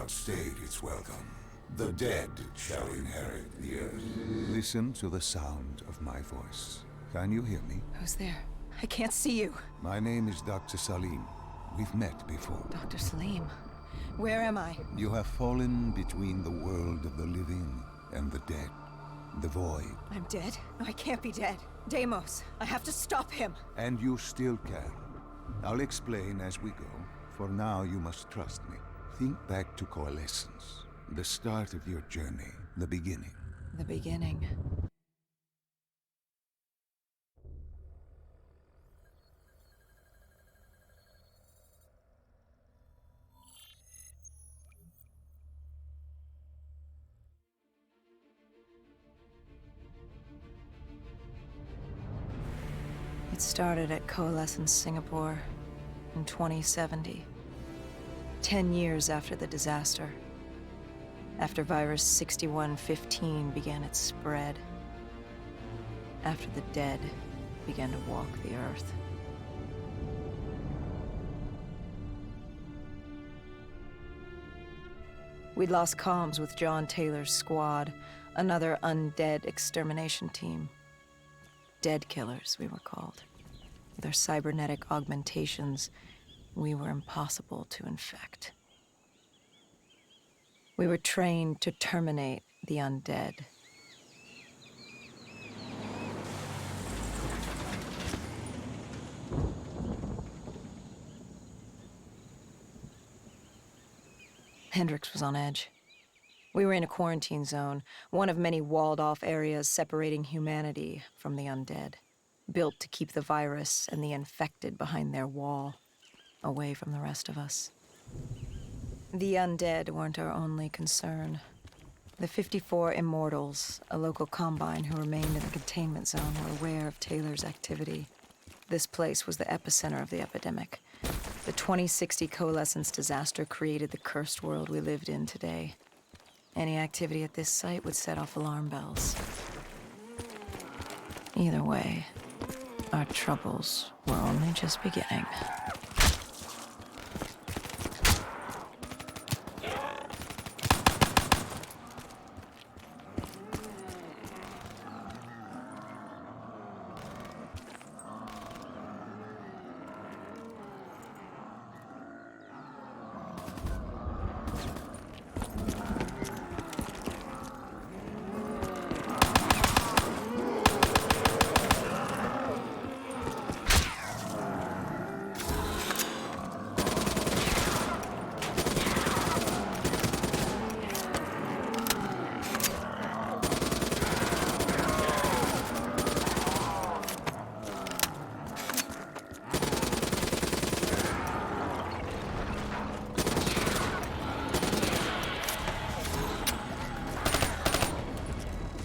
outstayed its welcome. The dead shall inherit the earth. Listen to the sound of my voice. Can you hear me? Who's there? I can't see you. My name is Dr. Salim. We've met before. Dr. Salim, where am I? You have fallen between the world of the living and the dead. The void. I'm dead? No, I can't be dead. Deimos, I have to stop him. And you still can. I'll explain as we go. For now, you must trust me. Think back to coalescence. The start of your journey. The beginning. The beginning. It started at Coalescence Singapore in 2070. 10 years after the disaster. After virus 6115 began its spread. After the dead began to walk the earth. We'd lost comms with John Taylor's squad, another undead extermination team. Dead killers, we were called. With our cybernetic augmentations, we were impossible to infect. We were trained to terminate the undead. Hendricks was on edge. We were in a quarantine zone, one of many walled-off areas separating humanity from the undead, built to keep the virus and the infected behind their wall, away from the rest of us. The undead weren't our only concern. The 54 Immortals, a local combine who remained in the containment zone, were aware of Taylor's activity. This place was the epicenter of the epidemic. The 2060 Coalescence disaster created the cursed world we lived in today. Any activity at this site would set off alarm bells. Either way, our troubles were only just beginning.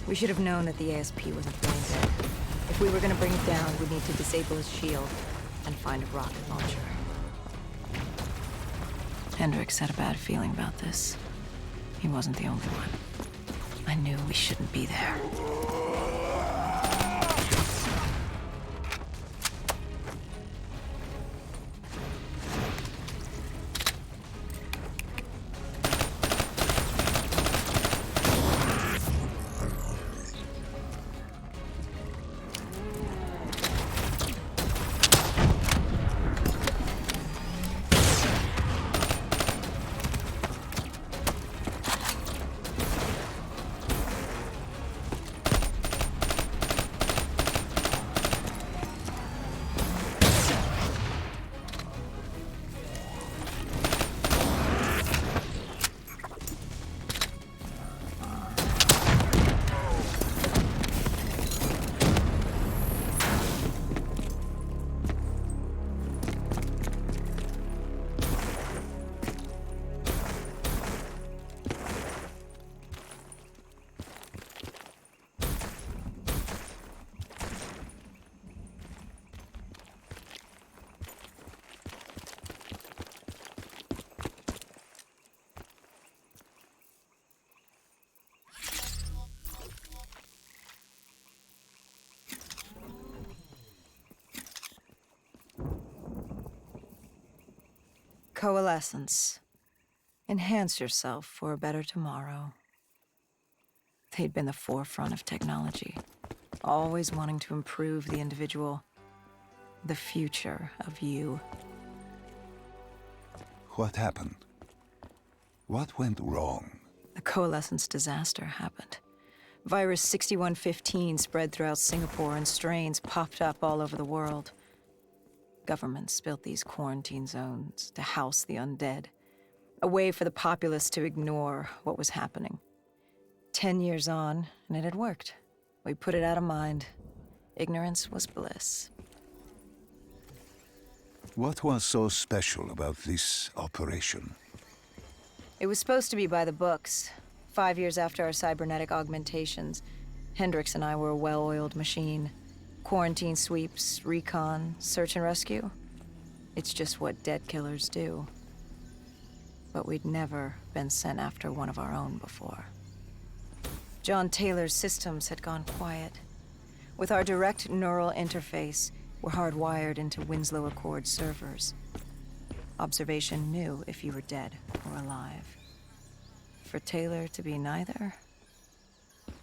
We should have known that the ASP wasn't brain dead. If we were gonna bring it down, we'd need to disable his shield and find a rocket launcher. Hendricks had a bad feeling about this. He wasn't the only one. I knew we shouldn't be there. Coalescence. Enhance yourself for a better tomorrow. They'd been the forefront of technology, always wanting to improve the individual, the future of you. What happened? What went wrong? The coalescence disaster happened. Virus 6115 spread throughout Singapore and strains popped up all over the world. Governments built these quarantine zones to house the undead, a way for the populace to ignore what was happening. 10 years on, and it had worked. We put it out of mind. Ignorance was bliss. What was so special about this operation? It was supposed to be by the books. 5 years after our cybernetic augmentations, Hendricks and I were a well-oiled machine. Quarantine sweeps, recon, search and rescue. It's just what dead killers do. But we'd never been sent after one of our own before. John Taylor's systems had gone quiet. With our direct neural interface, we're hardwired into Winslow Accord servers. Observation knew if you were dead or alive. For Taylor to be neither,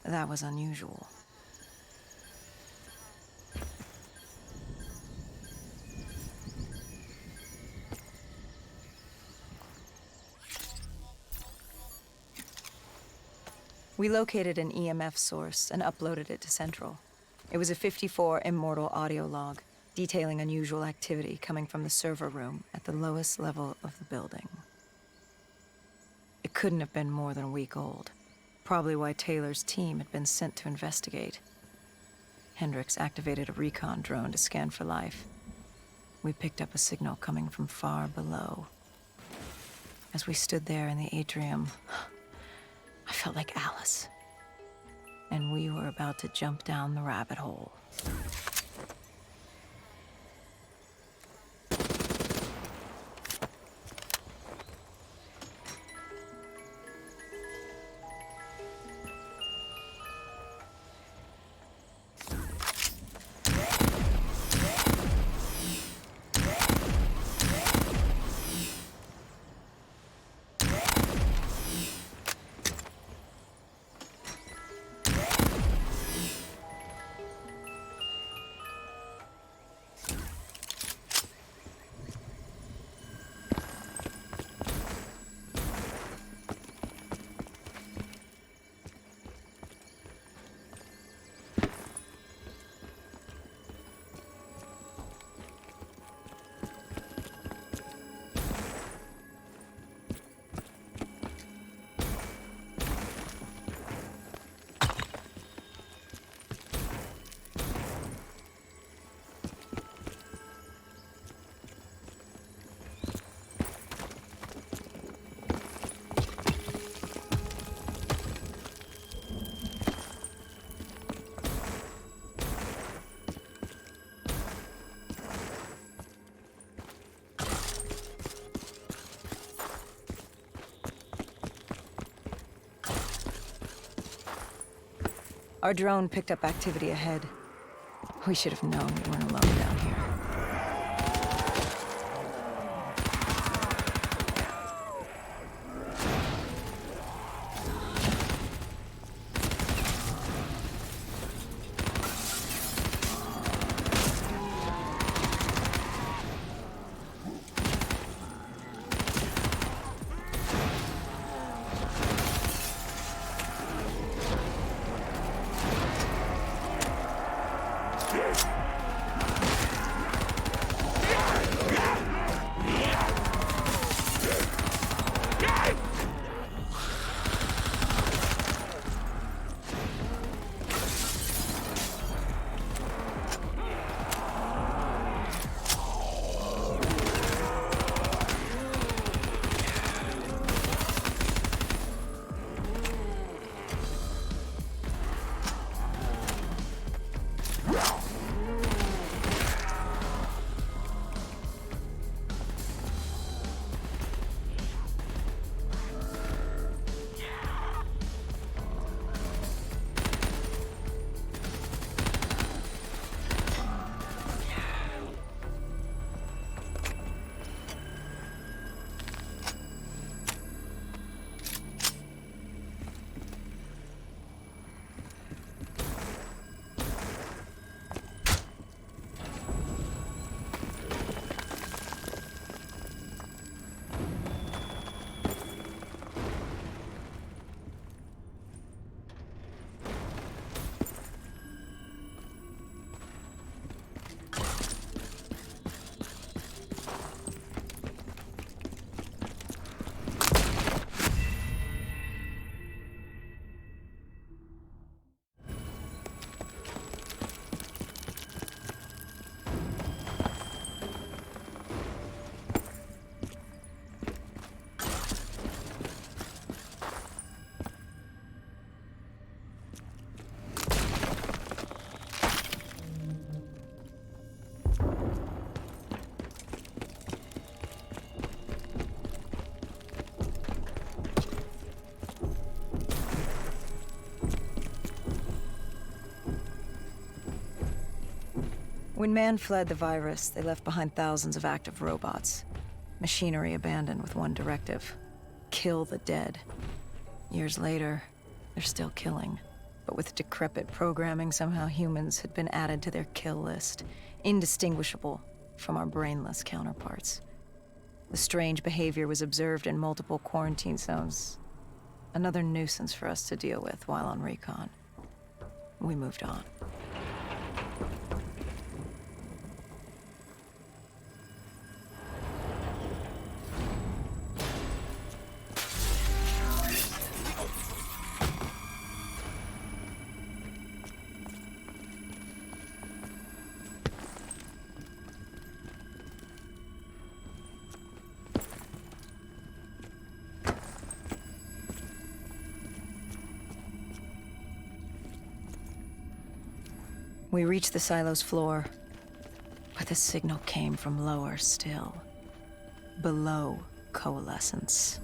that was unusual. We located an EMF source and uploaded it to Central. It was a 54 immortal audio log, detailing unusual activity coming from the server room at the lowest level of the building. It couldn't have been more than a week old, probably why Taylor's team had been sent to investigate. Hendricks activated a recon drone to scan for life. We picked up a signal coming from far below. As we stood there in the atrium, I felt like Alice. And we were about to jump down the rabbit hole. Our drone picked up activity ahead. We should have known we weren't alone down here. When man fled the virus, they left behind thousands of active robots. Machinery abandoned with one directive: kill the dead. Years later, they're still killing. But with decrepit programming, somehow humans had been added to their kill list, indistinguishable from our brainless counterparts. The strange behavior was observed in multiple quarantine zones. Another nuisance for us to deal with while on recon. We moved on. We reached the silo's floor, but the signal came from lower still, below coalescence.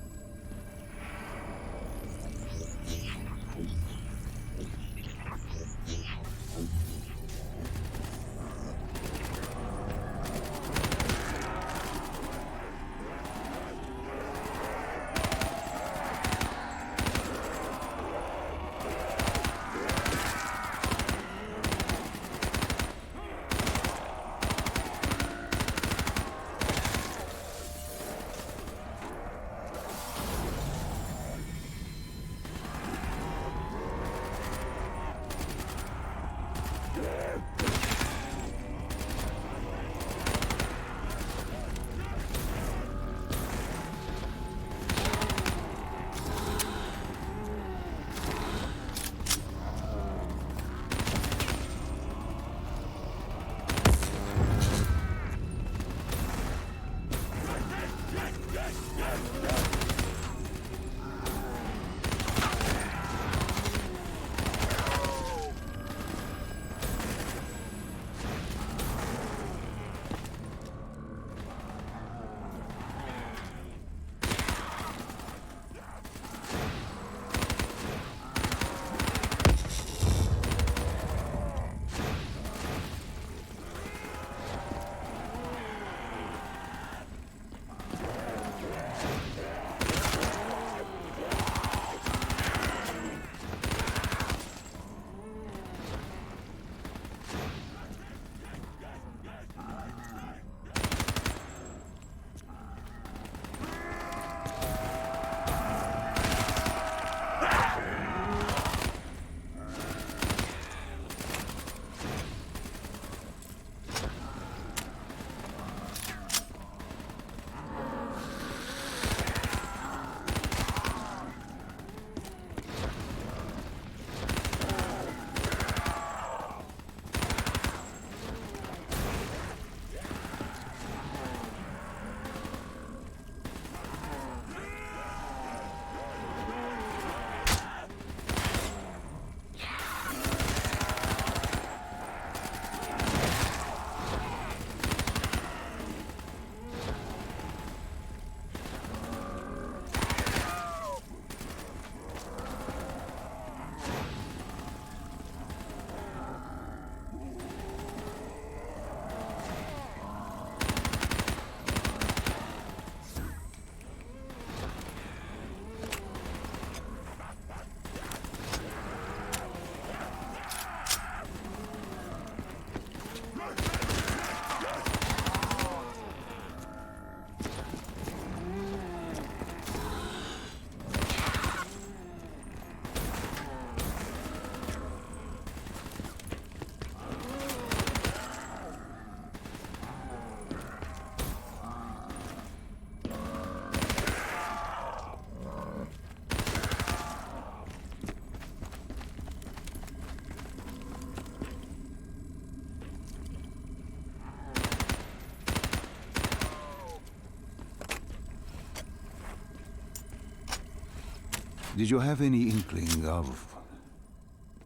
Did you have any inkling of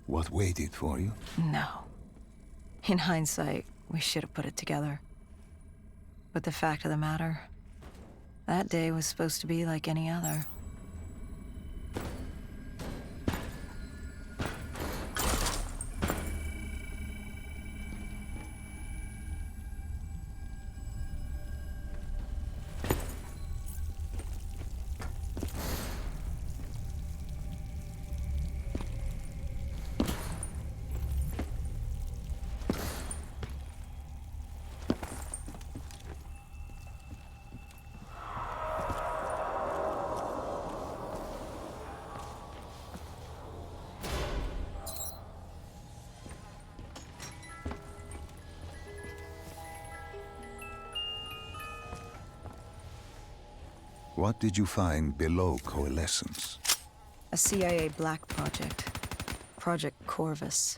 what waited for you? No. In hindsight, we should have put it together. But the fact of the matter, that day was supposed to be like any other. What did you find below Coalescence? A CIA black project. Project Corvus.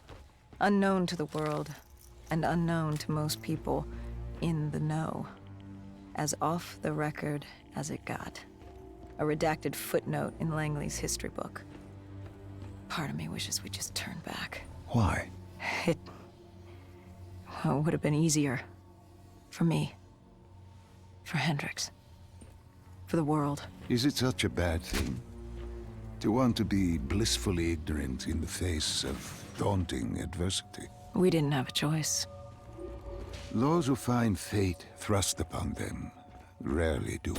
Unknown to the world, and unknown to most people in the know. As off the record as it got. A redacted footnote in Langley's history book. Part of me wishes we just turned back. Why? It would have been easier. For me. For Hendricks. For the world. Is it such a bad thing? To want to be blissfully ignorant in the face of daunting adversity? We didn't have a choice. Those who find fate thrust upon them rarely do.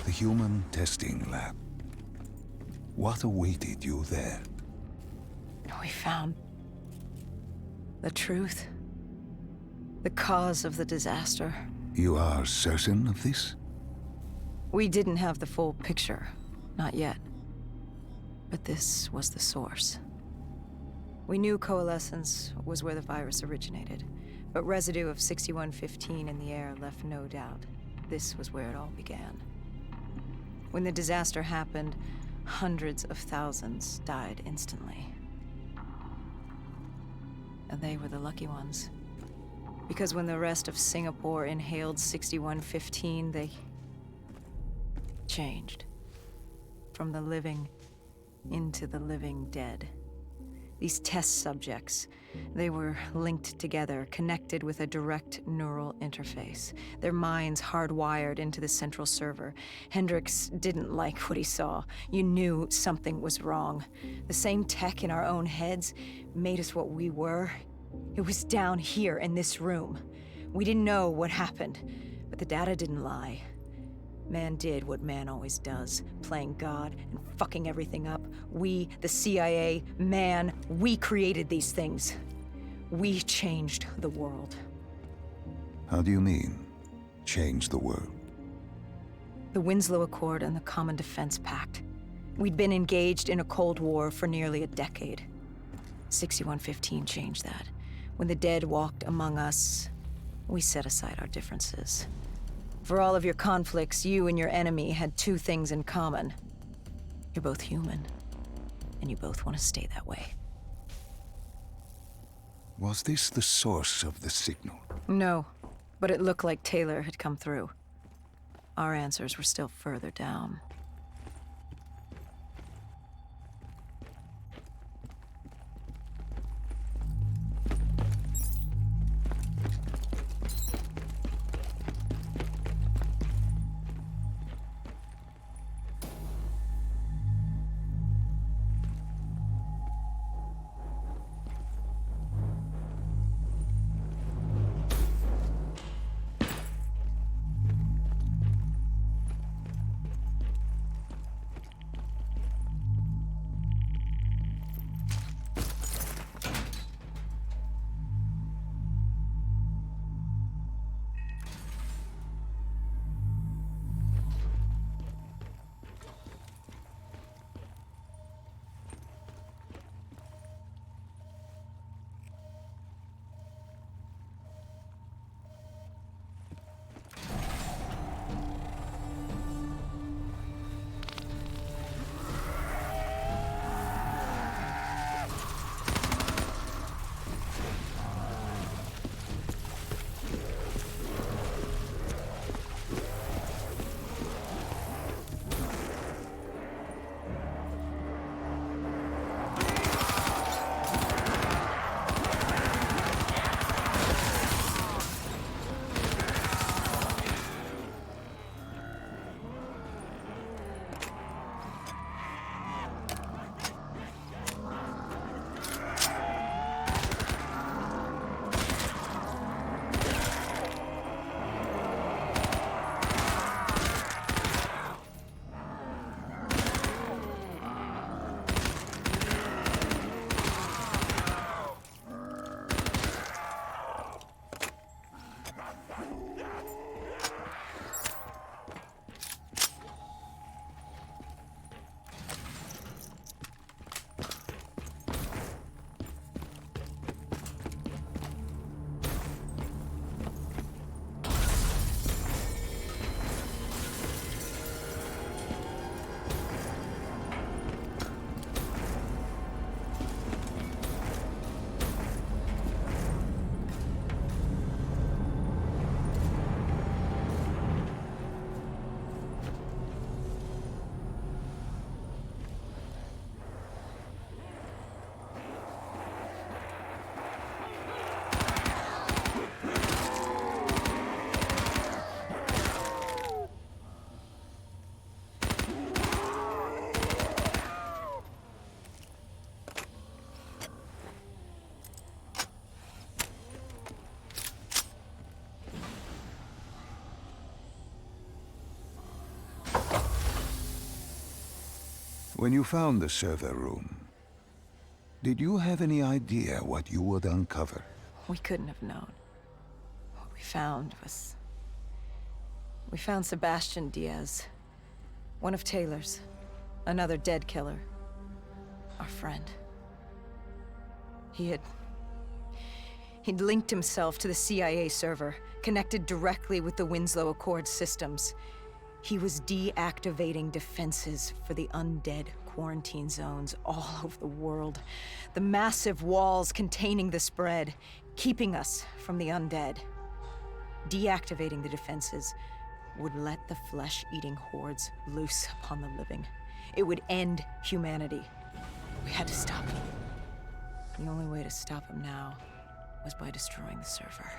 The human testing lab. What awaited you there? We found the truth. The cause of the disaster. You are certain of this? We didn't have the full picture. Not yet. But this was the source. We knew Coalescence was where the virus originated, but residue of 6115 in the air left no doubt. This was where it all began. When the disaster happened, hundreds of thousands died instantly. And they were the lucky ones. Because when the rest of Singapore inhaled 6115, they changed. From the living into the living dead. These test subjects, they were linked together, connected with a direct neural interface. Their minds hardwired into the central server. Hendricks didn't like what he saw. You knew something was wrong. The same tech in our own heads made us what we were. It was down here in this room. We didn't know what happened, but the data didn't lie. Man did what man always does, playing God and fucking everything up. We, the CIA, man, we created these things. We changed the world. How do you mean, change the world? The Winslow Accord and the Common Defense Pact. We'd been engaged in a Cold War for nearly a decade. 6115 changed that. When the dead walked among us, we set aside our differences. For all of your conflicts, you and your enemy had two things in common. You're both human, and you both want to stay that way. Was this the source of the signal? No, but it looked like Taylor had come through. Our answers were still further down. When you found the server room, did you have any idea what you would uncover? We couldn't have known. What we found was... We found Sebastian Diaz. One of Taylor's. Another dead killer. Our friend. He'd linked himself to the CIA server, connected directly with the Winslow Accord systems. He was deactivating defenses for the undead quarantine zones all over the world. The massive walls containing the spread, keeping us from the undead. Deactivating the defenses would let the flesh-eating hordes loose upon the living. It would end humanity. We had to stop him. The only way to stop him now was by destroying the server.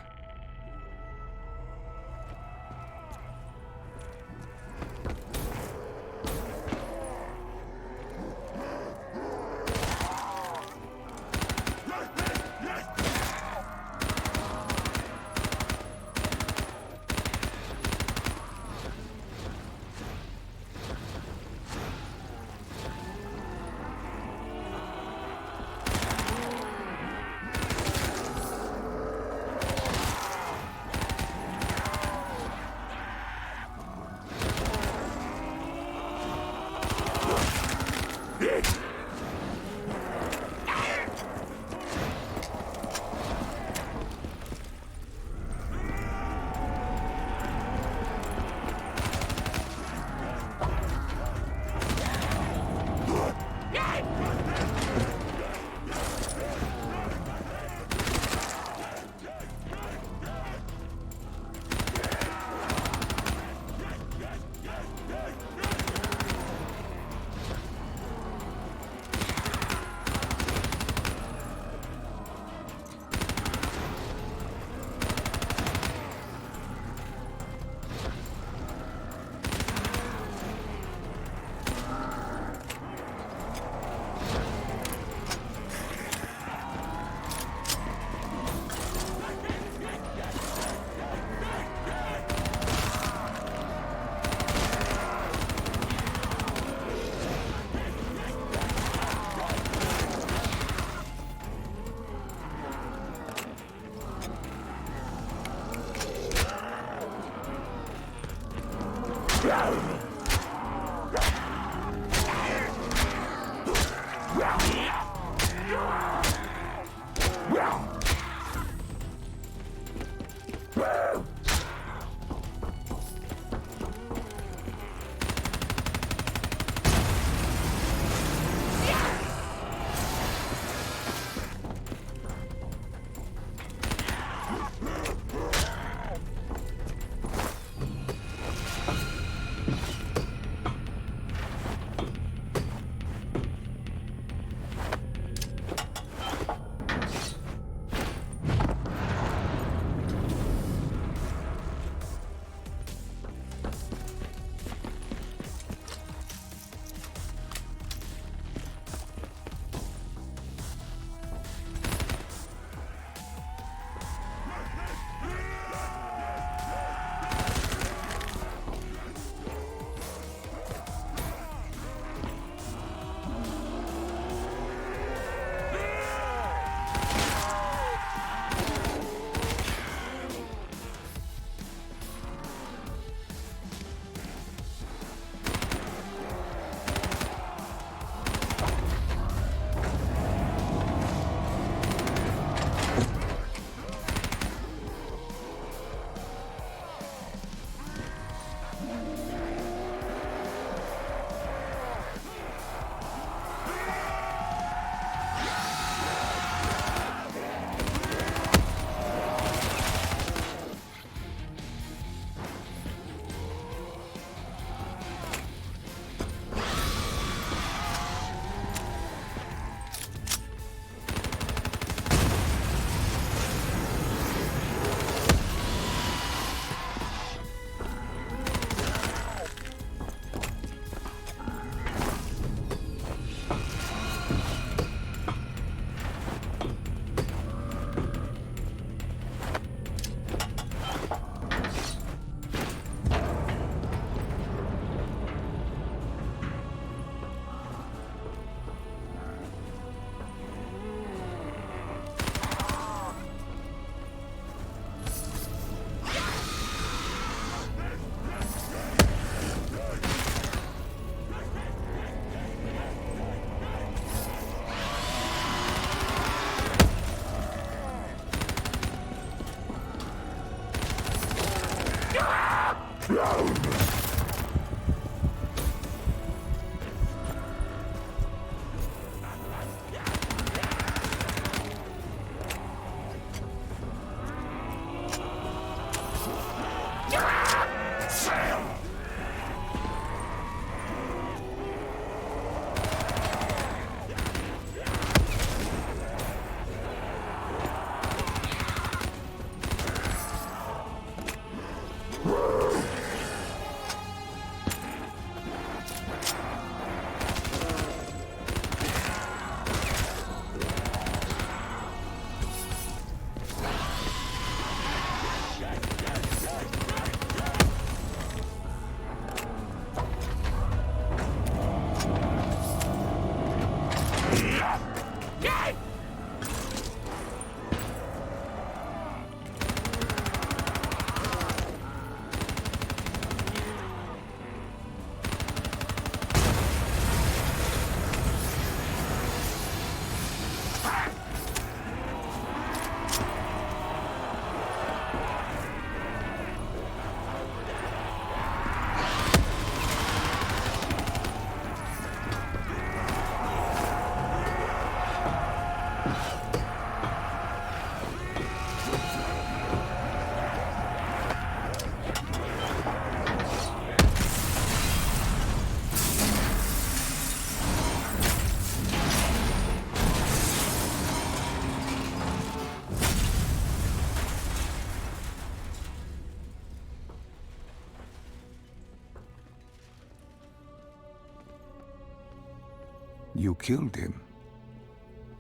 You killed him.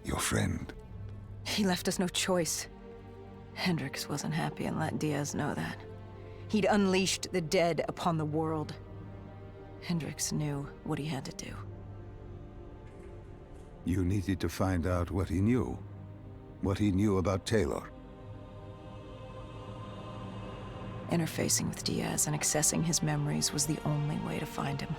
Your friend. He left us no choice. Hendricks wasn't happy and let Diaz know that. He'd unleashed the dead upon the world. Hendricks knew what he had to do. You needed to find out what he knew. What he knew about Taylor. Interfacing with Diaz and accessing his memories was the only way to find him.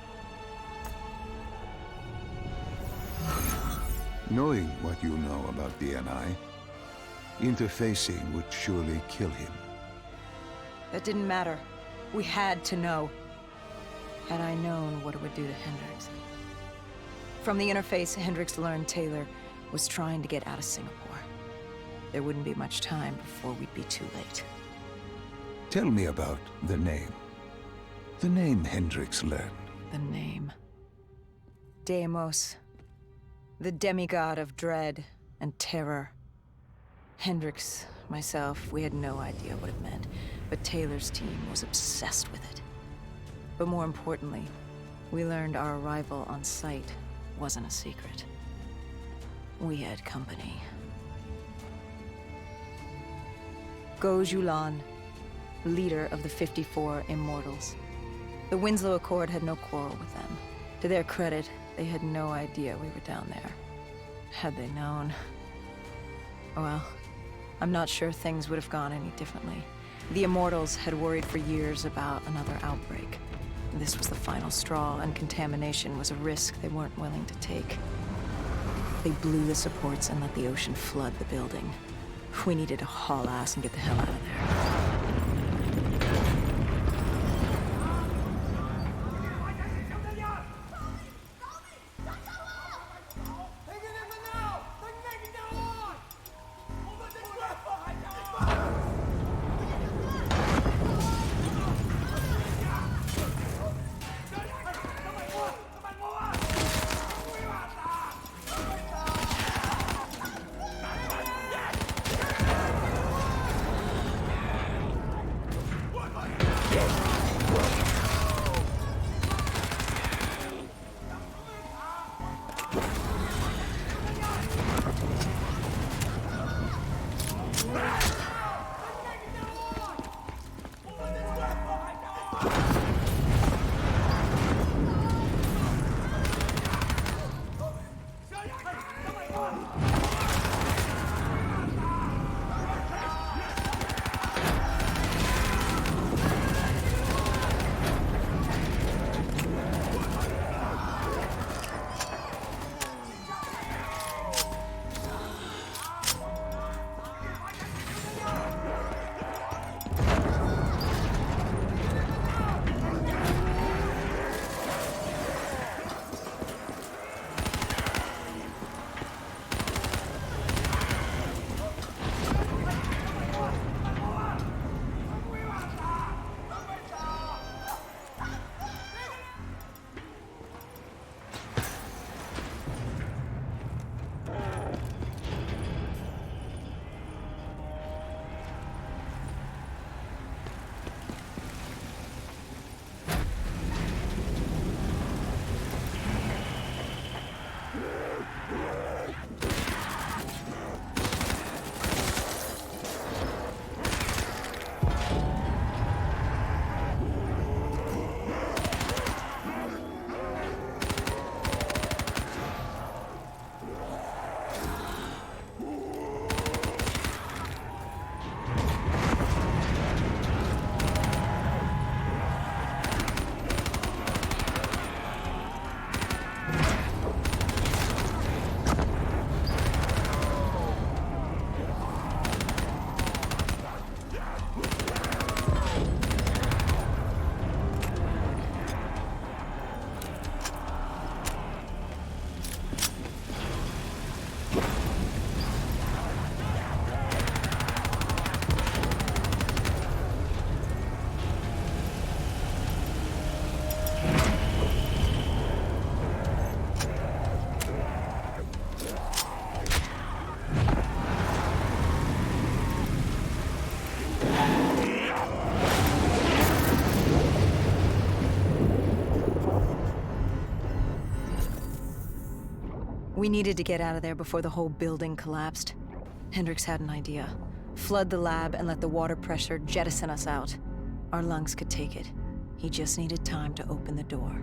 Knowing what you know about DNI, interfacing would surely kill him. That didn't matter. We had to know. Had I known what it would do to Hendricks. From the interface, Hendricks learned Taylor was trying to get out of Singapore. There wouldn't be much time before we'd be too late. Tell me about the name. The name Hendricks learned. The name. Deimos. The demigod of dread and terror. Hendricks, myself, we had no idea what it meant, but Taylor's team was obsessed with it. But more importantly, we learned our arrival on site wasn't a secret. We had company. Go Julan, leader of the 54 Immortals. The Winslow Accord had no quarrel with them. To their credit, they had no idea we were down there. Had they known... well, I'm not sure things would have gone any differently. The Immortals had worried for years about another outbreak. This was the final straw, and contamination was a risk they weren't willing to take. They blew the supports and let the ocean flood the building. We needed to haul ass and get the hell out of there. We needed to get out of there before the whole building collapsed. Hendricks had an idea. Flood the lab and let the water pressure jettison us out. Our lungs could take it. He just needed time to open the door.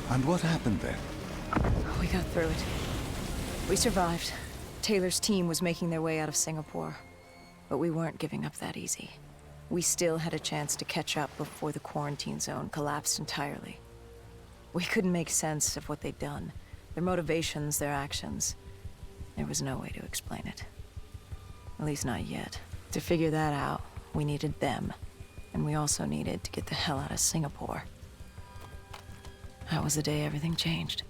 And what happened then? We got through it. We survived. Taylor's team was making their way out of Singapore. But we weren't giving up that easy. We still had a chance to catch up before the quarantine zone collapsed entirely. We couldn't make sense of what they'd done. Their motivations, their actions. There was no way to explain it. At least not yet. To figure that out, we needed them. And we also needed to get the hell out of Singapore. That was the day everything changed.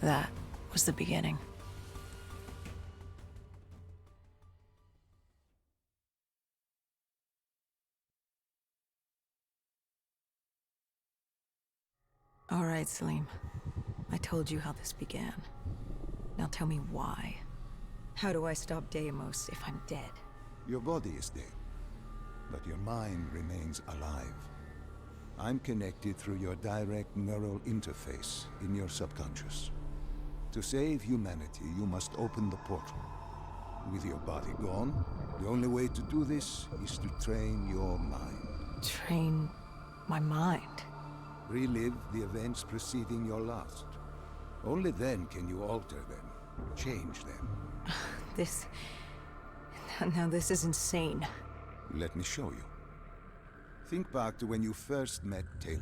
That was the beginning. All right, Salim. I told you how this began. Now tell me why. How do I stop Deimos if I'm dead? Your body is dead, but your mind remains alive. I'm connected through your direct neural interface in your subconscious. To save humanity, you must open the portal. With your body gone, the only way to do this is to train your mind. Train my mind? Relive the events preceding your last. Only then can you alter them, change them. Now this is insane. Let me show you. Think back to when you first met Taylor.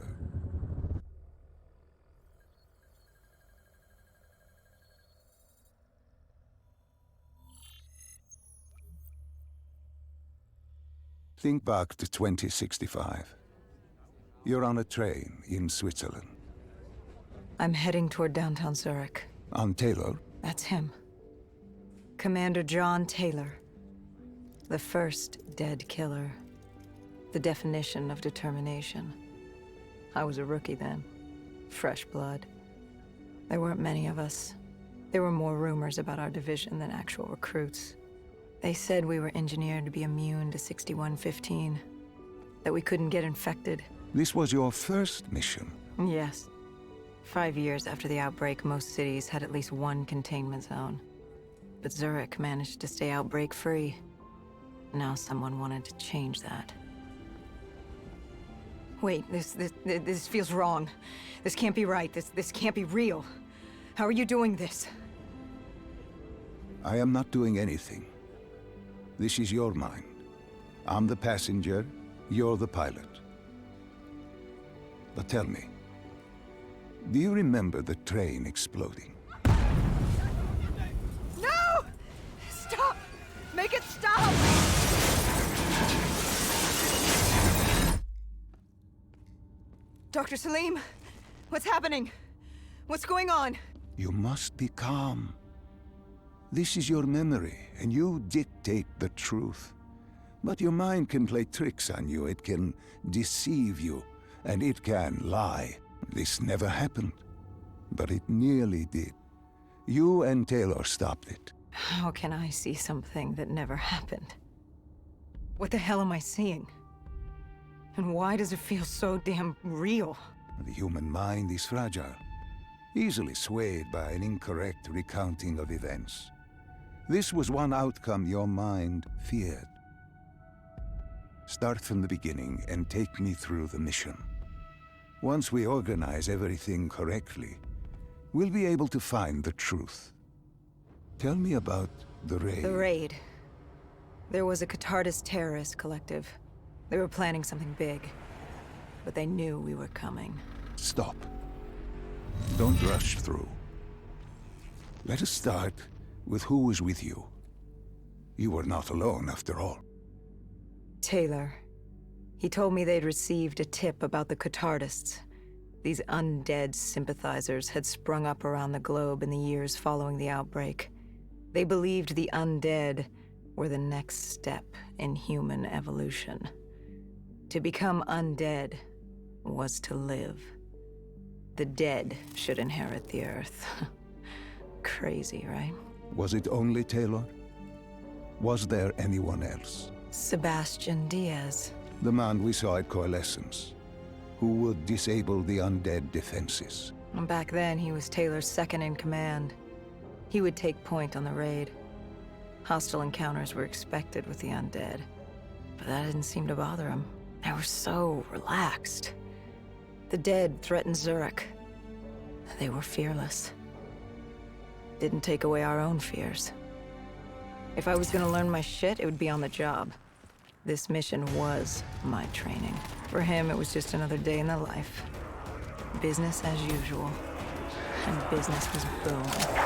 Think back to 2065. You're on a train in Switzerland. I'm heading toward downtown Zurich. On Taylor? That's him. Commander John Taylor. The first dead killer. The definition of determination. I was a rookie then. Fresh blood. There weren't many of us. There were more rumors about our division than actual recruits. They said we were engineered to be immune to 6115. That we couldn't get infected. This was your first mission? Yes. 5 years after the outbreak, most cities had at least one containment zone. But Zurich managed to stay outbreak-free. Now someone wanted to change that. Wait, this feels wrong. This can't be right. This can't be real. How are you doing this? I am not doing anything. This is your mind. I'm the passenger, you're the pilot. But tell me, do you remember the train exploding? No! Stop! Make it stop! Dr. Salim, What's happening? What's going on? You must be calm. This is your memory, and you dictate the truth. But your mind can play tricks on you. It can deceive you, and it can lie. This never happened, but it nearly did. You and Taylor stopped it. How can I see something that never happened? What the hell am I seeing? And why does it feel so damn real? The human mind is fragile, easily swayed by an incorrect recounting of events. This was one outcome your mind feared. Start from the beginning and take me through the mission. Once we organize everything correctly, we'll be able to find the truth. Tell me about the raid. The raid. There was a Catardist terrorist collective. They were planning something big, but they knew we were coming. Stop. Don't rush through. Let us start with who was with you. You were not alone, after all. Taylor. He told me they'd received a tip about the Catardists. These undead sympathizers had sprung up around the globe in the years following the outbreak. They believed the undead were the next step in human evolution. To become undead was to live. The dead should inherit the earth. Crazy, right? Was it only Taylor? Was there anyone else? Sebastian Diaz. The man we saw at Coalescence, who would disable the undead defenses. And back then, he was Taylor's second in command. He would take point on the raid. Hostile encounters were expected with the undead, but that didn't seem to bother him. They were so relaxed. The dead threatened Zurich. They were fearless. Didn't take away our own fears. If I was gonna learn my shit, it would be on the job. This mission was my training. For him, it was just another day in the life. Business as usual. And business was booming.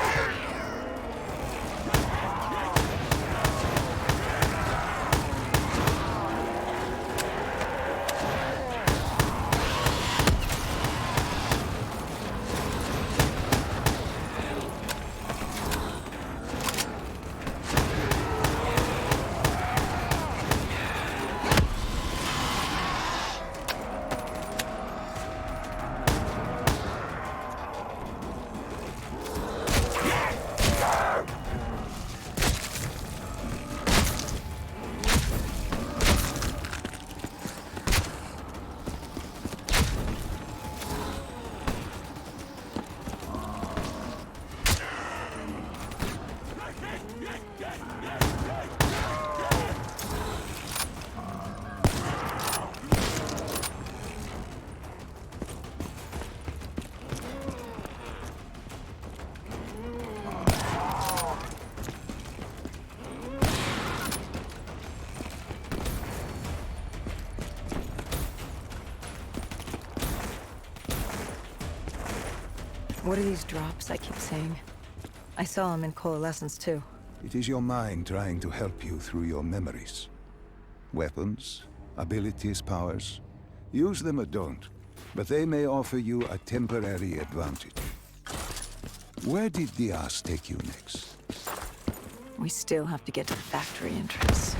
What are these drops I keep seeing? I saw them in Coalescence, too. It is your mind trying to help you through your memories. Weapons, abilities, powers. Use them or don't, but they may offer you a temporary advantage. Where did Diaz take you next? We still have to get to the factory entrance.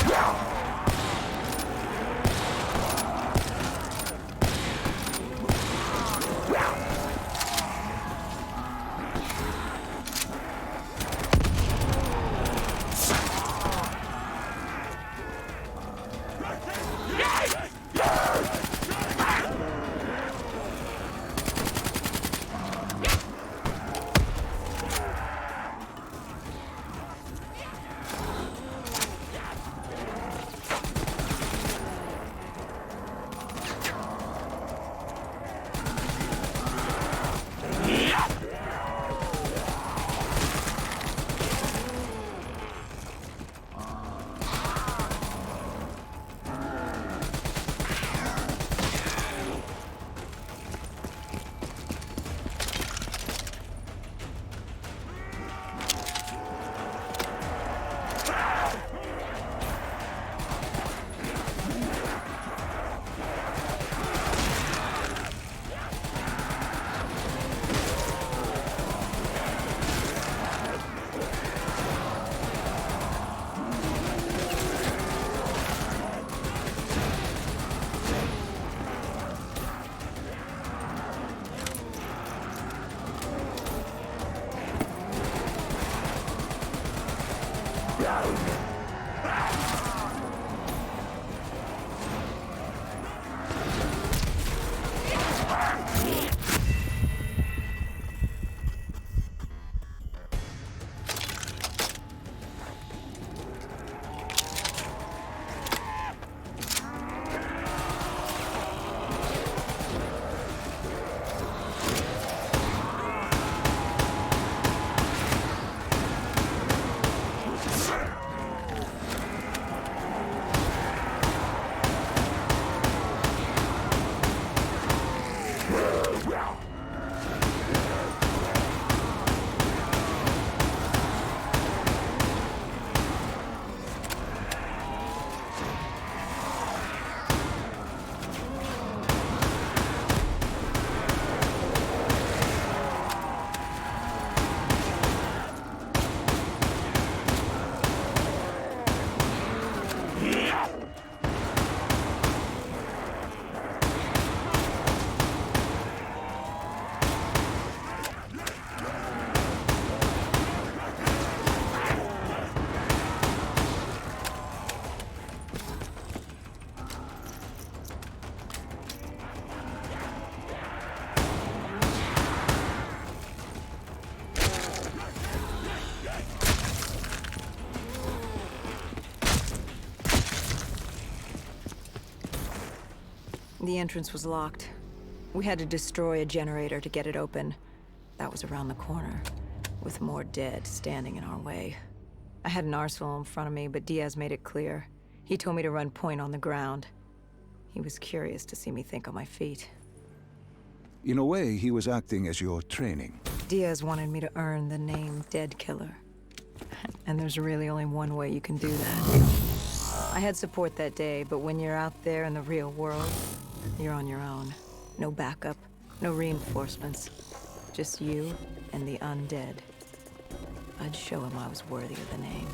Yeah! The entrance was locked. We had to destroy a generator to get it open. That was around the corner, with more dead standing in our way. I had an arsenal in front of me, but Diaz made it clear. He told me to run point on the ground. He was curious to see me think on my feet. In a way, he was acting as your training. Diaz wanted me to earn the name Dead Killer. And there's really only one way you can do that. I had support that day, but when you're out there in the real world, you're on your own. No backup, no reinforcements. Just you and the undead. I'd show him I was worthy of the name.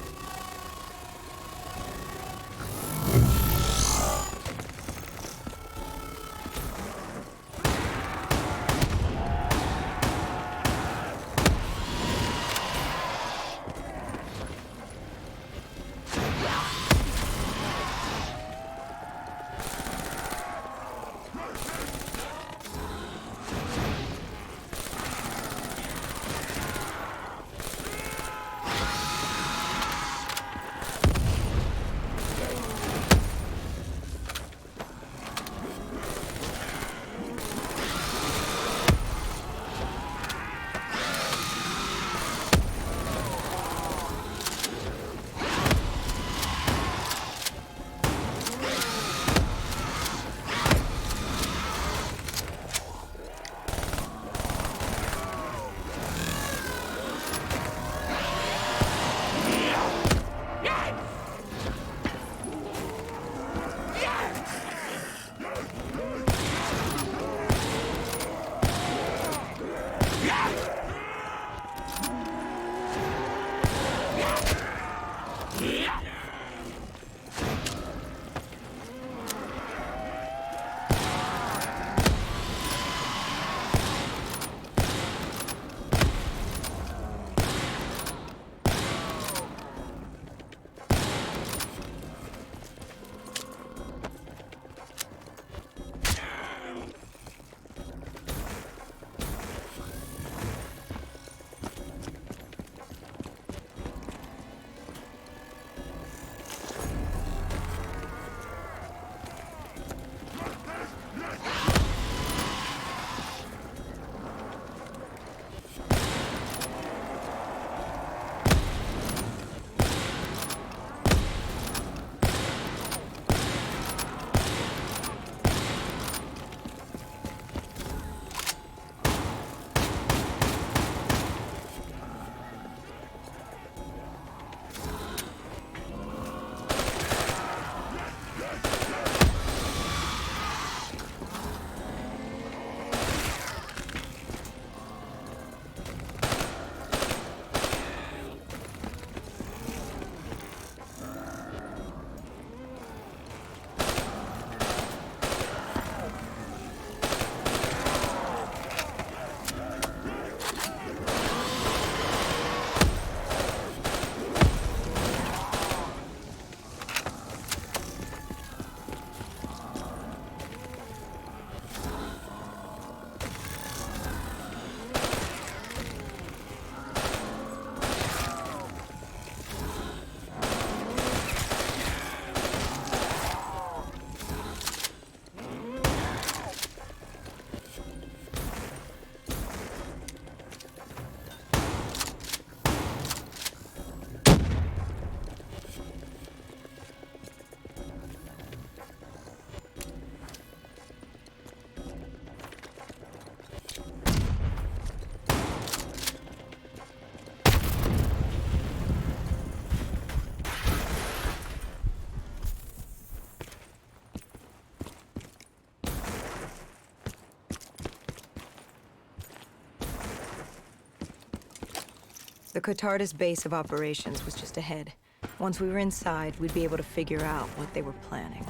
The Catardus base of operations was just ahead. Once we were inside, we'd be able to figure out what they were planning.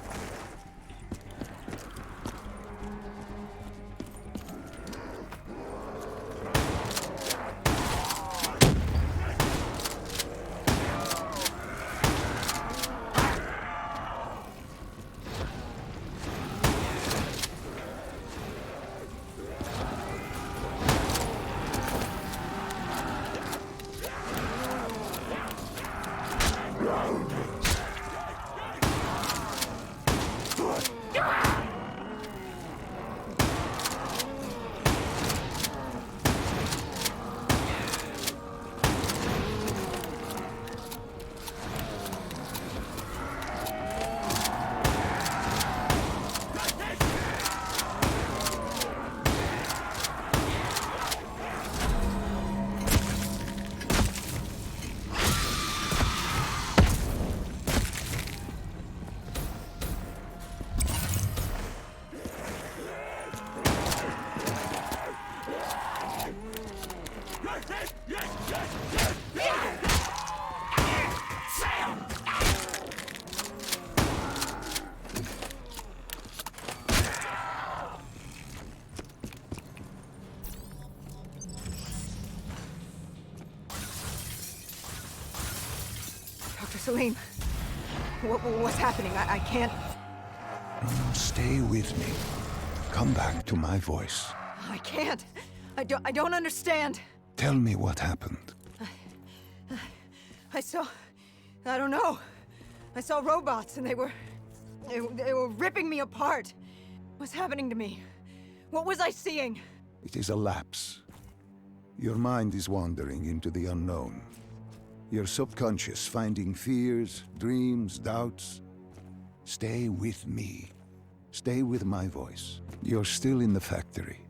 Salim, what's happening? I can't... No, stay with me. Come back to my voice. I can't. I don't understand. Tell me what happened. I don't know. I saw robots and they were ripping me apart. What's happening to me? What was I seeing? It is a lapse. Your mind is wandering into the unknown. Your subconscious finding fears, dreams, doubts. Stay with me. Stay with my voice. You're still in the factory.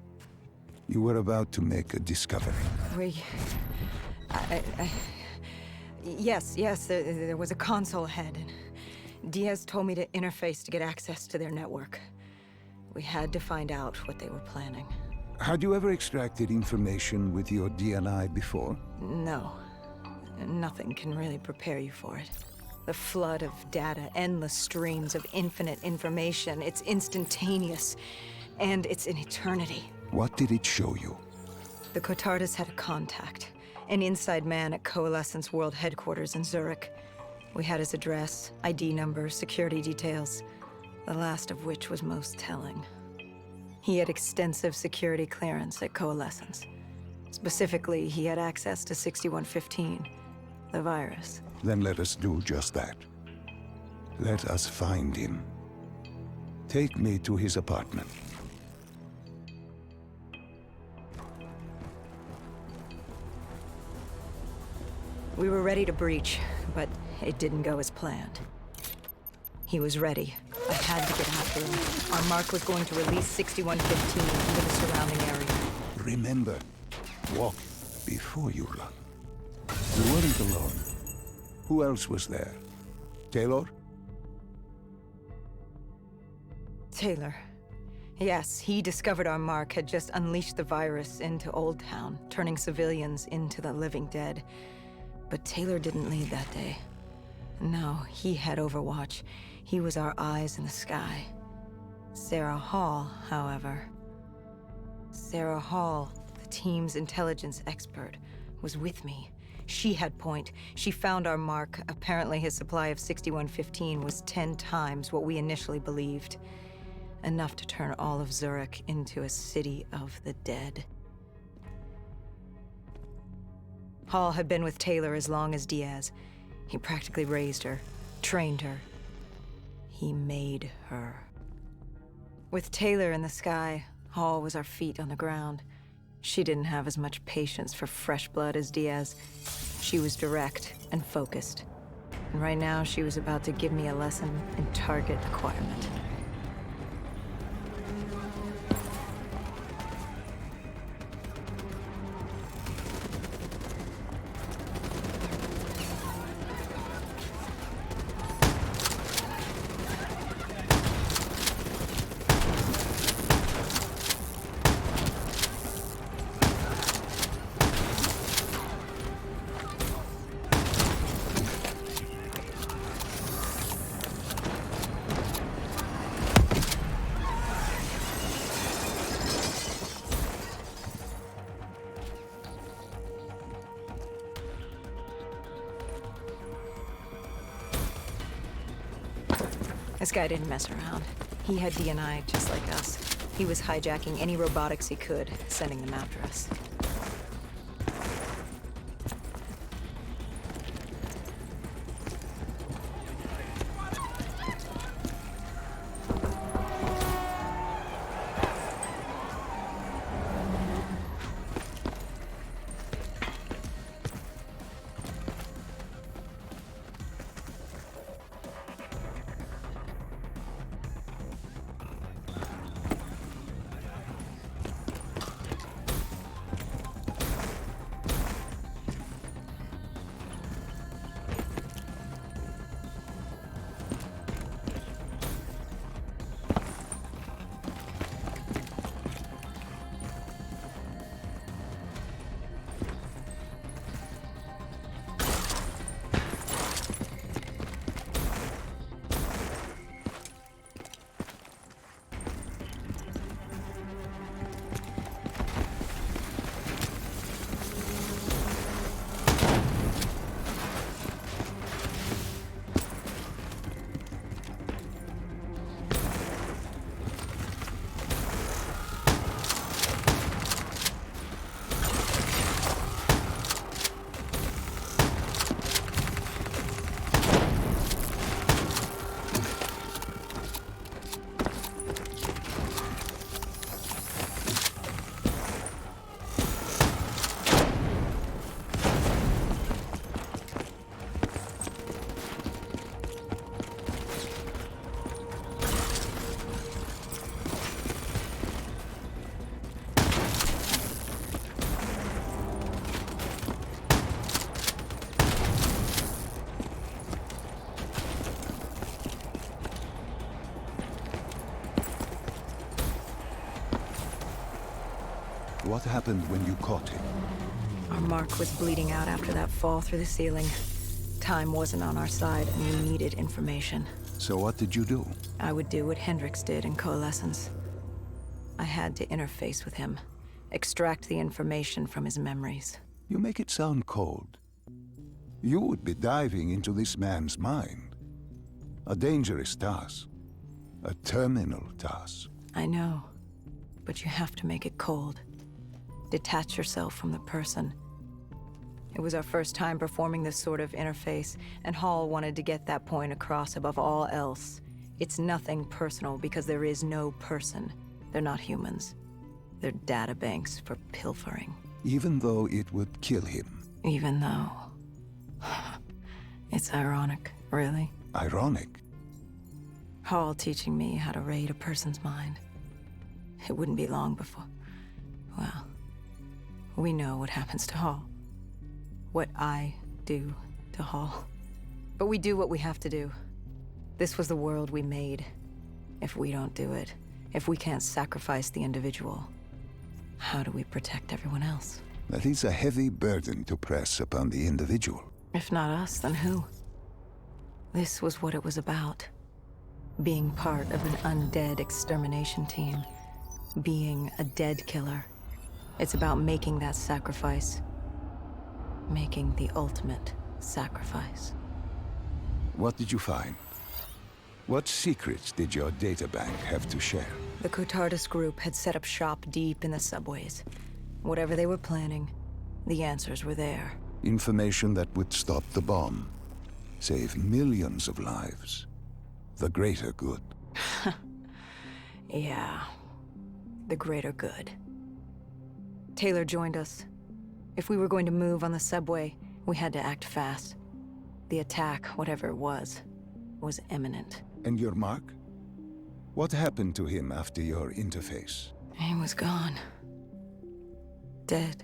You were about to make a discovery. Yes, there was a console ahead, and Diaz told me to interface to get access to their network. We had to find out what they were planning. Had you ever extracted information with your DNI before? No. Nothing can really prepare you for it. The flood of data, endless streams of infinite information, it's instantaneous, and it's an eternity. What did it show you? The Catardus had a contact, an inside man at Coalescence World Headquarters in Zurich. We had his address, ID number, security details, the last of which was most telling. He had extensive security clearance at Coalescence. Specifically, he had access to 6115. The virus. Then let us do just that. Let us find him. Take me to his apartment. We were ready to breach, but it didn't go as planned. He was ready. I had to get after him. Our mark was going to release 6115 into the surrounding area. Remember, walk before you run. You weren't alone. Who else was there? Taylor? Taylor. Yes, he discovered our mark had just unleashed the virus into Old Town, turning civilians into the living dead. But Taylor didn't lead that day. No, he had Overwatch. He was our eyes in the sky. Sarah Hall, however... Sarah Hall, the team's intelligence expert, was with me. She had point. She found our mark. Apparently his supply of 6115 was 10 times what we initially believed. Enough to turn all of Zurich into a city of the dead. Hall had been with Taylor as long as Diaz. He practically raised her, trained her. He made her. With Taylor in the sky, Hall was our feet on the ground. She didn't have as much patience for fresh blood as Diaz. She was direct and focused. And right now, she was about to give me a lesson in target acquirement. This guy didn't mess around. He had DNI just like us. He was hijacking any robotics he could, sending them after us. What happened when you caught him? Our mark was bleeding out after that fall through the ceiling. Time wasn't on our side, and we needed information. So what did you do? I would do what Hendricks did in Coalescence. I had to interface with him, extract the information from his memories. You make it sound cold. You would be diving into this man's mind. A dangerous task. A terminal task. I know, but you have to make it cold. Detach yourself from the person. It was our first time performing this sort of interface, and Hall wanted to get that point across above all else. It's nothing personal because there is no person. They're not humans. They're databanks for pilfering. Even though it would kill him. Even though... It's ironic, really. Ironic? Hall teaching me how to raid a person's mind. It wouldn't be long before... Well, we know what happens to Hall. What I do to Hall. But we do what we have to do. This was the world we made. If we don't do it, if we can't sacrifice the individual, how do we protect everyone else? That is a heavy burden to press upon the individual. If not us, then who? This was what it was about. Being part of an undead extermination team. Being a dead killer. It's about making that sacrifice. Making the ultimate sacrifice. What did you find? What secrets did your databank have to share? The Cotardus group had set up shop deep in the subways. Whatever they were planning, the answers were there. Information that would stop the bomb. Save millions of lives. The greater good. Yeah. The greater good. Taylor joined us. If we were going to move on the subway, we had to act fast. The attack, whatever it was imminent. And your mark? What happened to him after your interface? He was gone. Dead.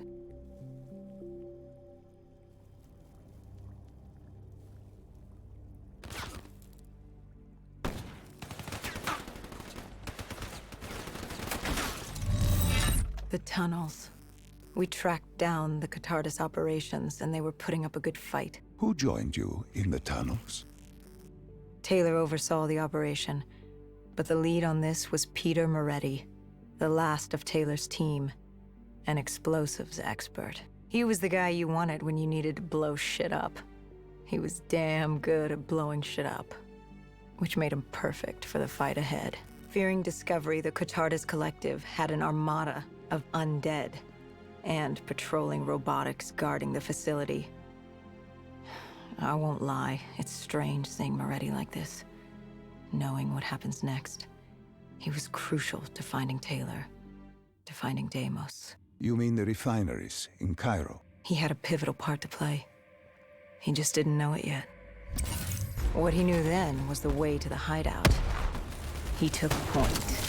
The tunnels. We tracked down the Cotardus operations, and they were putting up a good fight. Who joined you in the tunnels? Taylor oversaw the operation, but the lead on this was Peter Moretti, the last of Taylor's team, an explosives expert. He was the guy you wanted when you needed to blow shit up. He was damn good at blowing shit up. which made him perfect for the fight ahead. Fearing discovery, the Catardus Collective had an armada of undead and patrolling robotics guarding the facility. I won't lie, it's strange seeing Moretti like this, knowing what happens next. He was crucial to finding Taylor, to finding Deimos. You mean the refineries in Cairo? He had a pivotal part to play. He just didn't know it yet. What he knew then was the way to the hideout. He took point.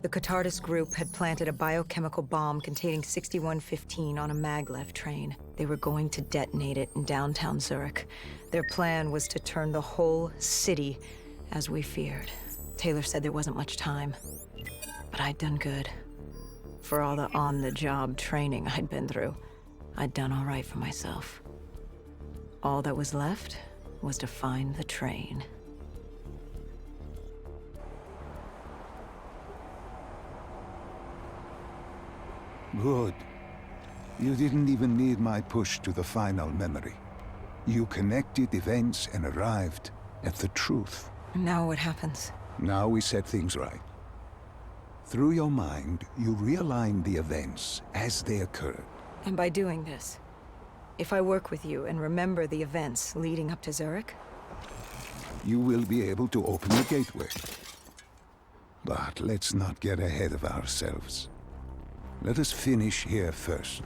The Catardus group had planted a biochemical bomb containing 6115 on a maglev train. They were going to detonate it in downtown Zurich. Their plan was to turn the whole city as we feared. Taylor said there wasn't much time, but I'd done good. For all the on-the-job training I'd been through, I'd done all right for myself. All that was left was to find the train. Good. You didn't even need my push to the final memory. You connected events and arrived at the truth. Now what happens? Now we set things right. Through your mind, you realign the events as they occurred. And by doing this, if I work with you and remember the events leading up to Zurich, you will be able to open the gateway. But let's not get ahead of ourselves. Let us finish here first.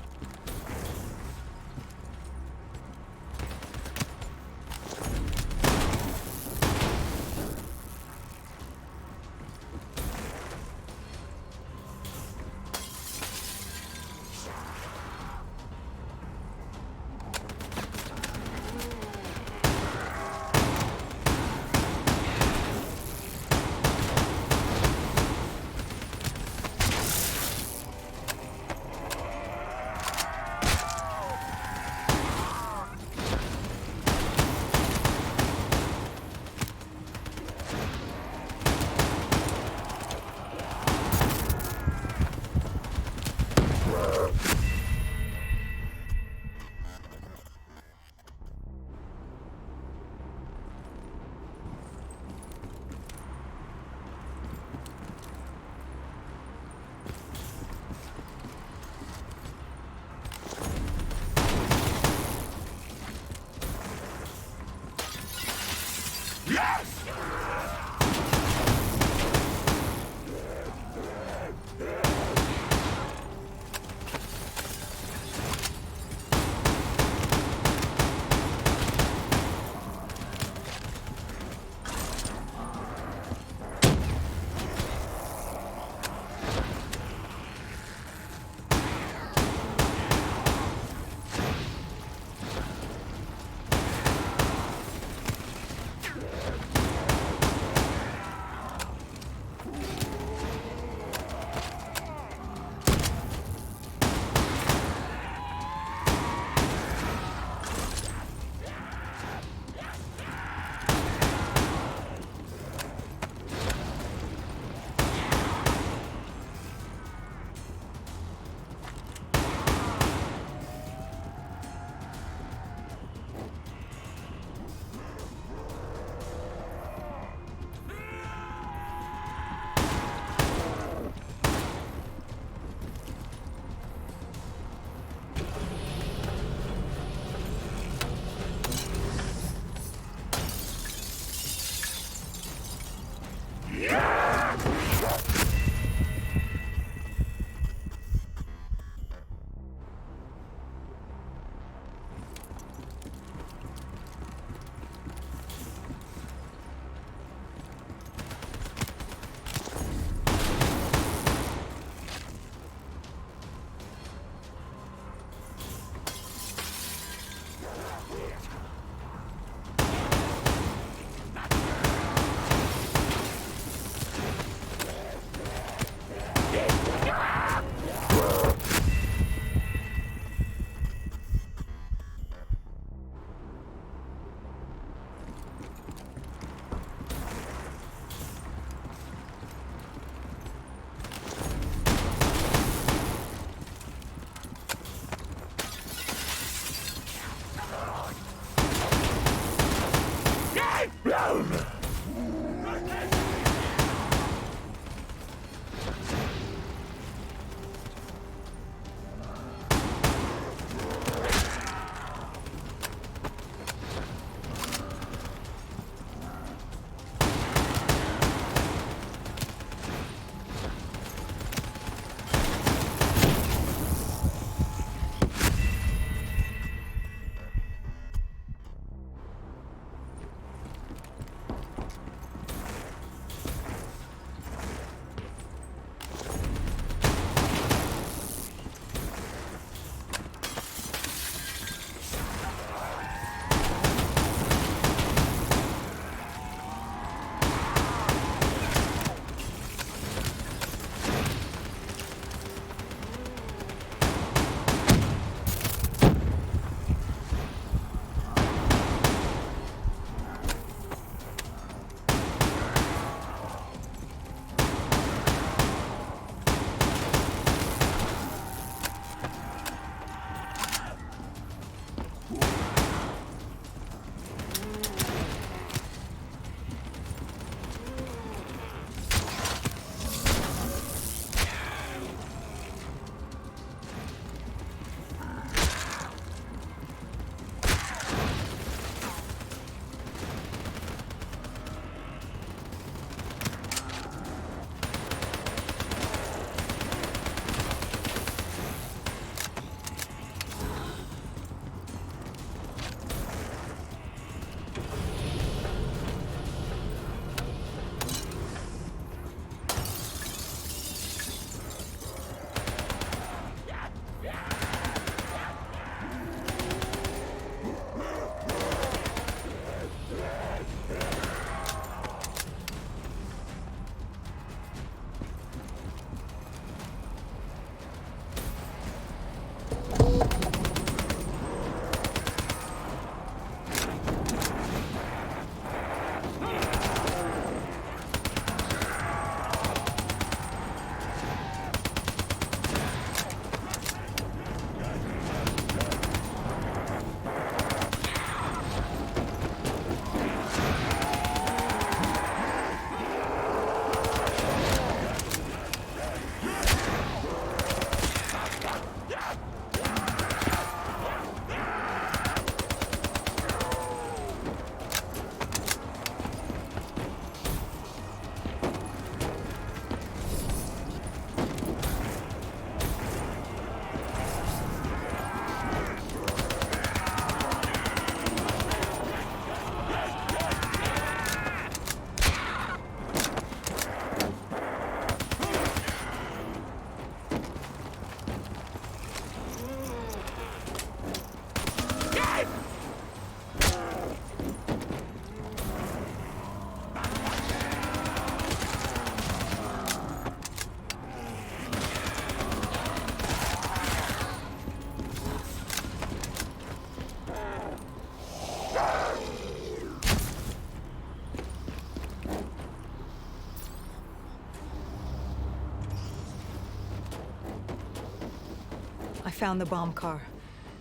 found the bomb car.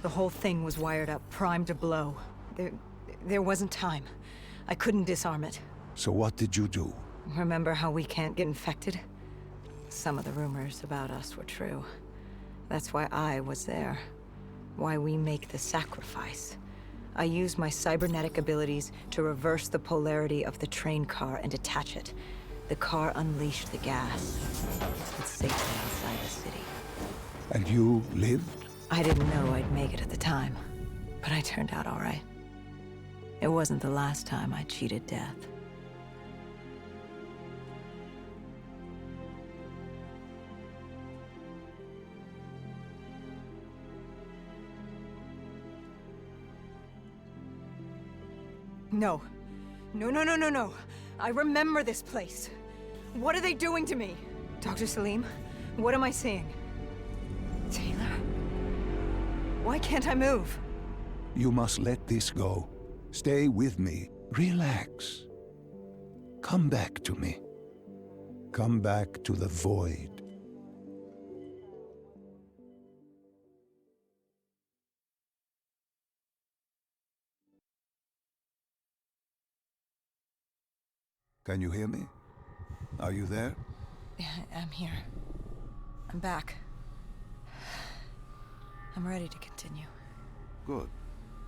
The whole thing was wired up, primed to blow. There wasn't time. I couldn't disarm it. So what did you do? Remember how we can't get infected? Some of the rumors about us were true. That's why I was there. Why we make the sacrifice. I used my cybernetic abilities to reverse the polarity of the train car and detach it. The car unleashed the gas. It's safely inside the city. And you lived? I didn't know I'd make it at the time, but I turned out all right. It wasn't the last time I cheated death. No. No. I remember this place. What are they doing to me? Dr. Salim, what am I seeing? Taylor? Why can't I move? You must let this go. Stay with me. Relax. Come back to me. Come back to the void. Can you hear me? Are you there? Yeah, I'm here. I'm back. I'm ready to continue. Good.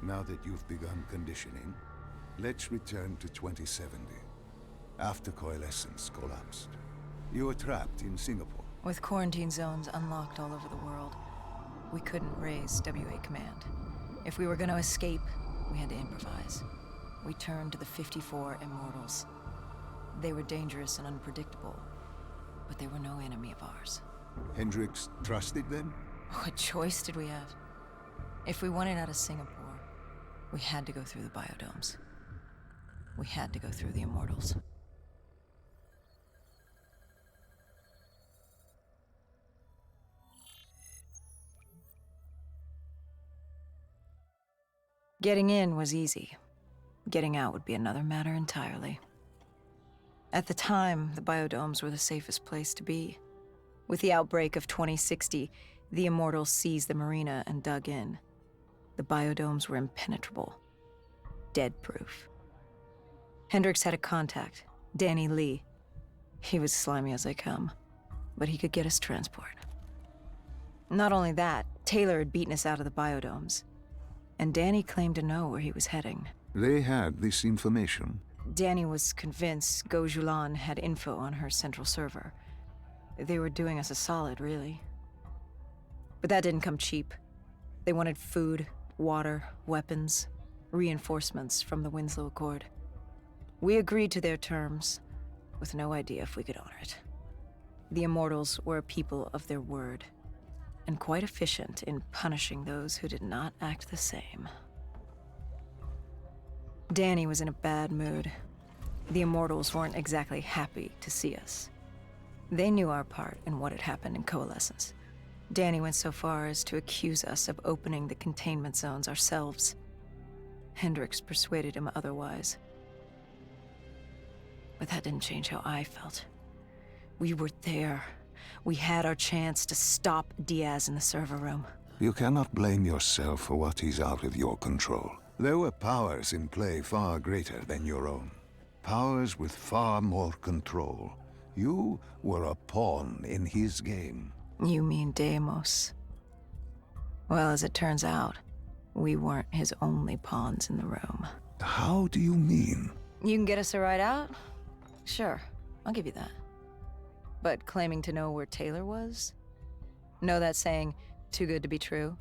Now that you've begun conditioning, let's return to 2070. After coalescence collapsed. You were trapped in Singapore. With quarantine zones unlocked all over the world, we couldn't raise WA command. If we were going to escape, we had to improvise. We turned to the 54 Immortals. They were dangerous and unpredictable, but they were no enemy of ours. Hendricks trusted them? What choice did we have? If we wanted out of Singapore, we had to go through the biodomes. We had to go through the Immortals. Getting in was easy. Getting out would be another matter entirely. At the time, the biodomes were the safest place to be. With the outbreak of 2060, the Immortals seized the marina and dug in. The biodomes were impenetrable. Dead-proof. Hendricks had a contact, Danny Lee. He was slimy as they come, but he could get us transport. Not only that, Taylor had beaten us out of the biodomes, and Danny claimed to know where he was heading. They had this information. Danny was convinced Gojulan had info on her central server. They were doing us a solid, really. But that didn't come cheap. They wanted food, water, weapons, reinforcements from the Winslow Accord. We agreed to their terms, with no idea if we could honor it. The Immortals were a people of their word, and quite efficient in punishing those who did not act the same. Danny was in a bad mood. The Immortals weren't exactly happy to see us. They knew our part in what had happened in Coalescence. Danny went so far as to accuse us of opening the containment zones ourselves. Hendricks persuaded him otherwise. But that didn't change how I felt. We were there. We had our chance to stop Diaz in the server room. You cannot blame yourself for what is out of your control. There were powers in play far greater than your own. Powers with far more control. You were a pawn in his game. You mean Deimos? Well, as it turns out, we weren't his only pawns in the room. How do you mean? You can get us a ride out? Sure, I'll give you that. But claiming to know where Taylor was? Know that saying, too good to be true?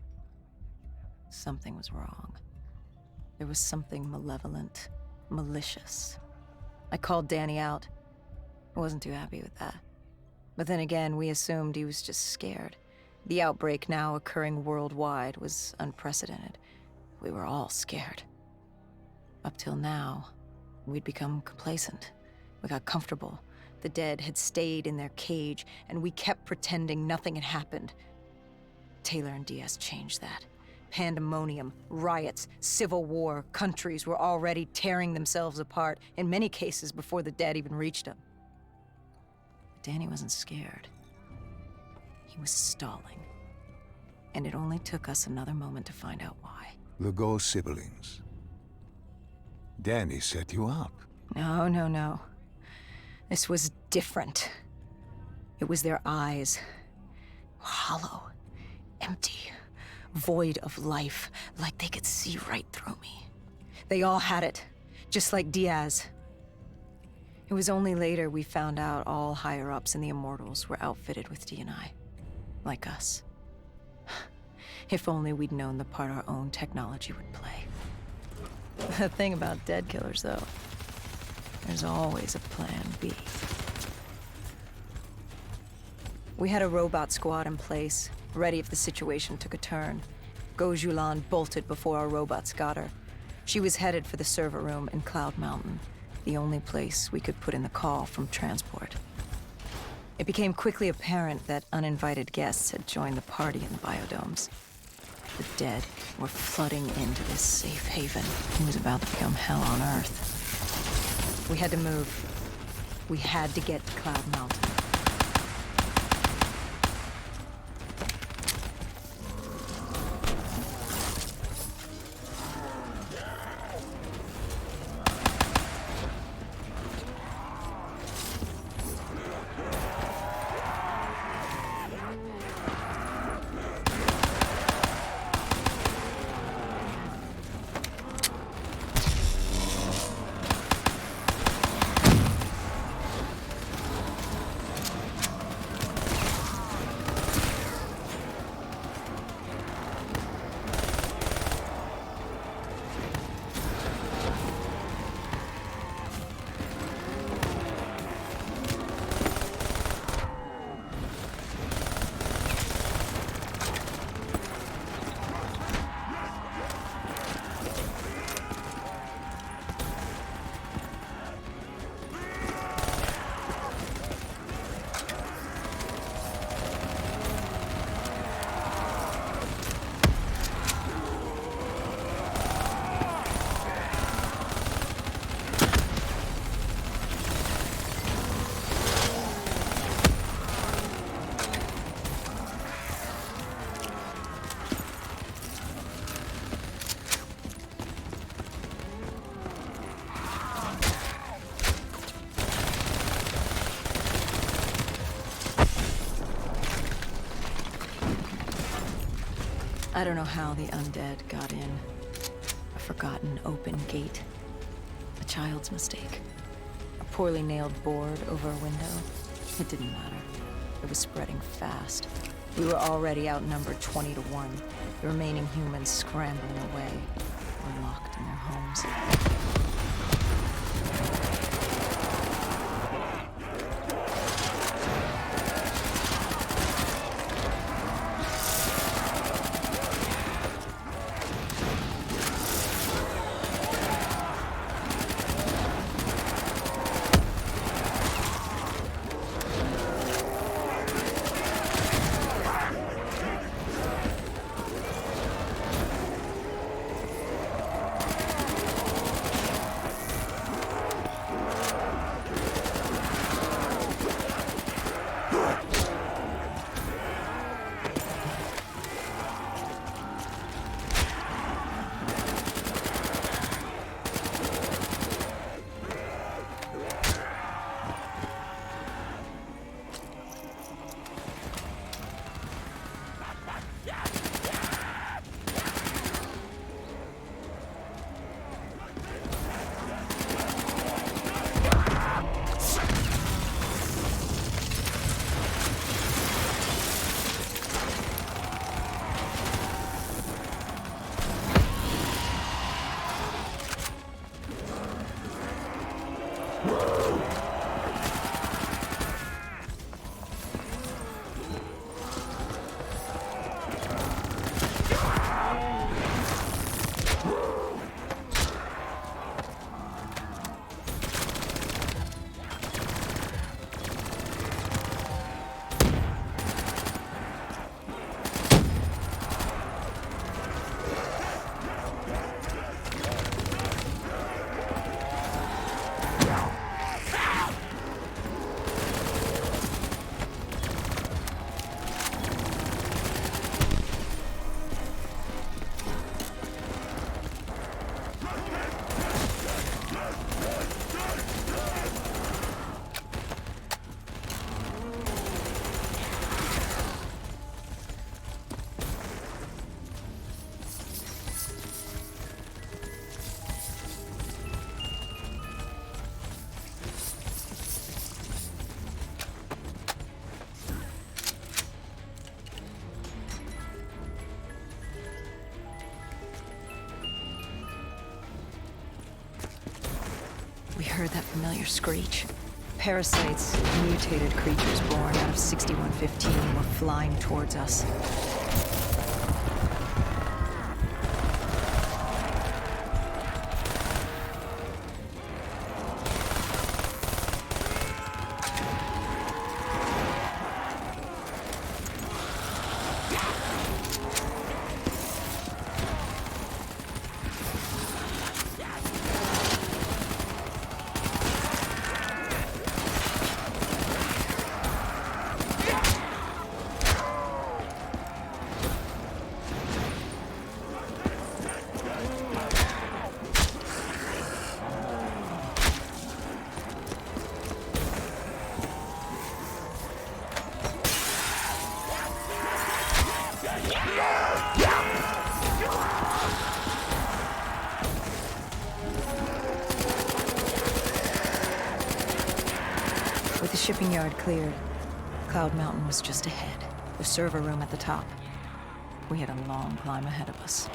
Something was wrong. There was something malevolent, malicious. I called Danny out. I wasn't too happy with that. But then again, we assumed he was just scared. The outbreak now occurring worldwide was unprecedented. We were all scared. Up till now, we'd become complacent. We got comfortable. The dead had stayed in their cage, and we kept pretending nothing had happened. Taylor and Diaz changed that. Pandemonium, riots, civil war, countries were already tearing themselves apart, in many cases before the dead even reached them. But Danny wasn't scared. He was stalling. and it only took us another moment to find out why. The ghost siblings. Danny set you up. No, no, no. This was different. It was their eyes. Hollow. Empty. Void of life. Like they could see right through me. They all had it. Just like Diaz. It was only later we found out all higher-ups in the Immortals were outfitted with D&I. Like us. If only we'd known the part our own technology would play. The thing about dead killers, though, there's always a plan B. We had a robot squad in place, ready if the situation took a turn. Gojulan bolted before our robots got her. She was headed for the server room in Cloud Mountain, the only place we could put in the call from transport. It became quickly apparent that uninvited guests had joined the party in the biodomes. The dead were flooding into this safe haven. It was about to become hell on Earth. We had to move. We had to get to Cloud Mountain. I don't know how the undead got in. A forgotten open gate. A child's mistake. A poorly nailed board over a window. It didn't matter. It was spreading fast. We were already outnumbered 20 to 1. The remaining humans scrambling away were locked in their homes. heard that familiar screech. Parasites, mutated creatures born out of 6115, were flying towards us. With the shipping yard cleared, Cloud Mountain was just ahead, the server room at the top. We had a long climb ahead of us.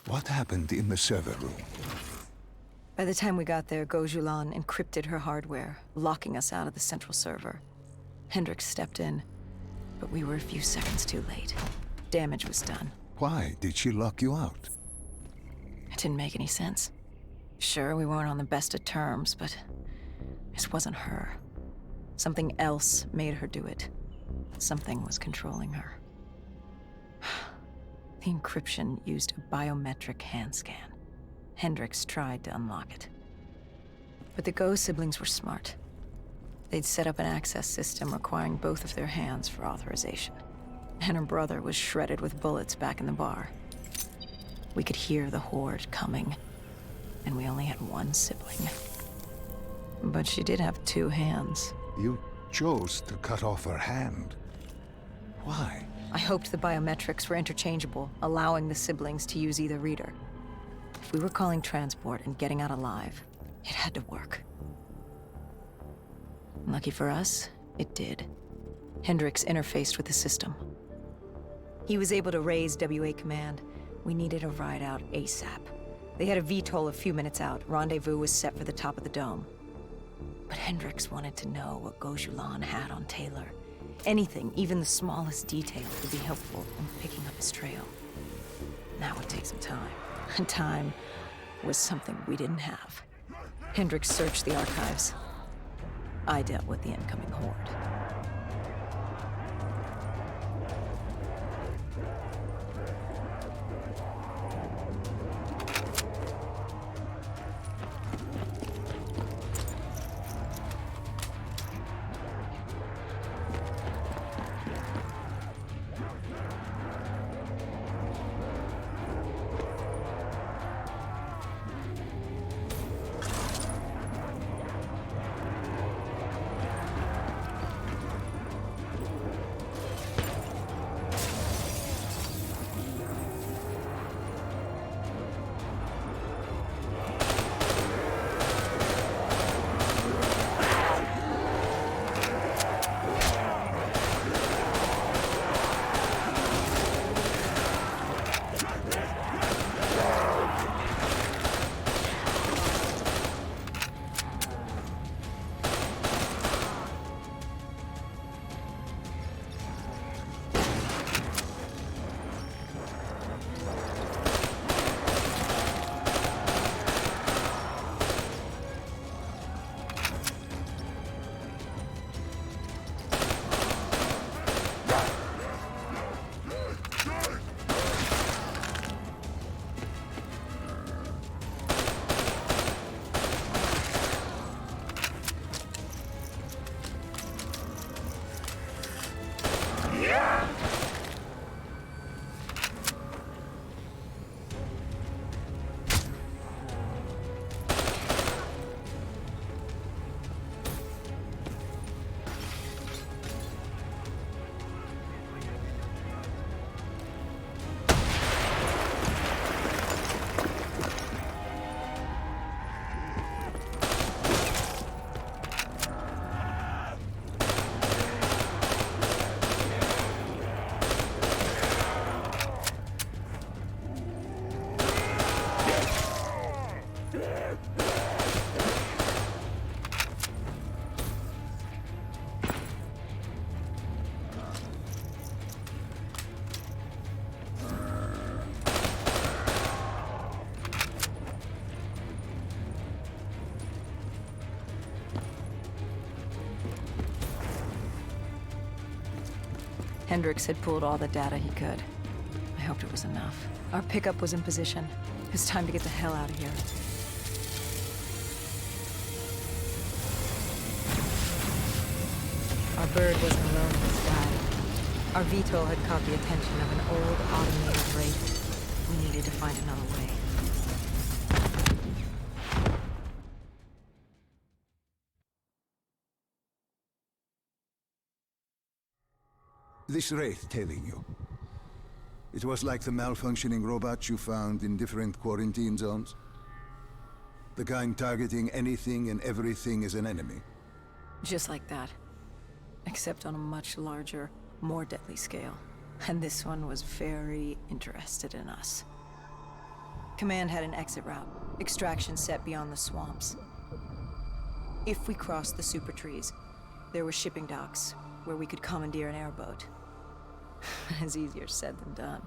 What happened in the server room? By the time we got there, Gojulan encrypted her hardware, locking us out of the central server. Hendricks stepped in, but we were a few seconds too late. Damage was done. Why did she lock you out? It didn't make any sense. Sure, we weren't on the best of terms, but this wasn't her. Something else made her do it. Something was controlling her. The encryption used a biometric hand scan. Hendricks tried to unlock it. But the Go siblings were smart. They'd set up an access system requiring both of their hands for authorization. And her brother was shredded with bullets back in the bar. We could hear the horde coming, and we only had one sibling. But she did have two hands. You chose to cut off her hand. Why? I hoped the biometrics were interchangeable, allowing the siblings to use either reader. If we were calling transport and getting out alive, it had to work. Lucky for us, it did. Hendricks interfaced with the system. He was able to raise WA command. We needed a ride out ASAP. They had a VTOL a few minutes out. Rendezvous was set for the top of the dome. But Hendricks wanted to know what Gojulan had on Taylor. Anything, even the smallest detail, would be helpful in picking up his trail. That would take some time. And time was something we didn't have. Hendricks searched the archives. I dealt with the incoming horde. Hendricks had pulled all the data he could. I hoped it was enough. Our pickup was in position. It was time to get the hell out of here. Our bird wasn't alone in the sky. Our VTOL had caught the attention of an old automated wraith. We needed to find another way. This wraith tailing you. It was like the malfunctioning robots you found in different quarantine zones. The kind targeting anything and everything as an enemy. Just like that. Except on a much larger, more deadly scale. And this one was very interested in us. Command had an exit route. Extraction set beyond the swamps. If we crossed the super trees, there were shipping docks where we could commandeer an airboat. It's easier said than done.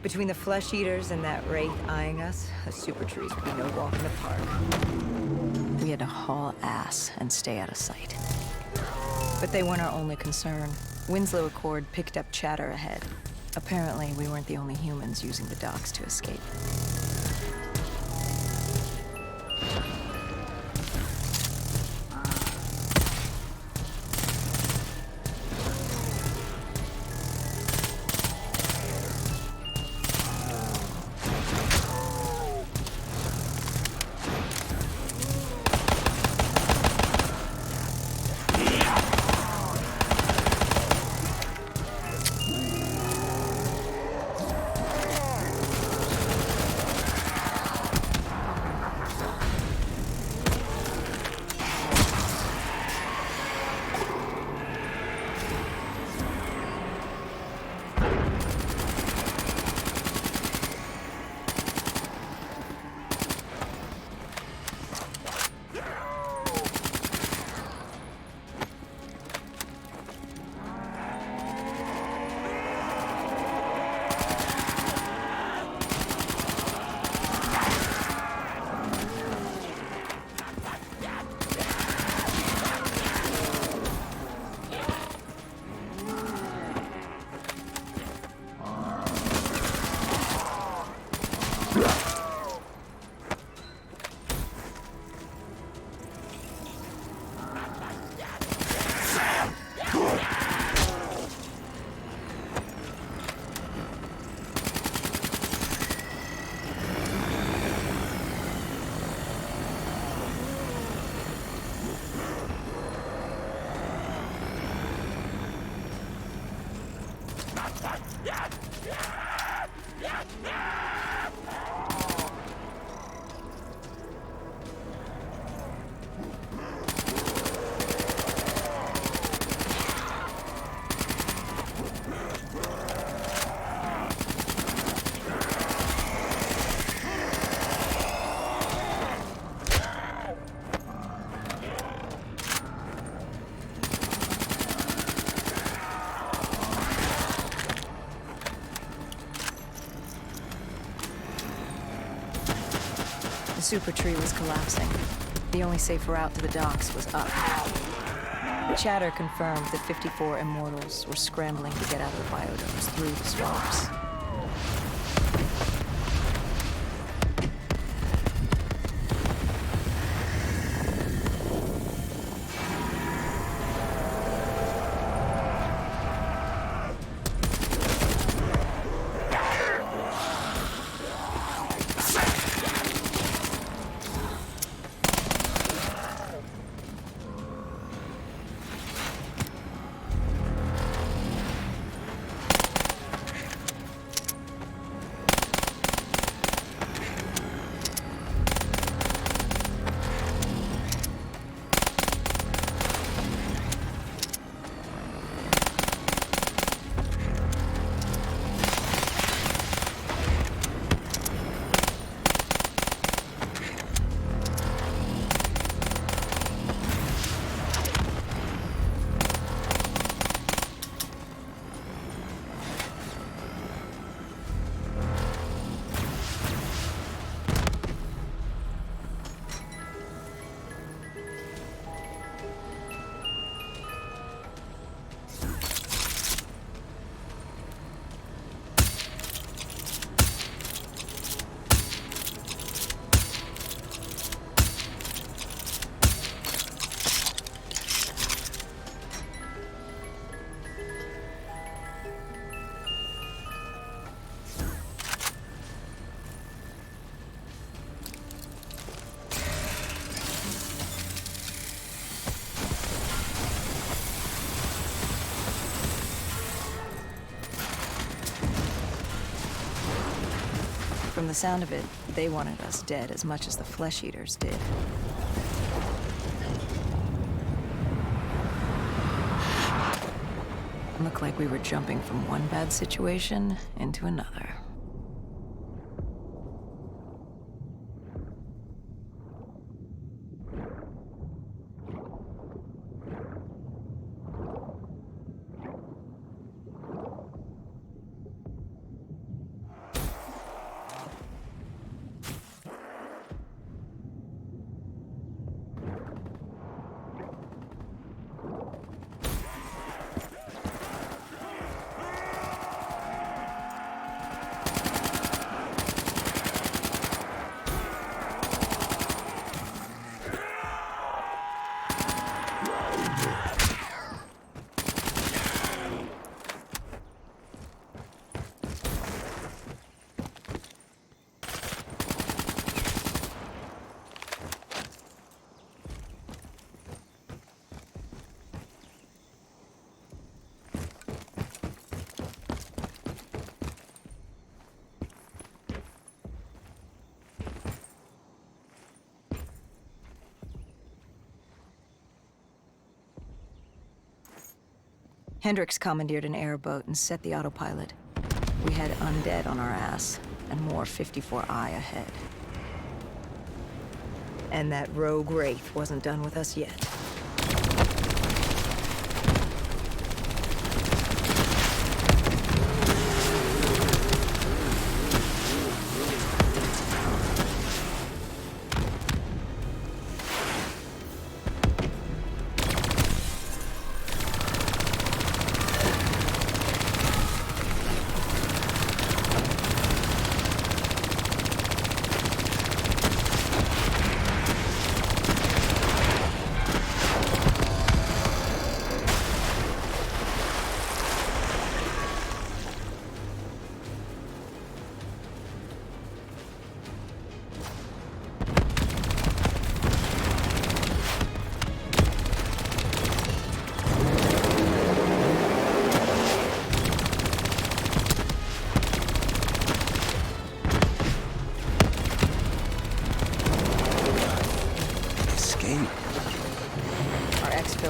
Between the flesh eaters and that wraith eyeing us, the super trees would be no walk in the park. We had to haul ass and stay out of sight. But they weren't our only concern. Winslow Accord picked up chatter ahead. Apparently, we weren't the only humans using the docks to escape. The super tree was collapsing. The only safe route to the docks was up. Chatter confirmed that 54 immortals were scrambling to get out of the biodomes through the swamps. From the sound of it, they wanted us dead as much as the flesh eaters did. Looked like we were jumping from one bad situation into another. Hendricks commandeered an airboat and set the autopilot. We had undead on our ass, and more 54I ahead. And that rogue wraith wasn't done with us yet.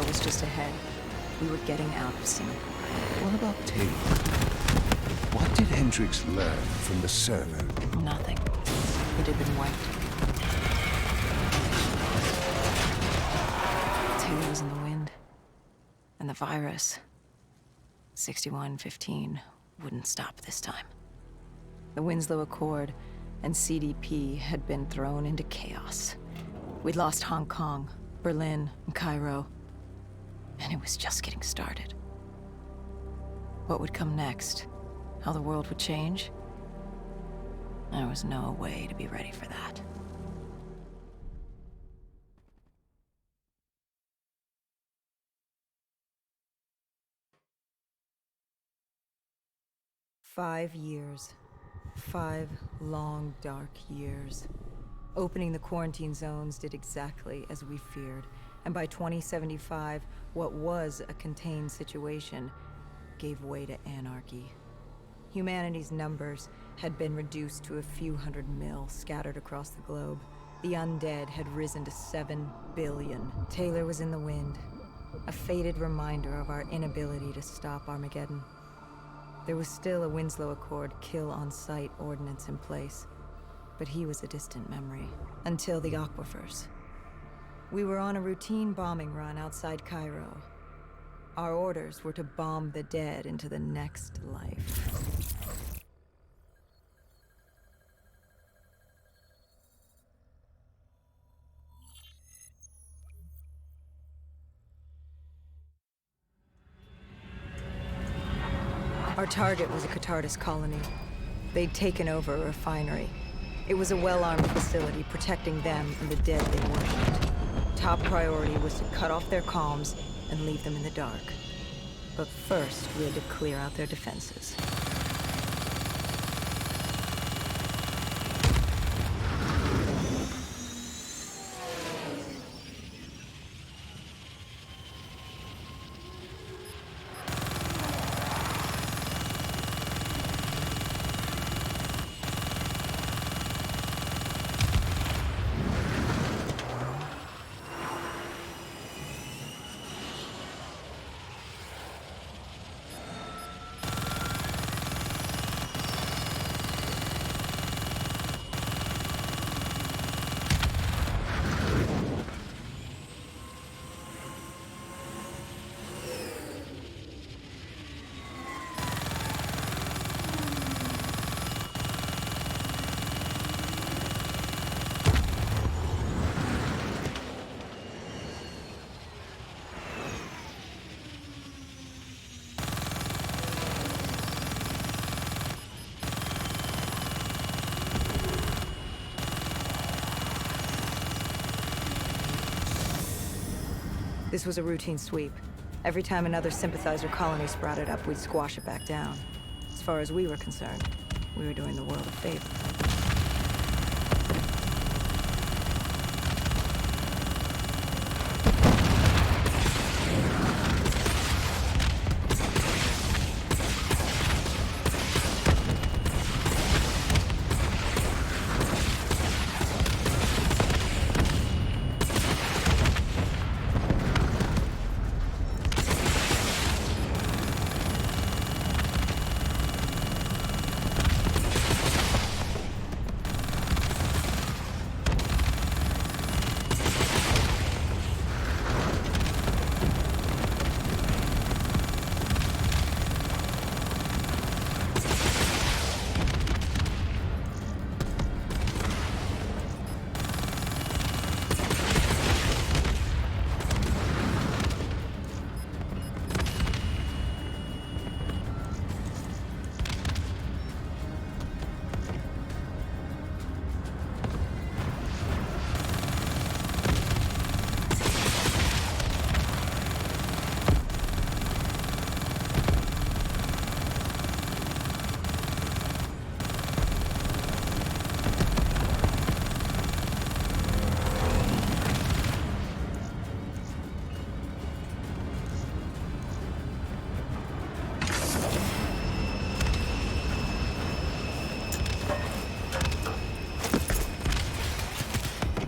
Was just ahead. We were getting out of sync. What about Taylor? What did Hendricks learn from the server? Nothing. It had been wiped. Taylor was in the wind. And the virus, 6115, wouldn't stop this time. The Winslow Accord and CDP had been thrown into chaos. We'd lost Hong Kong, Berlin, and Cairo. And it was just getting started. What would come next? How the world would change? There was no way to be ready for that. "5 years. 5 long, dark years. Opening the quarantine zones did exactly as we feared. And by 2075, what was a contained situation gave way to anarchy. Humanity's numbers had been reduced to a few hundred mil scattered across the globe. The undead had risen to 7 billion. Taylor was in the wind, a faded reminder of our inability to stop Armageddon. There was still a Winslow Accord kill-on-sight ordinance in place, but he was a distant memory, until the aquifers. We were on a routine bombing run outside Cairo. Our orders were to bomb the dead into the next life. Our target was a Catardus colony. They'd taken over a refinery. It was a well-armed facility protecting them and the dead they worshipped. Top priority was to cut off their comms and leave them in the dark. But first, we had to clear out their defenses. This was a routine sweep. Every time another sympathizer colony sprouted up, we'd squash it back down. As far as we were concerned, we were doing the world a favor.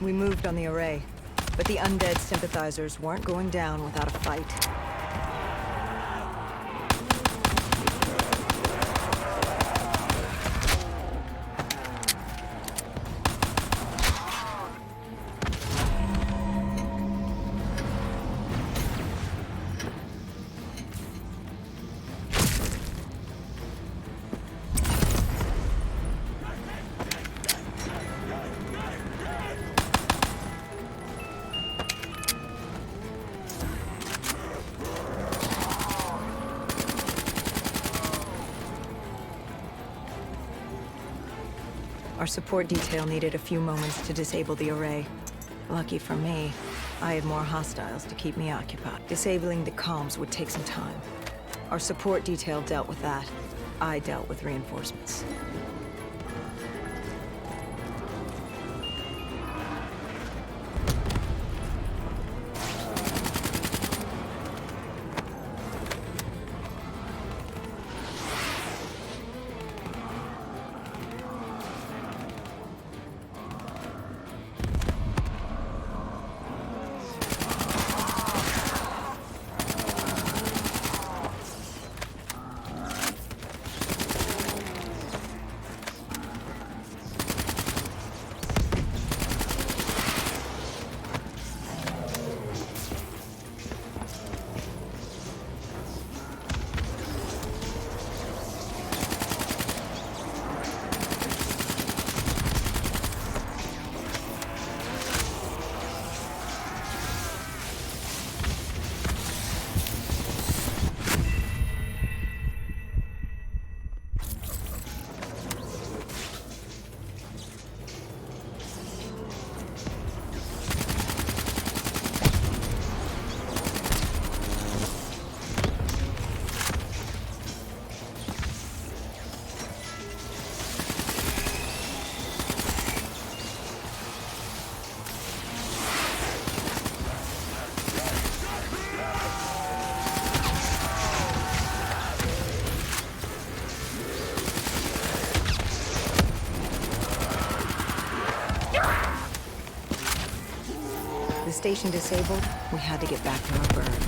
We moved on the array, but the undead sympathizers weren't going down without a fight. Our support detail needed a few moments to disable the array. Lucky for me, I had more hostiles to keep me occupied. Disabling the comms would take some time. Our support detail dealt with that. I dealt with reinforcements. The station disabled, we had to get back to our bird.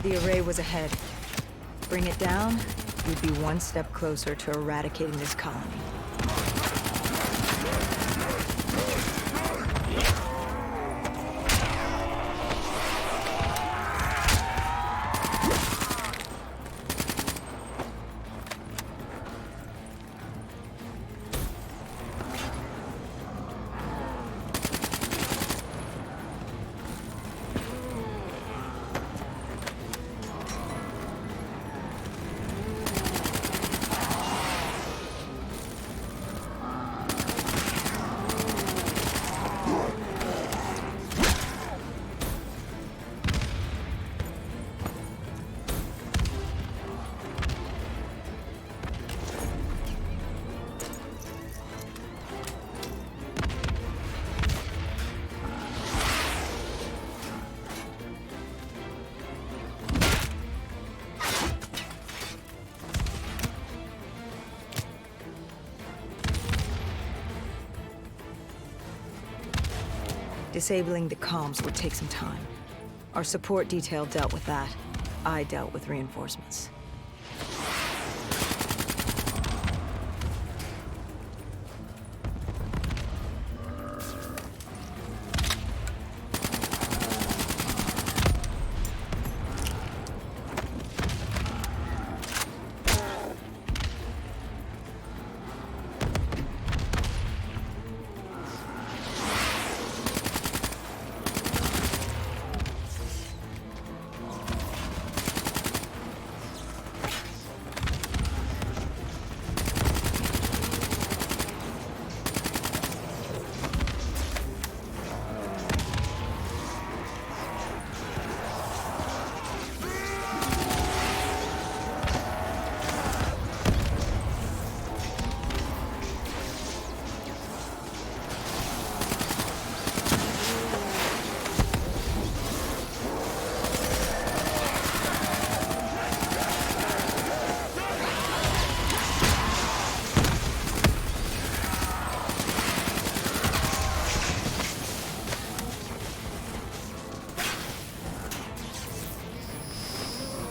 The array was ahead. Bring it down, we'd be one step closer to eradicating this colony. Disabling the comms would take some time. Our support detail dealt with that. I dealt with reinforcements.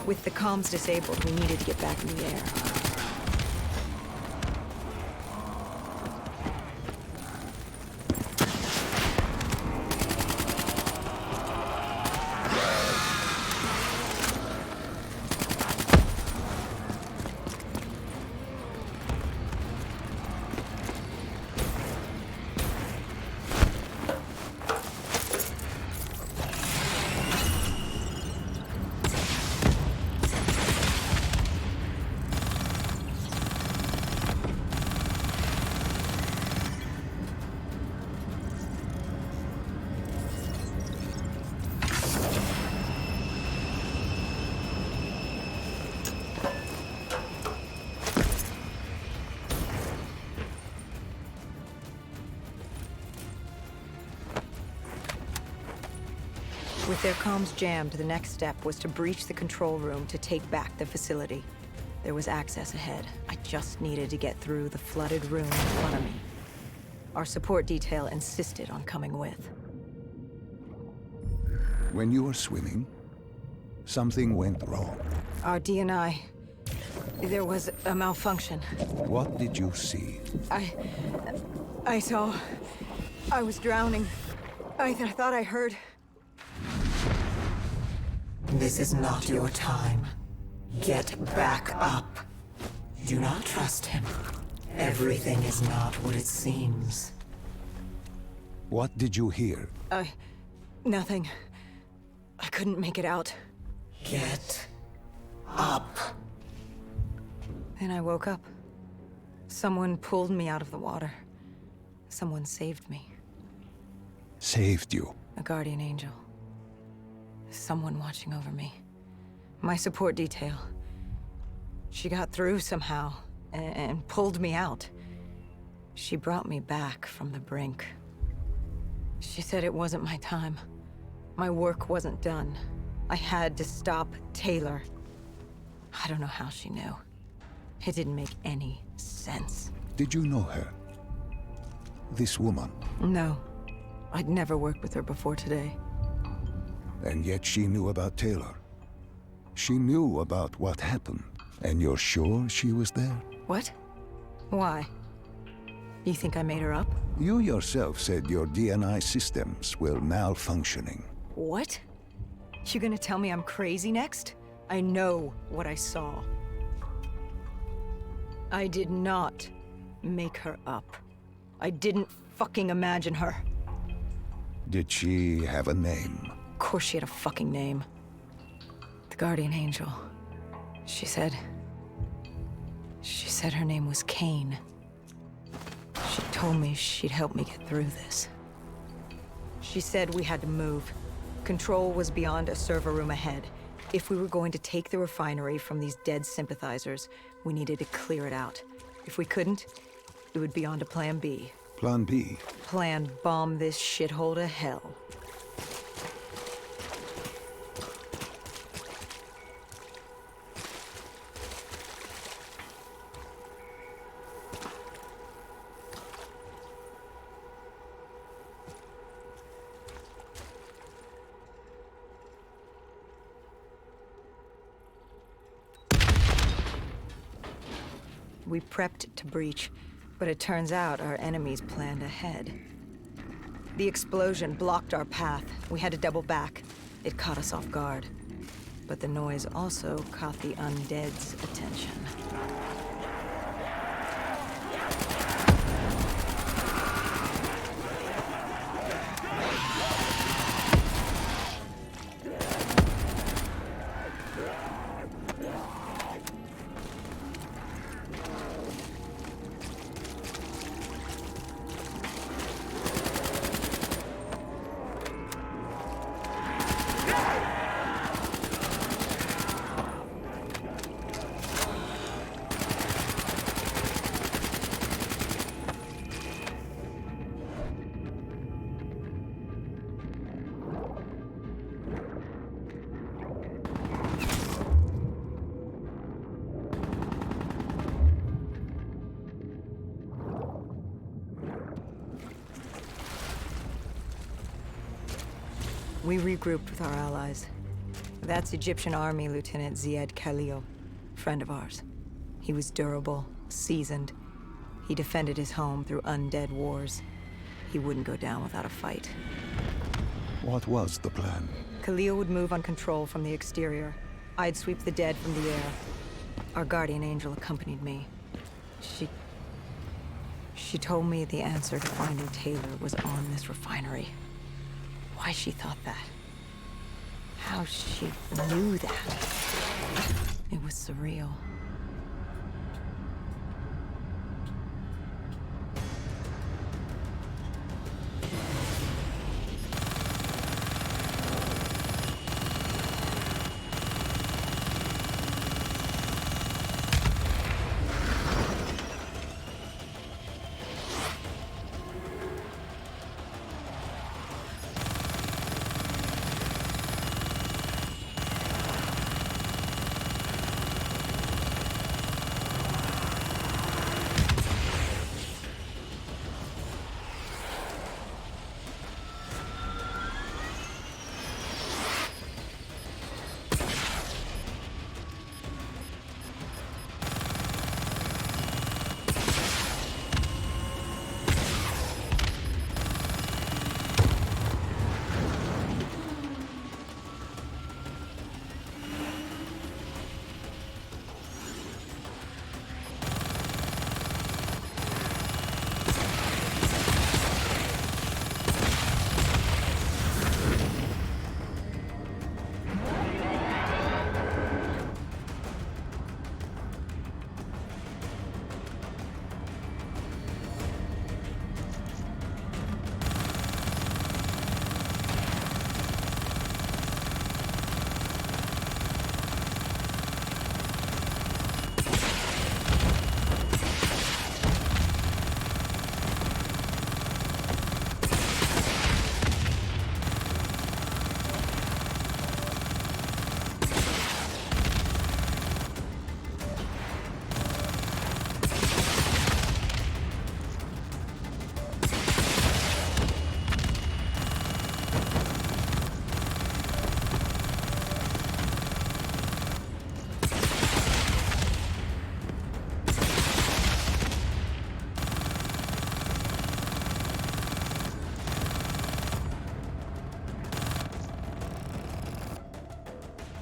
With the comms disabled, we needed to get back in the air. With their comms jammed, the next step was to breach the control room to take back the facility. There was access ahead. I just needed to get through the flooded room in front of me. Our support detail insisted on coming with. When you were swimming, something went wrong. Our D&I... There was a malfunction. What did you see? I saw... I was drowning. I thought I heard... This is not your time. Get back up. Do not trust him. Everything is not what it seems. What did you hear? Nothing. I couldn't make it out. Get up. Then I woke up. Someone pulled me out of the water. Someone saved me. Saved you? A guardian angel. Someone watching over me. My support detail. She got through somehow, and pulled me out. She brought me back from the brink. She said it wasn't my time. My work wasn't done. I had to stop Taylor. I don't know how she knew. It didn't make any sense. Did you know her? This woman? No. I'd never worked with her before today. And yet she knew about Taylor. She knew about what happened. And you're sure she was there? What? Why? You think I made her up? You yourself said your DNI systems were malfunctioning. What? You gonna tell me I'm crazy next? I know what I saw. I did not make her up. I didn't fucking imagine her. Did she have a name? Of course she had a fucking name. The Guardian Angel. She said her name was Kane. She told me she'd help me get through this. She said we had to move. Control was beyond a server room ahead. If we were going to take the refinery from these dead sympathizers, we needed to clear it out. If we couldn't, it would be on to Plan B. Plan B? Plan bomb this shithole to hell. We prepped to breach, but it turns out our enemies planned ahead. The explosion blocked our path. We had to double back. It caught us off guard. But the noise also caught the undead's attention. We regrouped with our allies. That's Egyptian Army Lieutenant Ziad Khalil, friend of ours. He was durable, seasoned. He defended his home through undead wars. He wouldn't go down without a fight. What was the plan? Khalil would move on control from the exterior. I'd sweep the dead from the air. Our guardian angel accompanied me. She told me the answer to finding Taylor was on this refinery. Why she thought that. How she knew that. It was surreal.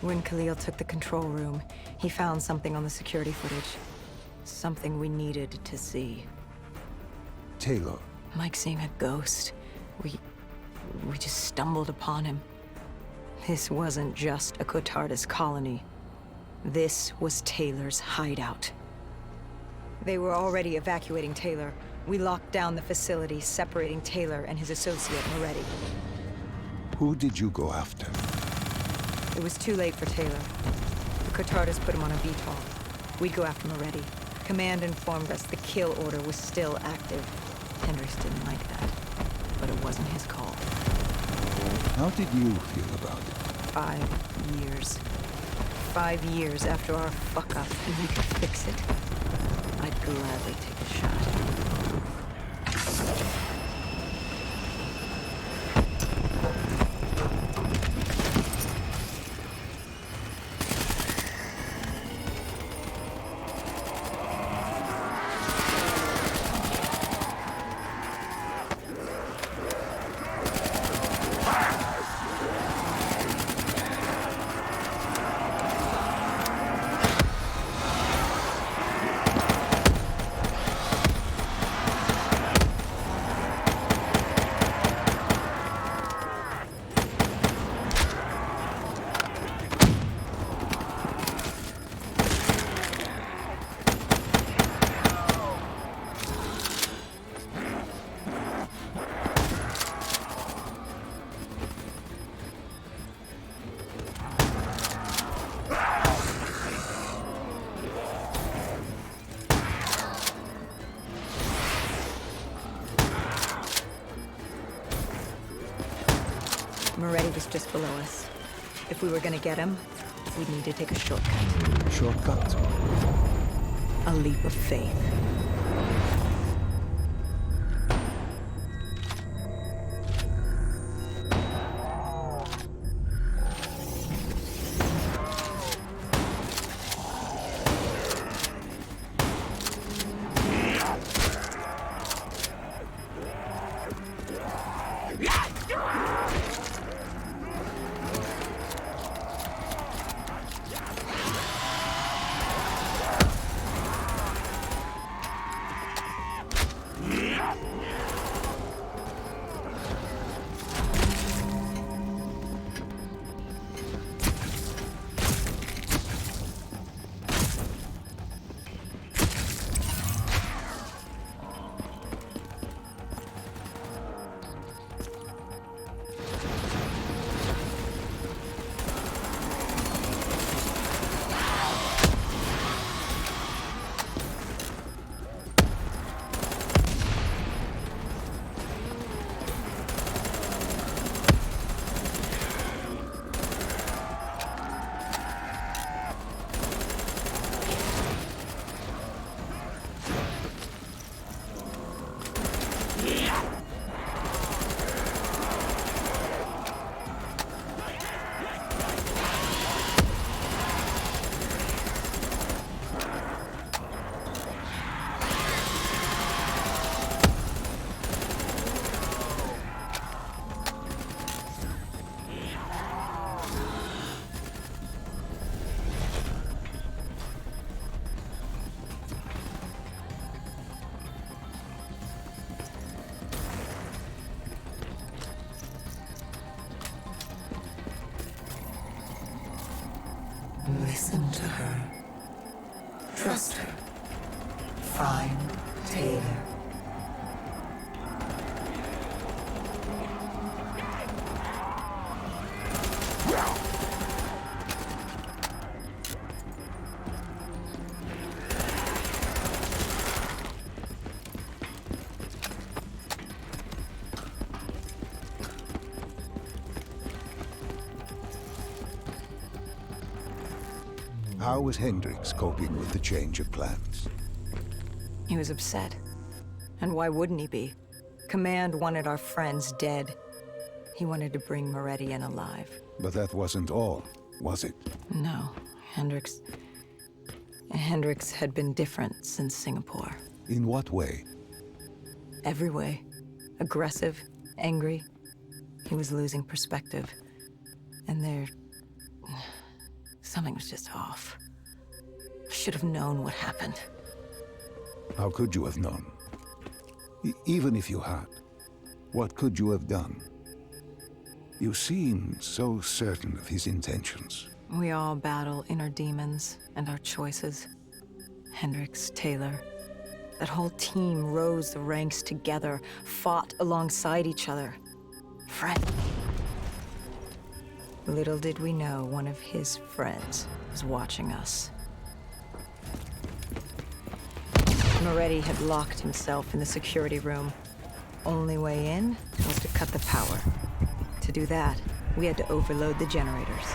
When Khalil took the control room, he found something on the security footage. Something we needed to see. Taylor. Like seeing a ghost. We just stumbled upon him. This wasn't just a Cotardus colony. This was Taylor's hideout. They were already evacuating Taylor. We locked down the facility, separating Taylor and his associate, Moretti. Who did you go after? It was too late for Taylor. The Cotardus put him on a VTOL. We'd go after Moretti. Command informed us the kill order was still active. Hendricks didn't like that, but it wasn't his call. How did you feel about it? 5 years. 5 years after our fuck-up, and we could fix it. I'd gladly take a shot. just below us. If we were gonna get him, we'd need to take a shortcut. Shortcut? A leap of faith. Listen to her. Trust her. Find Taylor. How was Hendricks coping with the change of plans? He was upset. And why wouldn't he be? Command wanted our friends dead. He wanted to bring Moretti in alive. But that wasn't all, was it? No, Hendricks had been different since Singapore. In what way? Every way. Aggressive, angry. He was losing perspective. And something was just off. I should have known what happened. How could you have known? Even if you had, what could you have done? You seem so certain of his intentions. We all battle inner demons and our choices. Hendricks, Taylor. That whole team rose the ranks together, fought alongside each other. Friend. Little did we know one of his friends was watching us. Moretti had locked himself in the security room. Only way in was to cut the power. To do that, we had to overload the generators.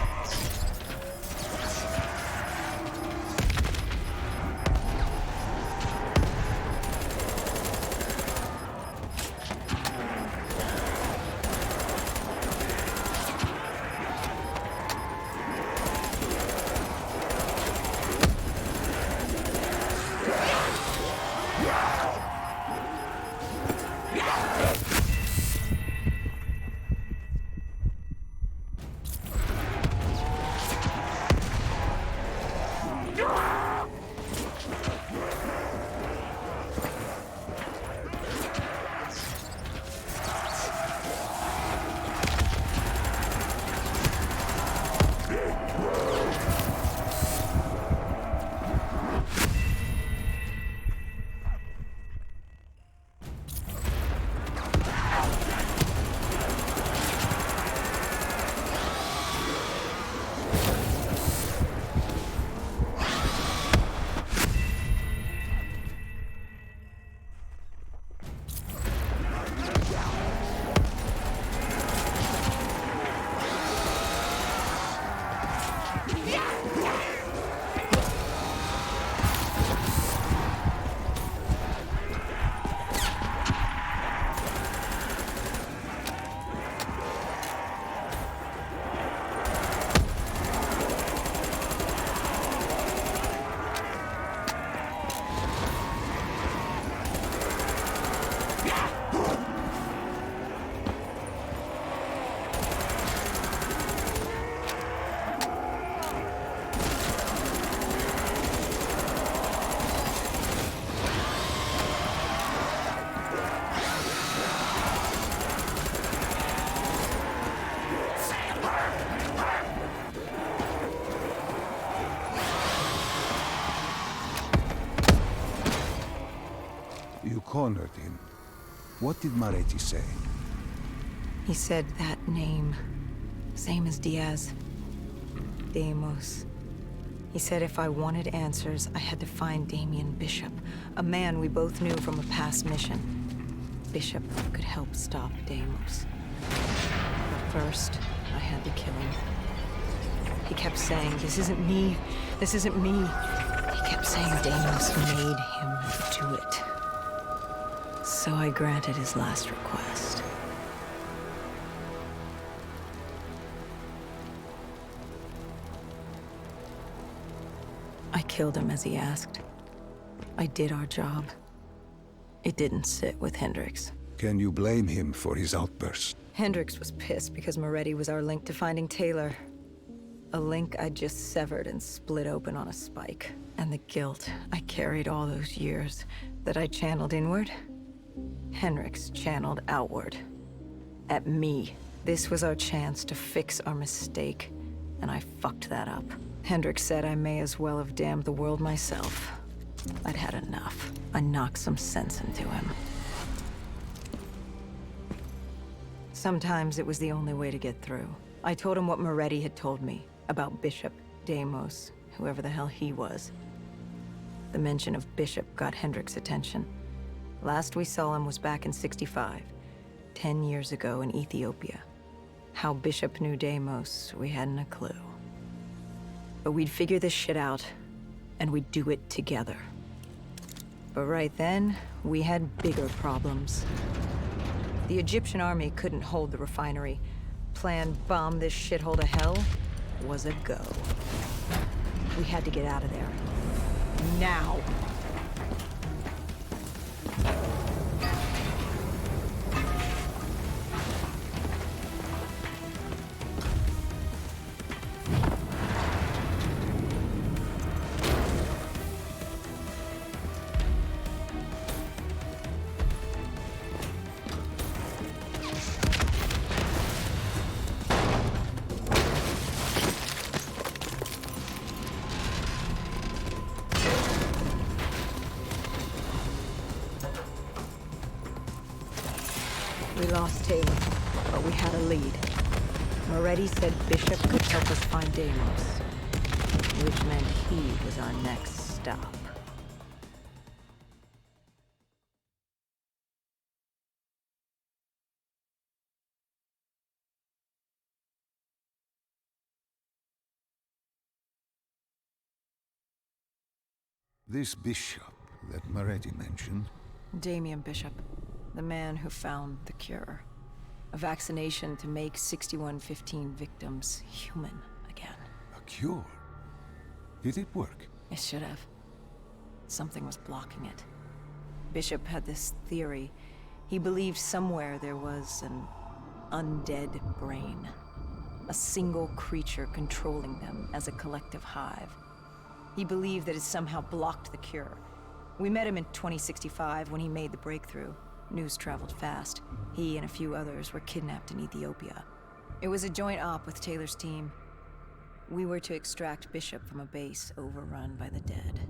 cornered him. What did Moretti say? He said that name. Same as Diaz. Deimos. He said if I wanted answers, I had to find Damien Bishop, a man we both knew from a past mission. Bishop could help stop Deimos. But first, I had to kill him. He kept saying, this isn't me, this isn't me. He kept saying Deimos made him do it. So I granted his last request. I killed him as he asked. I did our job. It didn't sit with Hendricks. Can you blame him for his outburst? Hendricks was pissed because Moretti was our link to finding Taylor. A link I just severed and split open on a spike. And the guilt I carried all those years that I channeled inward, Hendricks channeled outward. At me. This was our chance to fix our mistake, and I fucked that up. Hendricks said I may as well have damned the world myself. I'd had enough. I knocked some sense into him. Sometimes it was the only way to get through. I told him what Moretti had told me about Bishop, Deimos, whoever the hell he was. The mention of Bishop got Hendricks' attention. Last we saw him was back in '65, 10 years ago in Ethiopia. How Bishop knew Deimos, we hadn't a clue. But we'd figure this shit out, and we'd do it together. But right then, we had bigger problems. The Egyptian army couldn't hold the refinery. Plan bomb this shithole to hell was a go. We had to get out of there. Now! We lost Taylor, but we had a lead. Moretti said Bishop could help us find Deimos, which meant he was our next stop. This bishop that Moretti mentioned, Damien Bishop, the man who found the cure. A vaccination to make 6115 victims human again. a cure. Did it work? It should have. Something was blocking it. Bishop had this theory. He believed somewhere there was an undead brain. A single creature controlling them as a collective hive. He believed that it somehow blocked the cure. We met him in 2065 when he made the breakthrough. News traveled fast. He and a few others were kidnapped in Ethiopia. It was a joint op with Taylor's team. We were to extract Bishop from a base overrun by the dead.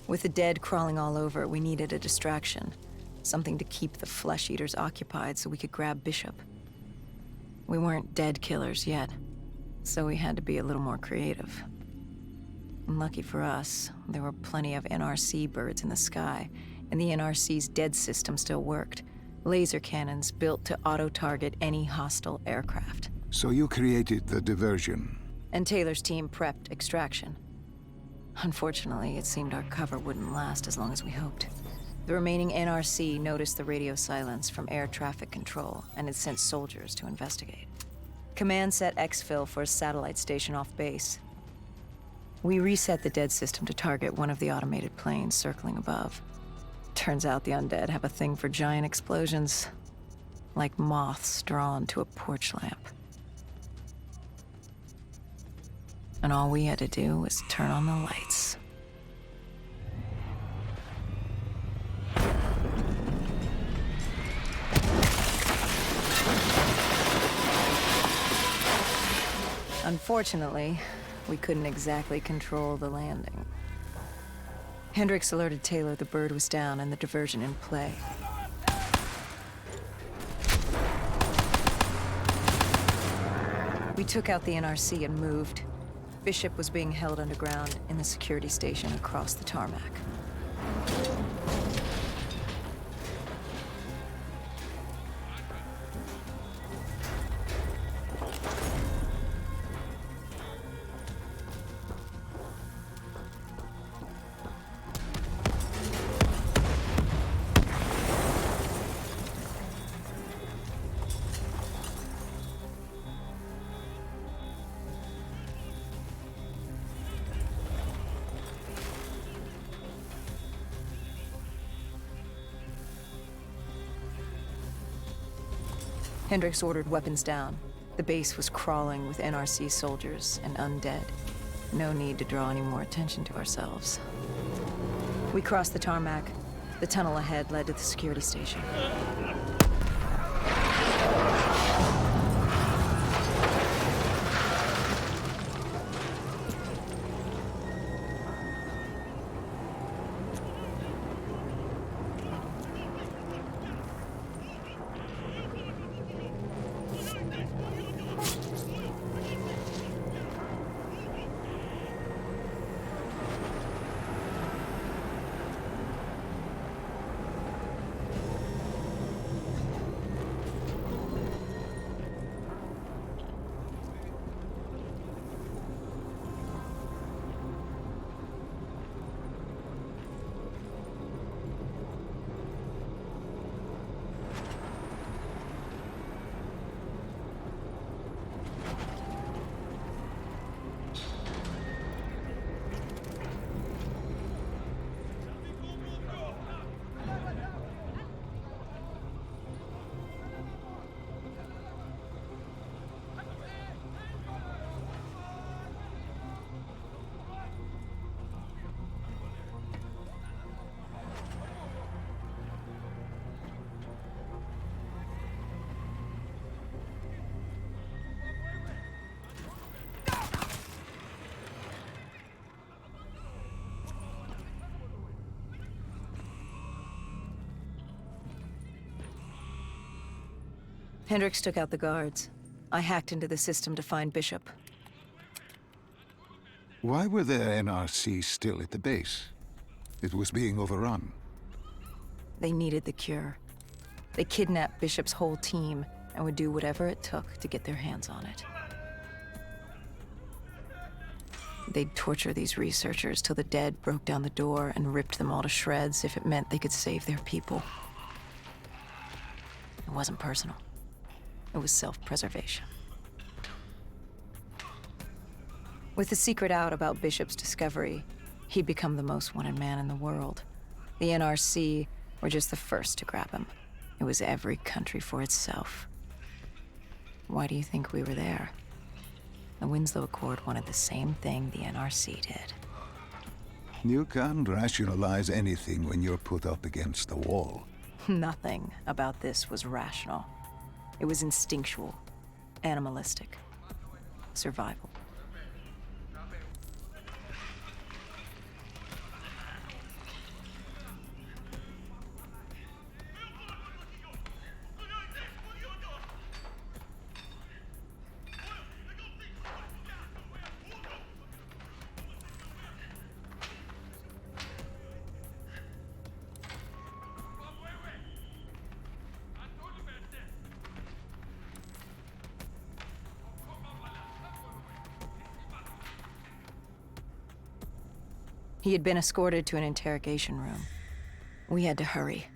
With the dead crawling all over, we needed a distraction. Something to keep the flesh eaters occupied so we could grab Bishop. We weren't dead killers yet, so we had to be a little more creative. And lucky for us, there were plenty of NRC birds in the sky, and the NRC's dead system still worked. Laser cannons built to auto-target any hostile aircraft. So you created the diversion. And Taylor's team prepped extraction. Unfortunately, it seemed our cover wouldn't last as long as we hoped. The remaining NRC noticed the radio silence from air traffic control and had sent soldiers to investigate. Command set exfil for a satellite station off base. We reset the dead system to target one of the automated planes circling above. Turns out the undead have a thing for giant explosions, like moths drawn to a porch lamp. And all we had to do was turn on the lights. Unfortunately, we couldn't exactly control the landing. Hendricks alerted Taylor the bird was down and the diversion in play. We took out the NRC and moved. Bishop was being held underground in the security station across the tarmac. Hendricks ordered weapons down. The base was crawling with NRC soldiers and undead. No need to draw any more attention to ourselves. We crossed the tarmac. The tunnel ahead led to the security station. Hendricks took out the guards. I hacked into the system to find Bishop. Why were there NRC still at the base? It was being overrun. They needed the cure. They kidnapped Bishop's whole team and would do whatever it took to get their hands on it. They'd torture these researchers till the dead broke down the door and ripped them all to shreds if it meant they could save their people. It wasn't personal. It was self-preservation. With the secret out about Bishop's discovery, he'd become the most wanted man in the world. The NRC were just the first to grab him. It was every country for itself. Why do you think we were there? The Winslow Accord wanted the same thing the NRC did. You can't rationalize anything when you're put up against the wall. Nothing about this was rational. It was instinctual, animalistic, survival. He had been escorted to an interrogation room. We had to hurry.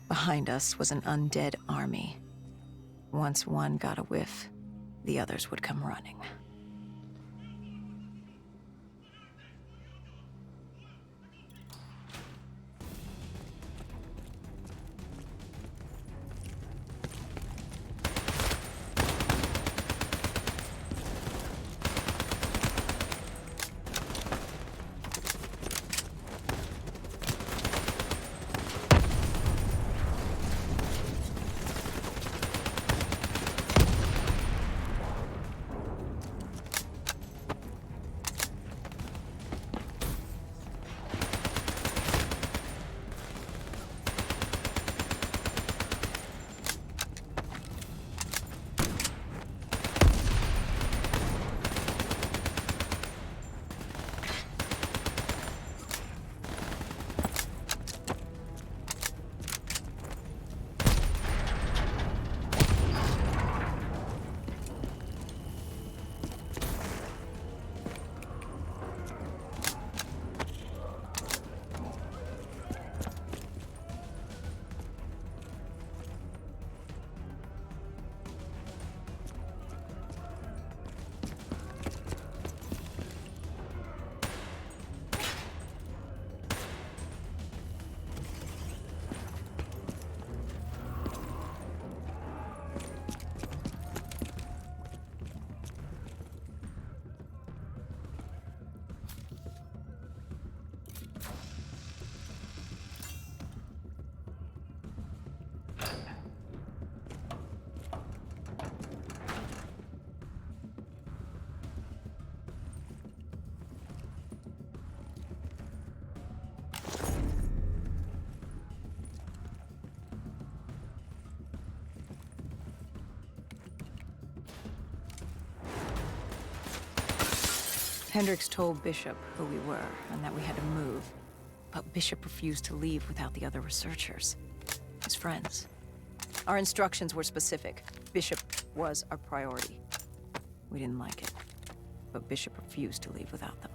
Behind us was an undead army. Once one got a whiff, the others would come running. Hendricks told Bishop who we were and that we had to move. But Bishop refused to leave without the other researchers. His friends. Our instructions were specific. Bishop was our priority. We didn't like it, but Bishop refused to leave without them.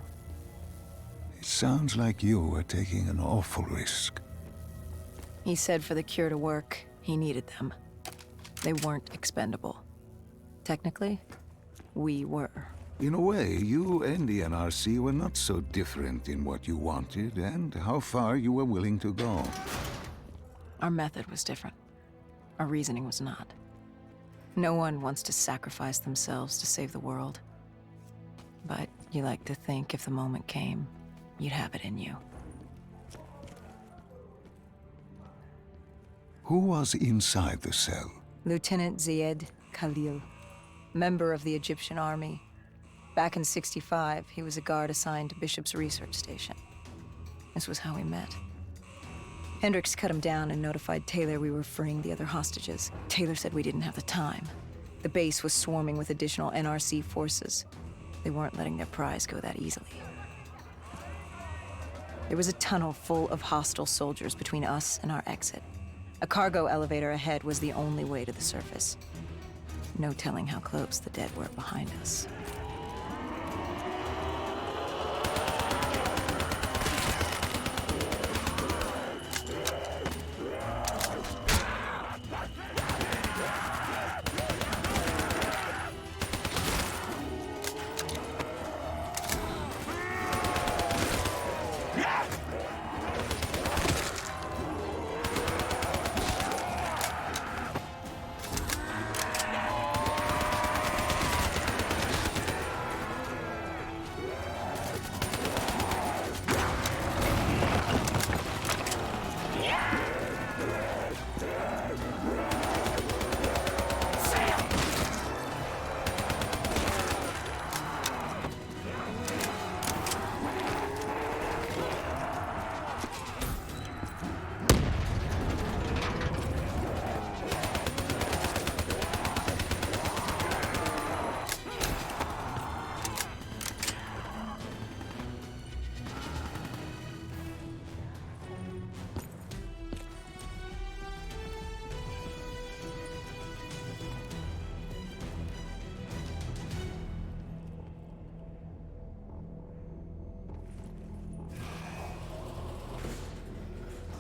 It sounds like you were taking an awful risk. He said for the cure to work, he needed them. They weren't expendable. Technically, we were. In a way, you and the NRC were not so different in what you wanted and how far you were willing to go. Our method was different. Our reasoning was not. No one wants to sacrifice themselves to save the world. But you like to think if the moment came, you'd have it in you. Who was inside the cell? Lieutenant Ziyed Khalil, member of the Egyptian army. Back in '65, he was a guard assigned to Bishop's research station. This was how we met. Hendricks cut him down and notified Taylor we were freeing the other hostages. Taylor said we didn't have the time. The base was swarming with additional NRC forces. They weren't letting their prize go that easily. There was a tunnel full of hostile soldiers between us and our exit. A cargo elevator ahead was the only way to the surface. No telling how close the dead were behind us.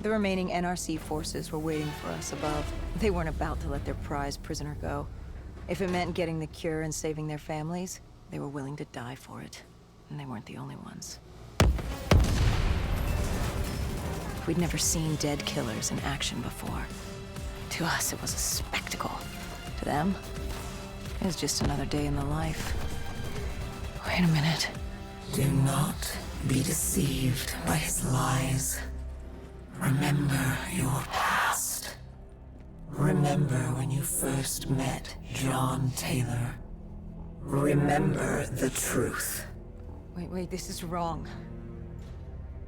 The remaining NRC forces were waiting for us above. They weren't about to let their prize prisoner go. If it meant getting the cure and saving their families, they were willing to die for it. And they weren't the only ones. We'd never seen dead killers in action before. To us, it was a spectacle. To them, it was just another day in the life. Wait a minute. Do not be deceived by his lies. Remember your past. Remember when you first met John Taylor. Remember the truth. Wait, this is wrong.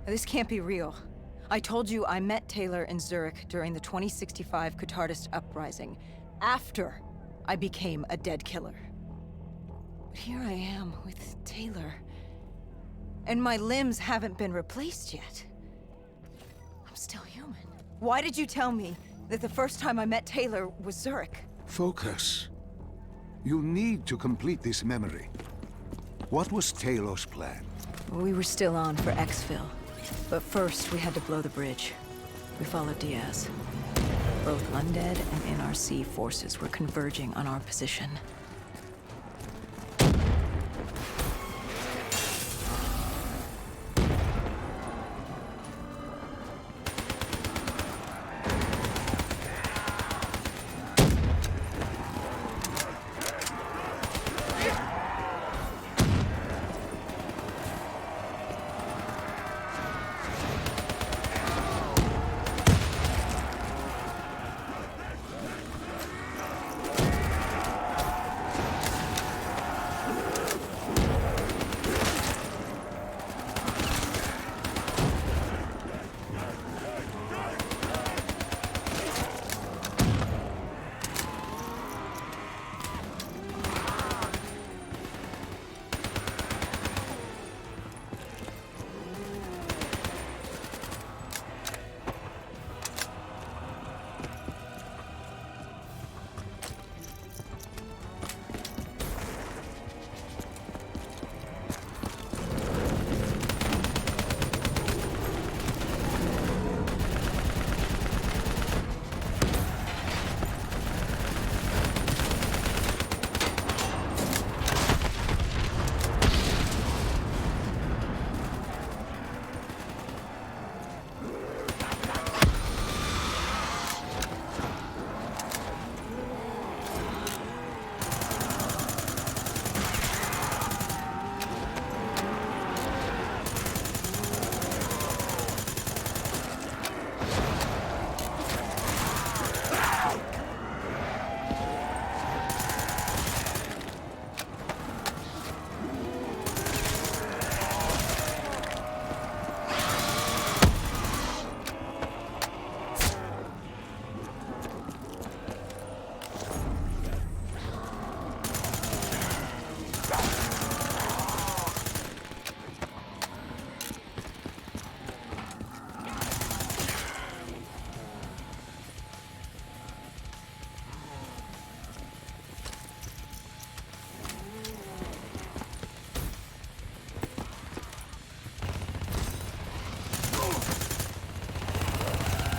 This can't be real. I told you I met Taylor in Zurich during the 2065 Catardist Uprising, after I became a dead killer. But here I am with Taylor, and my limbs haven't been replaced yet. I'm still human. Why did you tell me that the first time I met Taylor was Zurich? Focus. You need to complete this memory. What was Taylor's plan? We were still on for exfil, but first we had to blow the bridge. We followed Diaz. Both undead and NRC forces were converging on our position.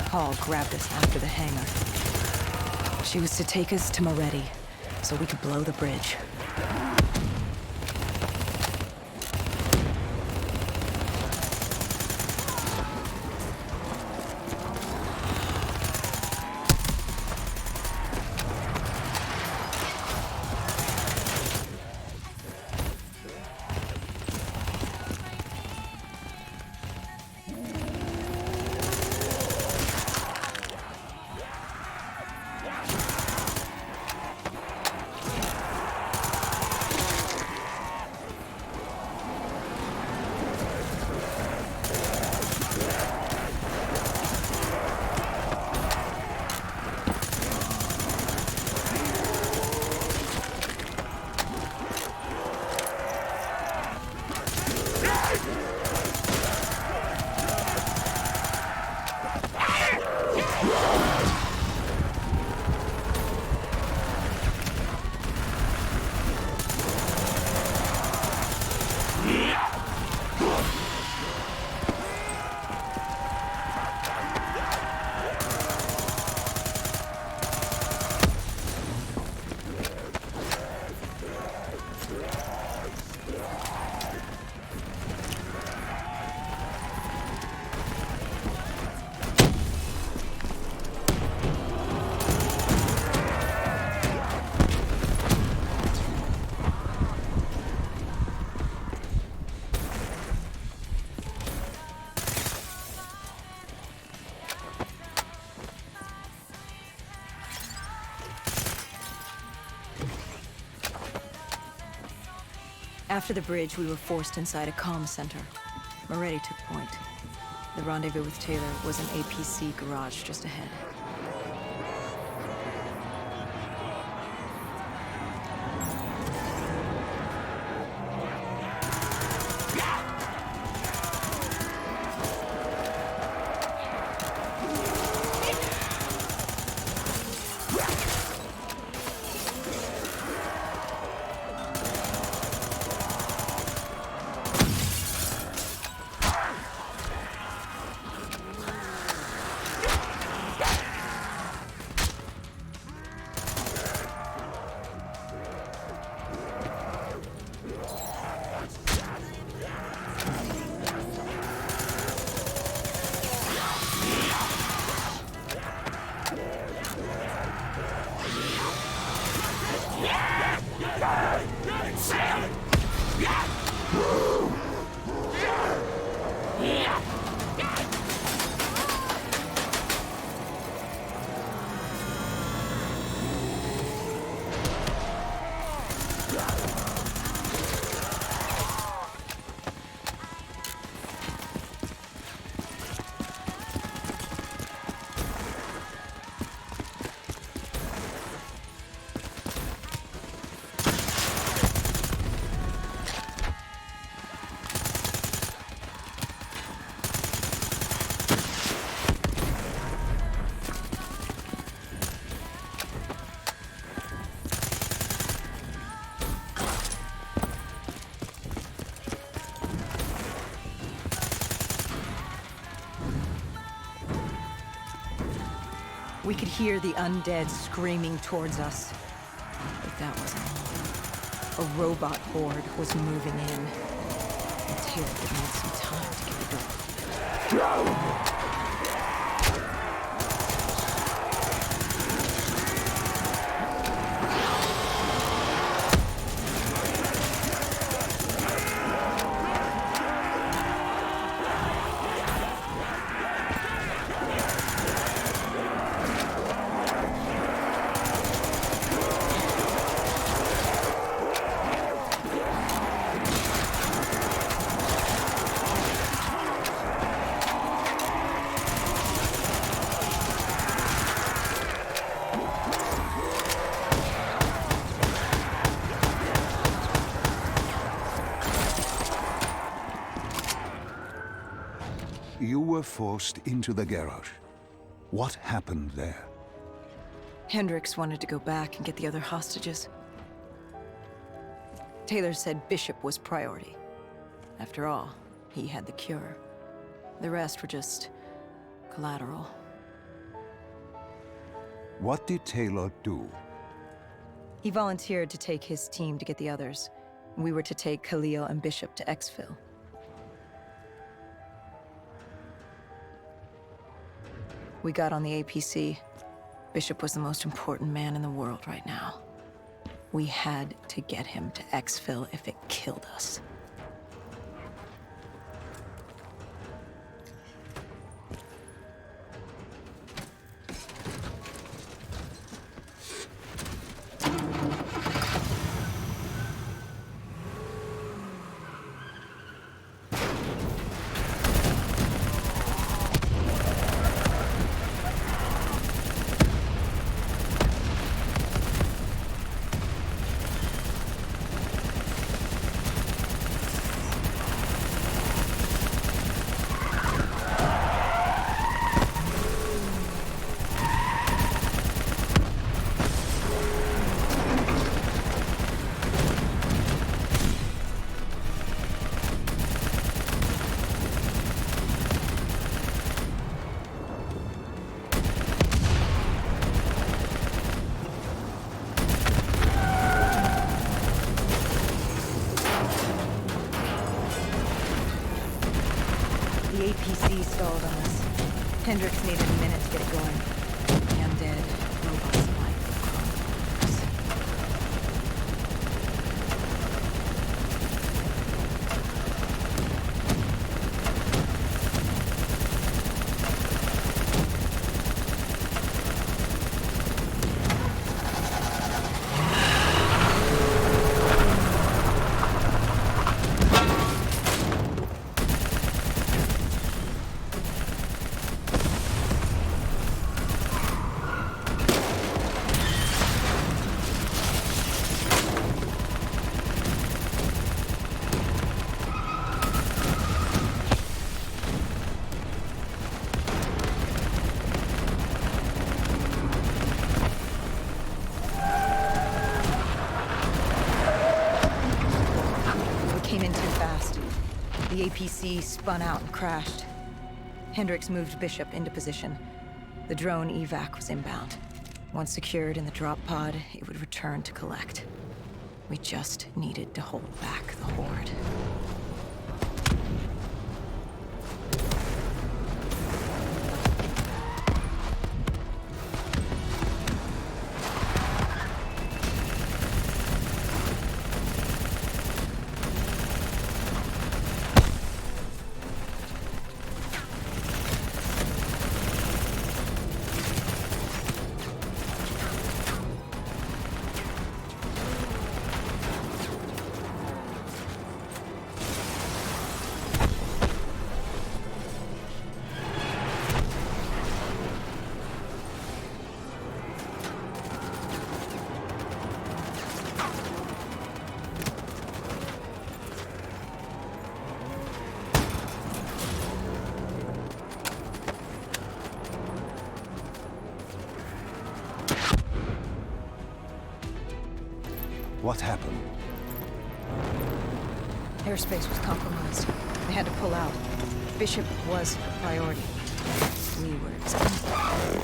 Paul grabbed us after the hangar. She was to take us to Moretti, so we could blow the bridge. After the bridge, we were forced inside a comm center. Moretti took point. The rendezvous with Taylor was an APC garage just ahead. We could hear the undead screaming towards us. But that wasn't all. A robot horde was moving in. And Taylor would need some time to get the door. You were forced into the garage. What happened there? Hendricks wanted to go back and get the other hostages. Taylor said Bishop was priority. After all, he had the cure. The rest were just collateral. What did Taylor do? He volunteered to take his team to get the others. We were to take Khalil and Bishop to Exfil. We got on the APC. Bishop was the most important man in the world right now. We had to get him to Exfil if it killed us. The APC stalled on us. Hendricks needed a minute to get it going. The undead, robots alike were crawling over us. The APC spun out and crashed. Hendricks moved Bishop into position. The drone evac was inbound. Once secured in the drop pod, it would return to collect. We just needed to hold back the Horde. What happened? Airspace was compromised. They had to pull out. Bishop was a priority. We were expendable.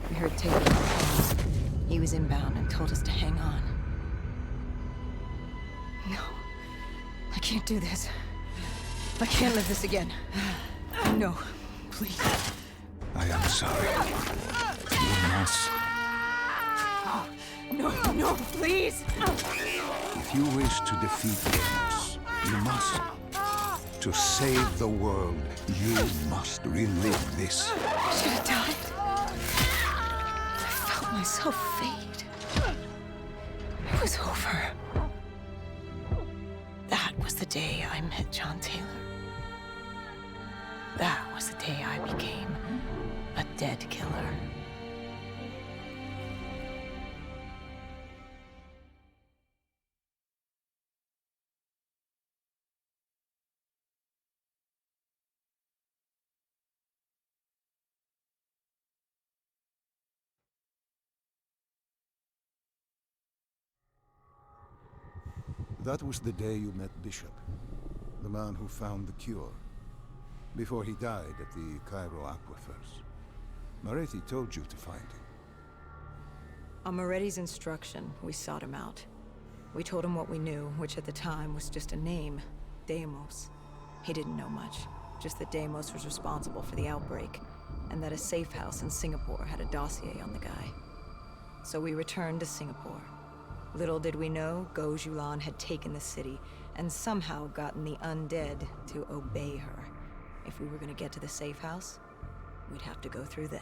We heard Taylor call. He was inbound and told us to hang on. No. I can't do this. I can't live this again. No. Please. I am sorry. You must. No, please! If you wish to defeat Thanos, you must. To save the world, you must relive this. I should have died. I felt myself fade. It was over. That was the day I met John Taylor. That was the day I became a dead killer. That was the day you met Bishop, the man who found the cure, before he died at the Cairo aquifers. Marathi told you to find him. On Moretti's instruction, we sought him out. We told him what we knew, which at the time was just a name, Deimos. He didn't know much, just that Deimos was responsible for the outbreak, and that a safe house in Singapore had a dossier on the guy. So we returned to Singapore. Little did we know, Gojulan had taken the city, and somehow gotten the undead to obey her. If we were gonna get to the safe house, we'd have to go through them.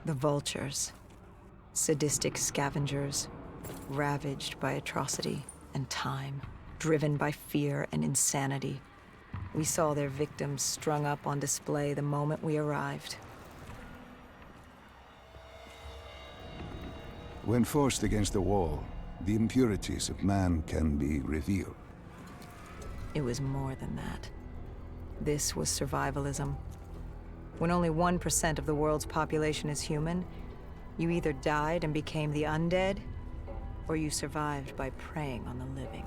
The vultures. Sadistic scavengers, ravaged by atrocity and time, driven by fear and insanity. We saw their victims strung up on display the moment we arrived. When forced against the wall, the impurities of man can be revealed. It was more than that. This was survivalism. When only 1% of the world's population is human, you either died and became the undead, or you survived by preying on the living.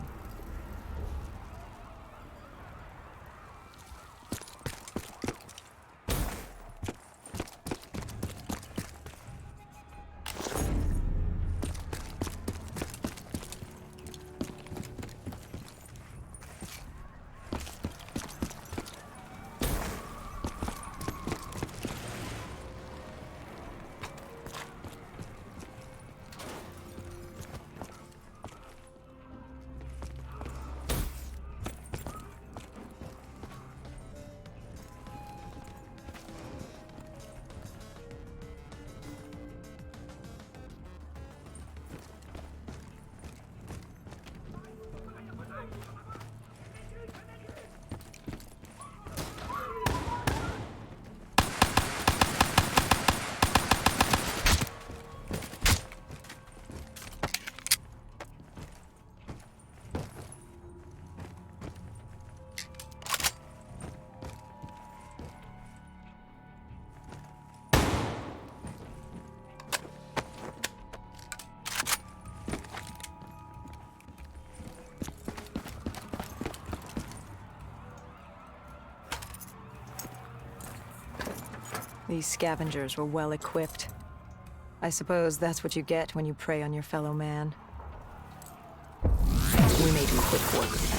These scavengers were well equipped. I suppose that's what you get when you prey on your fellow man. We made quick work of them.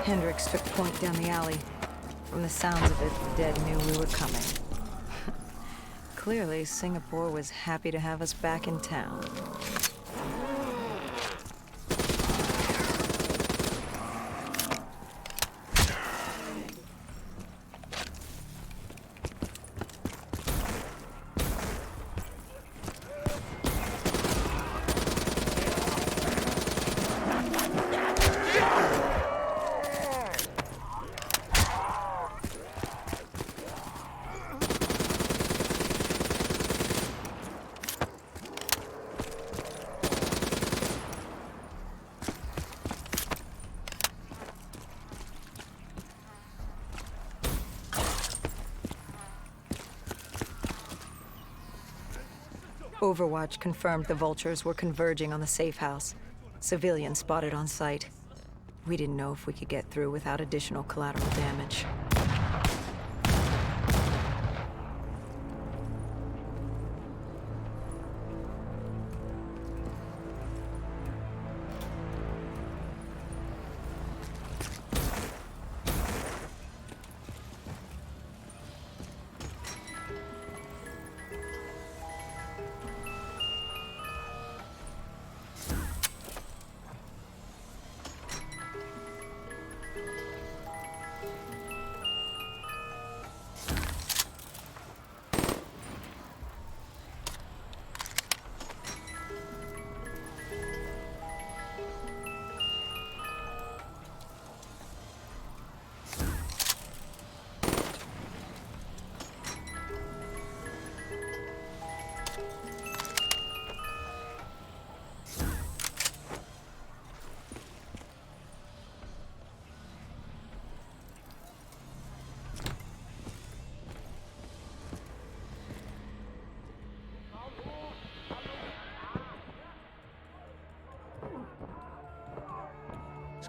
Hendricks took point down the alley. From the sounds of it, the dead knew we were coming. Clearly, Singapore was happy to have us back in town. Overwatch confirmed the vultures were converging on the safe house. Civilians spotted on site. We didn't know if we could get through without additional collateral damage.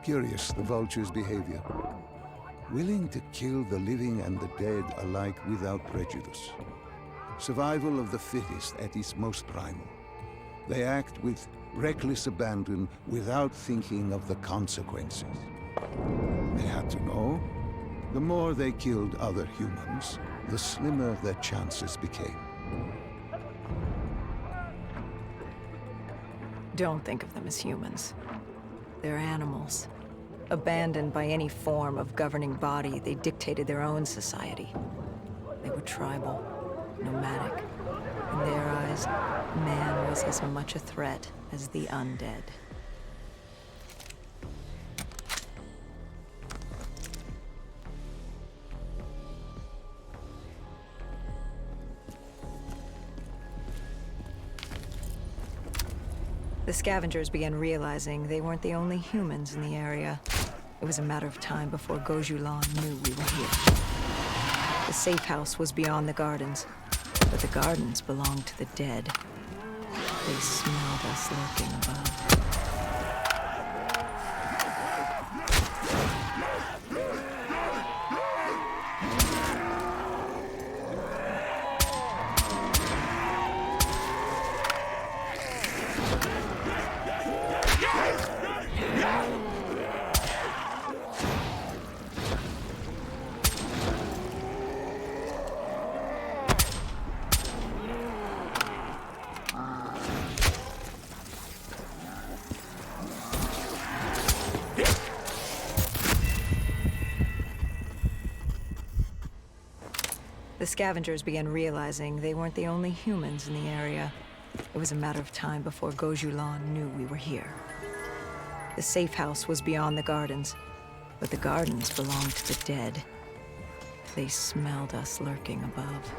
curious, the vulture's behavior. Willing to kill the living and the dead alike without prejudice. Survival of the fittest at its most primal. They act with reckless abandon without thinking of the consequences. They had to know. The more they killed other humans, the slimmer their chances became. Don't think of them as humans. They're animals. Abandoned by any form of governing body, they dictated their own society. They were tribal, nomadic. In their eyes, man was as much a threat as the undead. The scavengers began realizing they weren't the only humans in the area. It was a matter of time before Gojulan knew we were here. The safe house was beyond the gardens, but the gardens belonged to the dead. They smelled us lurking above. The scavengers began realizing they weren't the only humans in the area. It was a matter of time before Gojulan knew we were here. The safe house was beyond the gardens, but the gardens belonged to the dead. They smelled us lurking above.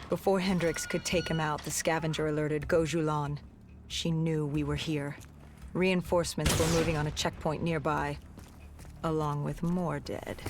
Before Hendricks could take him out, the scavenger alerted Gojulan. She knew we were here. Reinforcements were moving on a checkpoint nearby, along with more dead.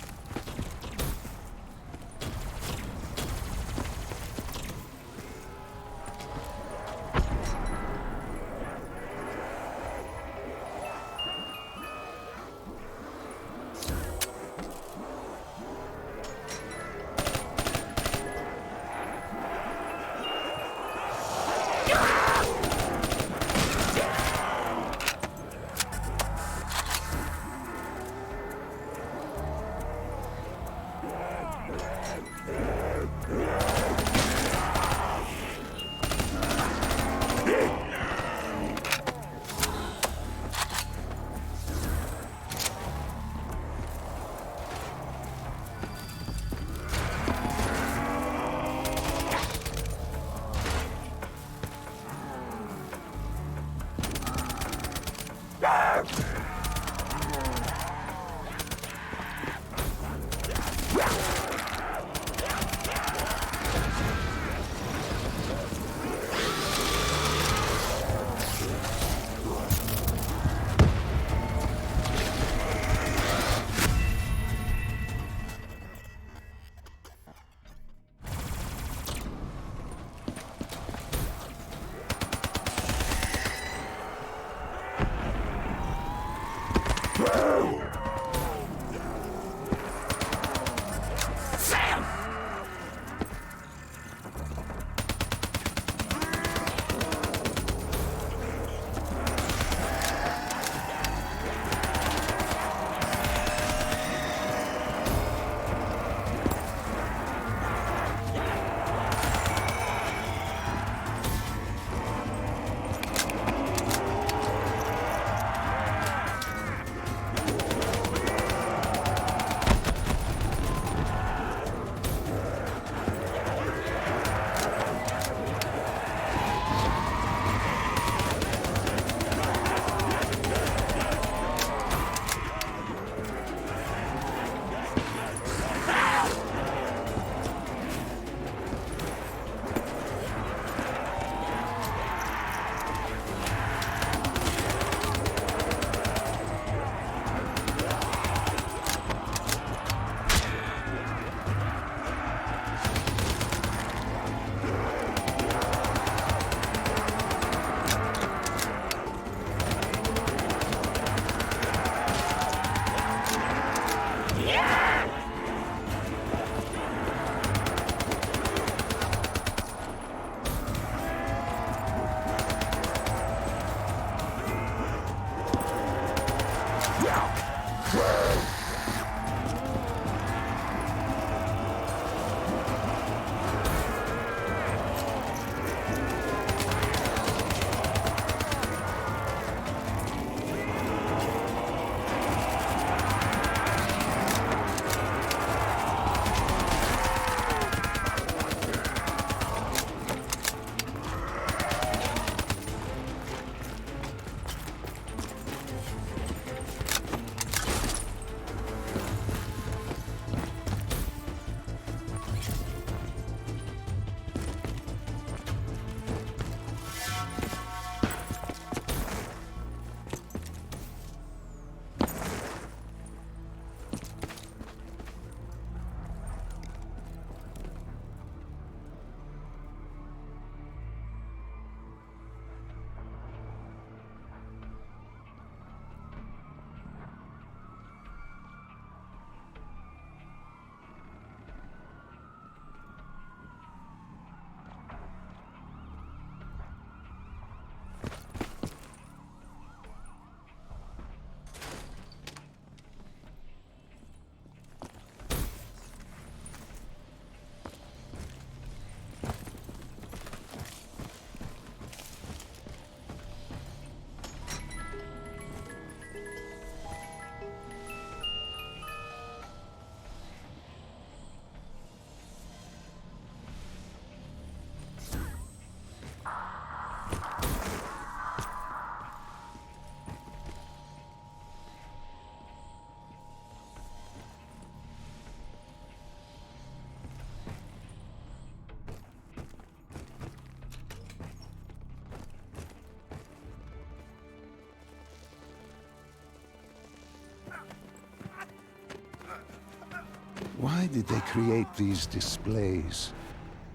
Why did they create these displays?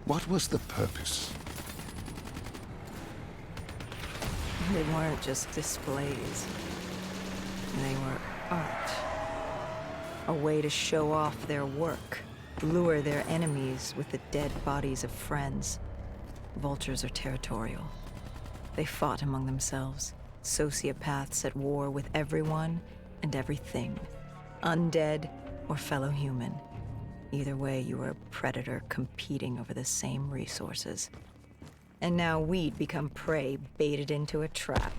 What was the purpose? They weren't just displays. They were art. A way to show off their work, lure their enemies with the dead bodies of friends. Vultures are territorial. They fought among themselves, sociopaths at war with everyone and everything, undead or fellow human. Either way, you were a predator competing over the same resources. And now we'd become prey baited into a trap.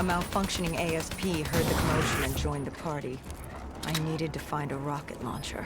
A malfunctioning ASP heard the commotion and joined the party. I needed to find a rocket launcher.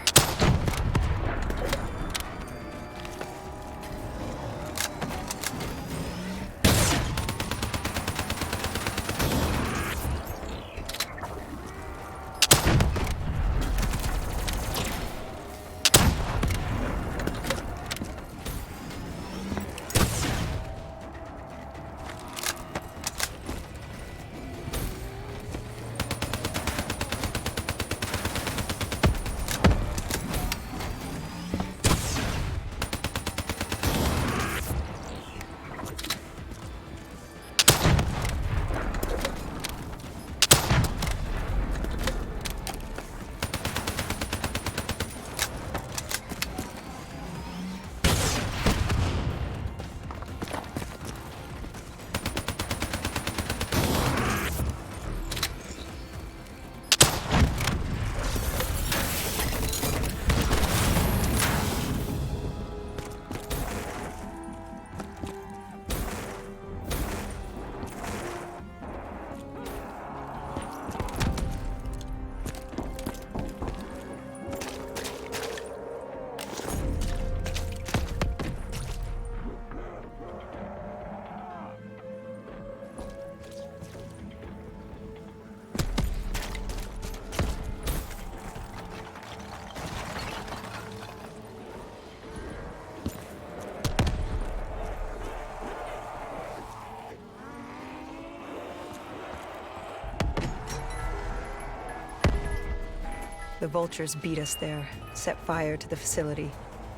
The vultures beat us there, set fire to the facility.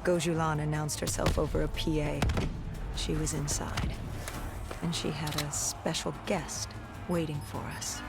Gojulan announced herself over a PA. She was inside, and she had a special guest waiting for us.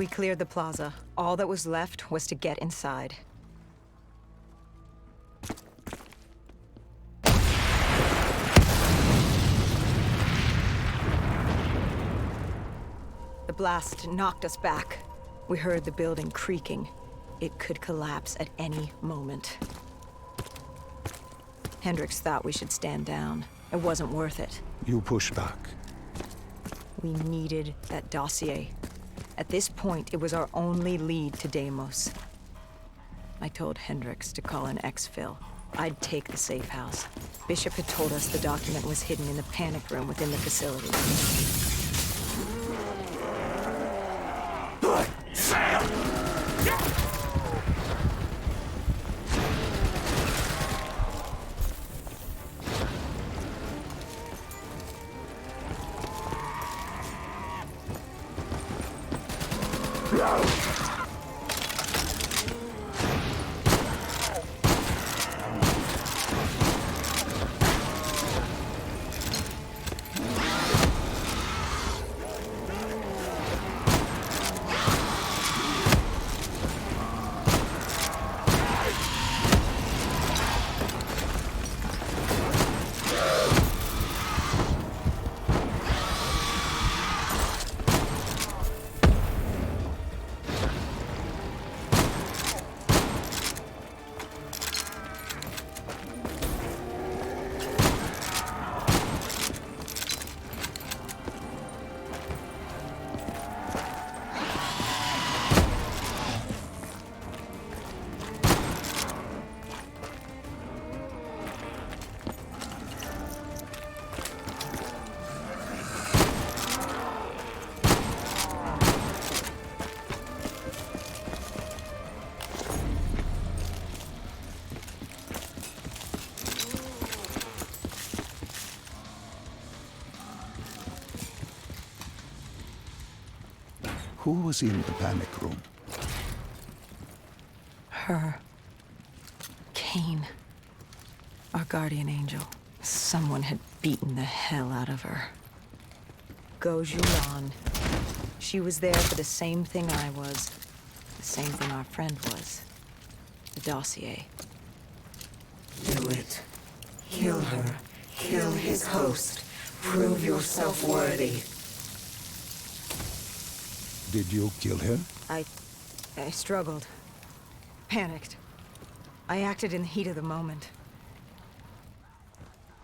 We cleared the plaza. All that was left was to get inside. The blast knocked us back. We heard the building creaking. It could collapse at any moment. Hendricks thought we should stand down. It wasn't worth it. You push back. We needed that dossier. At this point, it was our only lead to Deimos. I told Hendricks to call in exfil. I'd take the safe house. Bishop had told us the document was hidden in the panic room within the facility. Who was in the panic room? Her. Cain. Our guardian angel. Someone had beaten the hell out of her. Gojulan. She was there for the same thing I was. The same thing our friend was. The dossier. Do it. Kill her. Kill his host. Prove yourself worthy. Did you kill her? I struggled. Panicked. I acted in the heat of the moment.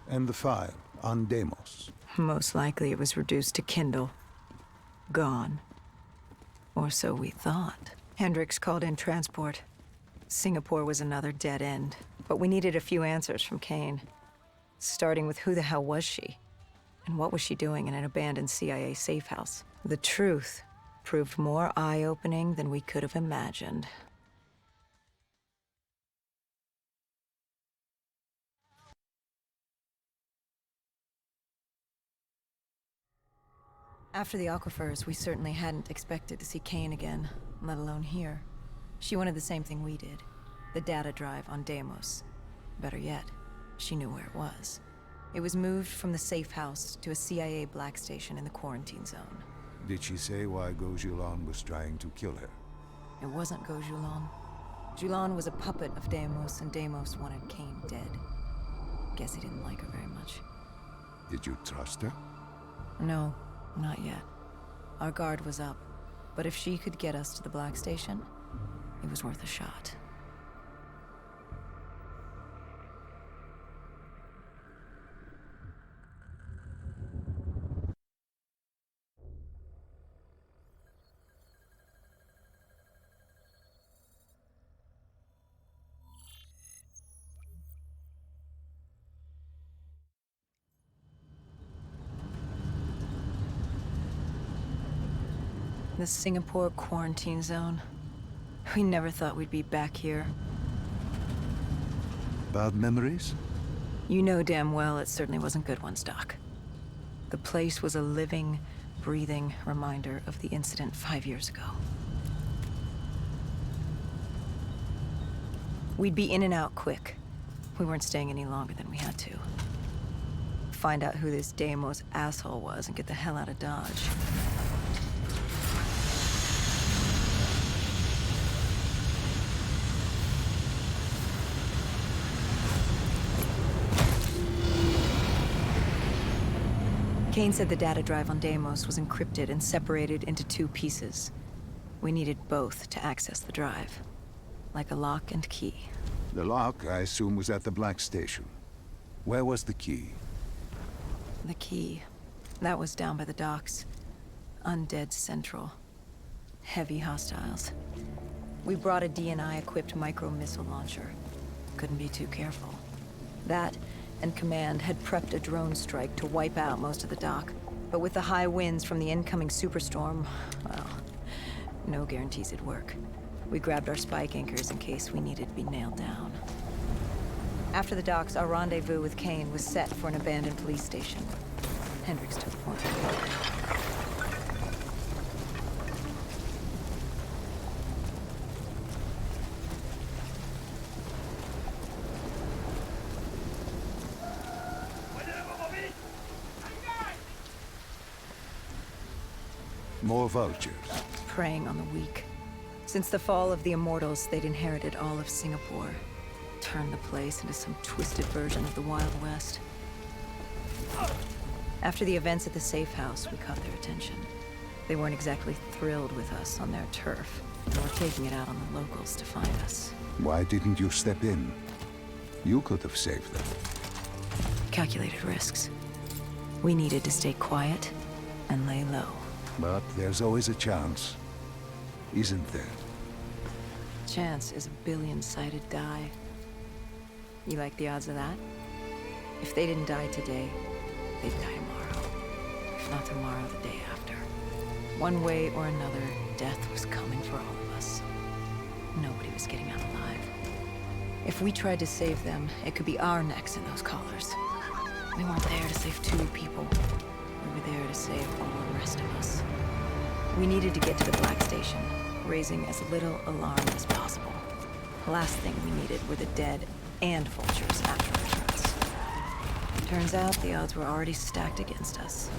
And the file on Deimos? Most likely it was reduced to kindle. Gone. Or so we thought. Hendricks called in transport. Singapore was another dead end. But we needed a few answers from Cain. Starting with who the hell was she? And what was she doing in an abandoned CIA safe house? The truth proved more eye-opening than we could have imagined. After the aquifers, we certainly hadn't expected to see Cain again, let alone here. She wanted the same thing we did. The data drive on Deimos. Better yet, she knew where it was. It was moved from the safe house to a CIA black station in the quarantine zone. Did she say why Gojulan was trying to kill her? It wasn't Gojulan. Julan was a puppet of Deimos, and Deimos wanted Cain dead. Guess he didn't like her very much. Did you trust her? No, not yet. Our guard was up, but if she could get us to the black station, it was worth a shot. The Singapore quarantine zone. We never thought we'd be back here. Bad memories? You know damn well it certainly wasn't good ones, Doc. The place was a living, breathing reminder of the incident 5 years ago. We'd be in and out quick. We weren't staying any longer than we had to. Find out who this Deimos asshole was and get the hell out of Dodge. Kane said the data drive on Deimos was encrypted and separated into two pieces. We needed both to access the drive. Like a lock and key. The lock, I assume, was at the Black Station. Where was the key? The key. That was down by the docks. Undead Central. Heavy hostiles. We brought a DNI-equipped micro-missile launcher. Couldn't be too careful. That, and Command had prepped a drone strike to wipe out most of the dock. But with the high winds from the incoming superstorm, well, no guarantees it'd work. We grabbed our spike anchors in case we needed to be nailed down. After the docks, our rendezvous with Kane was set for an abandoned police station. Hendricks took point. More vultures. Preying on the weak. Since the fall of the Immortals, they'd inherited all of Singapore. Turned the place into some twisted version of the Wild West. After the events at the safe house, we caught their attention. They weren't exactly thrilled with us on their turf, and were taking it out on the locals to find us. Why didn't you step in? You could have saved them. Calculated risks. We needed to stay quiet and lay low. But there's always a chance, isn't there? Chance is a billion-sided die. You like the odds of that? If they didn't die today, they'd die tomorrow. If not tomorrow, the day after. One way or another, death was coming for all of us. Nobody was getting out alive. If we tried to save them, it could be our necks in those collars. We weren't there to save 2 people. We were there to save all the rest of us. We needed to get to the Black Station, raising as little alarm as possible. The last thing we needed were the dead and vultures after our shots. Turns out the odds were already stacked against us.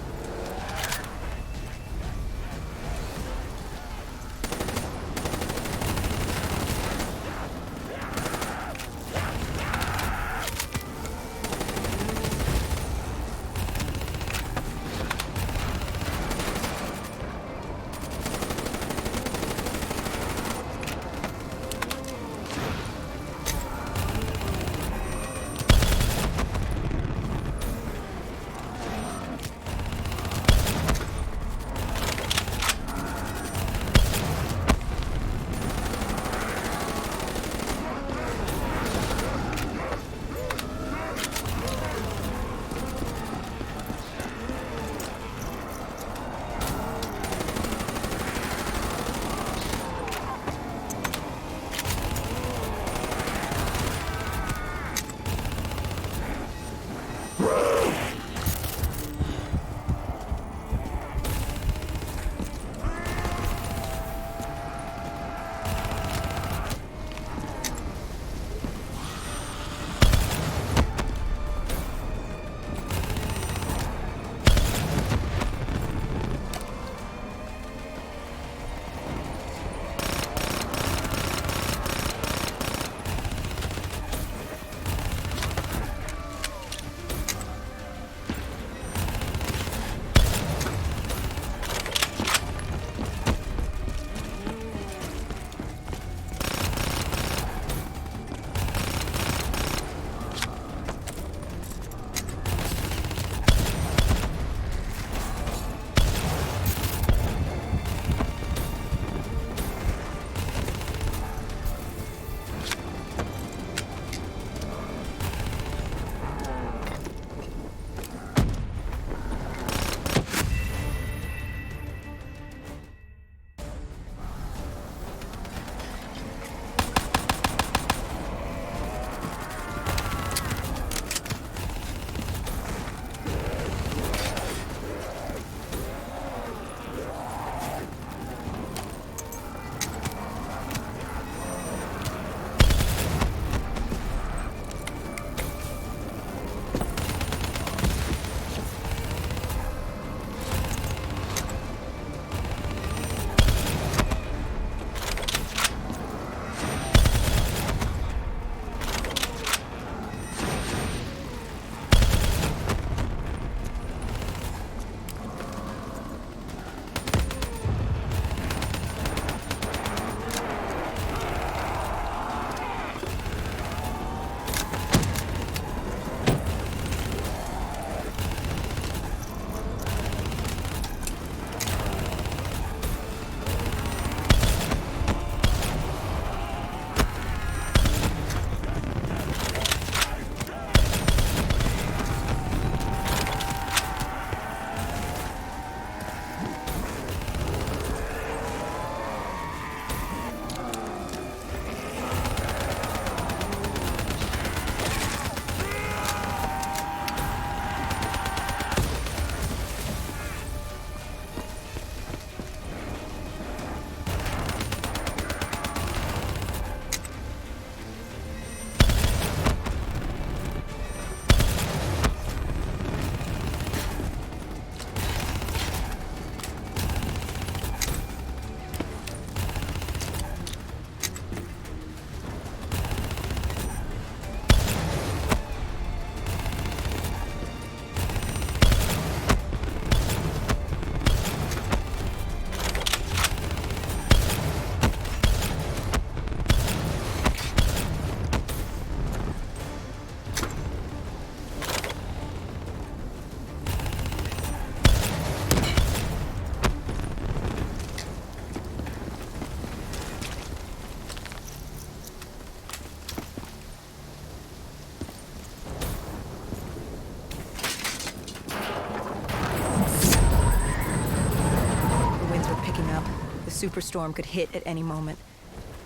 superstorm could hit at any moment.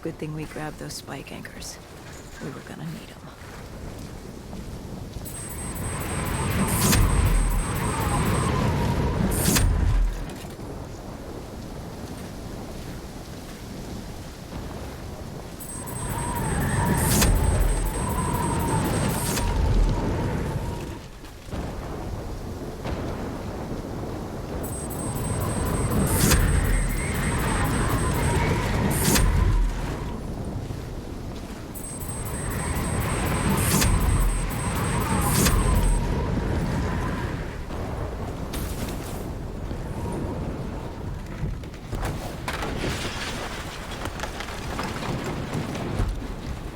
Good thing we grabbed those spike anchors. We were gonna need them.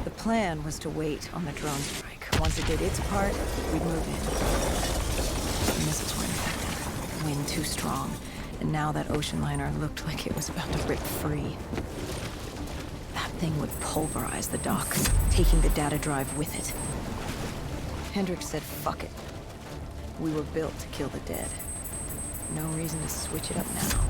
The plan was to wait on the drone strike. Once it did its part, we'd move in. The missiles were ineffective. Wind too strong. And now that ocean liner looked like it was about to rip free. That thing would pulverize the dock, taking the data drive with it. Hendricks said, fuck it. We were built to kill the dead. No reason to switch it up now.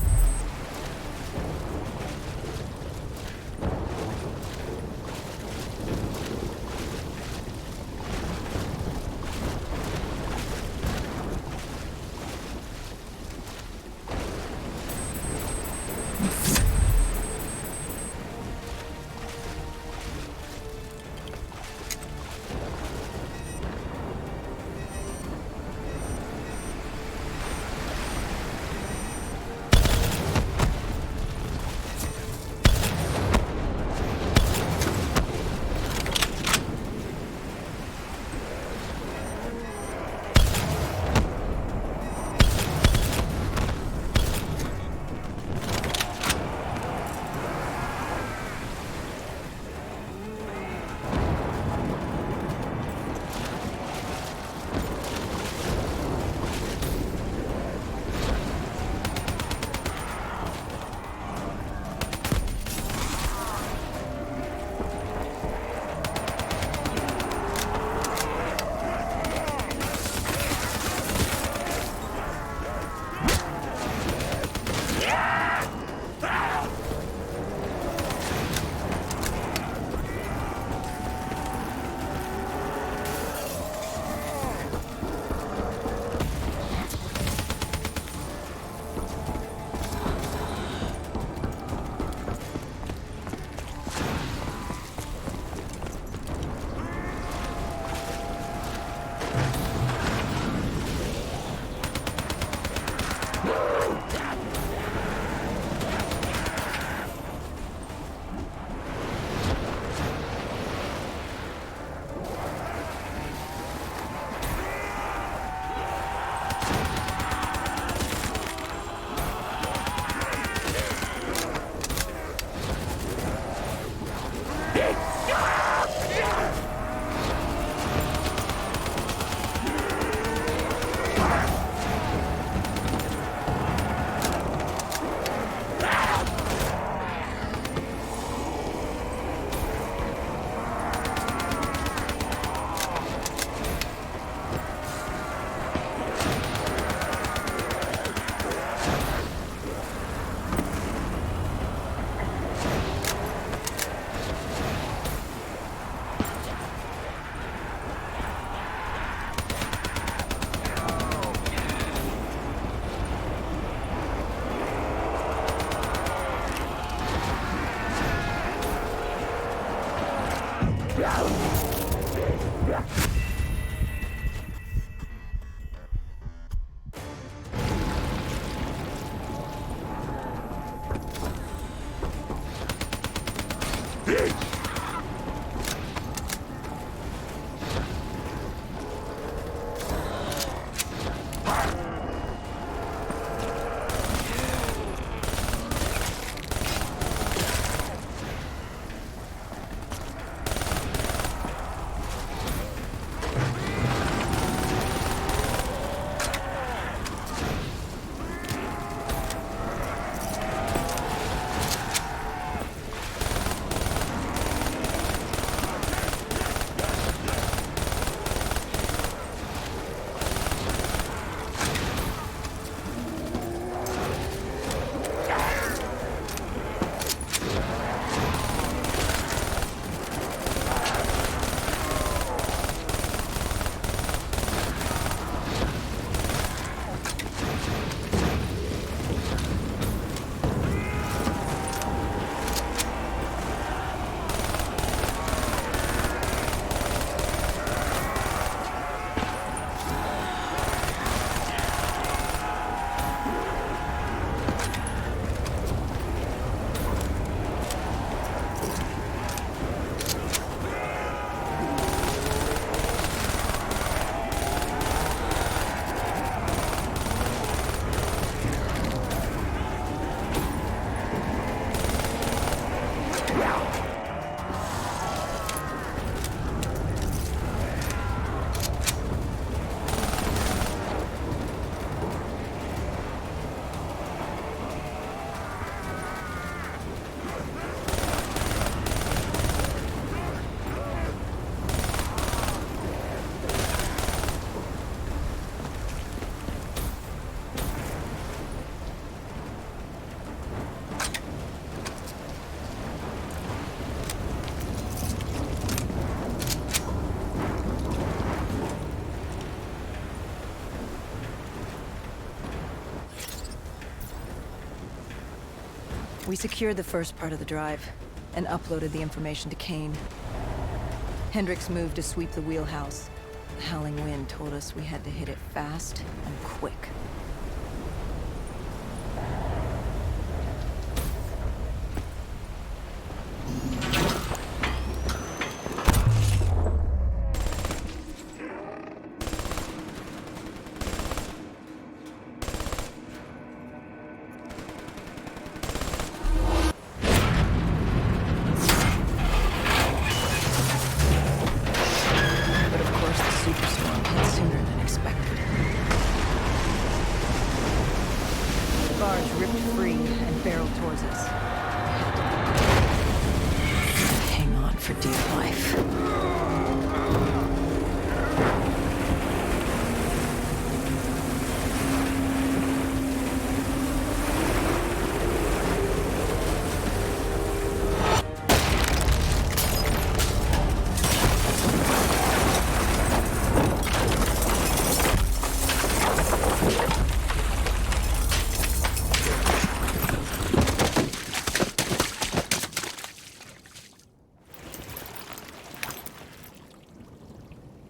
We secured the first part of the drive and uploaded the information to Kane. Hendricks moved to sweep the wheelhouse. The howling wind told us we had to hit it fast and quick.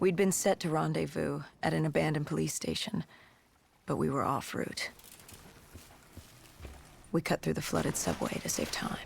We'd been set to rendezvous at an abandoned police station, but we were off route. We cut through the flooded subway to save time.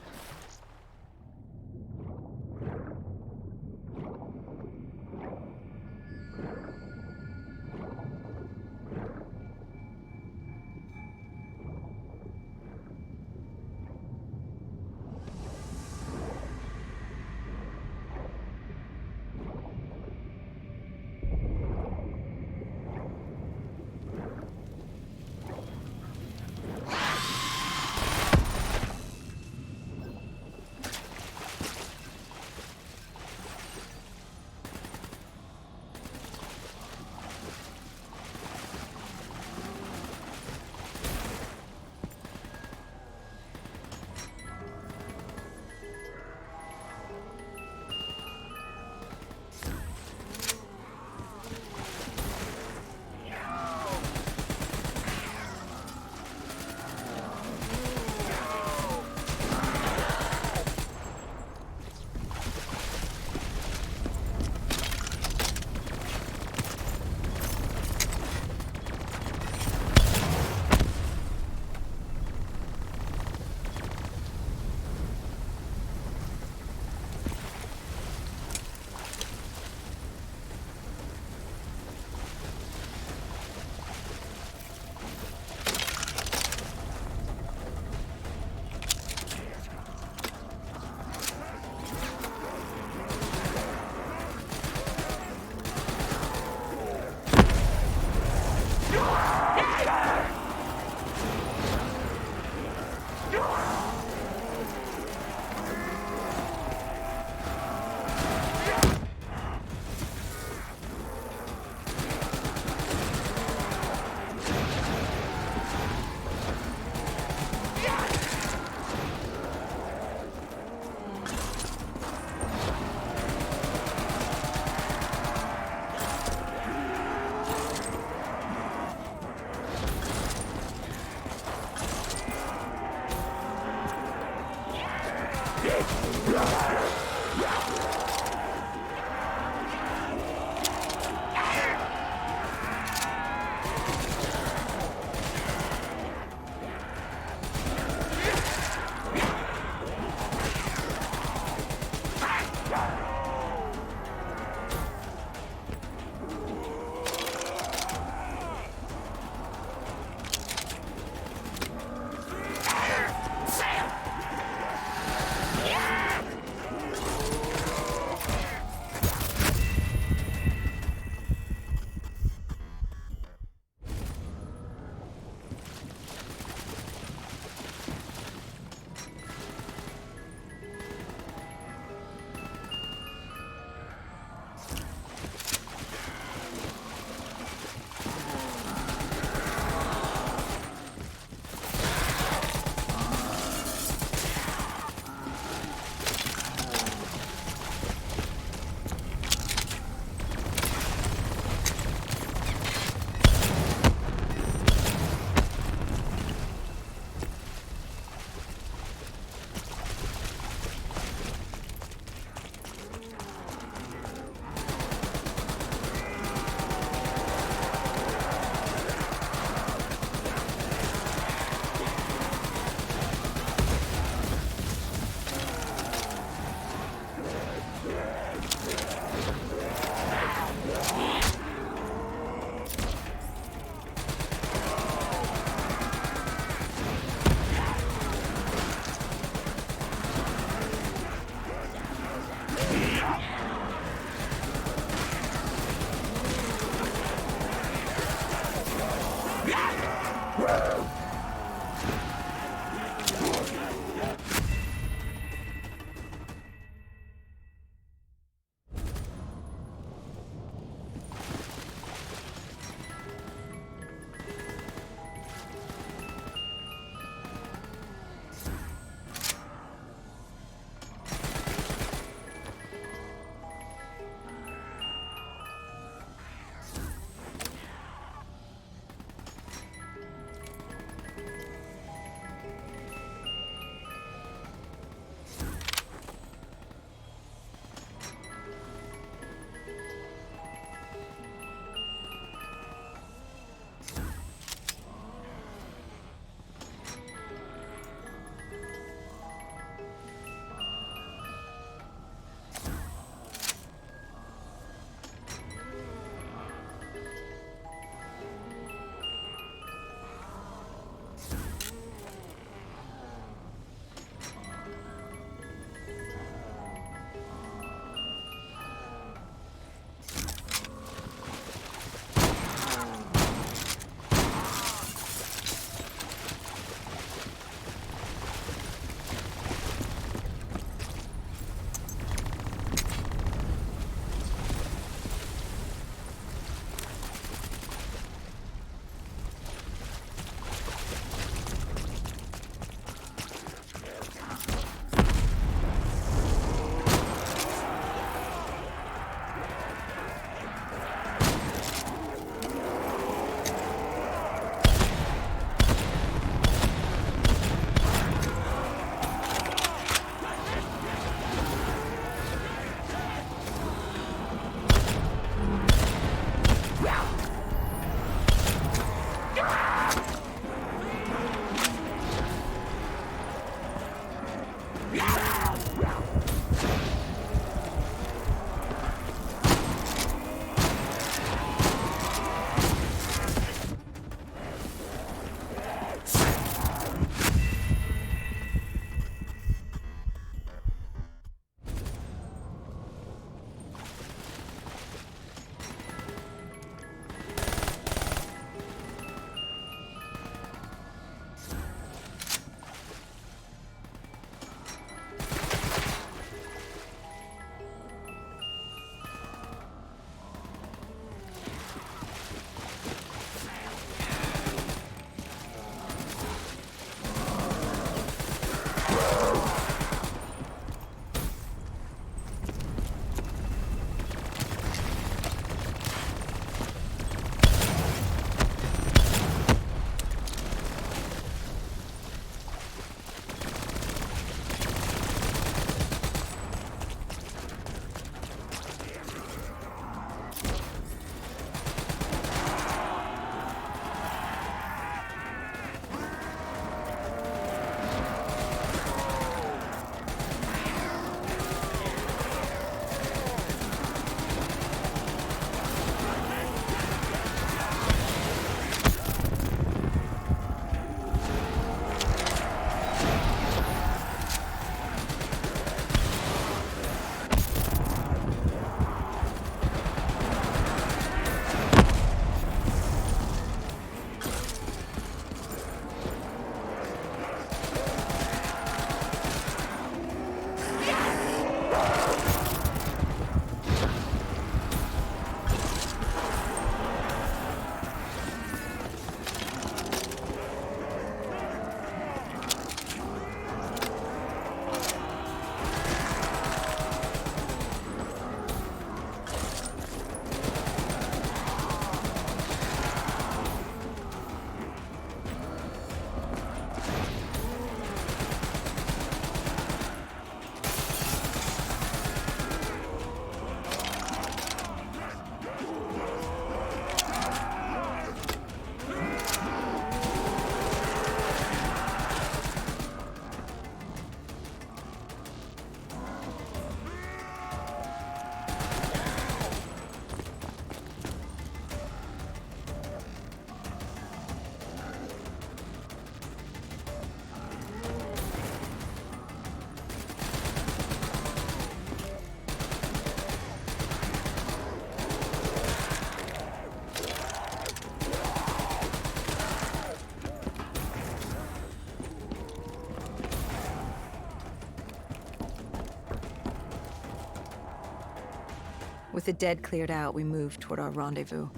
With the dead cleared out, we moved toward our rendezvous.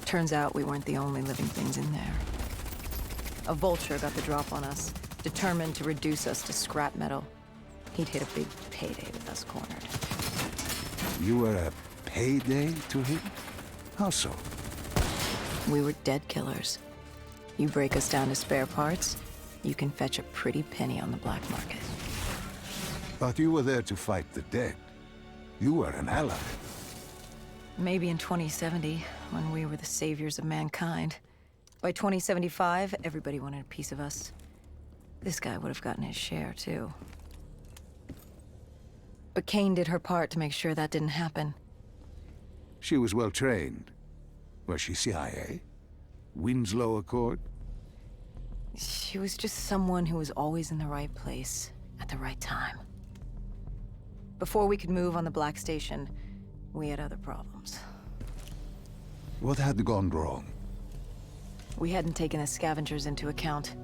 Turns out we weren't the only living things in there. A vulture got the drop on us, determined to reduce us to scrap metal. He'd hit a big payday with us cornered. You were a payday to him? How so? We were dead killers. You break us down to spare parts, you can fetch a pretty penny on the black market. But you were there to fight the dead. You were an ally. Maybe in 2070, when we were the saviors of mankind. By 2075, everybody wanted a piece of us. This guy would have gotten his share, too. But Kane did her part to make sure that didn't happen. She was well trained. Was she CIA? Winslow Accord? She was just someone who was always in the right place, at the right time. Before we could move on the Black Station, we had other problems. What had gone wrong? We hadn't taken the scavengers into account.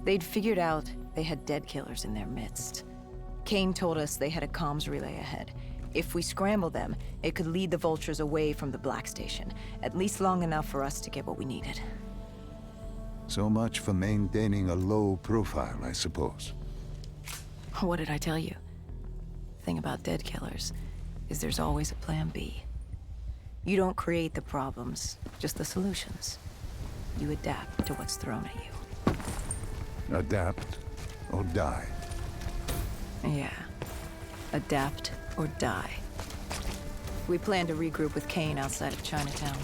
They'd figured out they had dead killers in their midst. Kane told us they had a comms relay ahead. If we scrambled them, it could lead the vultures away from the Black Station, at least long enough for us to get what we needed. So much for maintaining a low profile, I suppose. What did I tell you? Thing about dead killers is there's always a plan B. You don't create the problems, just the solutions. You adapt to what's thrown at you. Adapt or die. Yeah. Adapt or die. We plan to regroup with Kane outside of Chinatown.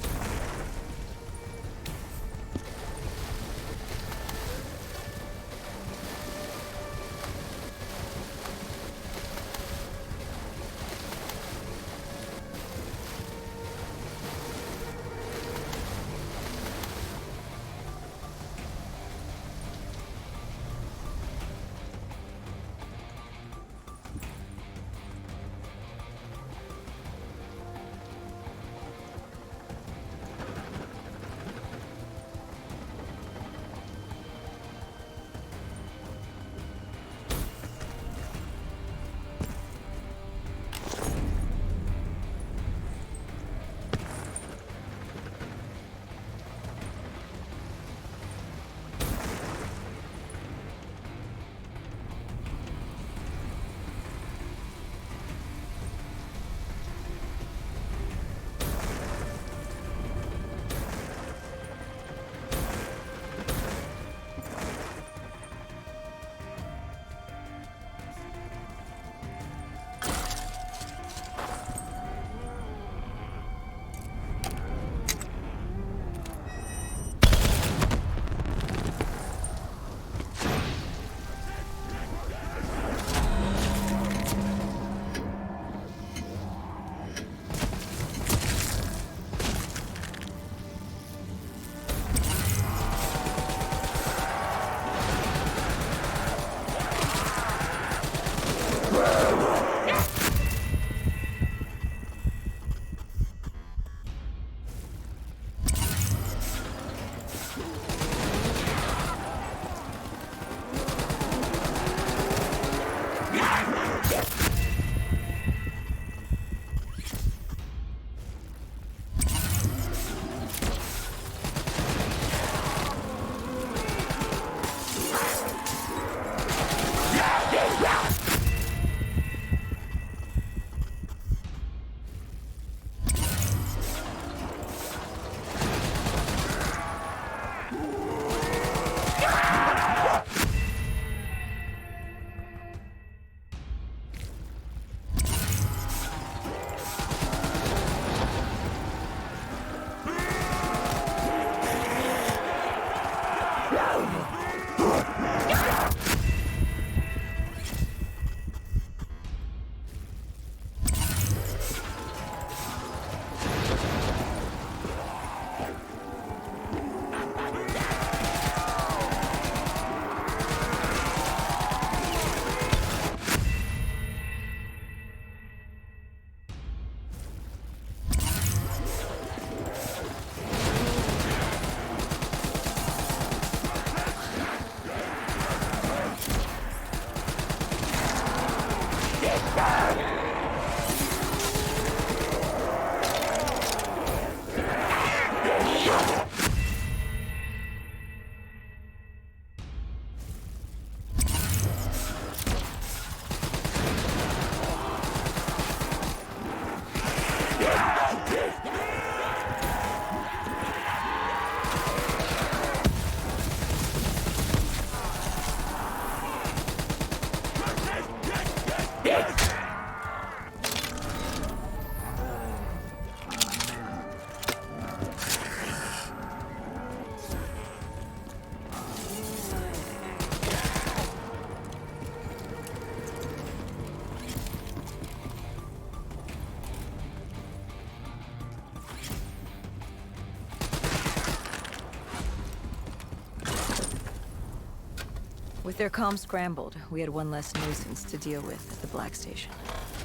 With their comms scrambled, we had one less nuisance to deal with at the Black Station.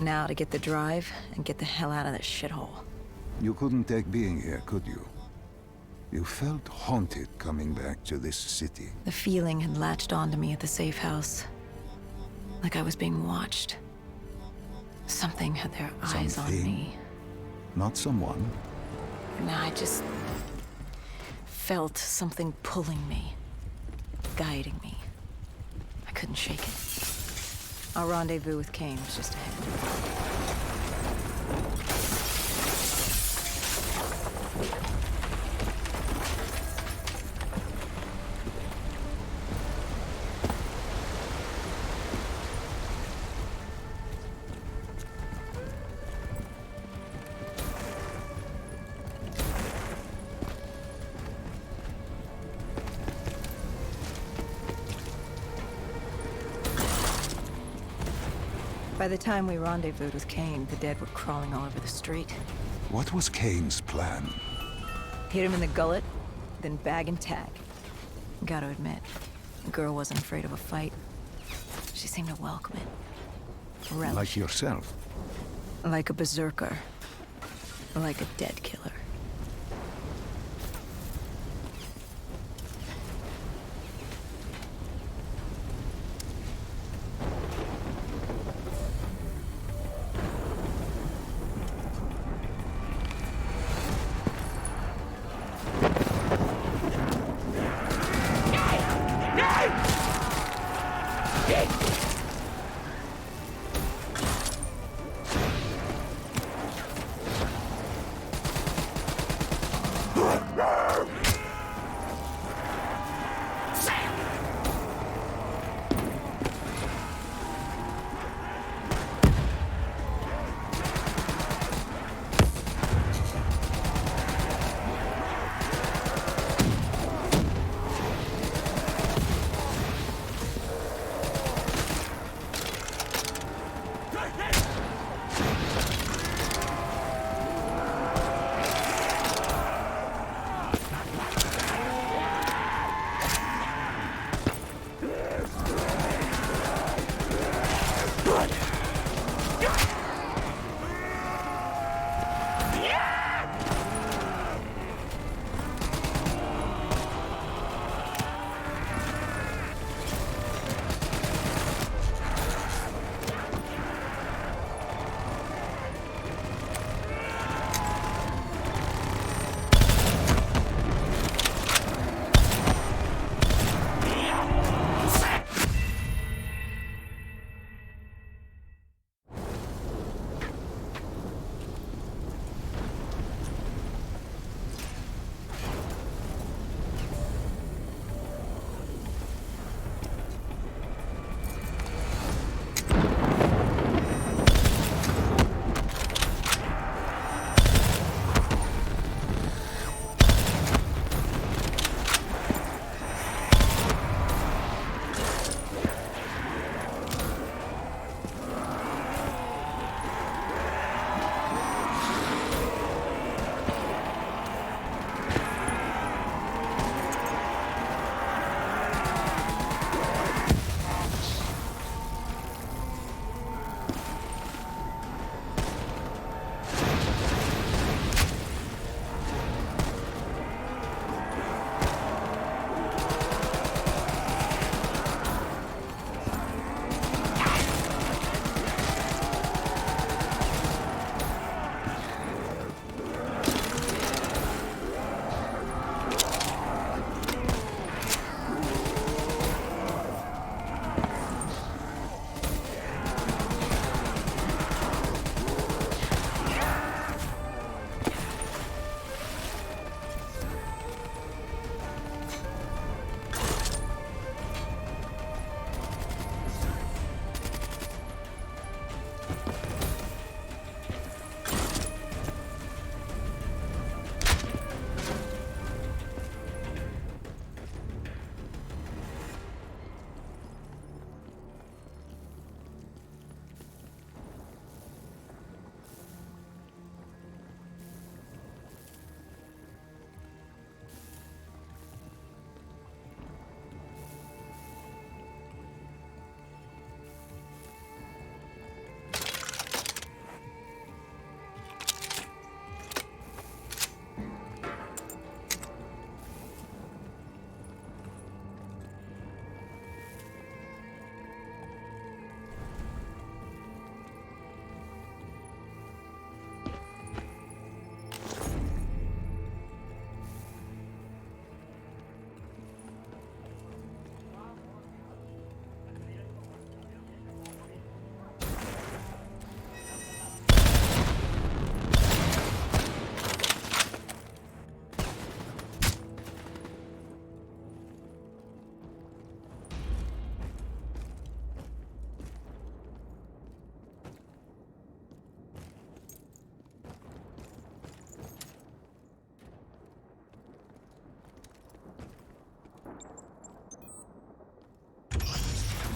Now to get the drive and get the hell out of this shithole. You couldn't take being here, could you? You felt haunted coming back to this city. The feeling had latched onto me at the safe house. Like I was being watched. Something had their eyes on Something? me. Not someone. And I just felt something pulling me, guiding me. I couldn't shake it. Our rendezvous with Kane was just ahead. By the time we rendezvoused with Kane, the dead were crawling all over the street. What was Kane's plan? Hit him in the gullet, then bag and tag. Gotta admit, the girl wasn't afraid of a fight. She seemed to welcome it. Relish. Like yourself. Like a berserker. Like a dead killer.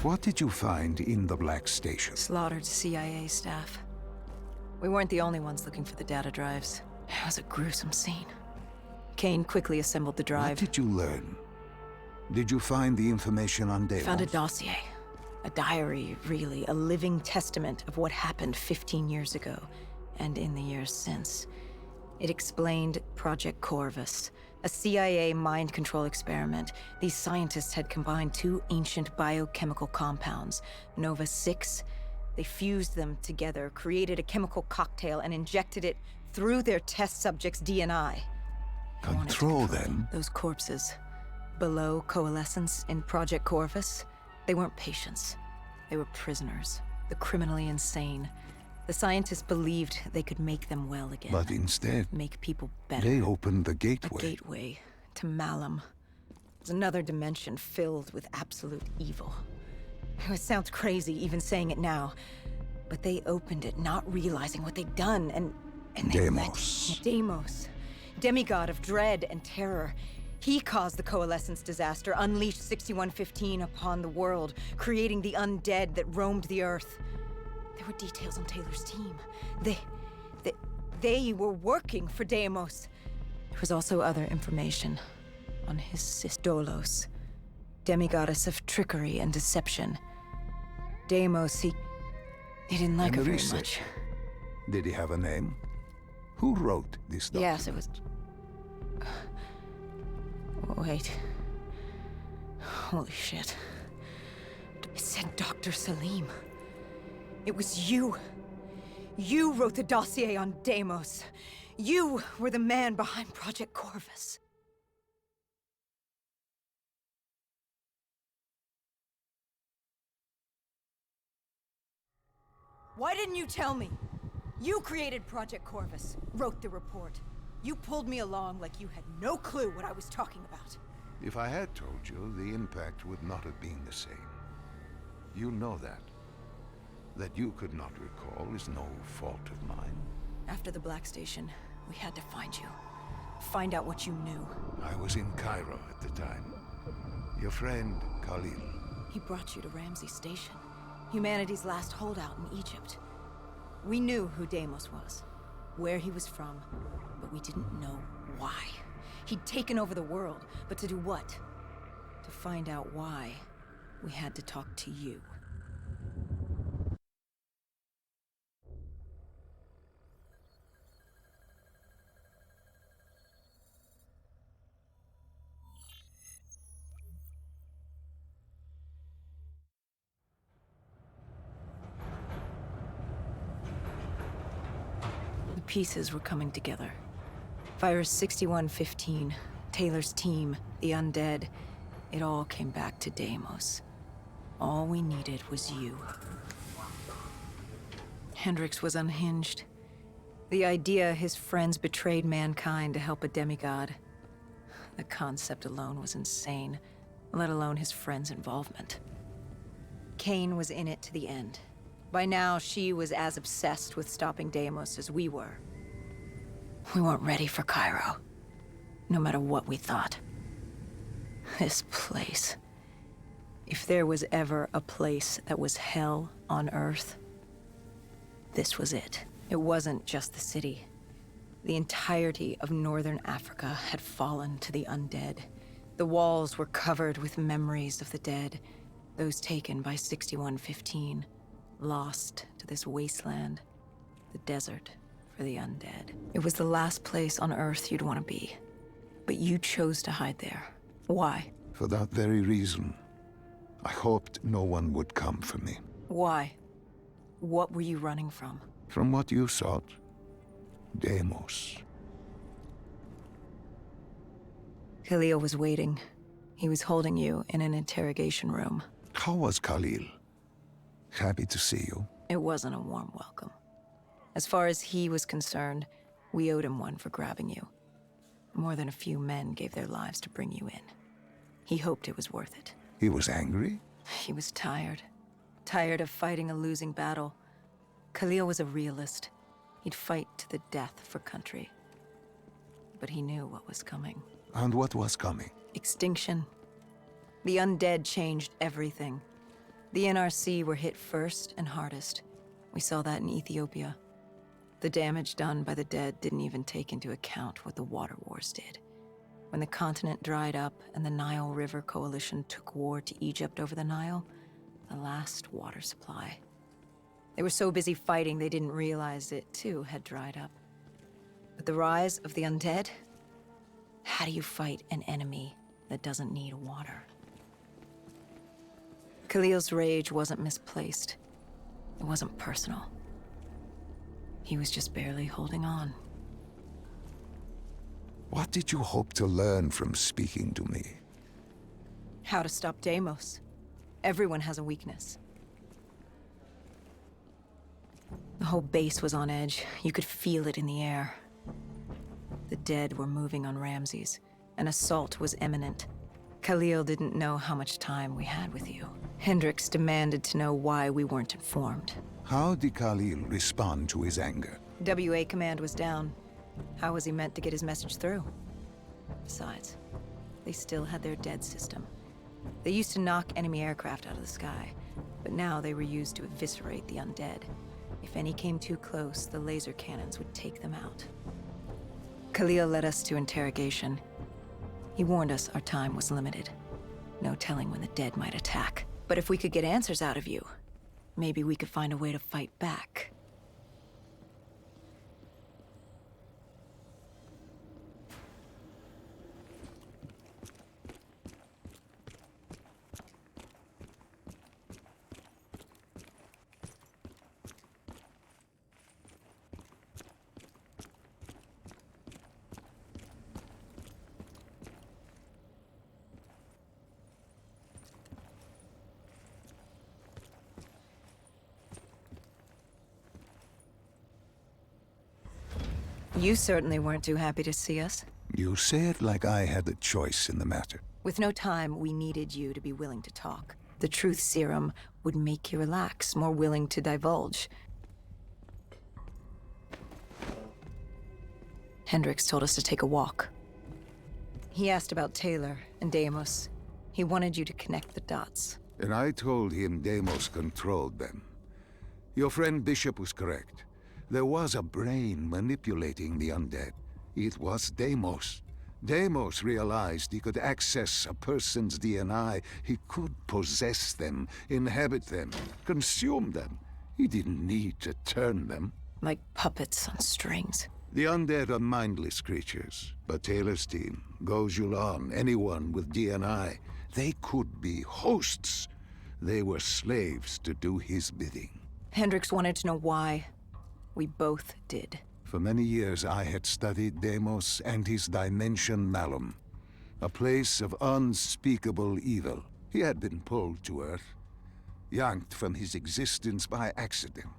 What did you find in the Black Station? Slaughtered CIA staff. We weren't the only ones looking for the data drives. It was a gruesome scene. Kane quickly assembled the drive. What did you learn? Did you find the information on Deimos? Found a dossier. A diary, really. A living testament of what happened 15 years ago, and in the years since. It explained Project Corvus, a CIA mind control experiment. These scientists had combined two ancient biochemical compounds, Nova-6. They fused them together, created a chemical cocktail, and injected it through their test subjects' DNI. Control them? Those corpses. Below coalescence in Project Corvus, they weren't patients. They were prisoners. The criminally insane. The scientists believed they could make them well again. But instead, make people better. they opened the gateway. A gateway to Malum. It's another dimension filled with absolute evil. It sounds crazy even saying it now, but they opened it not realizing what they'd done, and they Deimos. Deimos. Demigod of dread and terror. He caused the Coalescence disaster, unleashed 6115 upon the world, creating the undead that roamed the earth. There were details on Taylor's team. They were working for Deimos. There was also other information on his sister Dolos, demigoddess of trickery and deception. Deimos, he didn't like her very much. Did he have a name? Who wrote this document? Yes, it was... Wait. Holy shit. It said Dr. Salim. It was you. You wrote the dossier on Deimos. You were the man behind Project Corvus. Why didn't you tell me? You created Project Corvus, wrote the report. You pulled me along like you had no clue what I was talking about. If I had told you, the impact would not have been the same. You know that. That you could not recall is no fault of mine. After the Black Station, we had to find you. Find out what you knew. I was in Cairo at the time. Your friend, Khalil. He brought you to Ramsey Station, humanity's last holdout in Egypt. We knew who Deimos was, where he was from, but we didn't know why. He'd taken over the world, but to do what? To find out why, we had to talk to you. The pieces were coming together. Virus 6115, Taylor's team, the undead, it all came back to Deimos. All we needed was you. Hendricks was unhinged. The idea his friends betrayed mankind to help a demigod. The concept alone was insane, let alone his friends' involvement. Kane was in it to the end. By now, she was as obsessed with stopping Deimos as we were. We weren't ready for Cairo, no matter what we thought. This place. If there was ever a place that was hell on Earth, this was it. It wasn't just the city. The entirety of northern Africa had fallen to the undead. The walls were covered with memories of the dead, those taken by 6115. Lost to this wasteland, the desert for the undead. It was the last place on Earth you'd want to be. But you chose to hide there. Why? For that very reason. I hoped no one would come for me. Why? What were you running from? From what you sought. Deimos. Khalil was waiting. He was holding you in an interrogation room. How was Khalil? Happy to see you. It wasn't a warm welcome. As far as he was concerned, we owed him one for grabbing you. More than a few men gave their lives to bring you in. He hoped it was worth it. He was angry? He was tired. Tired of fighting a losing battle. Khalil was a realist. He'd fight to the death for country. But he knew what was coming. And what was coming? Extinction. The undead changed everything. The NRC were hit first and hardest. We saw that in Ethiopia. The damage done by the dead didn't even take into account what the water wars did. When the continent dried up and the Nile River Coalition took war to Egypt over the Nile, the last water supply. They were so busy fighting they didn't realize it, too, had dried up. But the rise of the undead? How do you fight an enemy that doesn't need water? Khalil's rage wasn't misplaced. It wasn't personal. He was just barely holding on. What did you hope to learn from speaking to me? How to stop Deimos. Everyone has a weakness. The whole base was on edge. You could feel it in the air. The dead were moving on Ramses. An assault was imminent. Khalil didn't know how much time we had with you. Hendricks demanded to know why we weren't informed. How did Khalil respond to his anger? WA command was down. How was he meant to get his message through? Besides, they still had their dead system. They used to knock enemy aircraft out of the sky, but now they were used to eviscerate the undead. If any came too close, the laser cannons would take them out. Khalil led us to interrogation. He warned us our time was limited. No telling when the dead might attack. But if we could get answers out of you, maybe we could find a way to fight back. You certainly weren't too happy to see us. You say it like I had a choice in the matter. With no time, we needed you to be willing to talk. The truth serum would make you relax, more willing to divulge. Hendricks told us to take a walk. He asked about Taylor and Deimos. He wanted you to connect the dots. And I told him Deimos controlled them. Your friend Bishop was correct. There was a brain manipulating the undead. It was Deimos. Deimos realized he could access a person's DNA. He could possess them, inhabit them, consume them. He didn't need to turn them. Like puppets on strings. The undead are mindless creatures, but Taylor's team, Gojulan, anyone with DNA, they could be hosts. They were slaves to do his bidding. Hendricks wanted to know why. We both did. For many years I had studied Deimos and his dimension Malum, a place of unspeakable evil. He had been pulled to Earth, yanked from his existence by accident.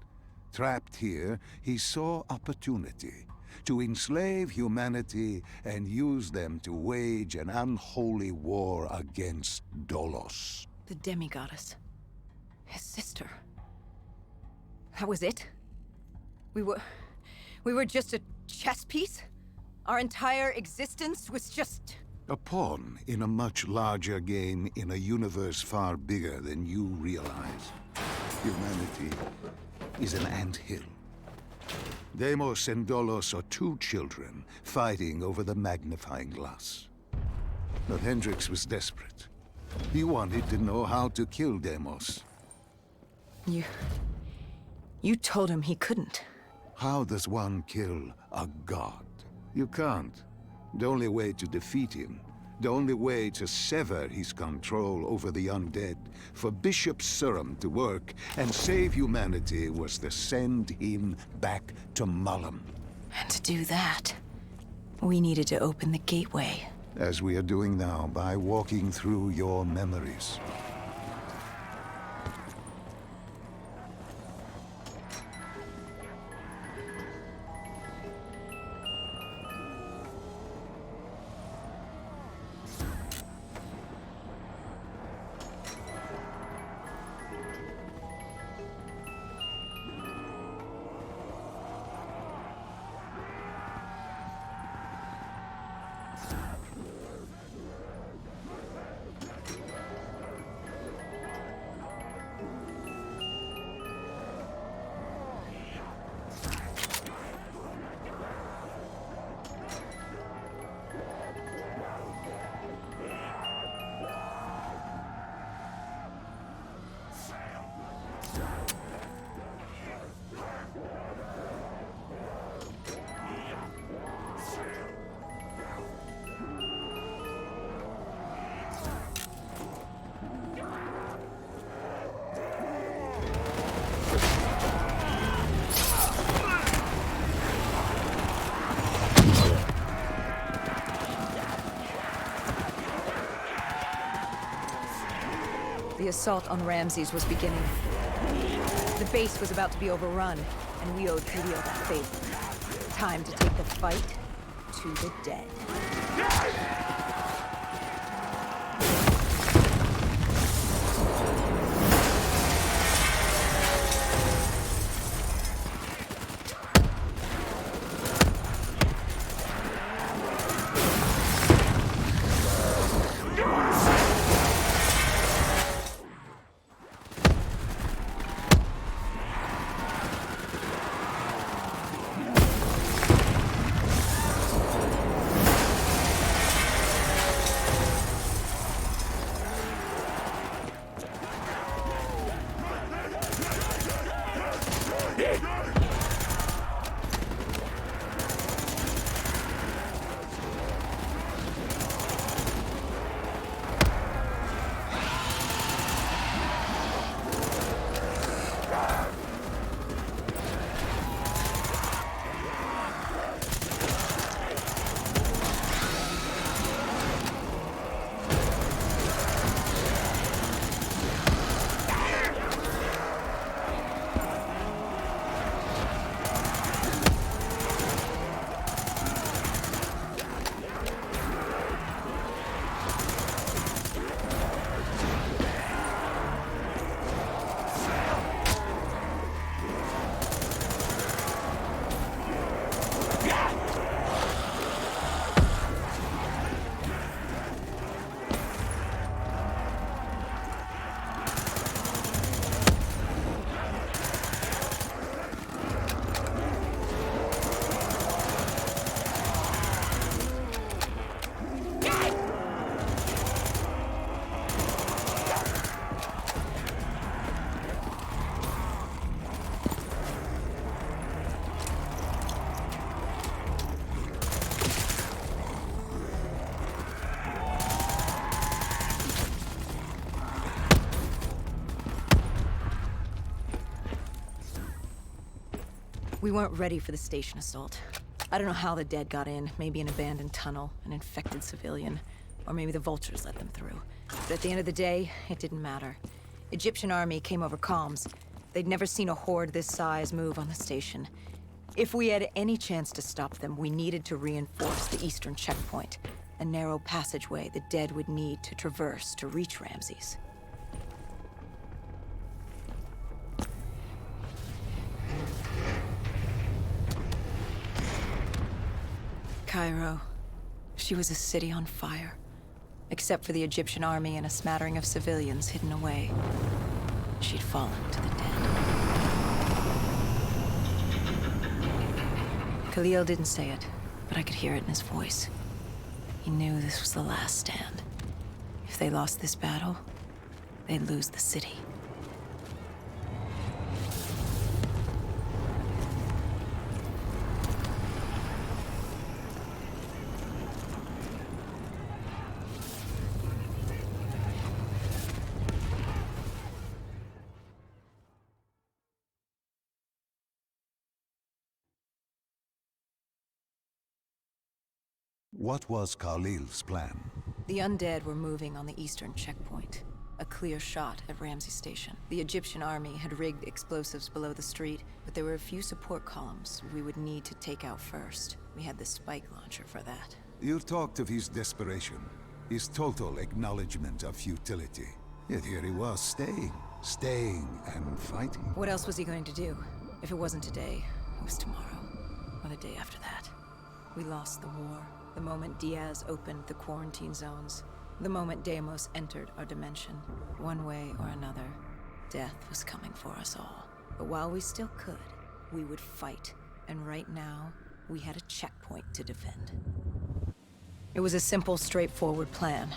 Trapped here, he saw opportunity to enslave humanity and use them to wage an unholy war against Dolos. The demigoddess. His sister. That was it? We were just a chess piece? Our entire existence was just... A pawn in a much larger game in a universe far bigger than you realize. Humanity is an anthill. Deimos and Dolos are two children fighting over the magnifying glass. But Hendricks was desperate. He wanted to know how to kill Deimos. You told him he couldn't. How does one kill a god? You can't. The only way to defeat him, the only way to sever his control over the undead, for Bishop Surum to work and save humanity, was to send him back to Malum. And to do that, we needed to open the gateway. As we are doing now by walking through your memories. The assault on Ramses was beginning. The base was about to be overrun, and we owed Khalil that favor. Time to take the fight to the dead. We weren't ready for the station assault. I don't know how the dead got in. Maybe an abandoned tunnel, an infected civilian, or maybe the vultures let them through. But at the end of the day, it didn't matter. Egyptian army came over comms. They'd never seen a horde this size move on the station. If we had any chance to stop them, we needed to reinforce the eastern checkpoint, a narrow passageway the dead would need to traverse to reach Ramses. Cairo. She was a city on fire. Except for the Egyptian army and a smattering of civilians hidden away. She'd fallen to the dead. Khalil didn't say it, but I could hear it in his voice. He knew this was the last stand. If they lost this battle, they'd lose the city. What was Khalil's plan? The undead were moving on the eastern checkpoint. A clear shot at Ramses Station. The Egyptian army had rigged explosives below the street, but there were a few support columns we would need to take out first. We had the spike launcher for that. You talked of his desperation, his total acknowledgement of futility. Yet here he was, staying and fighting. What else was he going to do? If it wasn't today, it was tomorrow, or the day after that. We lost the war. The moment Diaz opened the quarantine zones, the moment Deimos entered our dimension, one way or another, death was coming for us all. But while we still could, we would fight. And right now, we had a checkpoint to defend. It was a simple, straightforward plan.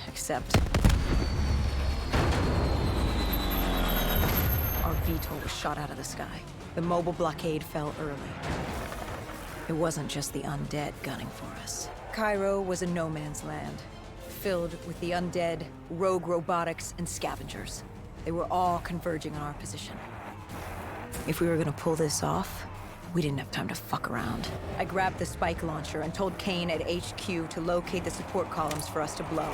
Except... our VTOL was shot out of the sky. The mobile blockade fell early. It wasn't just the undead gunning for us. Cairo was a no-man's land, filled with the undead, rogue robotics, and scavengers. They were all converging on our position. If we were gonna pull this off, we didn't have time to fuck around. I grabbed the spike launcher and told Kane at HQ to locate the support columns for us to blow.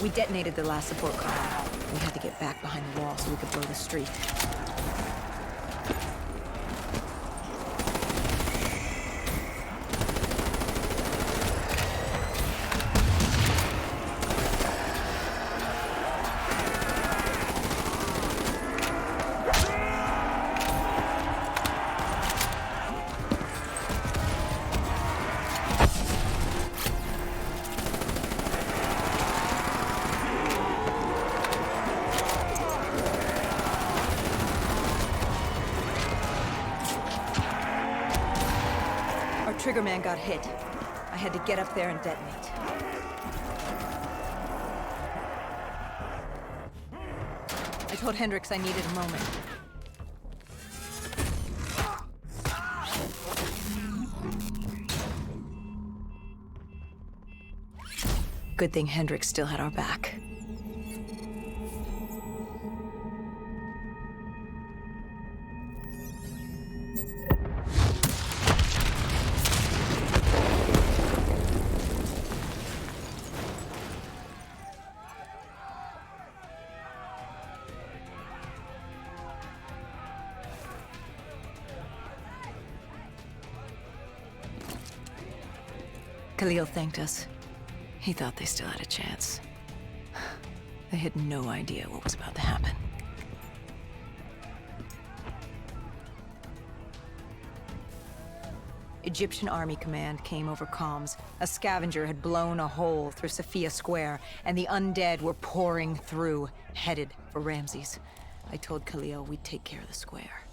We detonated the last support column. We had to get back behind the wall so we could blow the street. Triggerman got hit. I had to get up there and detonate. I told Hendricks I needed a moment. Good thing Hendricks still had our back. Khalil thanked us. He thought they still had a chance. They had no idea what was about to happen. Egyptian Army Command came over comms. A scavenger had blown a hole through Sophia Square, and the undead were pouring through, headed for Ramses. I told Khalil we'd take care of the square.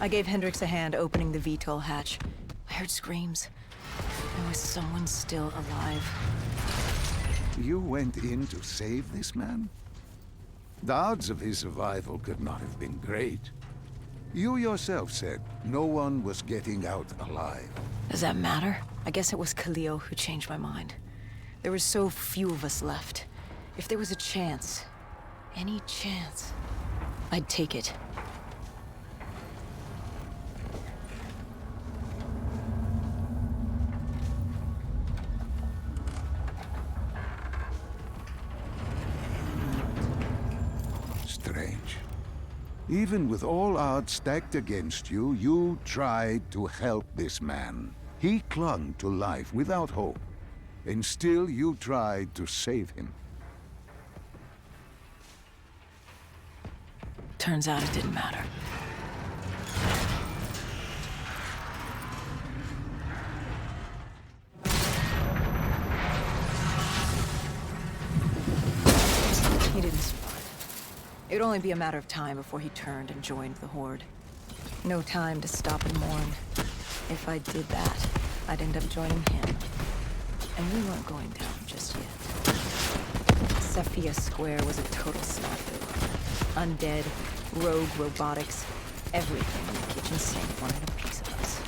I gave Hendricks a hand opening the VTOL hatch. I heard screams. There was someone still alive. You went in to save this man? The odds of his survival could not have been great. You yourself said no one was getting out alive. Does that matter? I guess it was Khalil who changed my mind. There were so few of us left. If there was a chance, any chance, I'd take it. Strange. Even with all odds stacked against you, you tried to help this man. He clung to life without hope, and still you tried to save him. Turns out it didn't matter. He didn't survive. It would only be a matter of time before he turned and joined the Horde. No time to stop and mourn. If I did that, I'd end up joining him. And we weren't going down just yet. Sophia Square was a total snafu. Undead, rogue robotics, everything in the kitchen sink wanted a piece of us.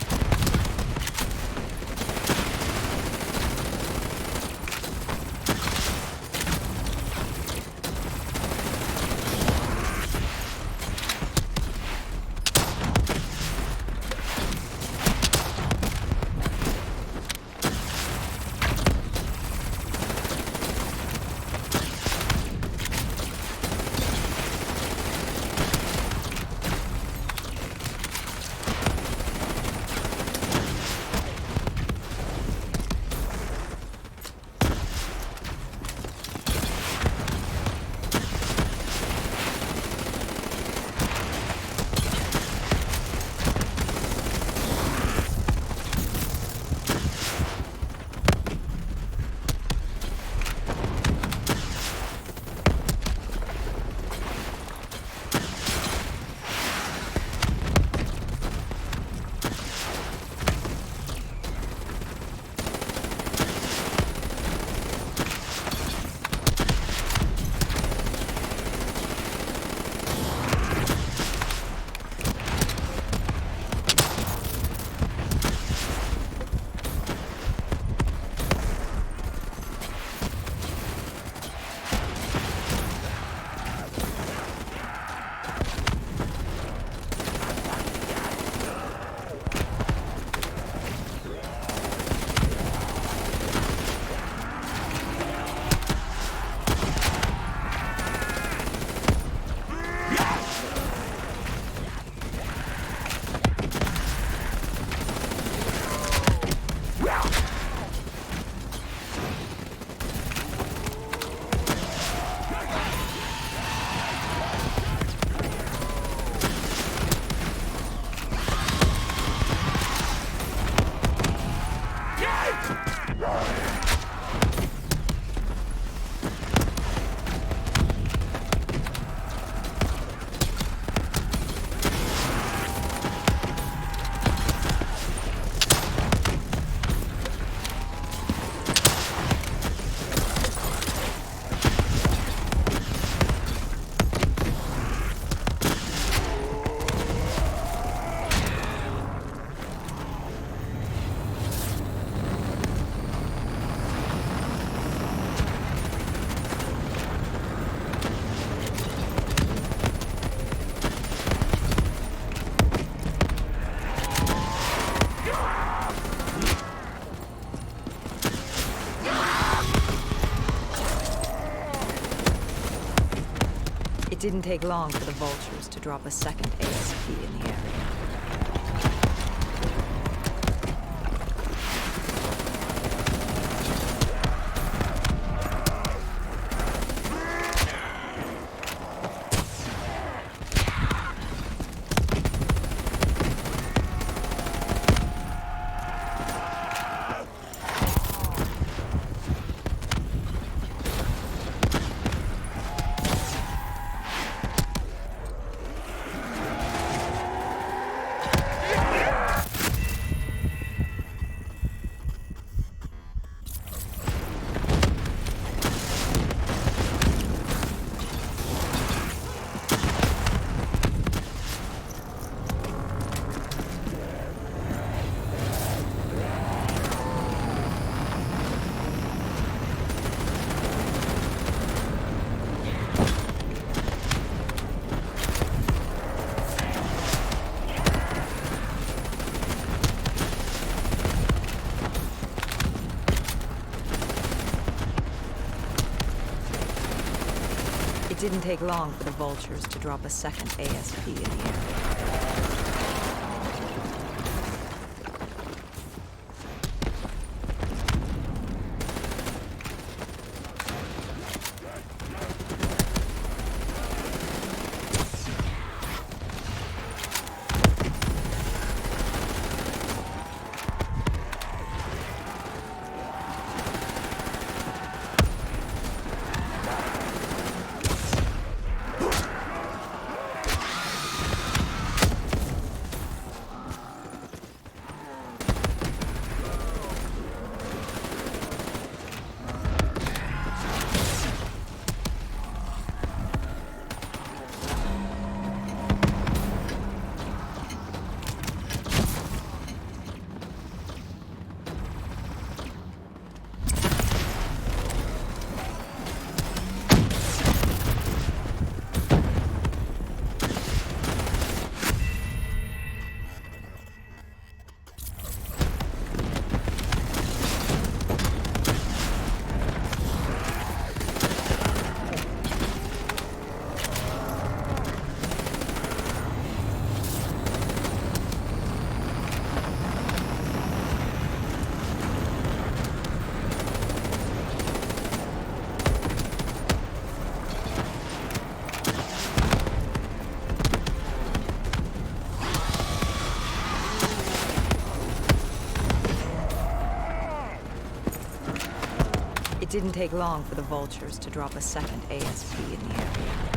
It didn't take long for the vultures to drop a second ASP in the area. It didn't take long for the vultures to drop a second ASP in the area. It didn't take long for the vultures to drop a second ASP in the area.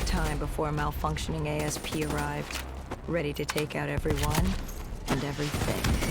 of time before a malfunctioning ASP arrived, ready to take out everyone and everything.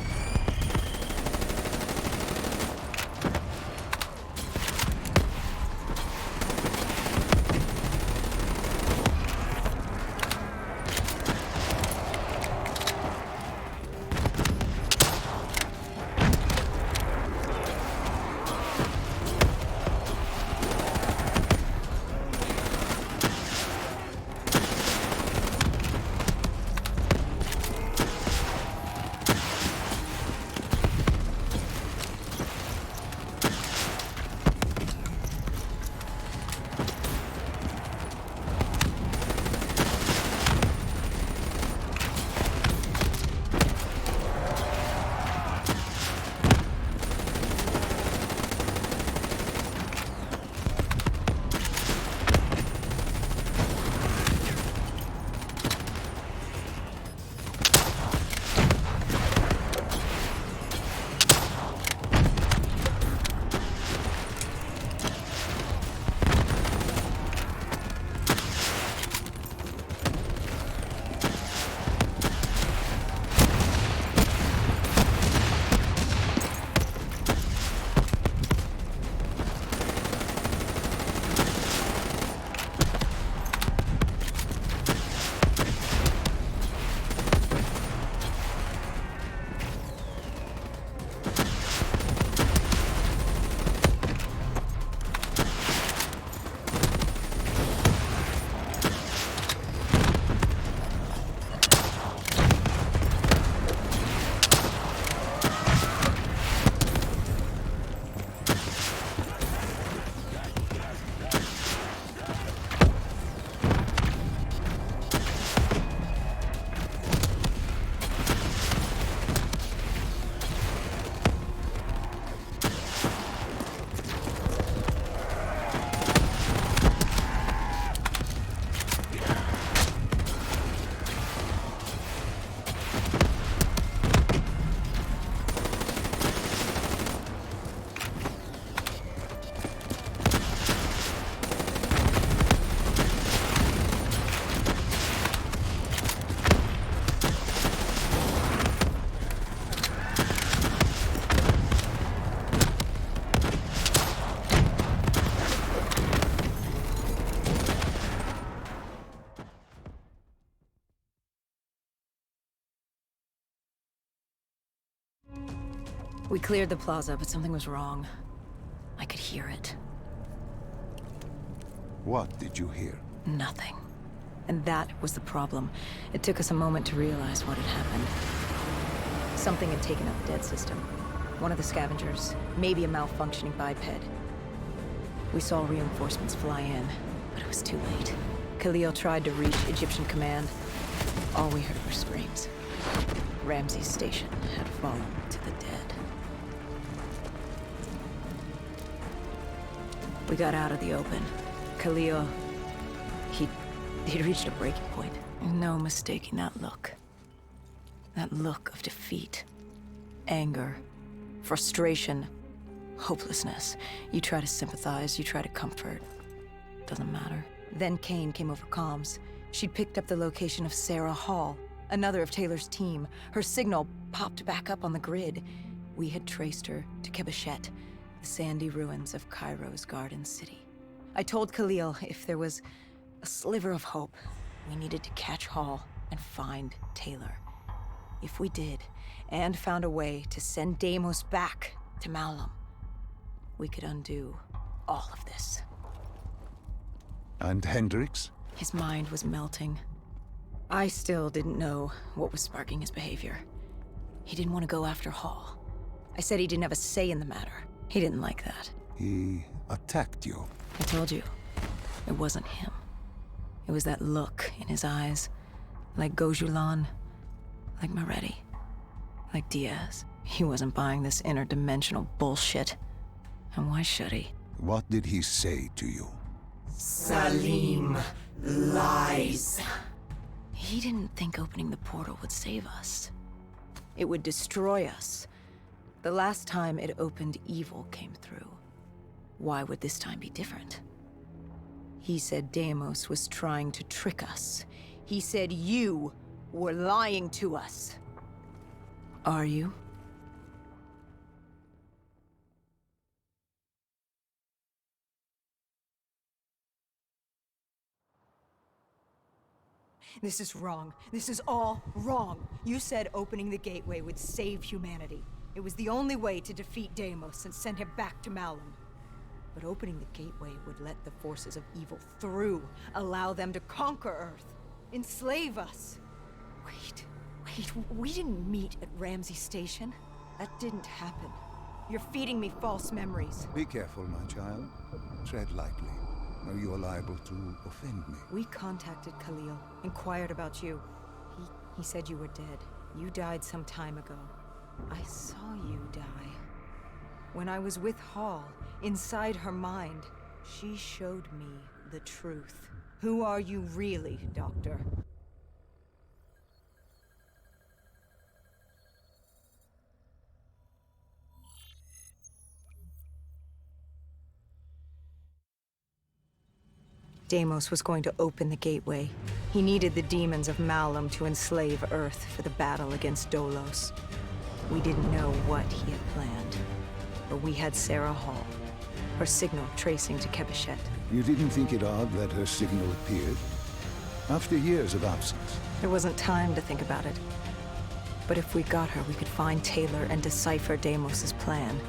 We cleared the plaza, but something was wrong. I could hear it. What did you hear? Nothing. And that was the problem. It took us a moment to realize what had happened. Something had taken out the dead system. One of the scavengers, maybe a malfunctioning biped. We saw reinforcements fly in, but it was too late. Khalil tried to reach Egyptian command. All we heard were screams. Ramsey's station had fallen to the dead. We got out of the open. Khalil, he'd reached a breaking point. No mistaking that look. That look of defeat, anger, frustration, hopelessness. You try to sympathize, you try to comfort. Doesn't matter. Then Kane came over comms. She'd picked up the location of Sarah Hall, another of Taylor's team. Her signal popped back up on the grid. We had traced her to Kebeshet, the sandy ruins of Cairo's Garden City. I told Khalil if there was a sliver of hope, we needed to catch Hall and find Taylor. If we did, and found a way to send Deimos back to Malum, we could undo all of this. And Hendricks? His mind was melting. I still didn't know what was sparking his behavior. He didn't want to go after Hall. I said he didn't have a say in the matter. He didn't like that. He attacked you. I told you, it wasn't him. It was that look in his eyes, like Gojulan, like Moretti, like Diaz. He wasn't buying this interdimensional bullshit. And why should he? What did he say to you? Salim lies. He didn't think opening the portal would save us. It would destroy us. The last time it opened, evil came through. Why would this time be different? He said Deimos was trying to trick us. He said you were lying to us. Are you? This is wrong. This is all wrong. You said opening the gateway would save humanity. It was the only way to defeat Deimos and send him back to Malum. But opening the gateway would let the forces of evil through, allow them to conquer Earth, enslave us. Wait, we didn't meet at Ramsey Station. That didn't happen. You're feeding me false memories. Be careful, my child. Tread lightly, or you are liable to offend me. We contacted Khalil, inquired about you. He said you were dead. You died some time ago. I saw you die. When I was with Hall, inside her mind, she showed me the truth. Who are you really, Doctor? Deimos was going to open the gateway. He needed the demons of Malum to enslave Earth for the battle against Dolos. We didn't know what he had planned, but we had Sarah Hall, her signal tracing to Kebeshet. You didn't think it odd that her signal appeared? After years of absence. There wasn't time to think about it. But if we got her, we could find Taylor and decipher Deimos' plan.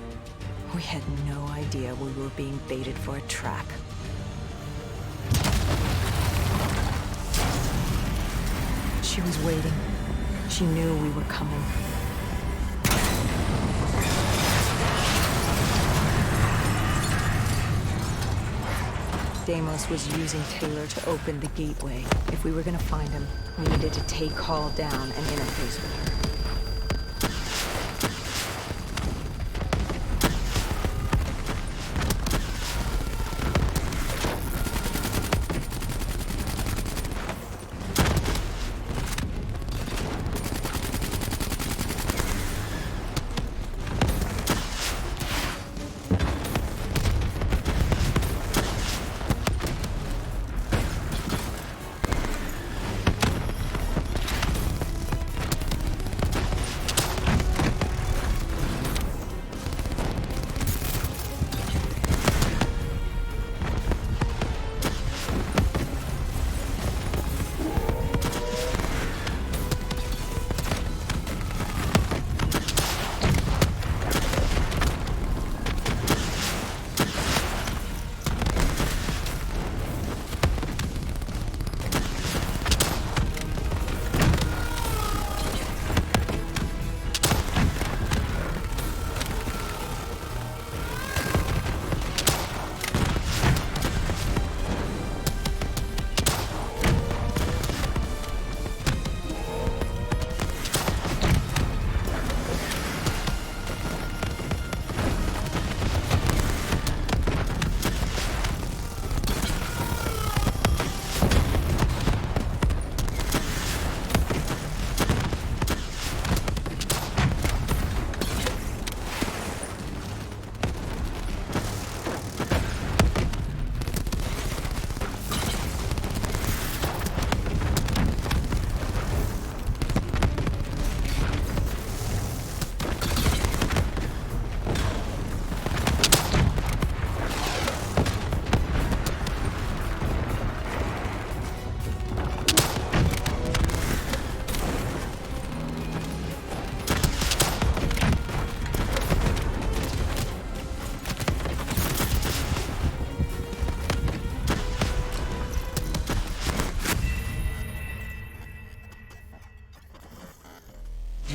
We had no idea we were being baited for a trap. She was waiting. She knew we were coming. Deimos was using Taylor to open the gateway. If we were gonna find him, we needed to take Hall down and interface with her.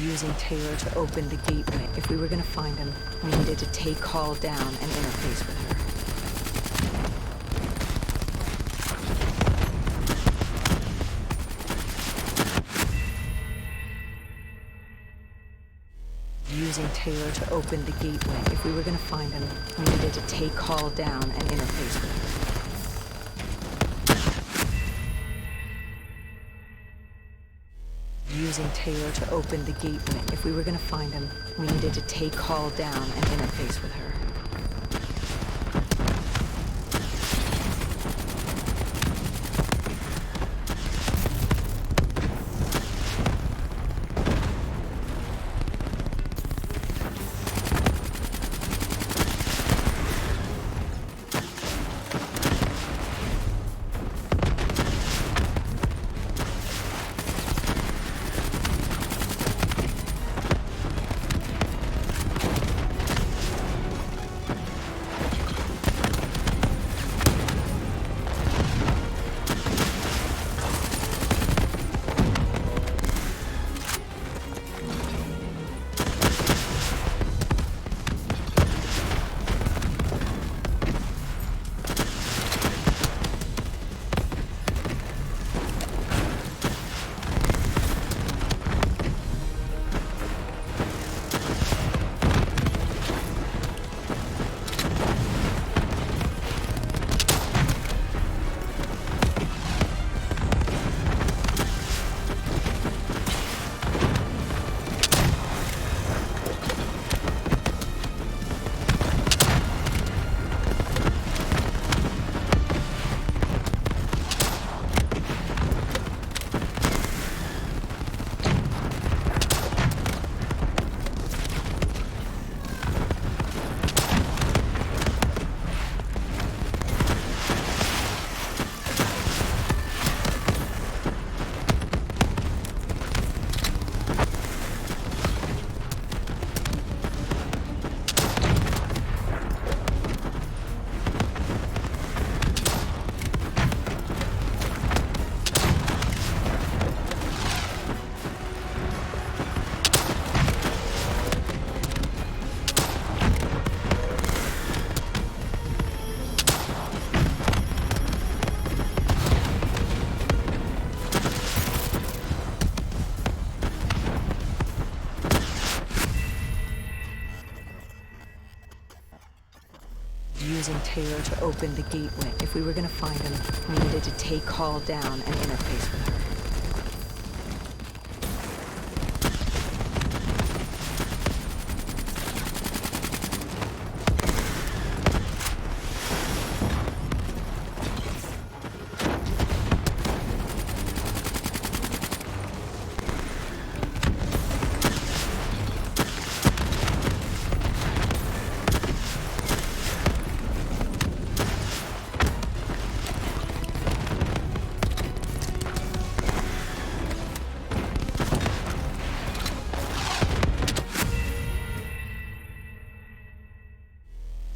Using Taylor to open the gateway. If we were gonna find him, we needed to take Hall down and interface with her. Using Taylor to open the gateway. If we were gonna find him, we needed to take Hall down and interface with her. Using Taylor to open the gateway. If we were gonna find him, we needed to take Hall down and interface with her. Using Taylor to open the gateway. If we were gonna find him, we needed to take Hall down and interface with her.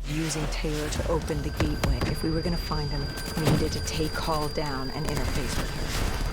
Using Taylor to open the gateway. If we were gonna find him, we needed to take Hall down and interface with her.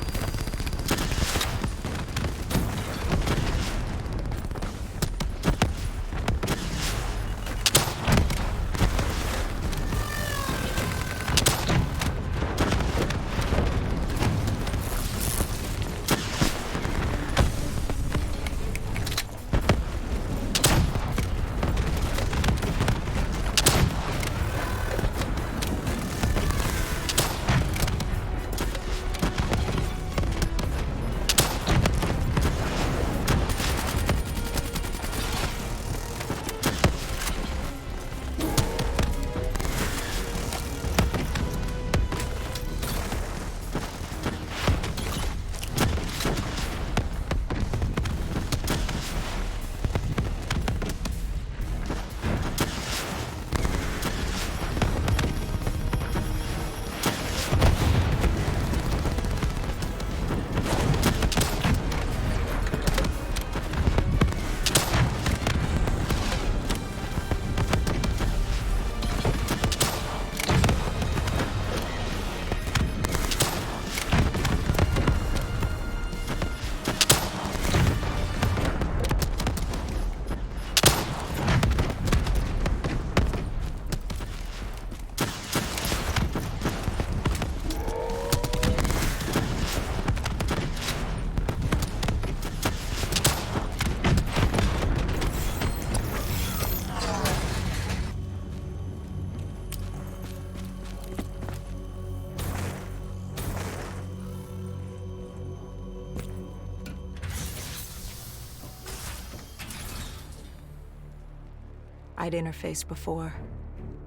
I'd interfaced before.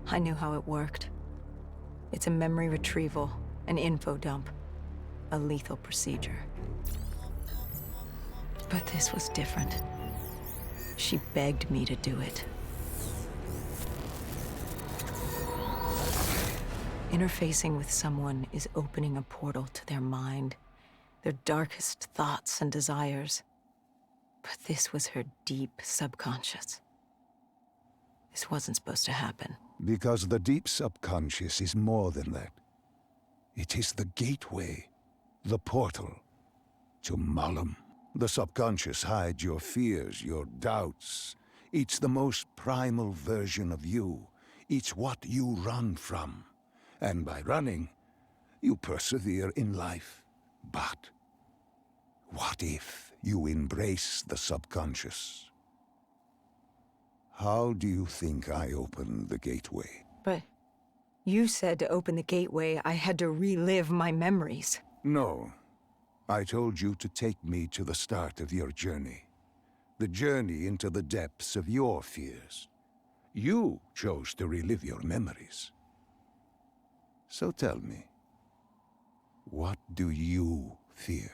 I knew how it worked. It's a memory retrieval, an info dump, a lethal procedure. But this was different. She begged me to do it. Interfacing with someone is opening a portal to their mind, their darkest thoughts and desires. But this was her deep subconscious. This wasn't supposed to happen. Because the deep subconscious is more than that. It is the gateway, the portal, to Malum. The subconscious hides your fears, your doubts. It's the most primal version of you. It's what you run from. And by running, you persevere in life. But what if you embrace the subconscious? How do you think I opened the gateway? But you said to open the gateway, I had to relive my memories. No. I told you to take me to the start of your journey. The journey into the depths of your fears. You chose to relive your memories. So tell me, what do you fear?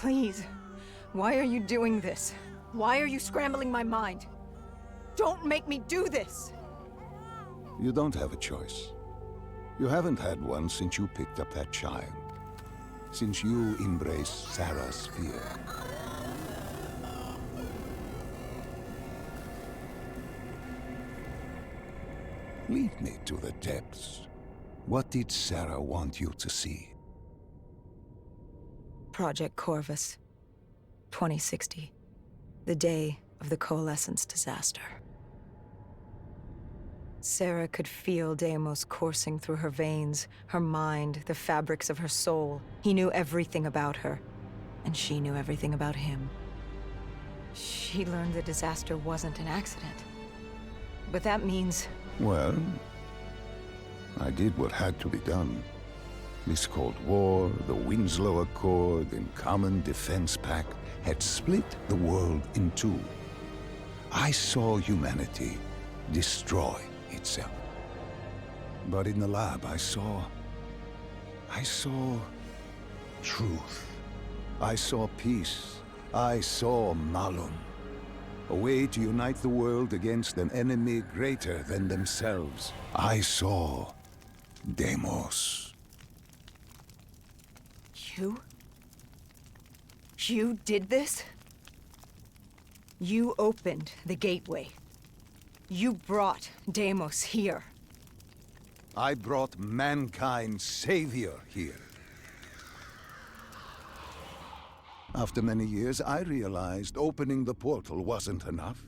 Please. Why are you doing this? Why are you scrambling my mind? Don't make me do this! You don't have a choice. You haven't had one since you picked up that child. Since you embraced Sarah's fear. Lead me to the depths. What did Sarah want you to see? Project Corvus. 2060. The day of the Coalescence disaster. Sarah could feel Deimos coursing through her veins, her mind, the fabrics of her soul. He knew everything about her, and she knew everything about him. She learned the disaster wasn't an accident. But that means... Well, I did what had to be done. This Cold War, the Winslow Accord, and Common Defense Pact had split the world in two. I saw humanity destroy itself. But in the lab, I saw truth. I saw peace. I saw Malum. A way to unite the world against an enemy greater than themselves. I saw Deimos. You did this? You opened the gateway. You brought Deimos here. I brought mankind's savior here. After many years, I realized opening the portal wasn't enough.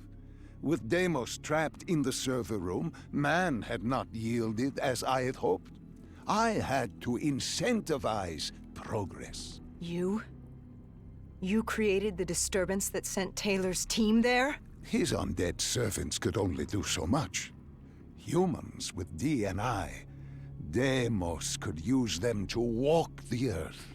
With Deimos trapped in the server room, man had not yielded as I had hoped. I had to incentivize progress. You created the disturbance that sent Taylor's team there? His undead servants could only do so much. Humans with D&I, Deimos could use them to walk the earth.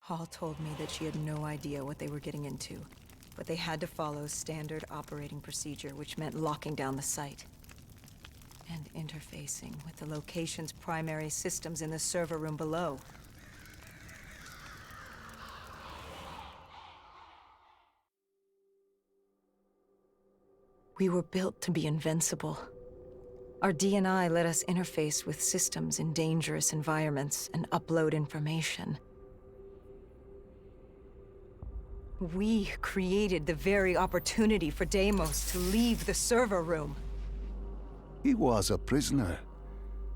Hall told me that she had no idea what they were getting into, but they had to follow standard operating procedure, which meant locking down the site and interfacing with the location's primary systems in the server room below. We were built to be invincible. Our D&I let us interface with systems in dangerous environments and upload information. We created the very opportunity for Deimos to leave the server room. He was a prisoner,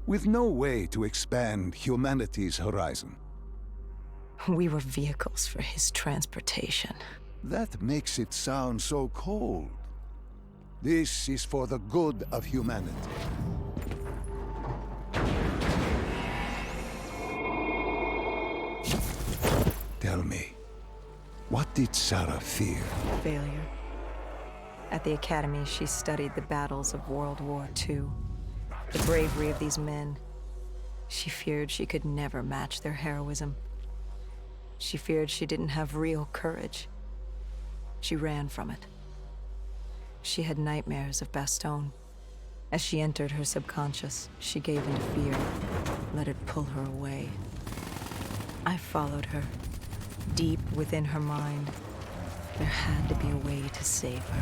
with no way to expand humanity's horizon. We were vehicles for his transportation. That makes it sound so cold. This is for the good of humanity. Tell me, what did Sarah fear? Failure. At the Academy, she studied the battles of World War II. The bravery of these men. She feared she could never match their heroism. She feared she didn't have real courage. She ran from it. She had nightmares of Bastogne. As she entered her subconscious, she gave into fear, let it pull her away. I followed her, deep within her mind. There had to be a way to save her.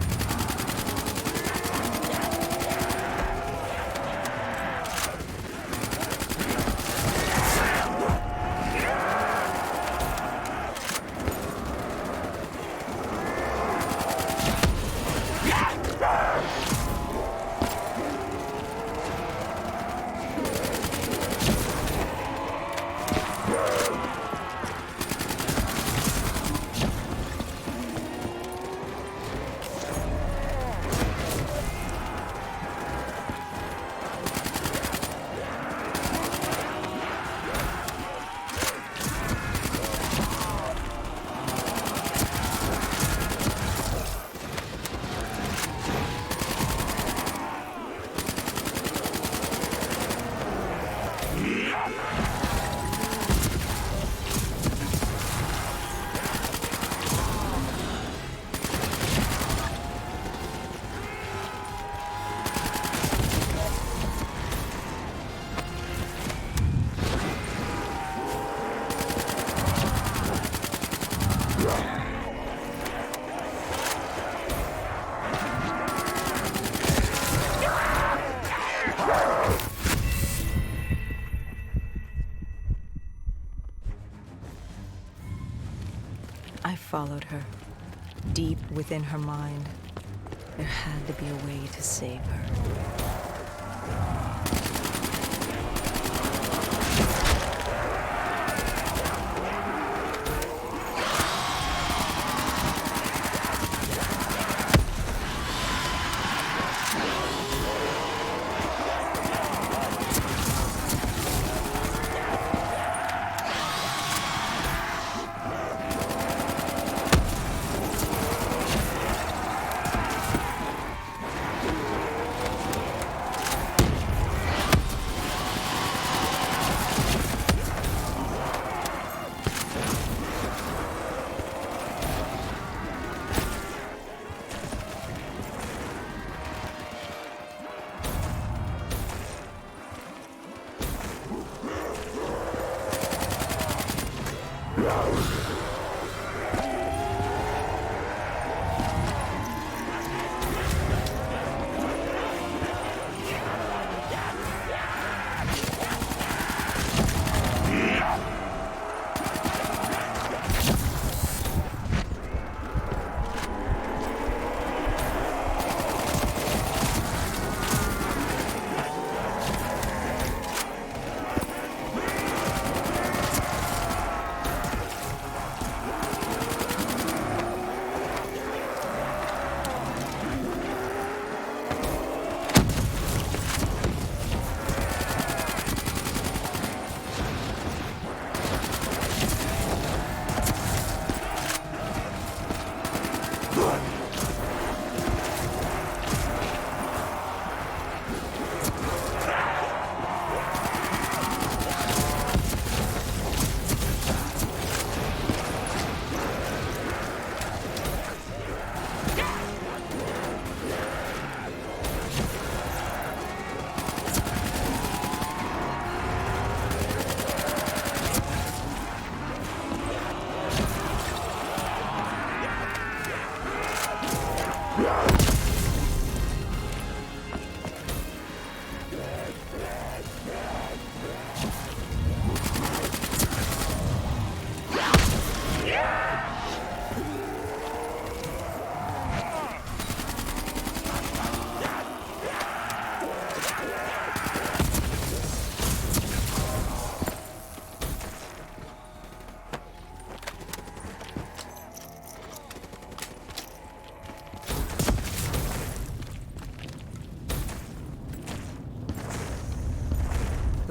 I followed her. Deep within her mind, there had to be a way to save her.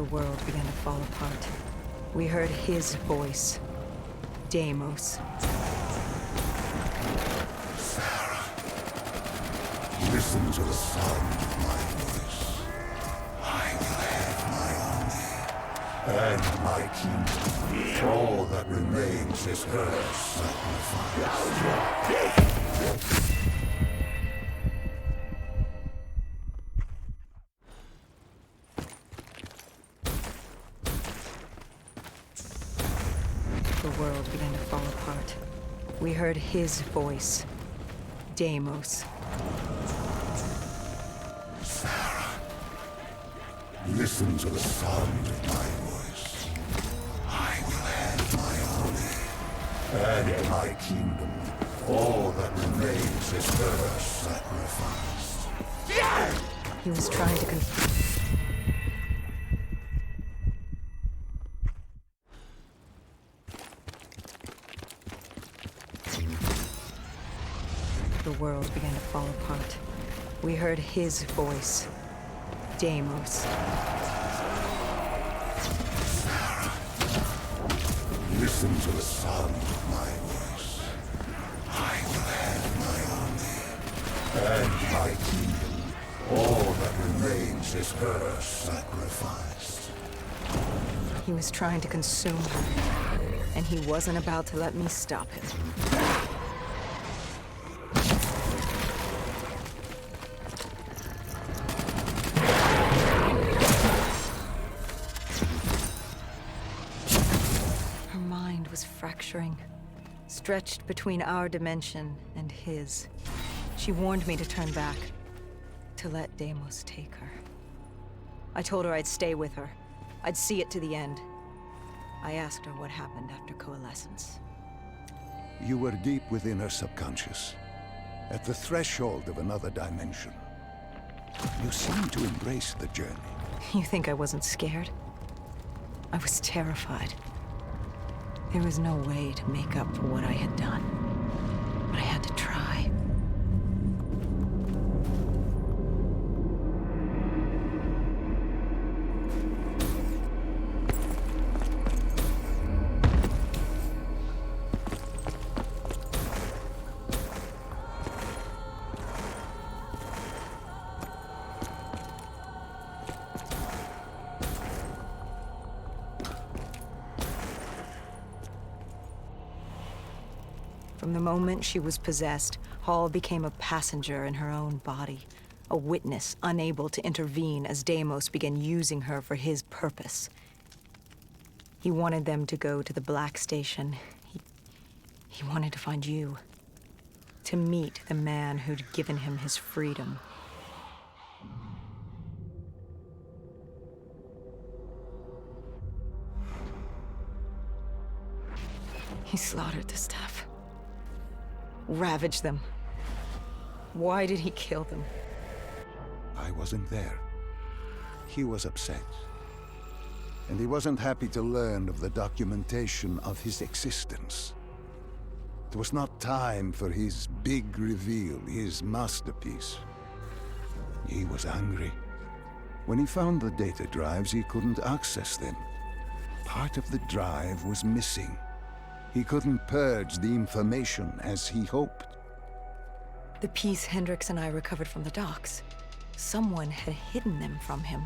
The world began to fall apart. We heard his voice. Deimos. Sarah, listen to the sound of my voice. I will have my army and my kingdom. All that remains is her sacrifice. The world began to fall apart. We heard his voice. Deimos. Sarah, listen to the sound of my voice. I will have my army and my kingdom. All that remains is her sacrifice. He was trying to The world began to fall apart. We heard his voice. Deimos. Sarah, listen to the sound of my voice. I will have my army and my kingdom. All that remains is her sacrifice. He was trying to consume her, and he wasn't about to let me stop him. Her mind was fracturing. stretched between our dimension and his. She warned me to turn back, to let Deimos take her. I told her I'd stay with her. I'd see it to the end. I asked her what happened after coalescence. You were deep within her subconscious, at the threshold of another dimension. You seemed to embrace the journey. You think I wasn't scared? I was terrified. There was no way to make up for what I had done, but I had to try. From the moment she was possessed, Hall became a passenger in her own body, a witness unable to intervene as Deimos began using her for his purpose. He wanted them to go to the Black Station. He wanted to find you, to meet the man who'd given him his freedom. He slaughtered the staff. Ravaged them. Why did he kill them? I wasn't there. He was upset. And he wasn't happy to learn of the documentation of his existence. It was not time for his big reveal, his masterpiece. He was angry. When he found the data drives, he couldn't access them. Part of the drive was missing. He couldn't purge the information as he hoped. The piece Hendricks and I recovered from the docks. Someone had hidden them from him.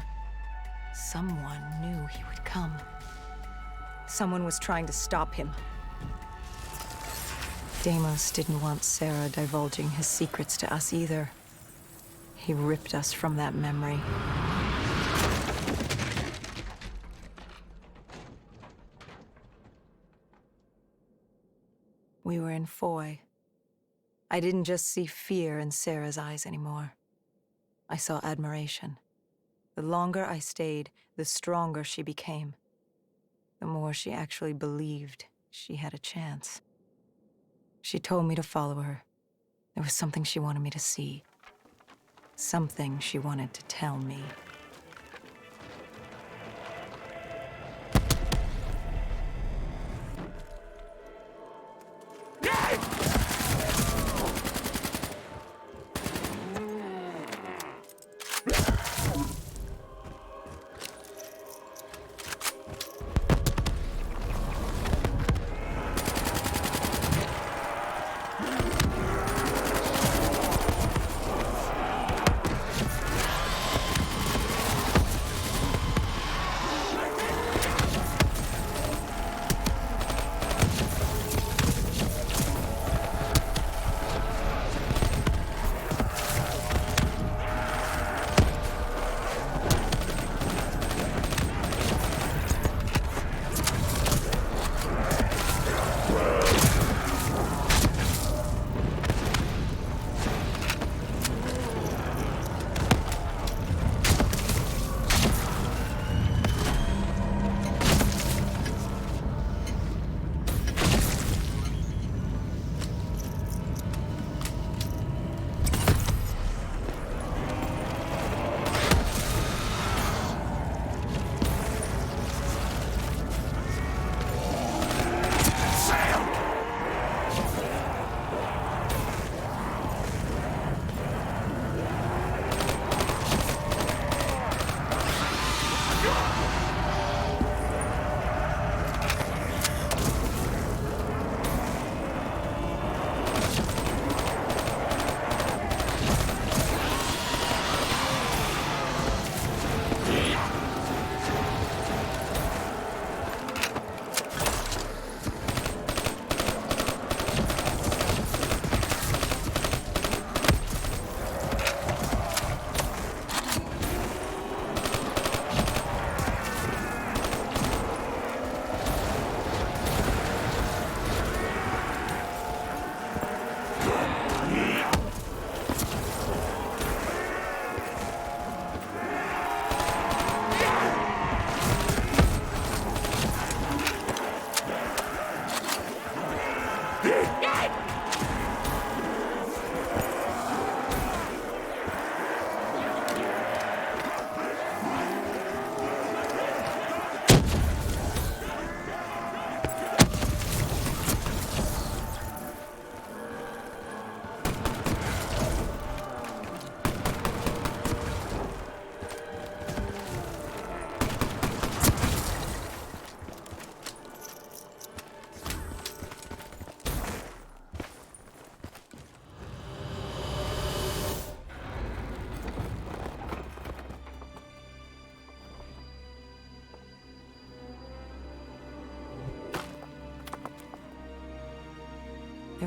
Someone knew he would come. Someone was trying to stop him. Deimos didn't want Sarah divulging his secrets to us either. He ripped us from that memory. We were in Foy. I didn't just see fear in Sarah's eyes anymore. I saw admiration. The longer I stayed, the stronger she became. The more she actually believed she had a chance. She told me to follow her. There was something she wanted me to see. Something she wanted to tell me.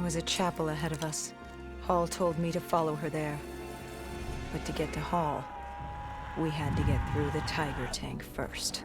was a chapel ahead of us. Hall told me to follow her there. But to get to Hall, we had to get through the Tiger tank first.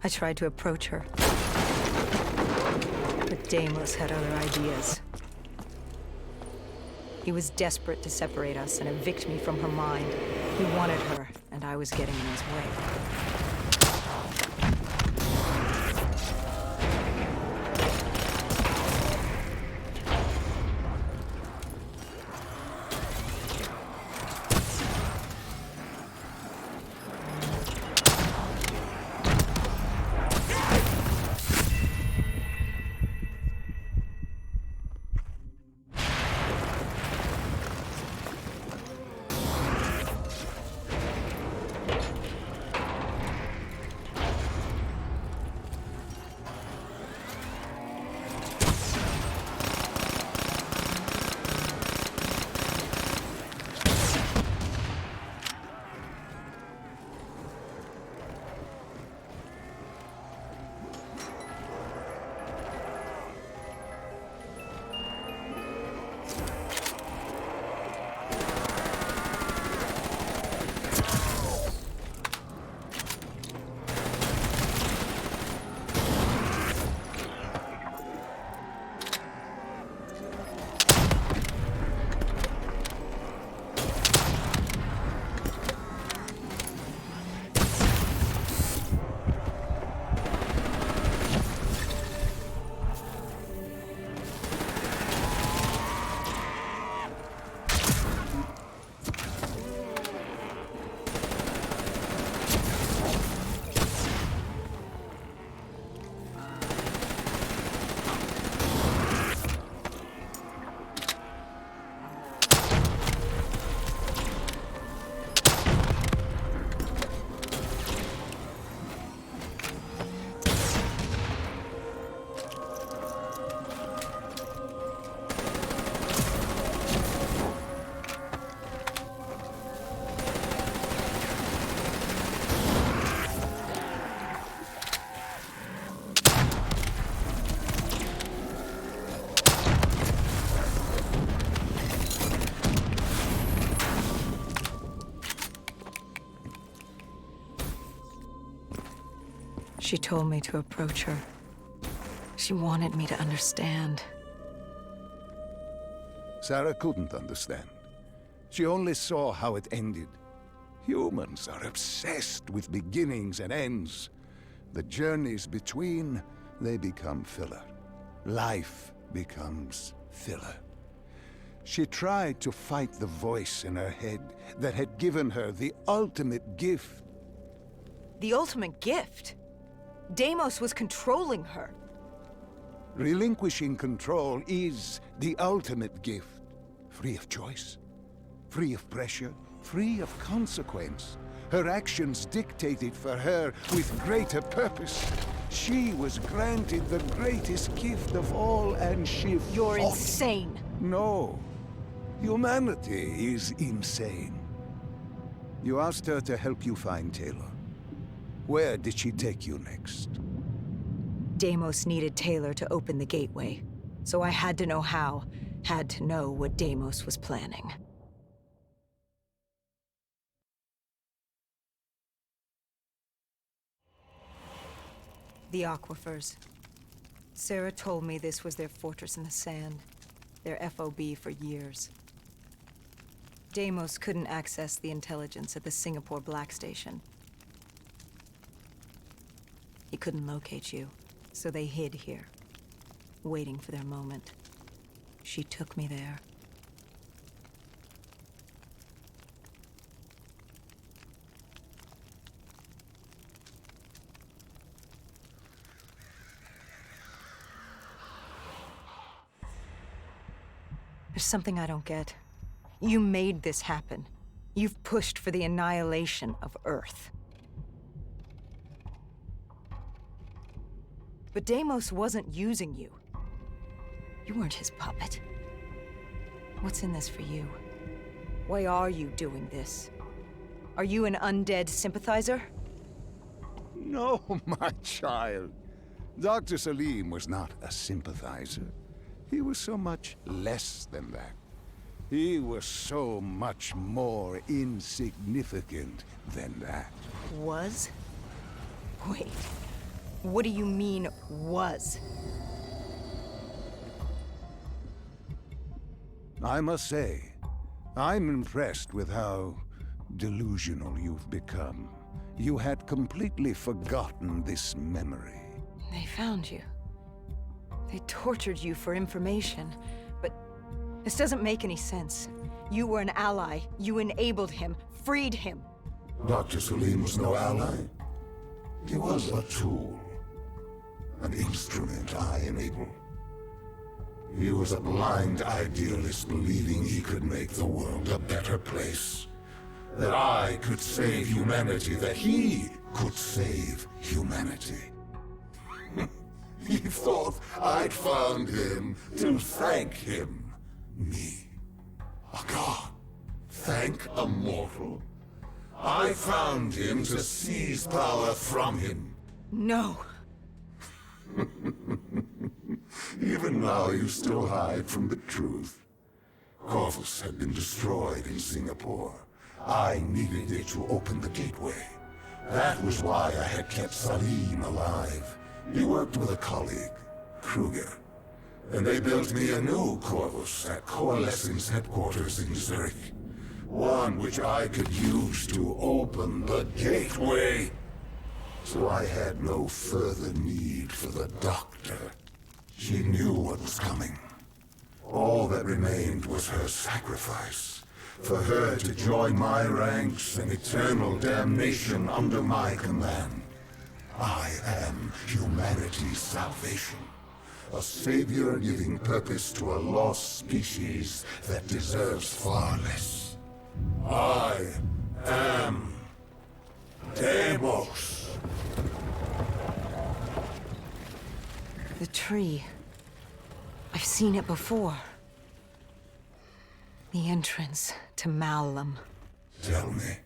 I tried to approach her, but Daemon had other ideas. He was desperate to separate us and evict me from her mind. He wanted her, and I was getting in his way. She told me to approach her. She wanted me to understand. Sarah couldn't understand. She only saw how it ended. Humans are obsessed with beginnings and ends. The journeys between, they become filler. Life becomes filler. She tried to fight the voice in her head that had given her the ultimate gift. The ultimate gift? Deimos was controlling her. Relinquishing control is the ultimate gift. Free of choice, free of pressure, free of consequence. Her actions dictated for her with greater purpose. She was granted the greatest gift of all, and she You're fought. insane. No. Humanity is insane. You asked her to help you find Taylor. Where did she take you next? Deimos needed Taylor to open the gateway, so I had to know how, had to know what Deimos was planning. The aquifers. Sarah told me this was their fortress in the sand, their FOB for years. Deimos couldn't access the intelligence at the Singapore Black Station. He couldn't locate you, so they hid here, waiting for their moment. She took me there. There's something I don't get. You made this happen. You've pushed for the annihilation of Earth. But Deimos wasn't using you. You weren't his puppet. What's in this for you? Why are you doing this? Are you an undead sympathizer? No, my child. Dr. Salim was not a sympathizer. He was so much less than that. He was so much more insignificant than that. Was? Wait. What do you mean, was? I must say, I'm impressed with how delusional you've become. You had completely forgotten this memory. They found you. They tortured you for information, but this doesn't make any sense. You were an ally. You enabled him, freed him. Dr. Salim was no ally. He was a tool. An instrument I enabled. He was a blind idealist believing he could make the world a better place. That I could save humanity, that he could save humanity. He thought I'd found him to thank him. Me. A god. Thank a mortal. I found him to seize power from him. No. Even now you still hide from the truth. Corvus had been destroyed in Singapore. I needed it to open the gateway. That was why I had kept Salim alive. He worked with a colleague, Kruger. And they built me a new Corvus at Coalescence headquarters in Zurich. One which I could use to open the gateway. So I had no further need for the doctor. She knew what was coming. All that remained was her sacrifice. For her to join my ranks and eternal damnation under my command. I am humanity's salvation. A savior giving purpose to a lost species that deserves far less. I am Deimos. The tree. I've seen it before. The entrance to Malum. Tell me,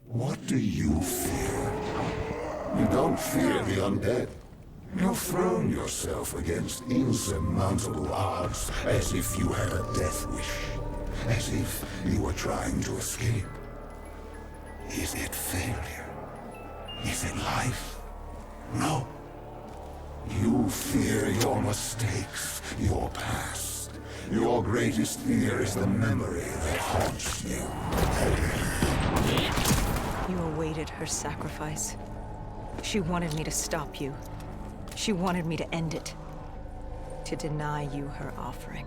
what do you fear? You don't fear the undead. You've thrown yourself against insurmountable odds as if you had a death wish. As if you were trying to escape. Is it failure? Is it life? No. You fear your mistakes, your past. Your greatest fear is the memory that haunts you. You awaited her sacrifice. She wanted me to stop you. She wanted me to end it. To deny you her offering.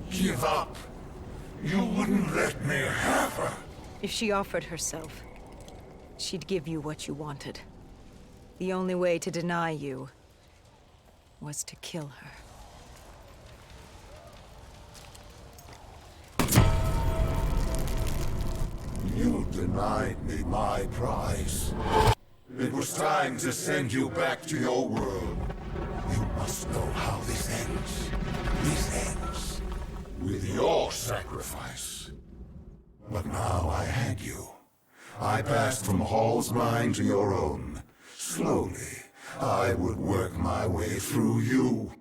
Give up. You wouldn't let me have her. If she offered herself, she'd give you what you wanted. The only way to deny you was to kill her. You denied me my prize. It was time to send you back to your world. You must know how this ends. This ends with your sacrifice. But now I had you. I passed from Hall's mind to your own. Slowly, I would work my way through you.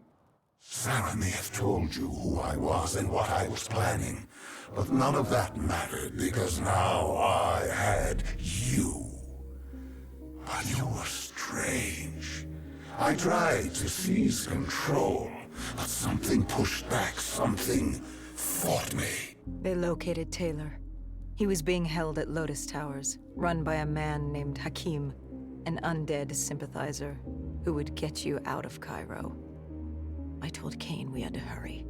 Sarah may have told you who I was and what I was planning, but none of that mattered because now I had you. But you were strange. I tried to seize control, but something pushed back, something fought me. They located Taylor. He was being held at Lotus Towers, run by a man named Hakim, an undead sympathizer who would get you out of Cairo. I told Kane we had to hurry.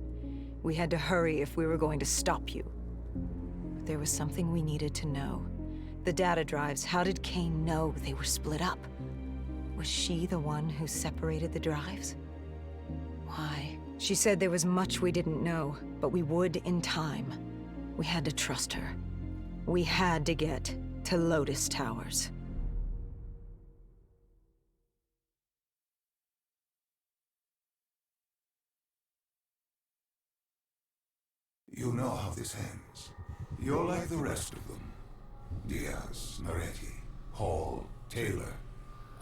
We had to hurry if we were going to stop you. But there was something we needed to know. The data drives, how did Kane know they were split up? Was she the one who separated the drives? Why? She said there was much we didn't know, but we would in time. We had to trust her. We had to get to Lotus Towers. You know how this ends. You're like the rest of them. Diaz, Moretti, Hall, Taylor.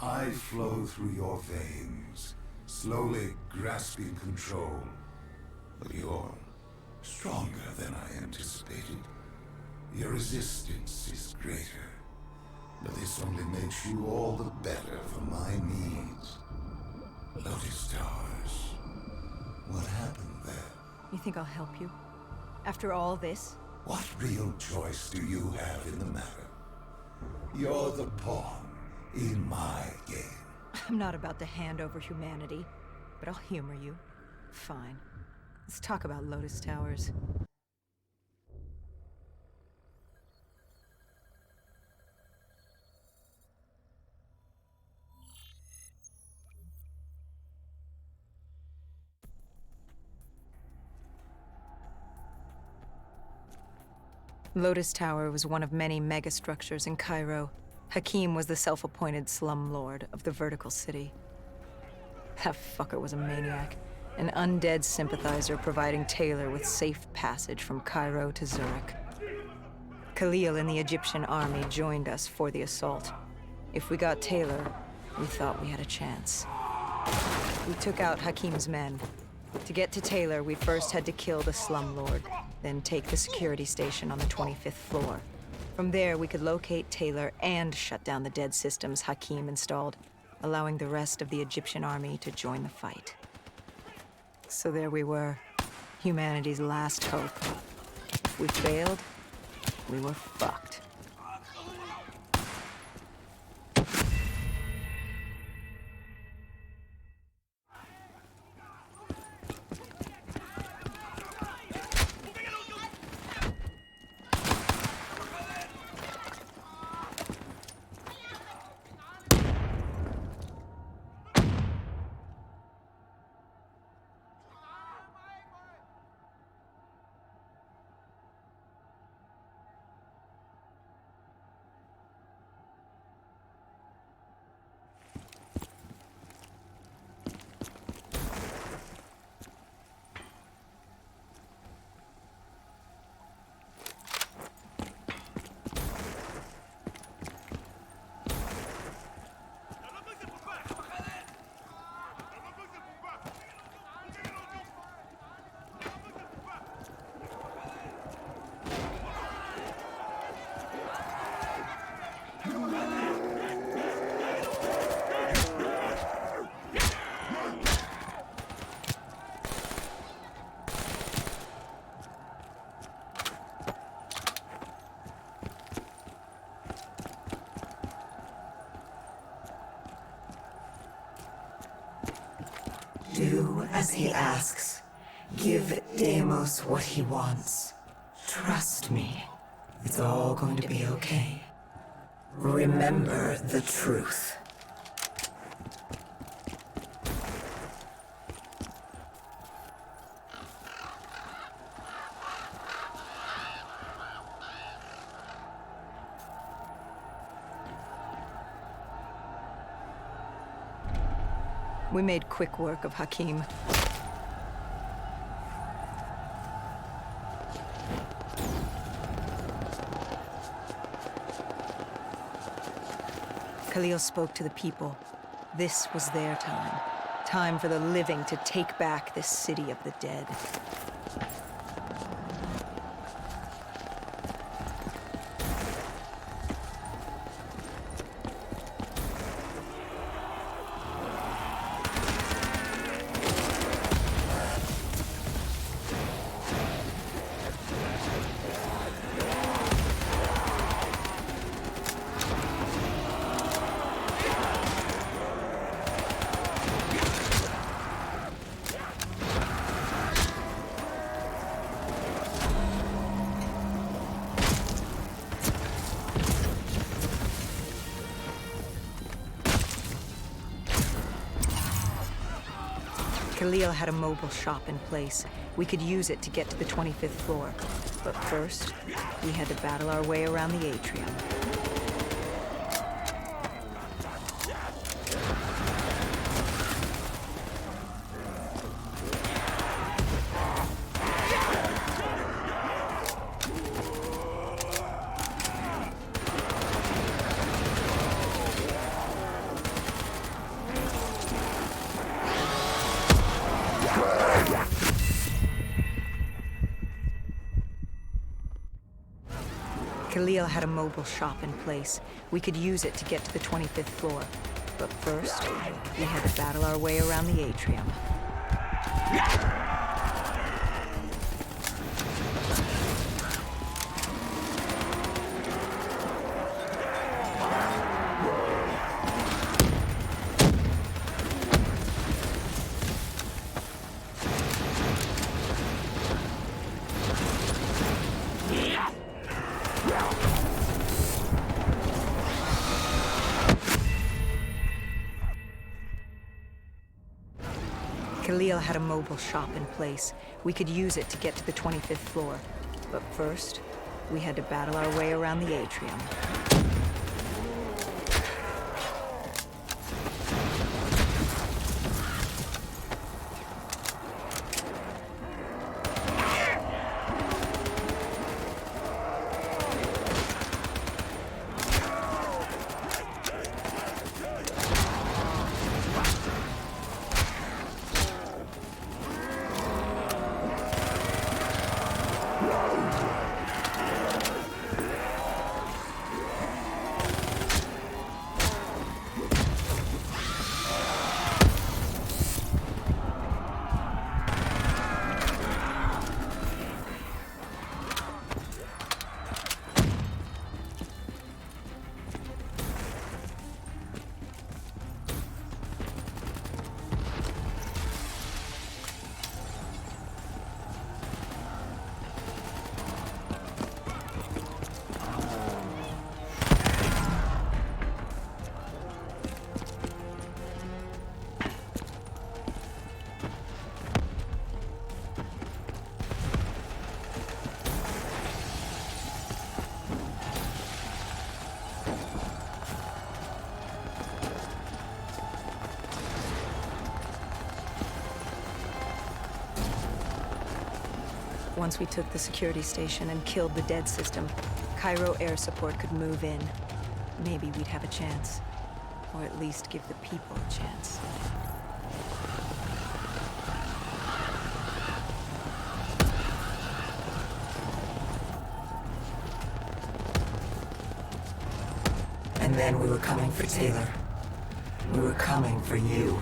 I flow through your veins, slowly grasping control. But you're stronger than I anticipated. Your resistance is greater. But this only makes you all the better for my needs. Lotus Towers. What happened there? You think I'll help you? After all this? What real choice do you have in the matter? You're the pawn in my game. I'm not about to hand over humanity, but I'll humor you. Fine. Let's talk about Lotus Towers. Lotus Tower was one of many megastructures in Cairo. Hakim was the self-appointed slumlord of the vertical city. That fucker was a maniac, an undead sympathizer providing Taylor with safe passage from Cairo to Zurich. Khalil and the Egyptian army joined us for the assault. If we got Taylor, we thought we had a chance. We took out Hakim's men. To get to Taylor, we first had to kill the slumlord, then take the security station on the 25th floor. From there, we could locate Taylor and shut down the dead systems Hakim installed, allowing the rest of the Egyptian army to join the fight. So there we were, humanity's last hope. If we failed, we were fucked. Do as he asks. Give Deimos what he wants. Trust me. It's all going to be okay. Remember the truth. We made quick work of Hakim. Khalil spoke to the people. This was their time. Time for the living to take back this city of the dead. Khalil had a mobile shop in place. We could use it to get to the 25th floor. But first, we had to battle our way around the atrium. Khalil had a mobile shop in place. We could use it to get to the 25th floor. But first, we had to battle our way around the atrium. Khalil had a mobile shop in place. We could use it to get to the 25th floor. But first, we had to battle our way around the atrium. Once we took the security station and killed the dead system, Cairo air support could move in. Maybe we'd have a chance. Or at least give the people a chance. And then we were coming for Taylor. We were coming for you.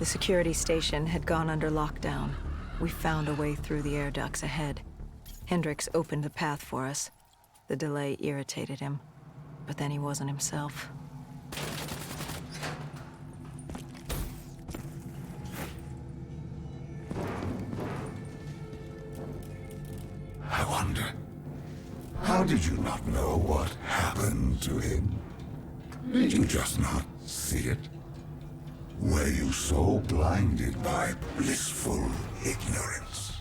The security station had gone under lockdown. We found a way through the air ducts ahead. Hendricks opened the path for us. The delay irritated him, but then he wasn't himself. I wonder, how did you not know what happened to him? Did you just not see it? Were you so blinded by blissful ignorance?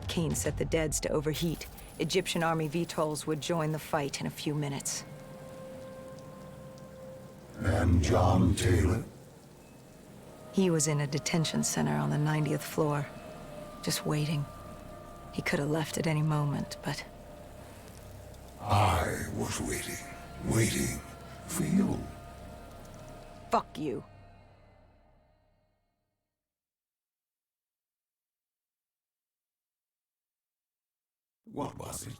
Kane set the deads to overheat. Egyptian army VTOLs would join the fight in a few minutes. And John Taylor? He was in a detention center on the 90th floor, just waiting. He could have left at any moment, but... I was waiting for you. Fuck you. What was it?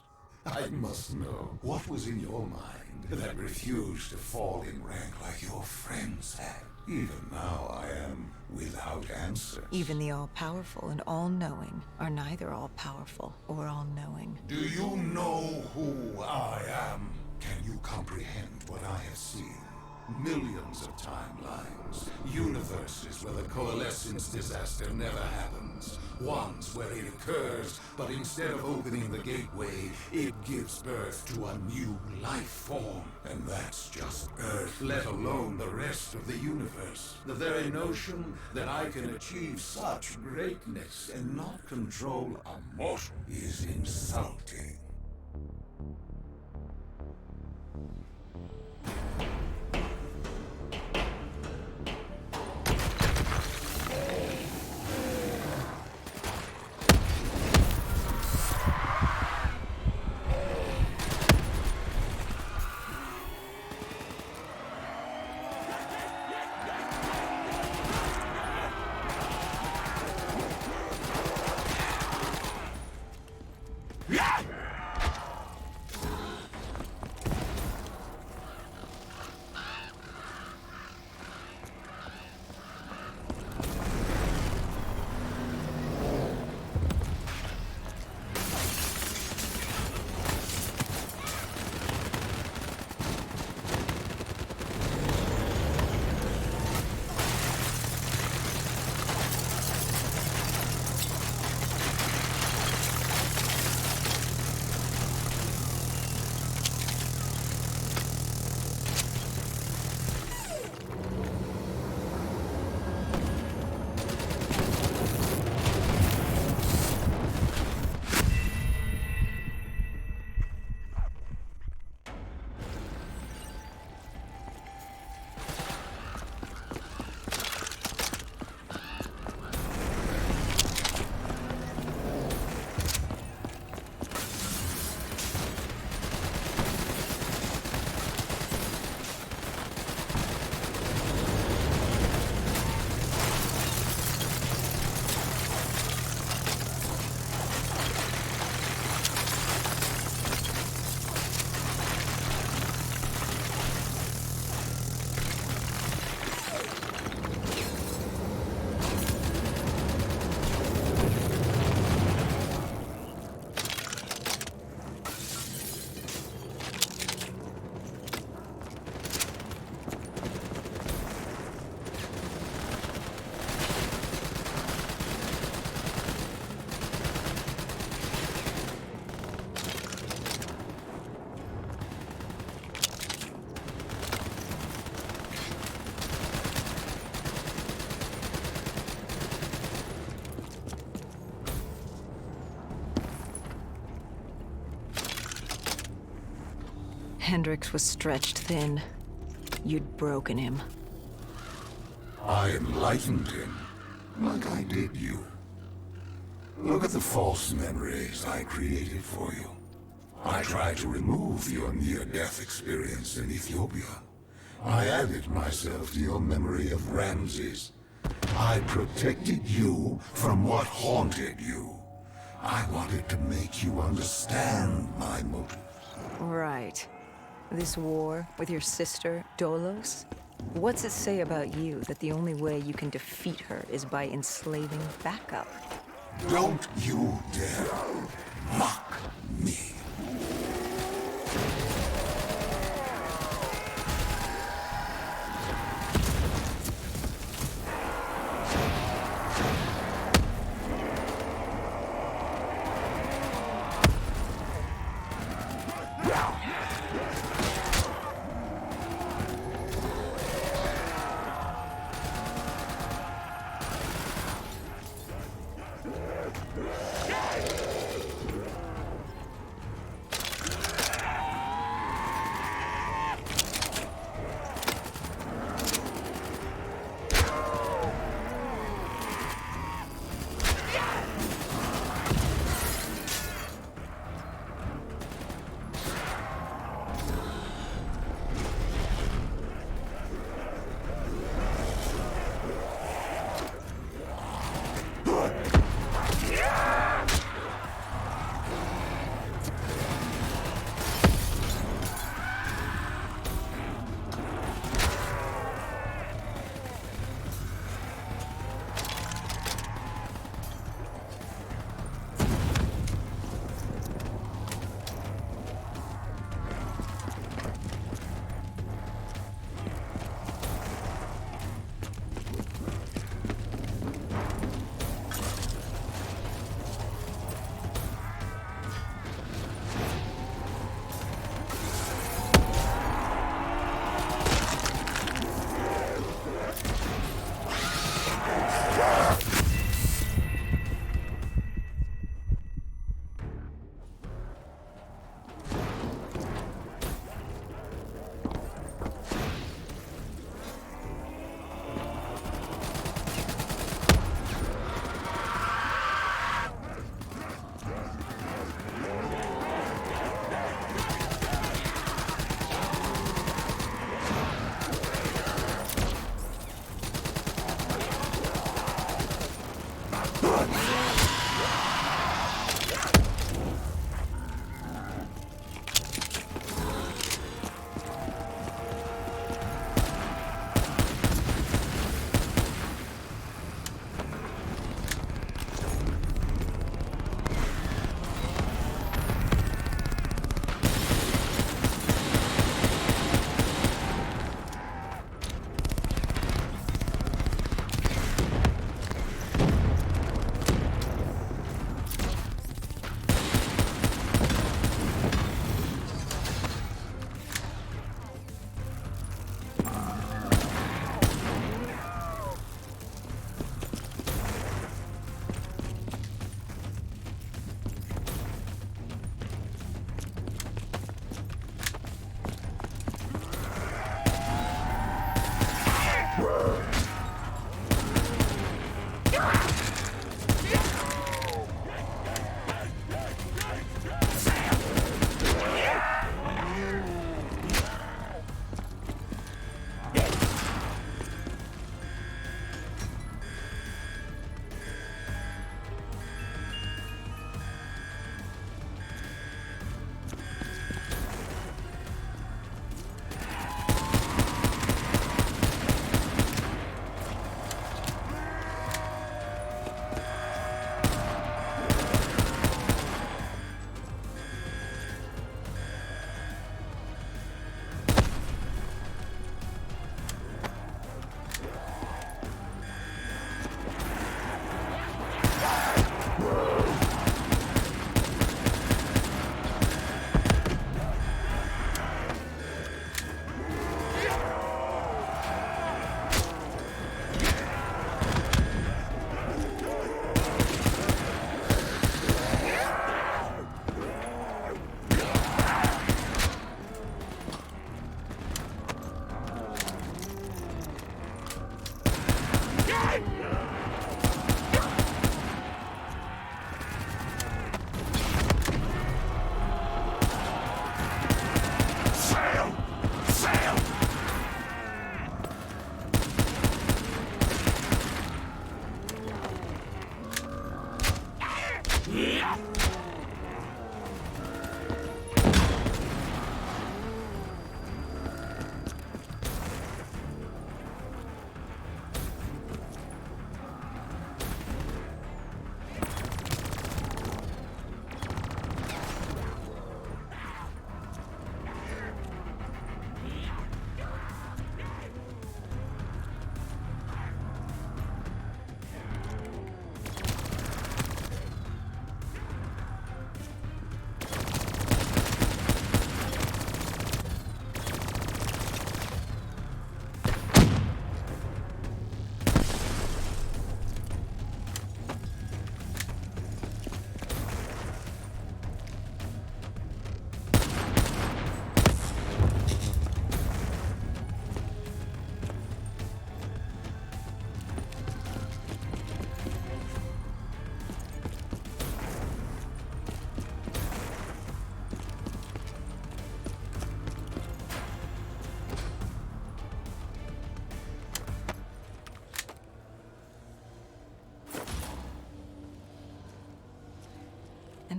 I must know. What was in your mind that refused to fall in rank like your friends had? Even now I am without answers. Even the all-powerful and all-knowing are neither all-powerful or all-knowing. Do you know who I am? Can you comprehend what I have seen? Millions of timelines, universes where the coalescence disaster never happens, ones where it occurs, but instead of opening the gateway, it gives birth to a new life form. And that's just Earth, let alone the rest of the universe. The very notion that I can achieve such greatness and not control a mortal is insulting. Hendrix was stretched thin. You'd broken him. I enlightened him, like I did you. Look at the false memories I created for you. I tried to remove your near-death experience in Ethiopia. I added myself to your memory of Ramses. I protected you from what haunted you. I wanted to make you understand my motive. Right. This war with your sister, Dolos? What's it say about you that the only way you can defeat her is by enslaving backup? Don't you dare mock me.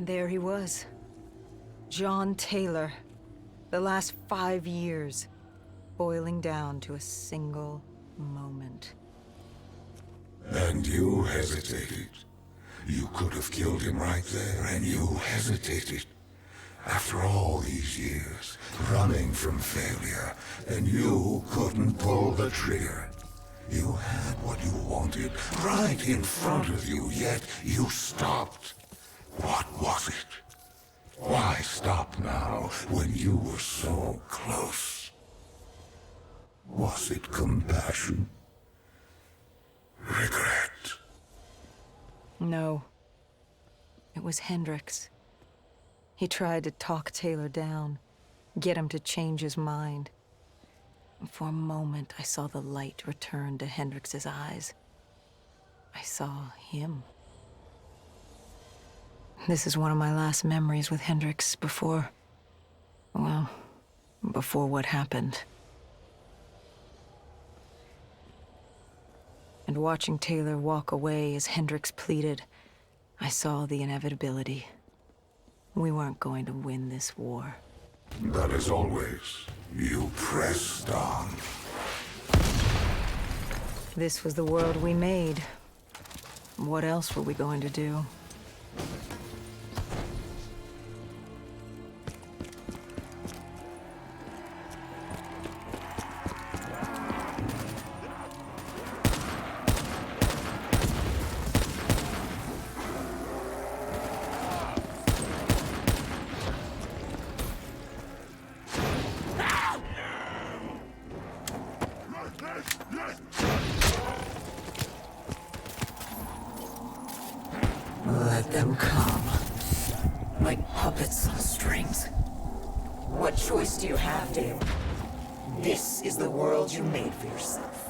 And there he was. John Taylor. The last 5 years, boiling down to a single moment. And you hesitated. You could have killed him right there, and you hesitated. After all these years, running from failure, and you couldn't pull the trigger. You had what you wanted right in front of you, yet you stopped. What was it? Why stop now when you were so close? Was it compassion? Regret? No. It was Hendricks. He tried to talk Taylor down, get him to change his mind. And for a moment, I saw the light return to Hendrix's eyes. I saw him. This is one of my last memories with Hendricks before... well, before what happened. And watching Taylor walk away as Hendricks pleaded, I saw the inevitability. We weren't going to win this war. But as always, you pressed on. This was the world we made. What else were we going to do? Let them come. Like puppets on strings. What choice do you have, Dale? This is the world you made for yourself.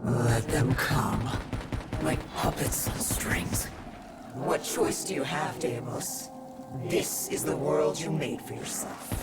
Let them come. Like puppets on strings. What choice do you have, Deimos? This is the world you made for yourself.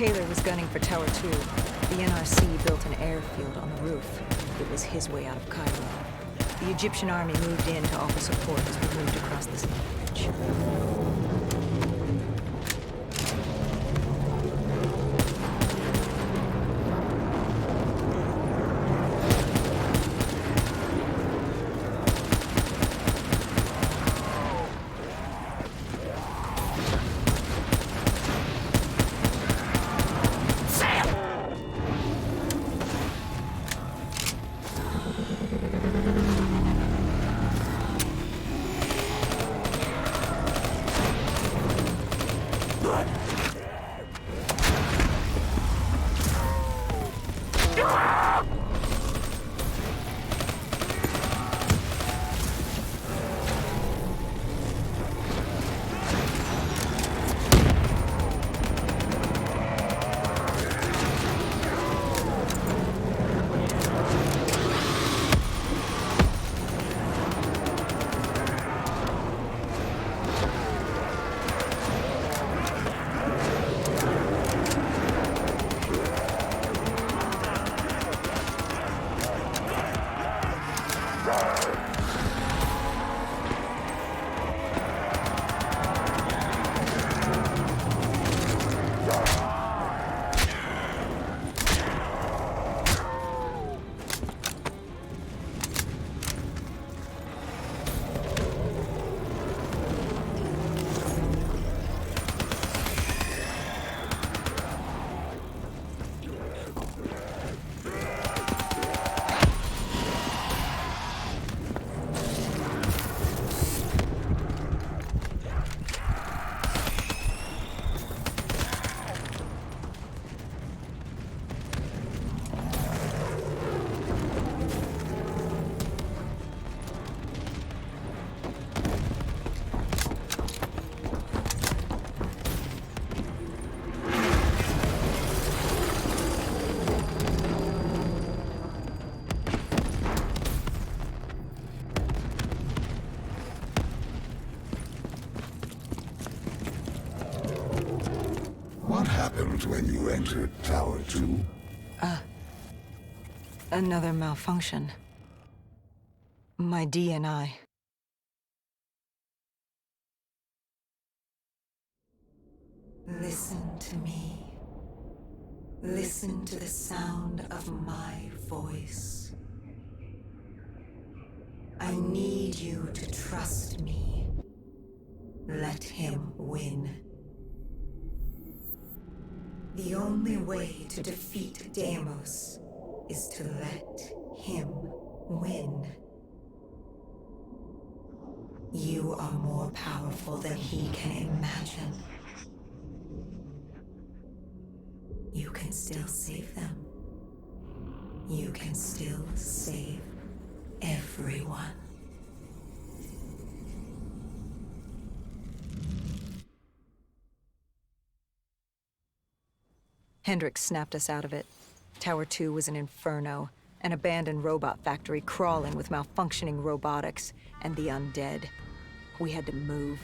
Taylor was gunning for Tower 2. The NRC built an airfield on the roof. It was his way out of Cairo. The Egyptian army moved in to offer support as we moved across this bridge. What happened when you entered Tower 2? Another malfunction. My D&I. Listen to me. Listen to the sound of my voice. I need you to trust me. Let him win. The only way to defeat Deimos is to let him win. You are more powerful than he can imagine. You can still save them. You can still save everyone. Hendricks snapped us out of it. Tower 2 was an inferno, an abandoned robot factory crawling with malfunctioning robotics and the undead. We had to move.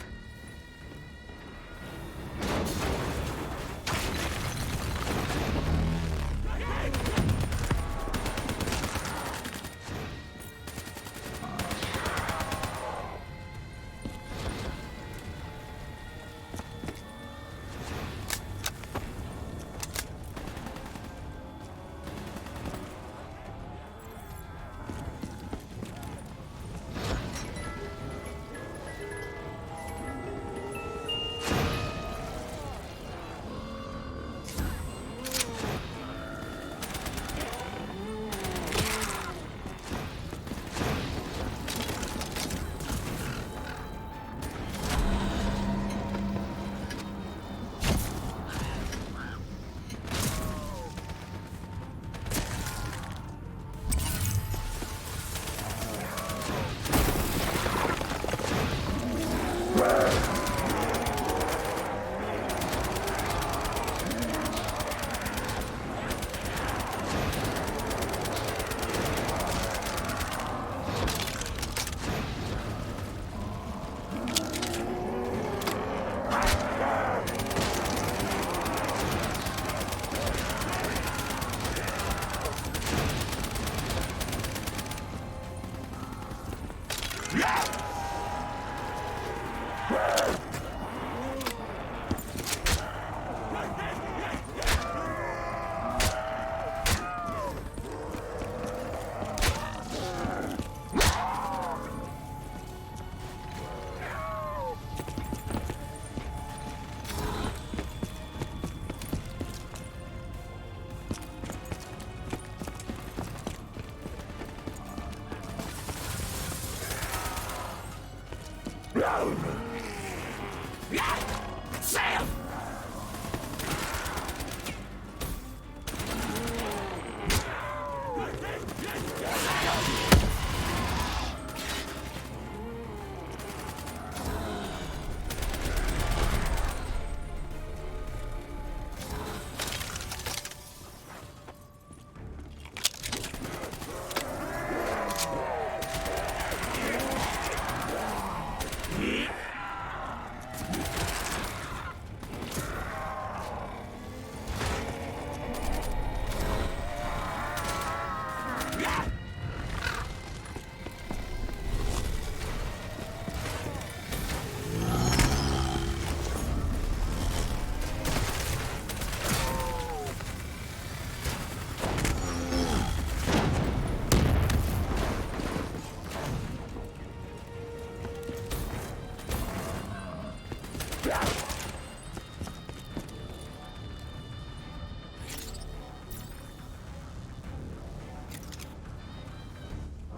Sam!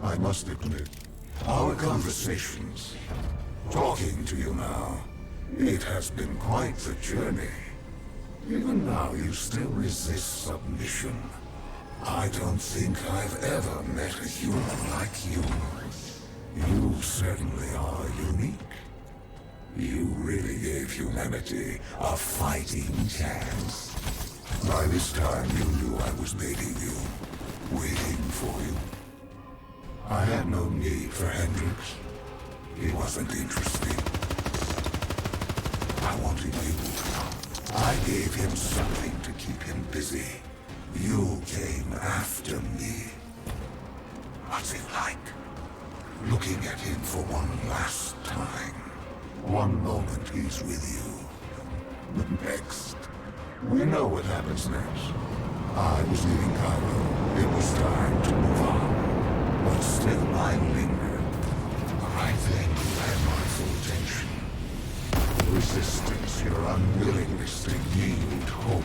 I must admit, our conversations, talking to you now, it has been quite the journey. Even now, you still resist submission. I don't think I've ever met a human like you. You certainly are unique. You really gave humanity a fighting chance. By this time, you knew I was baiting you, waiting for you. I had no need for Hendrix. He wasn't interesting. I wanted you. I gave him something to keep him busy. You came after me. What's it like? Looking at him for one last time. One moment he's with you. The next. We know what happens next. I was leaving Cairo. It was time to move on. But still I lingered. I think you had my full attention. Resistance, your unwillingness to yield hope.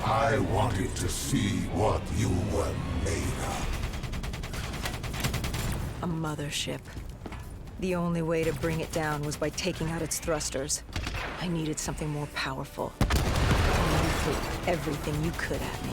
I wanted to see what you were made of. A mothership. The only way to bring it down was by taking out its thrusters. I needed something more powerful. And you threw everything you could at me.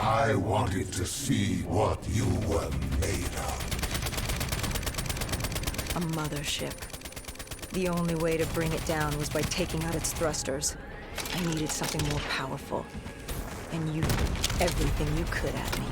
I wanted to see what you were made of. A mothership. The only way to bring it down was by taking out its thrusters. I needed something more powerful. And you threw everything you could at me.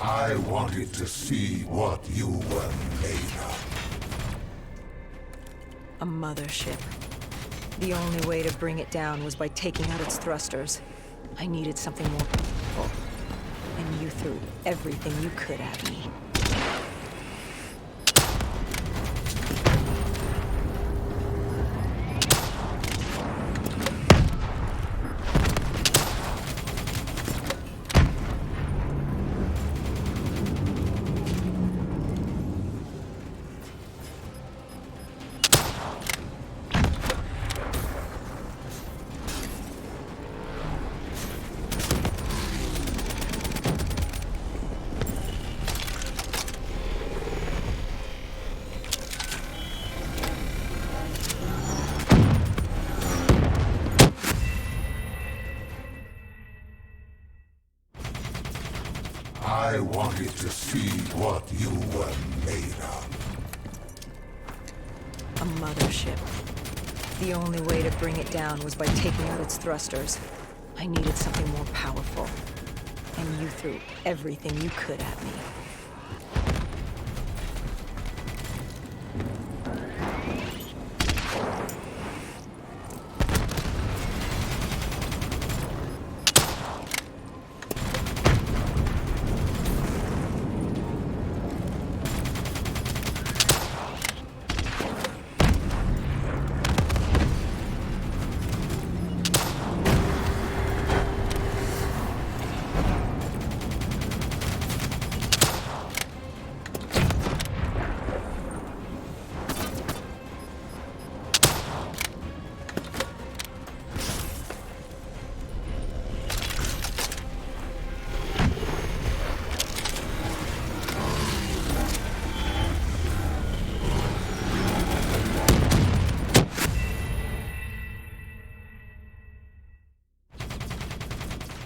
I wanted to see what you were made of. A mothership. The only way to bring it down was by taking out its thrusters. I needed something more powerful. And you threw everything you could at me. I wanted to see what you were made of. A mothership. The only way to bring it down was by taking out its thrusters. I needed something more powerful. And you threw everything you could at me.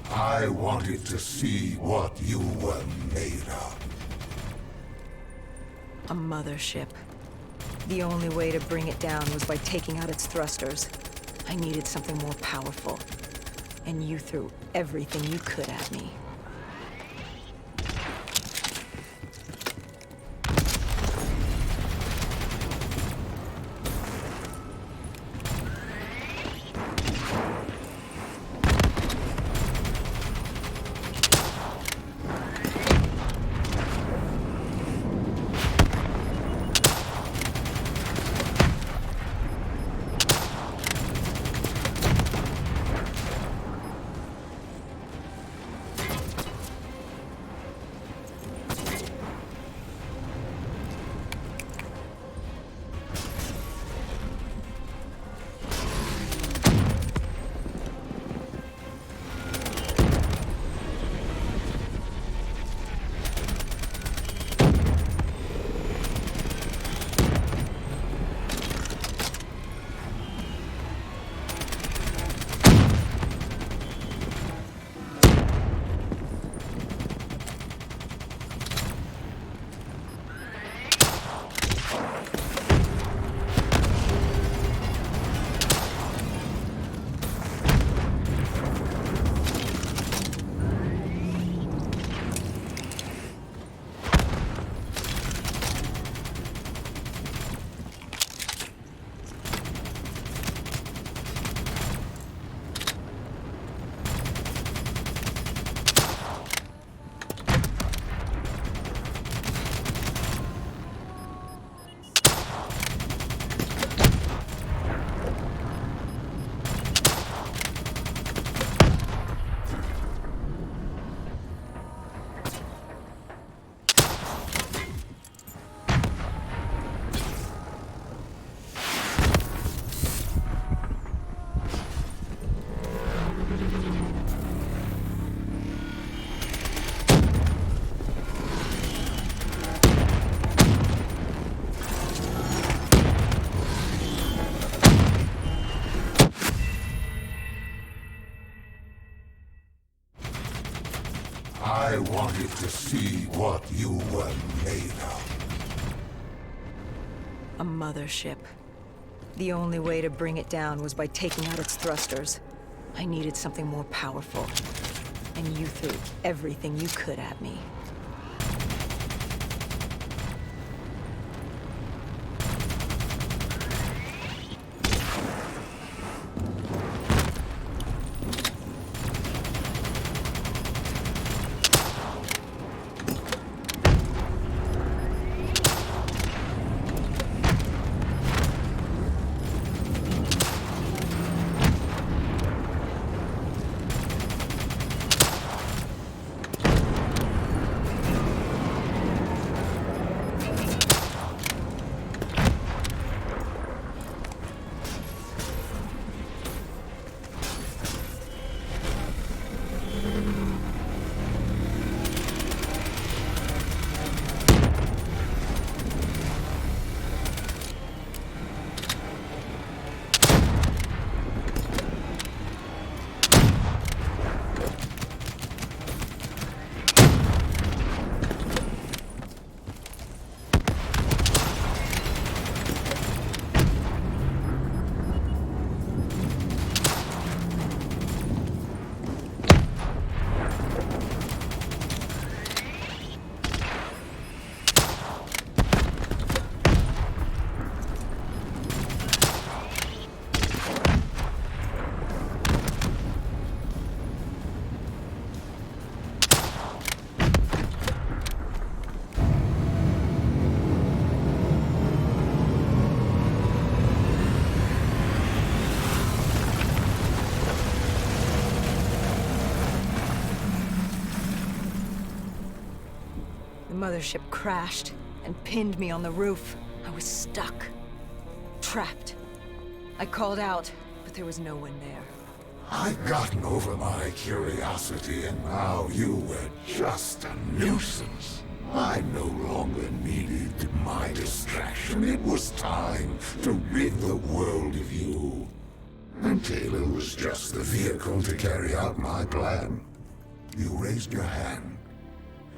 I wanted to see what you were made of. A mothership. The only way to bring it down was by taking out its thrusters. I needed something more powerful. And you threw everything you could at me. I wanted to see what you were made of. A mothership. The only way to bring it down was by taking out its thrusters. I needed something more powerful. And you threw everything you could at me. mothership crashed and pinned me on the roof. I was stuck. Trapped. I called out, but there was no one there. I'd gotten over my curiosity, and now you were just a nuisance. I no longer needed my distraction. It was time to rid the world of you. And Taylor was just the vehicle to carry out my plan. You raised your hand,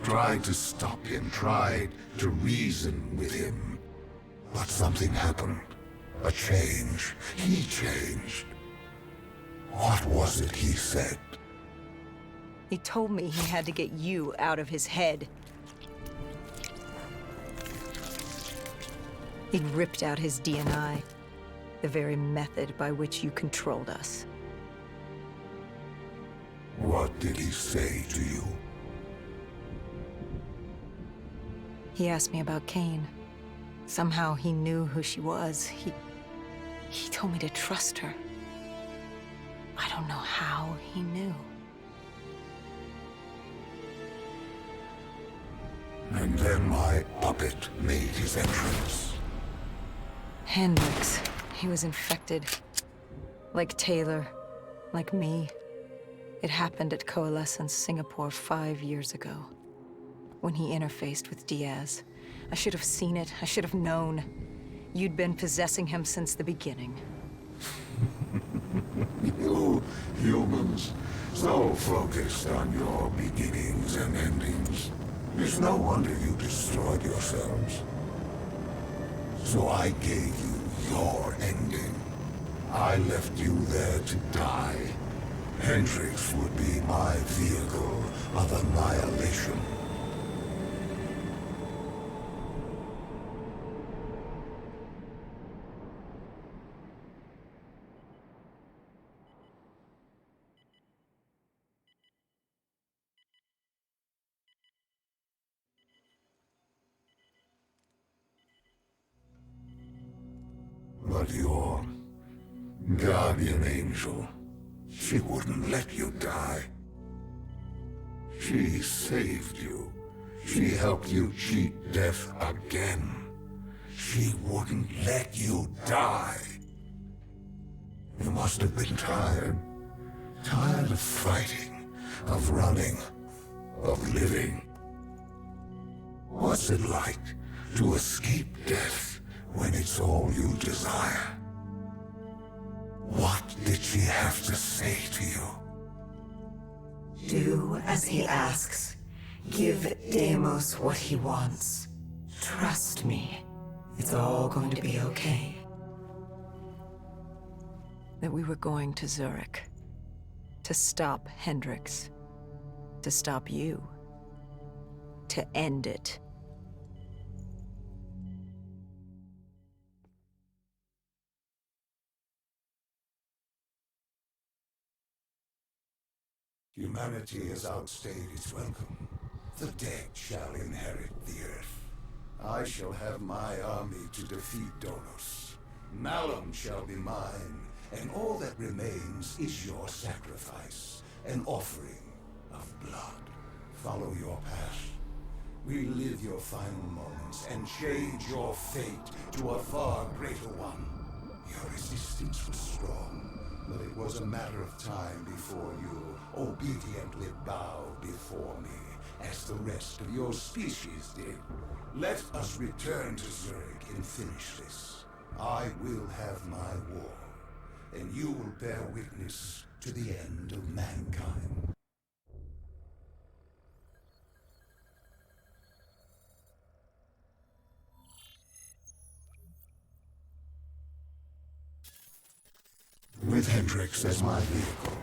tried to stop him, tried to reason with him. But something happened. A change. He changed. What was it he said? He told me he had to get you out of his head. He'd ripped out his DNI, the very method by which you controlled us. What did he say to you? He asked me about Kane. Somehow he knew who she was. He told me to trust her. I don't know how he knew. And then my puppet made his entrance. Hendricks. He was infected. Like Taylor. Like me. It happened at Coalescence, Singapore 5 years ago. When he interfaced with Diaz. I should have seen it. I should have known. You'd been possessing him since the beginning. You humans, so focused on your beginnings and endings. It's no wonder you destroyed yourselves. So I gave you your ending. I left you there to die. Hendricks would be my vehicle of annihilation. But your guardian angel, she wouldn't let you die. She saved you. She helped you cheat death again. She wouldn't let you die. You must have been tired. Tired of fighting, of running, of living. What's it like to escape death when it's all you desire? What did she have to say to you? Do as he asks. Give Deimos what he wants. Trust me. It's all going to be okay. That we were going to Zurich. To stop Hendricks. To stop you. To end it. Humanity has outstayed its welcome. The dead shall inherit the earth. I shall have my army to defeat Donos. Malum shall be mine, and all that remains is your sacrifice, an offering of blood. Follow your path. Relive your final moments and change your fate to a far greater one. Your resistance was strong, but it was a matter of time before you obediently bowed before me, as the rest of your species did. Let us return to Zurich and finish this. I will have my war, and you will bear witness to the end of mankind. With Hendricks as my vehicle,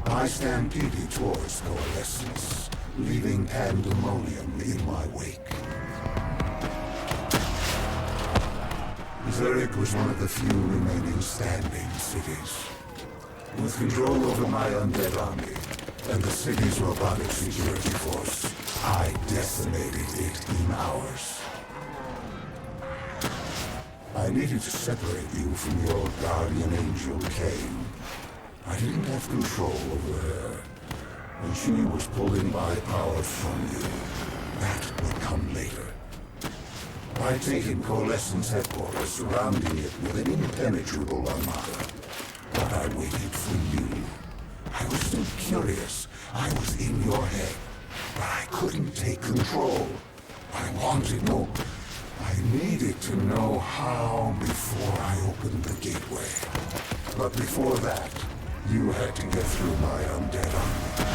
I stampeded towards Coalescence, leaving pandemonium in my wake. Zurich was one of the few remaining standing cities. With control over my undead army and the city's robotic security force, I decimated it in hours. I needed to separate you from your guardian angel, Kane. I didn't have control over her, and she was pulling my power from you. That would come later. By taking Coalescence headquarters, surrounding it with an impenetrable armada. But I waited for you. I was so curious. I was in your head. But I couldn't take control. I wanted no... I needed to know how before I opened the gateway. But before that, you had to get through my undead army.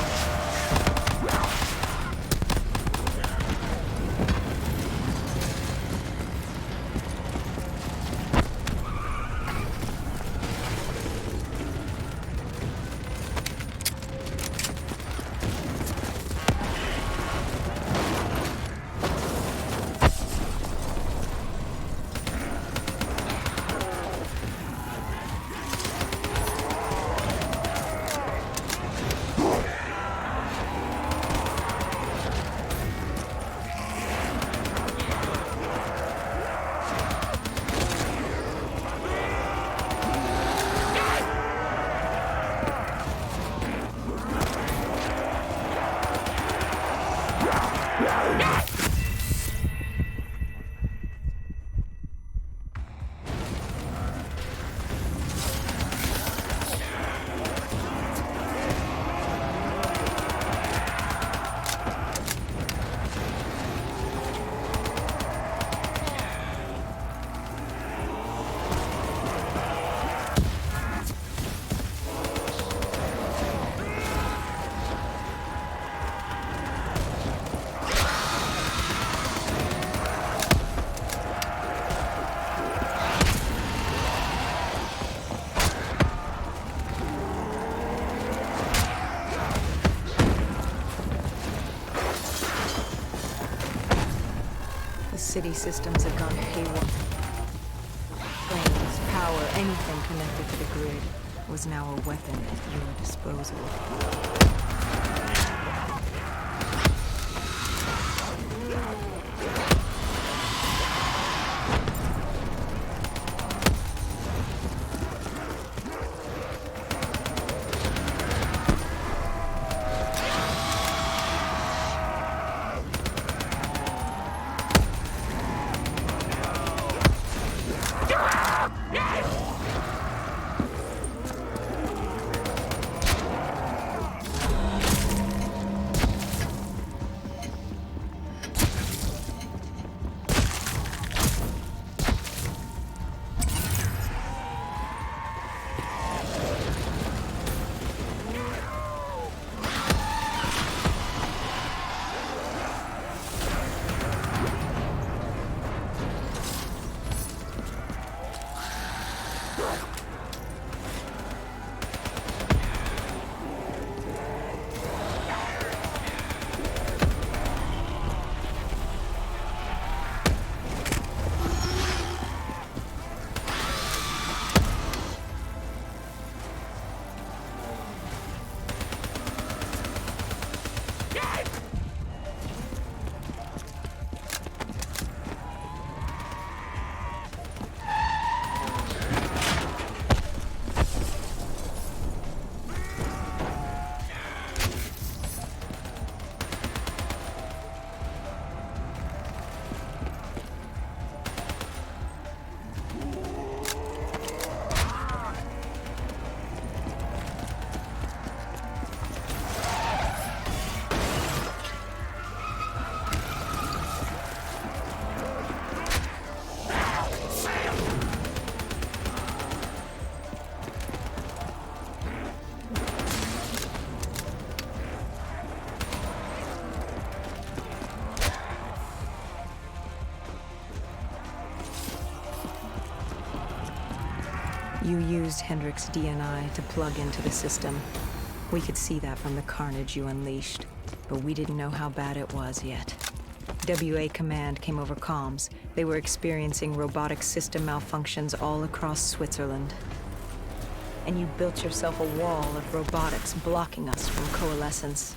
City systems had gone haywire. Planes, power, anything connected to the grid was now a weapon at your disposal. You used Hendricks' DNI to plug into the system. We could see that from the carnage you unleashed, but we didn't know how bad it was yet. WA Command came over comms. They were experiencing robotic system malfunctions all across Switzerland. And you built yourself a wall of robotics blocking us from Coalescence.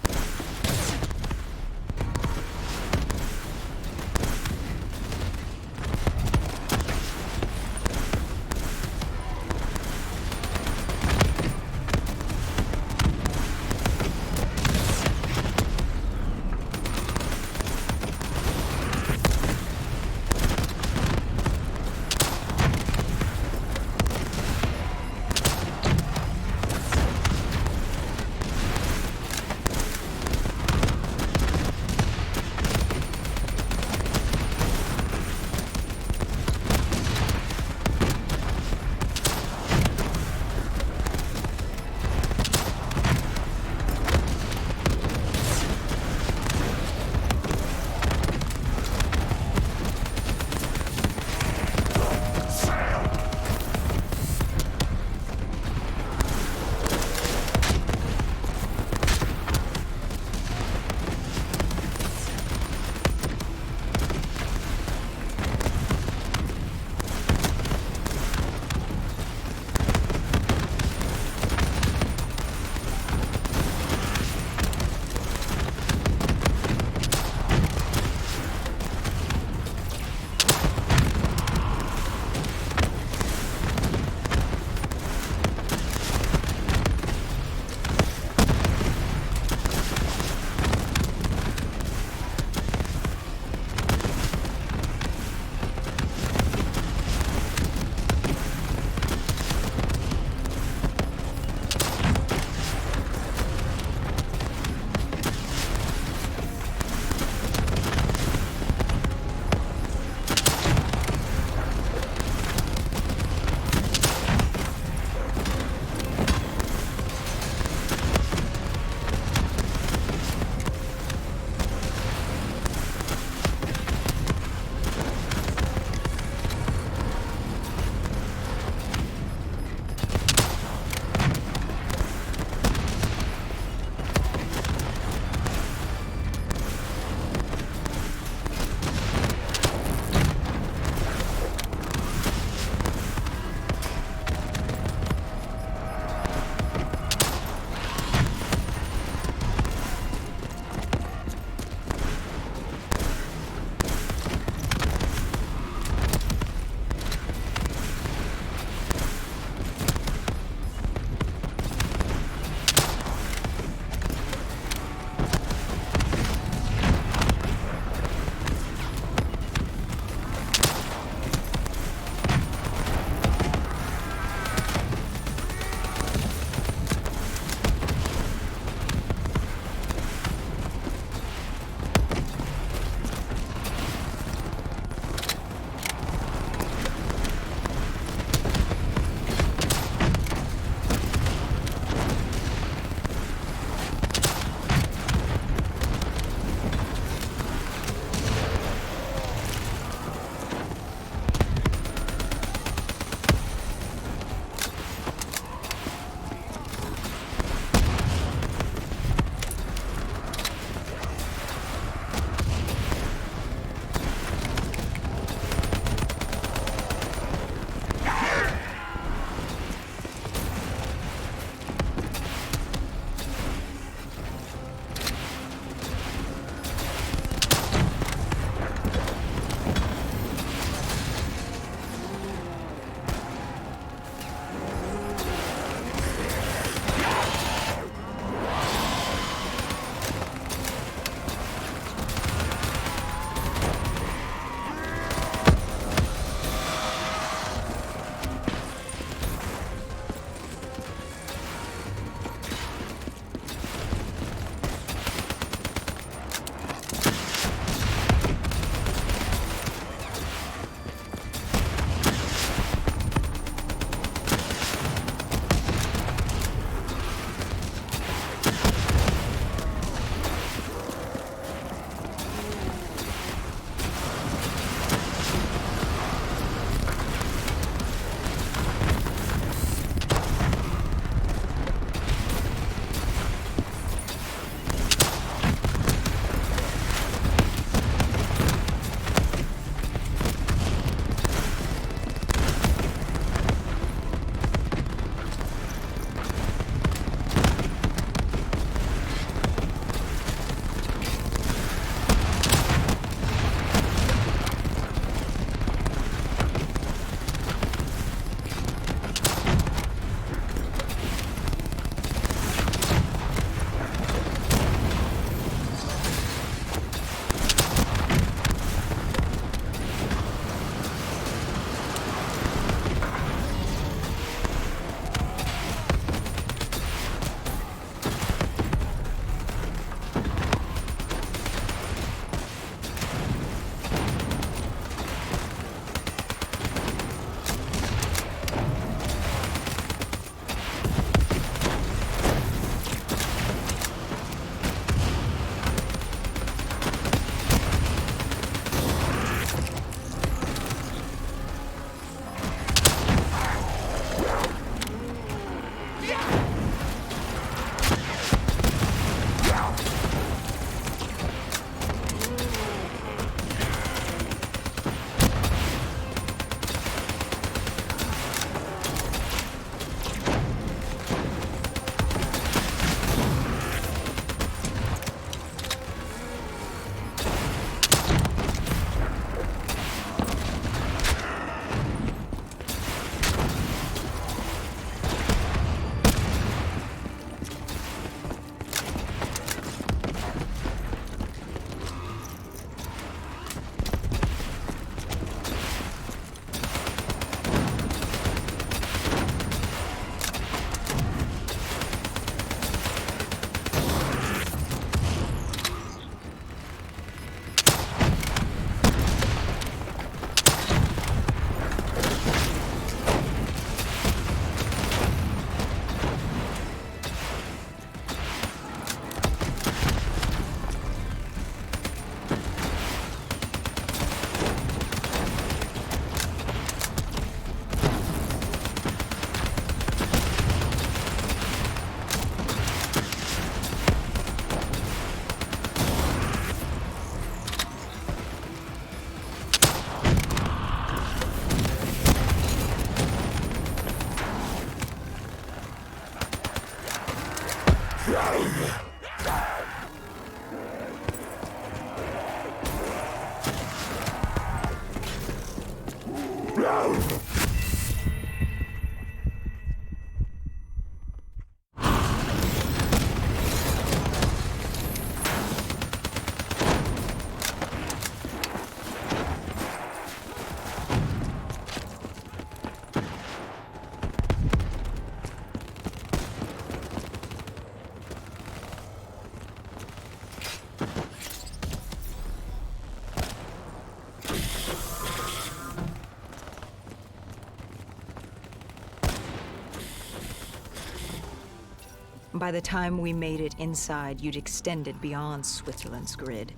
By the time we made it inside, you'd extended beyond Switzerland's grid.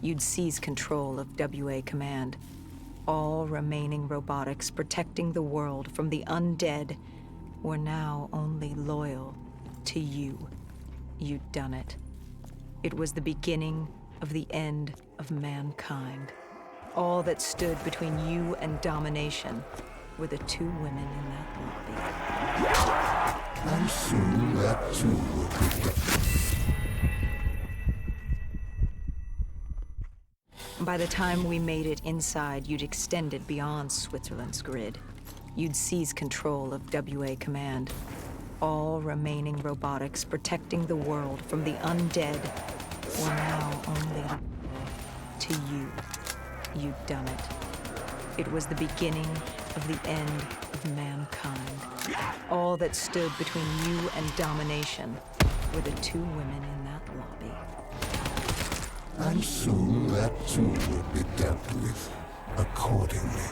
You'd seized control of WA Command. All remaining robotics protecting the world from the undead were now only loyal to you. You'd done it. It was the beginning of the end of mankind. All that stood between you and domination were the two women in that lobby. And soon that too will be done. By the time we made it inside, you'd extended beyond Switzerland's grid. You'd seized control of WA Command. All remaining robotics protecting the world from the undead were now only to you. You'd done it. It was the beginning of the end of mankind. All that stood between you and domination were the two women in that lobby. And soon that too will be dealt with accordingly.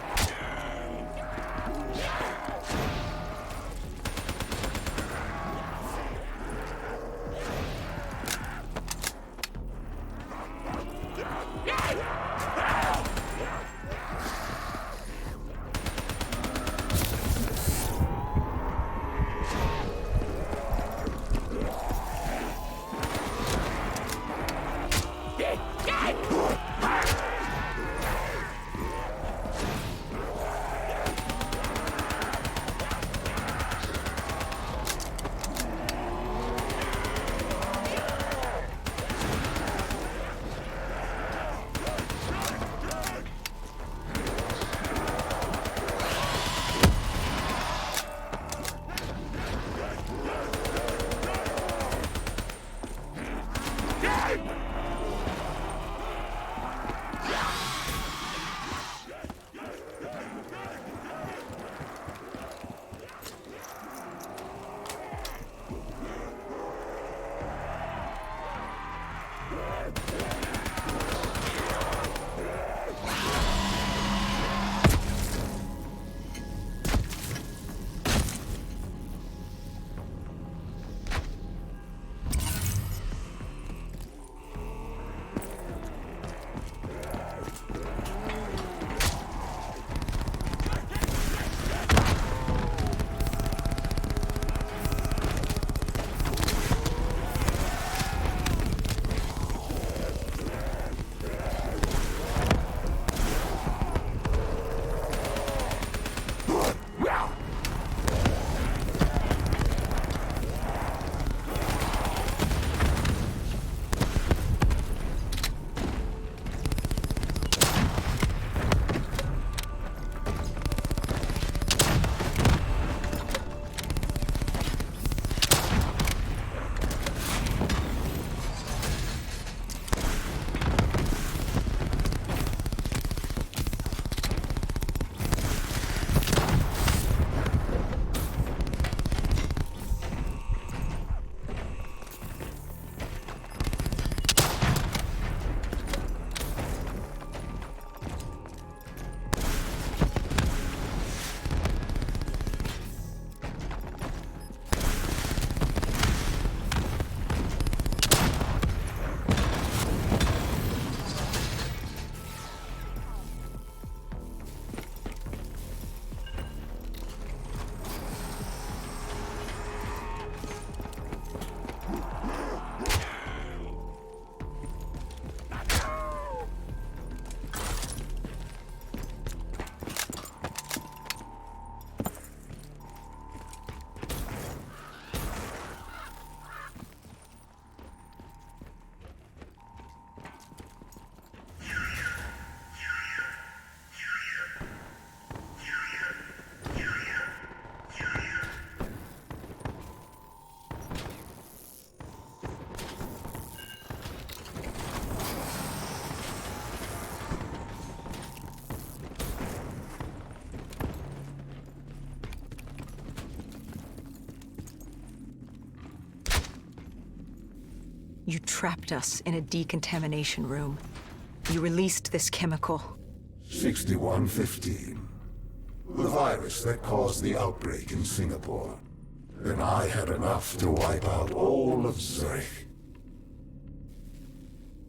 You trapped us in a decontamination room. You released this chemical. 6115. The virus that caused the outbreak in Singapore. And I had enough to wipe out all of Zurich.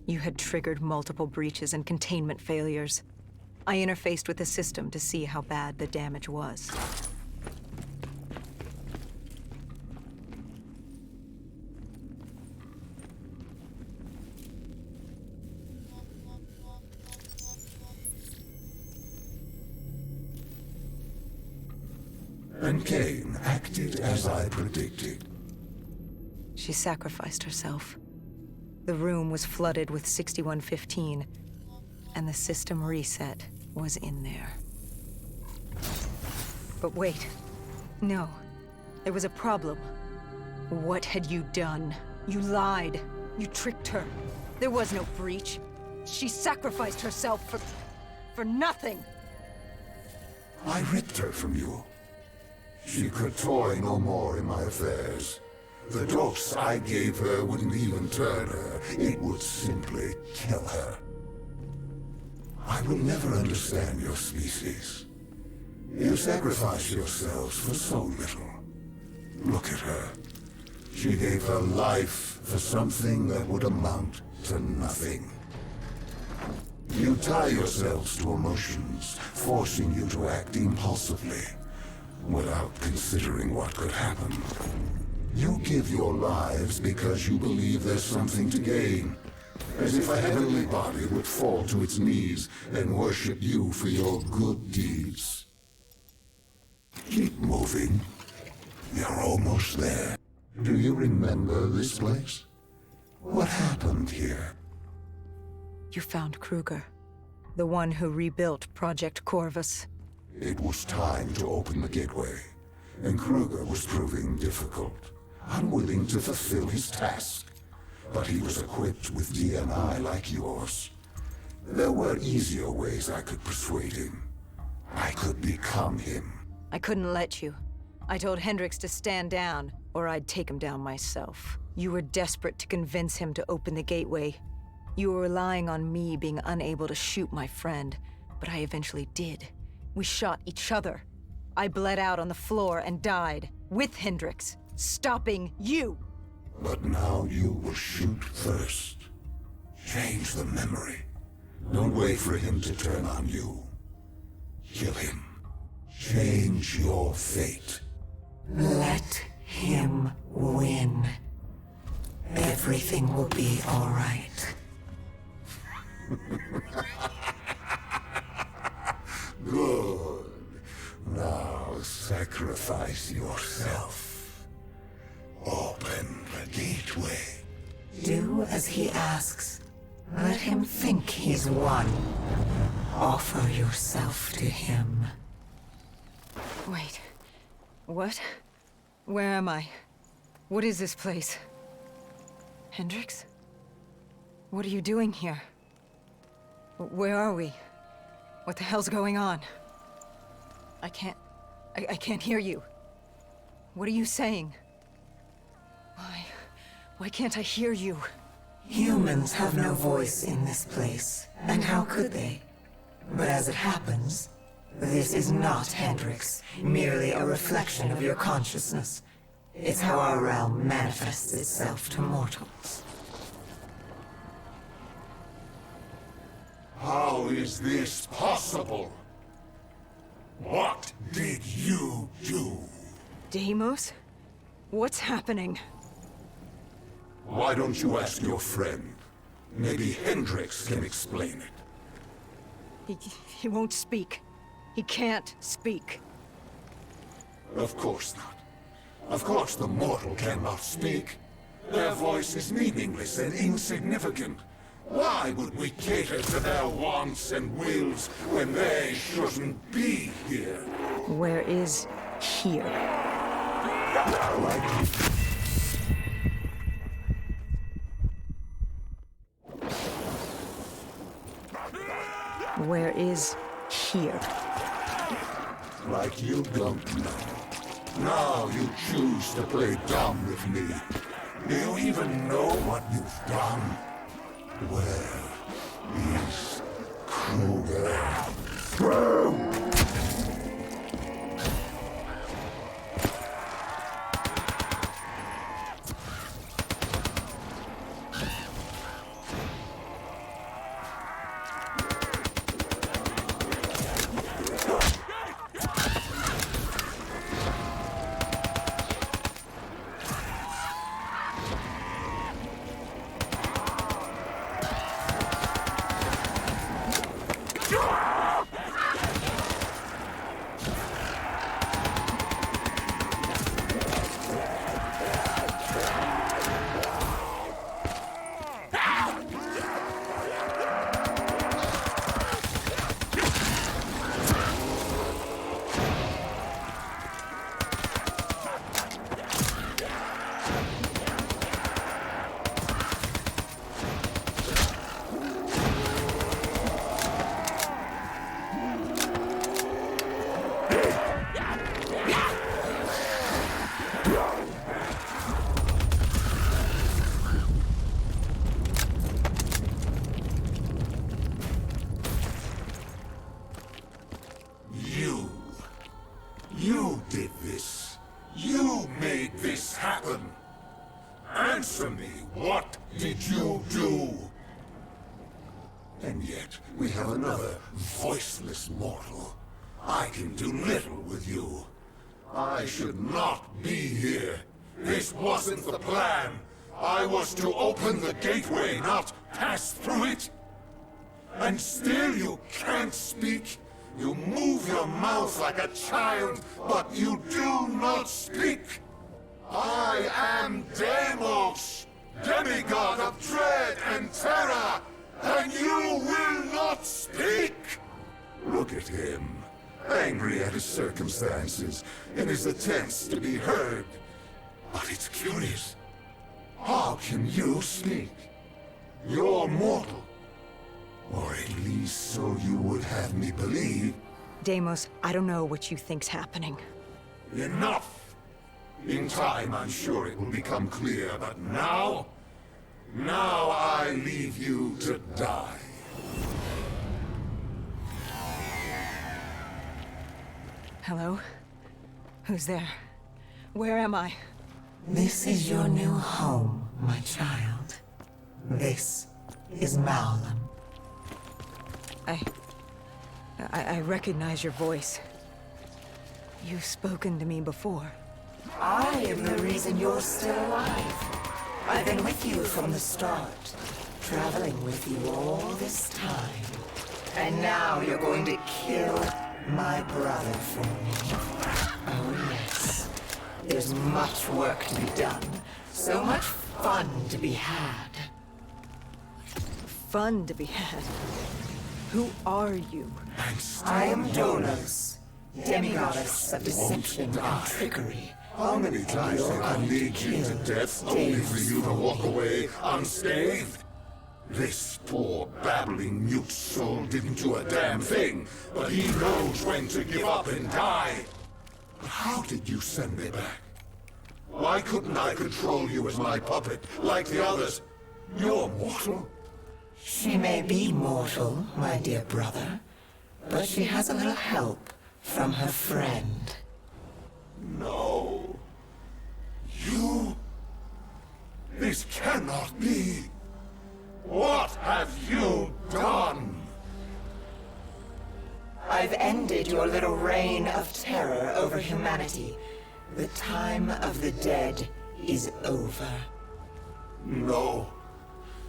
You had triggered multiple breaches and containment failures. I interfaced with the system to see how bad the damage was. And Kane acted as I predicted. She sacrificed herself. The room was flooded with 6115, and the system reset was in there. But wait. No. There was a problem. What had you done? You lied. You tricked her. There was no breach. She sacrificed herself for nothing. I ripped her from you. She could toy no more in my affairs. The dose I gave her wouldn't even turn her. It would simply kill her. I will never understand your species. You sacrifice yourselves for so little. Look at her. She gave her life for something that would amount to nothing. You tie yourselves to emotions, forcing you to act impulsively, without considering what could happen. You give your lives because you believe there's something to gain. As if a heavenly body would fall to its knees and worship you for your good deeds. Keep moving. You're almost there. Do you remember this place? What happened here? You found Kruger, the one who rebuilt Project Corvus. It was time to open the gateway, and Kruger was proving difficult, unwilling to fulfill his task. But he was equipped with DNI like yours. There were easier ways I could persuade him. I could become him. I couldn't let you. I told Hendricks to stand down, or I'd take him down myself. You were desperate to convince him to open the gateway. You were relying on me being unable to shoot my friend, but I eventually did. We shot each other. I bled out on the floor and died, with Hendricks, stopping you! But now you will shoot first. Change the memory. Don't wait for him to turn on you. Kill him. Change your fate. Let him win. Everything will be all right. Good. Now sacrifice yourself. Open the gateway. Do as he asks. Let him think he's won. Offer yourself to him. Wait. What? Where am I? What is this place? Hendricks? What are you doing here? Where are we? What the hell's going on? I can't hear you. What are you saying? Why can't I hear you? Humans have no voice in this place, and how could they? But as it happens, this is not Hendricks, merely a reflection of your consciousness. It's how our realm manifests itself to mortals. How is this possible? What did you do? Deimos? What's happening? Why don't you ask your friend? Maybe Hendricks can explain it. He won't speak. He can't speak. Of course not. Of course the mortal cannot speak. Their voice is meaningless and insignificant. Why would we cater to their wants and wills when they shouldn't be here? Where is here? Where is here? Like you don't know. Now you choose to play dumb with me. Do you even know what you've done? Where is Kruger? You did this. You made this happen. Answer me, what did you do? And yet, we have another voiceless mortal. I can do little with you. I should not be here. This wasn't the plan. I was to open the gateway, not pass through it. And still you can't speak. You move your mouth like a child, but you do not speak. I am Deimos, demigod of dread and terror, and you will not speak! Look at him, angry at his circumstances, in his attempts to be heard. But it's curious. How can you speak? You're mortal. Or at least so you would have me believe. Deimos, I don't know what you think's happening. Enough! In time, I'm sure it will become clear, but now... Now I leave you to die. Hello? Who's there? Where am I? This is your new home, my child. This is Malum. I recognize your voice. You've spoken to me before. I am the reason you're still alive. I've been with you from the start, traveling with you all this time. And now you're going to kill my brother for me. Oh yes. There's much work to be done. So much fun to be had. Fun to be had. Who are you? I am Dolos, demigoddess of deception and trickery. How many times did I lead you to death only for you to walk away unscathed? This poor babbling mute soul didn't do a damn thing, but he knows when to give up and die. But how did you send me back? Why couldn't I control you as my puppet, like the others? You're mortal. She may be mortal, my dear brother, but she has a little help from her friend. No. You? This cannot be. What have you done? I've ended your little reign of terror over humanity. The time of the dead is over. No.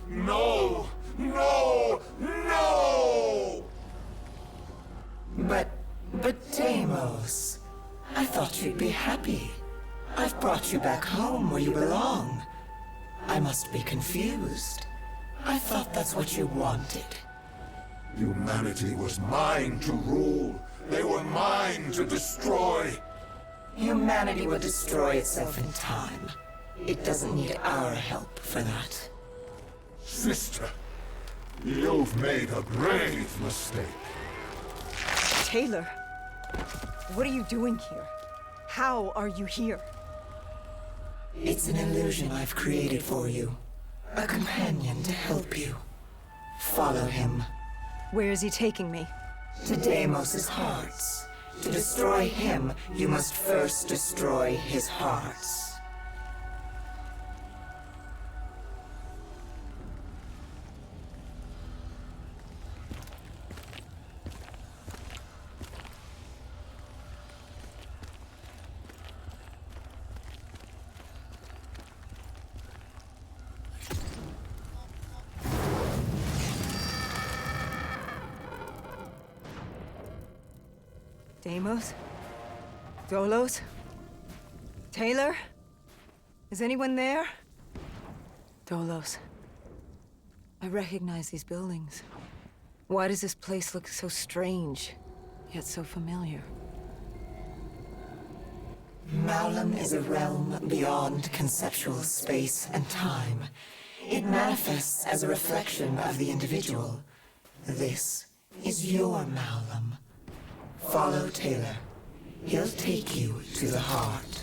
No! No! No! But Deimos, I thought you'd be happy. I've brought you back home where you belong. I must be confused. I thought that's what you wanted. Humanity was mine to rule. They were mine to destroy. Humanity will destroy itself in time. It doesn't need our help for that. Sister, you've made a grave mistake. Taylor, what are you doing here? How are you here? It's an illusion I've created for you. A companion to help you. Follow him. Where is he taking me? To Deimos' hearts. To destroy him, you must first destroy his hearts. Deimos? Dolos? Taylor? Is anyone there? Dolos. I recognize these buildings. Why does this place look so strange, yet so familiar? Maulam is a realm beyond conceptual space and time. It manifests as a reflection of the individual. This is your Maulam. Follow Taylor. He'll take you to the heart.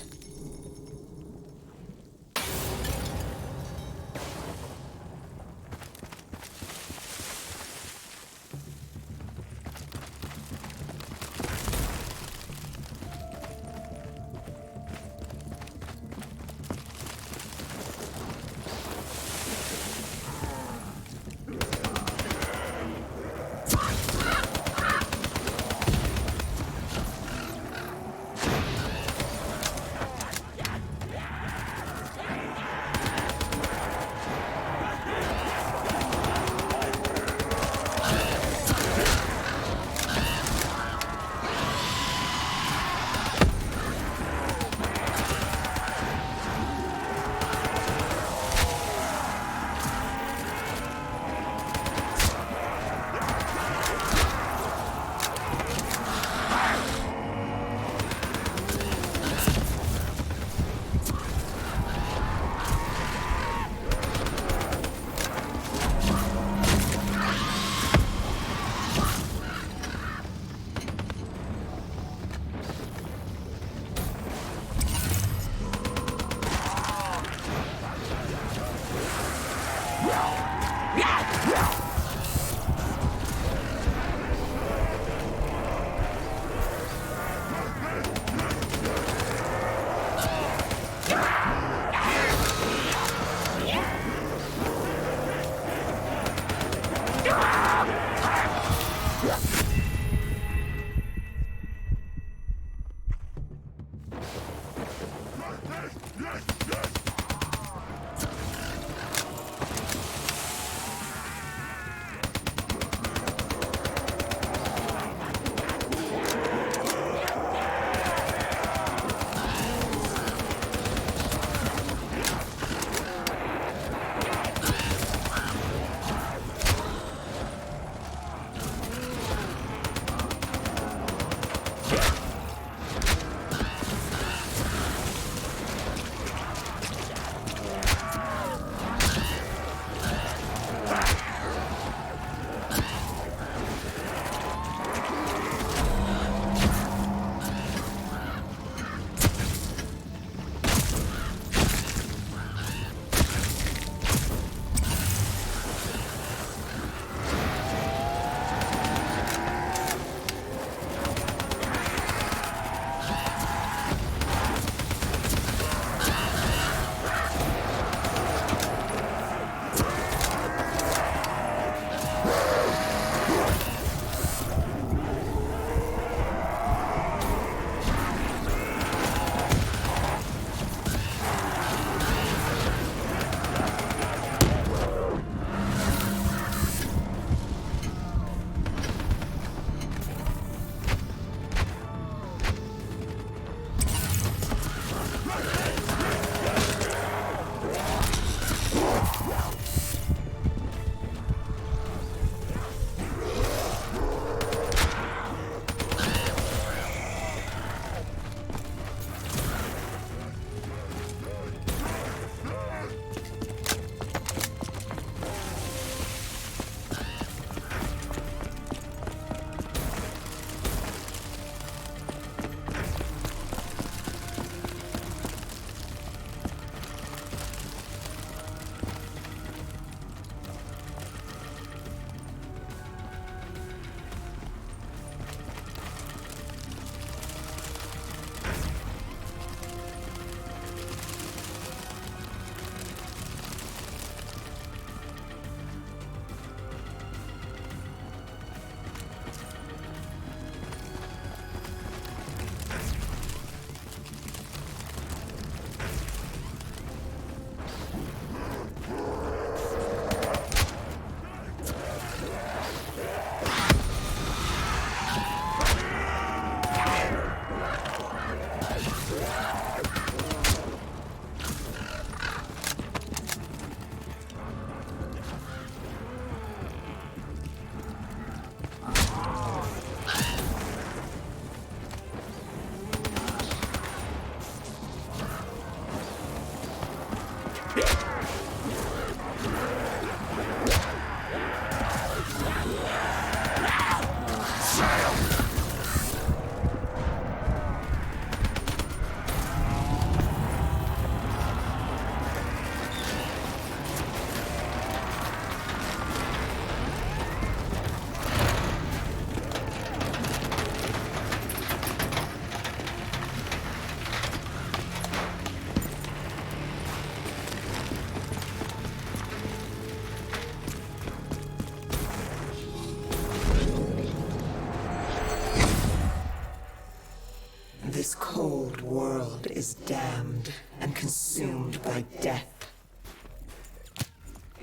this cold world is damned and consumed by death.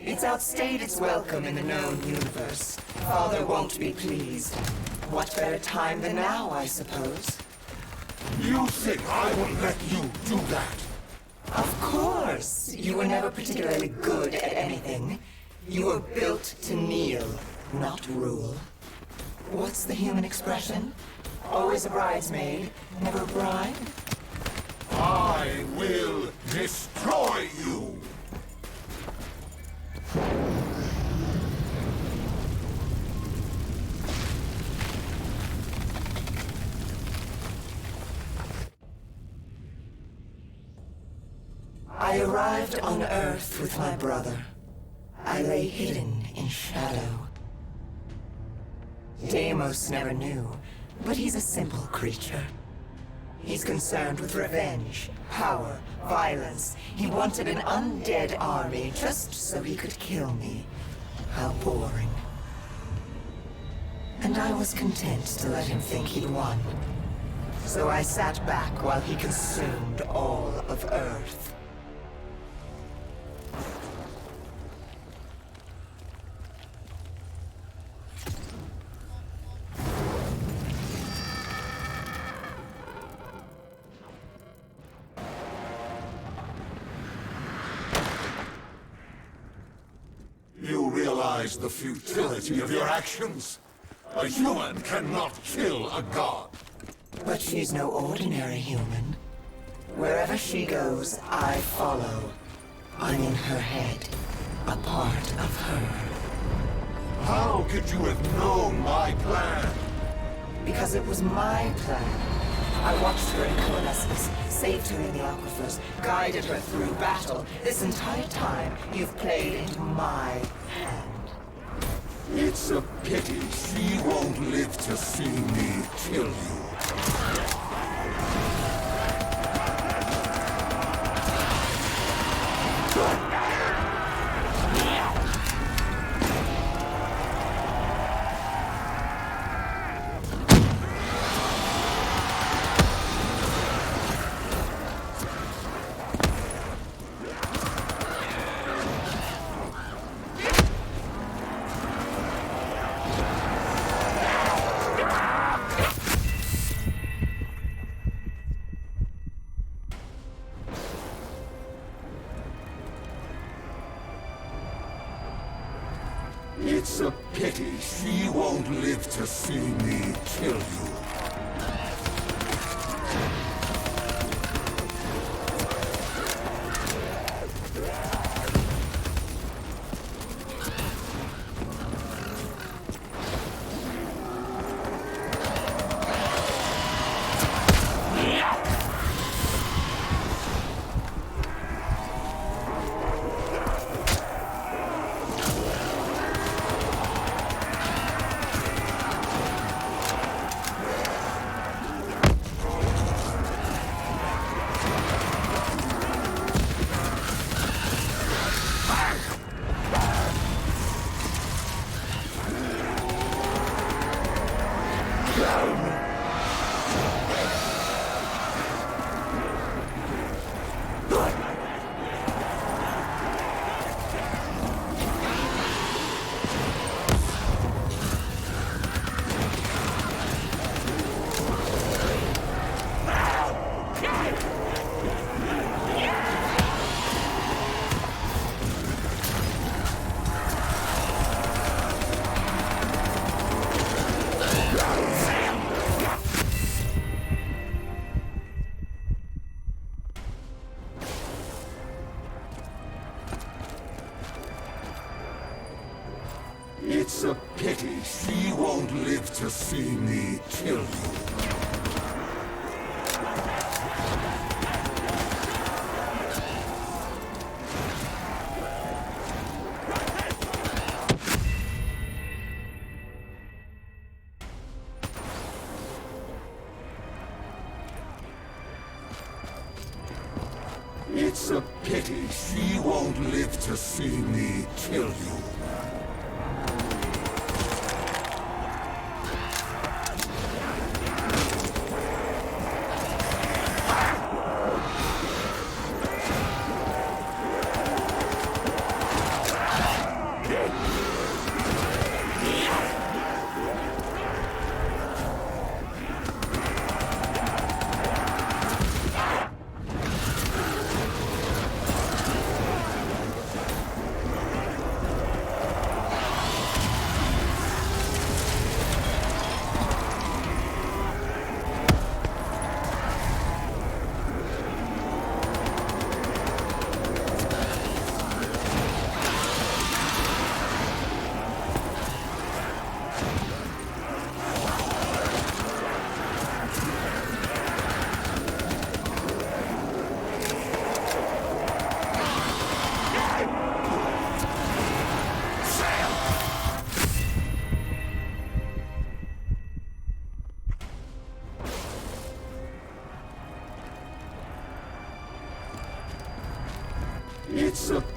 It's outstayed its welcome in the known universe. Father won't be pleased. What better time than now, I suppose? You think I will let you do that? Of course! You were never particularly good at anything. You were built to kneel, not rule. What's the human expression? Always a bridesmaid, never a bride? I will destroy you! I arrived on Earth with my brother. I lay hidden in shadow. Deimos never knew, but he's a simple creature. He's concerned with revenge, power, violence. He wanted an undead army just so he could kill me. How boring. And I was content to let him think he'd won. So I sat back while he consumed all of Earth. You realize the futility of your actions? A human cannot kill a god. But she's no ordinary human. Wherever she goes, I follow. I'm in her head, a part of her. How could you have known my plan? Because it was my plan. I watched her in coalescence, saved her in the aquifers, guided her through battle. This entire time, you've played into my hand. It's a pity she won't live to see me kill you. It's a pity she won't live to see me kill you. It's a pity she won't live to see me kill you. It's a pity she won't live to see me kill you.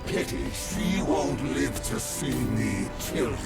Pity she won't live to see me kill you.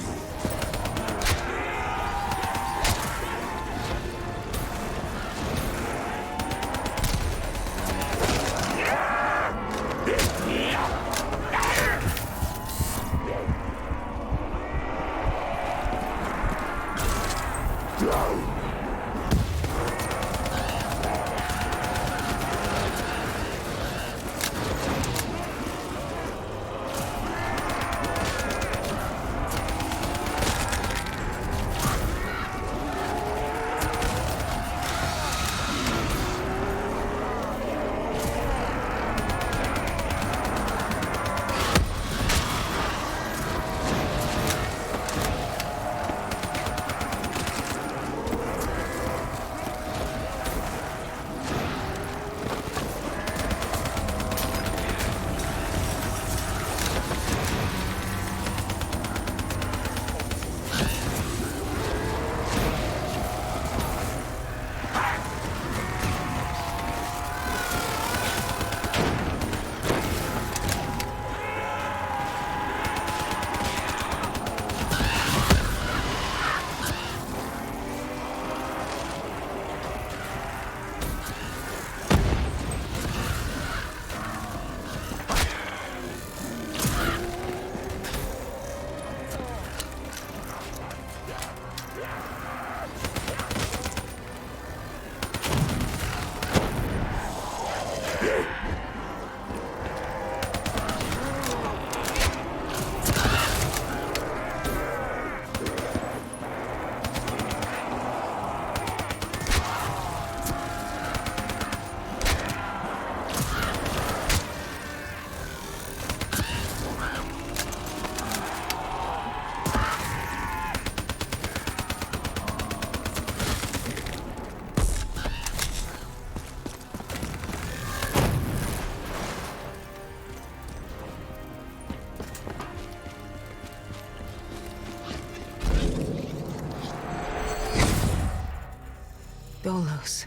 Dolos,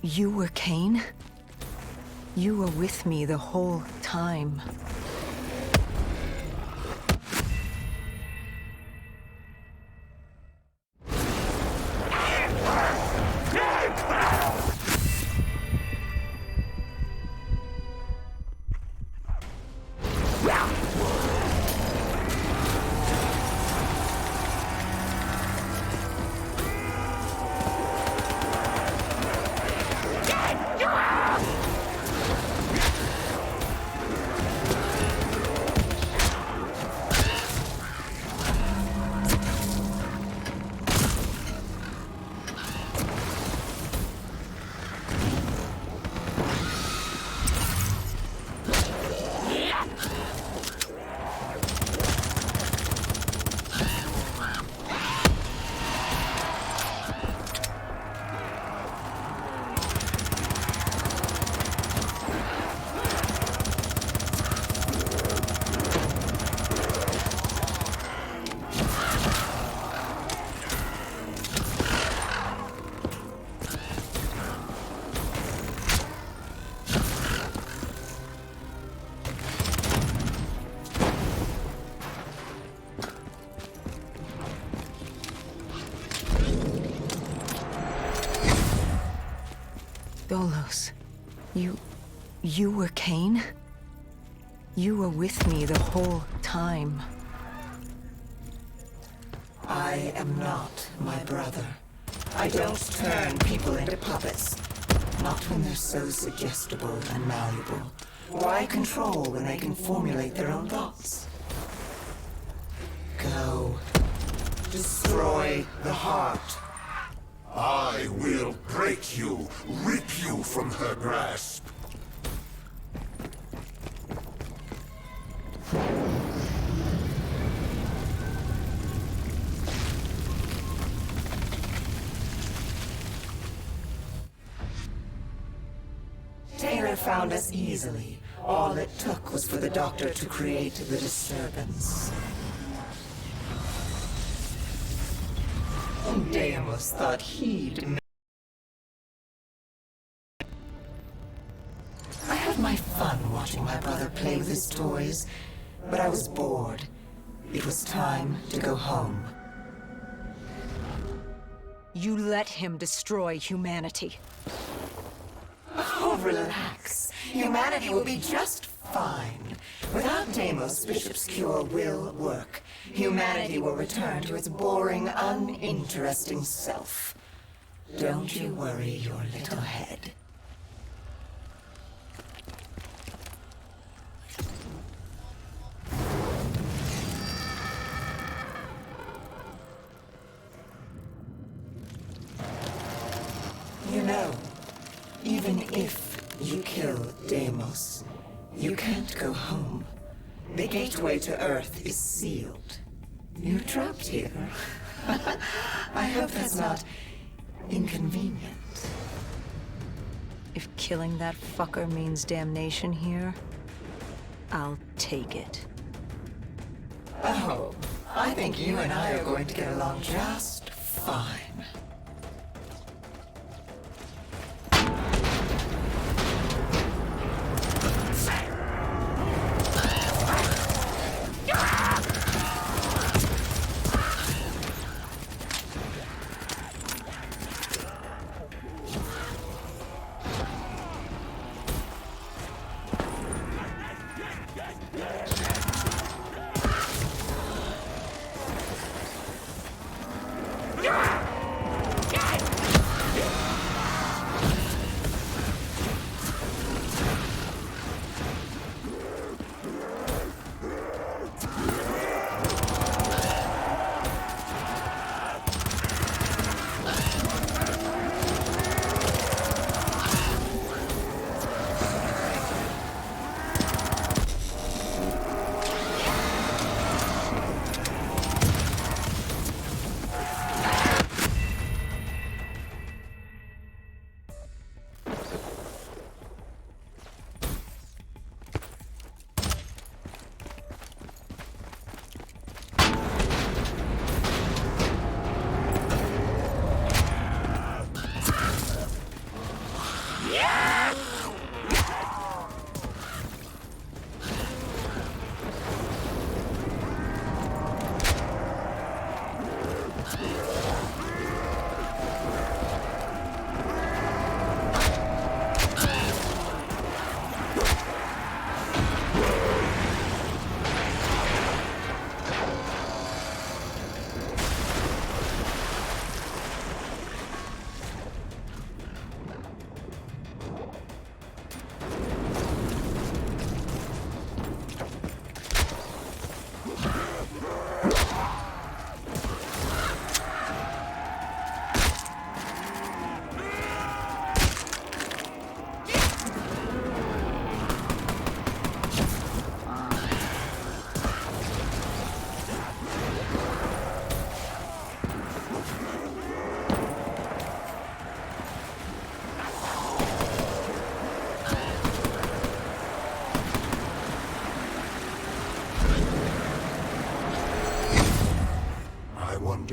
you were Cain? You were with me the whole time. Dolos, you were Cain? You were with me the whole time. I am not my brother. I don't turn people into puppets. Not when they're so suggestible and malleable. Why control when they can formulate their own thoughts? Go. Destroy the heart. I will break you, rip you from her grasp. Taylor found us easily. All it took was for the doctor to create the disturbance. Deimos thought he'd... I had my fun watching my brother play with his his toys, but I was bored. It was time to go home. You let him destroy humanity. Oh, relax. Humanity will be just fine. Without Deimos, Bishop's cure will work. Humanity will return to its boring, uninteresting self. Don't you worry your little head. You know, even if you kill Deimos, you can't go home. The gateway to Earth is sealed. You're trapped here. I hope that's not inconvenient. If killing that fucker means damnation here, I'll take it. Oh, I think you and I are going to get along just fine.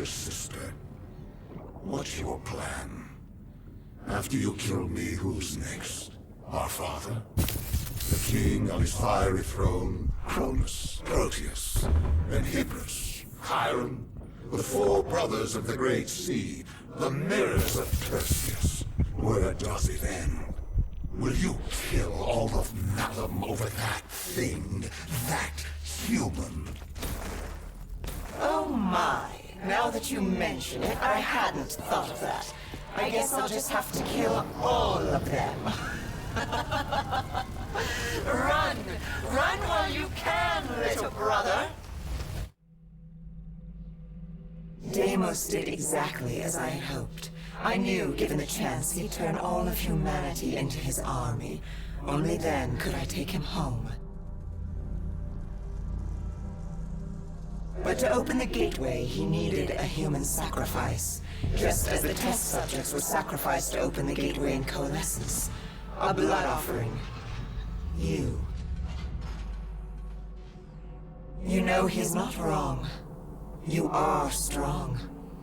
Sister, what's your plan? After you kill me, who's next? Our father? The king on his fiery throne? Cronus, Proteus, and Hybris, Chiron? The four brothers of the Great Sea, the mirrors of Perseus. Where does it end? Will you kill all of Malum over that thing, that human? Oh my. Now that you mention it, I hadn't thought of that. I guess I'll just have to kill all of them. Run! Run while you can, little brother! Deimos did exactly as I had hoped. I knew, given the chance, he'd turn all of humanity into his army. Only then could I take him home. But to open the gateway, he needed a human sacrifice, just as the test subjects were sacrificed to open the gateway in Coalescence. A blood offering. You. You know, he's not wrong. You are strong.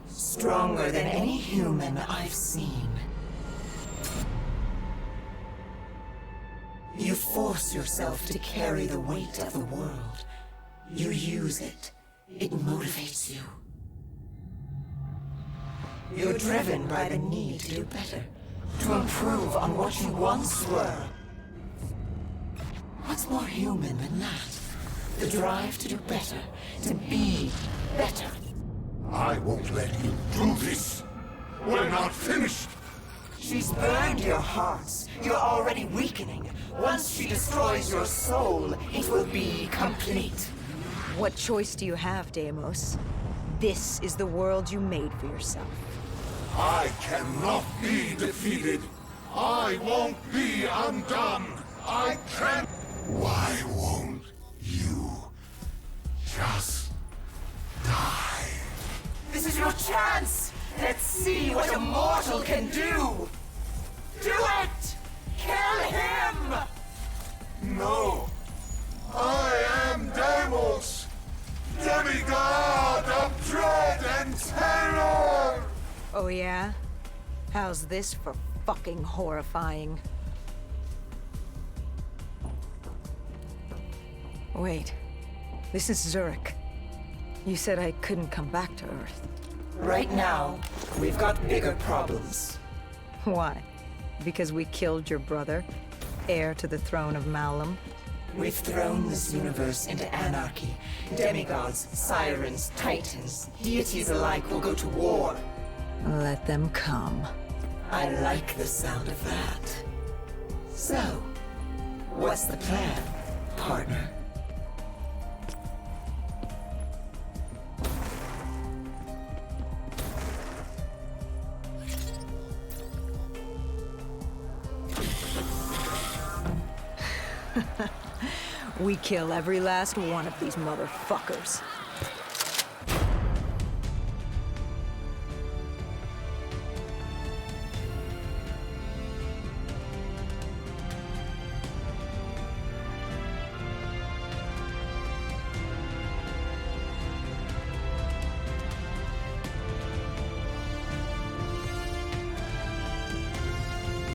Stronger than any human I've seen. You fought force yourself to carry the weight of the world. You use it. It motivates you. You're driven by the need to do better, to improve on what you once were. What's more human than that? The drive to do better, to be better. I won't let you do this. We're not finished. She's burned your hearts. You're already weakening. Once she destroys your soul, it will be complete. What choice do you have, Deimos? This is the world you made for yourself. I cannot be defeated. I won't be undone. I can't. Why won't you just die? This is your chance! Let's see what a mortal can do! Do it! Kill him! No. I am Deimos, demigod of dread and terror! Oh yeah? How's this for fucking horrifying? Wait. This is Zurich. You said I couldn't come back to Earth. Right now, we've got bigger problems. Why? Because we killed your brother, heir to the throne of Malum? We've thrown this universe into anarchy. Demigods, sirens, titans, deities alike will go to war. Let them come. I like the sound of that. So, what's the plan, partner? We kill every last one of these motherfuckers.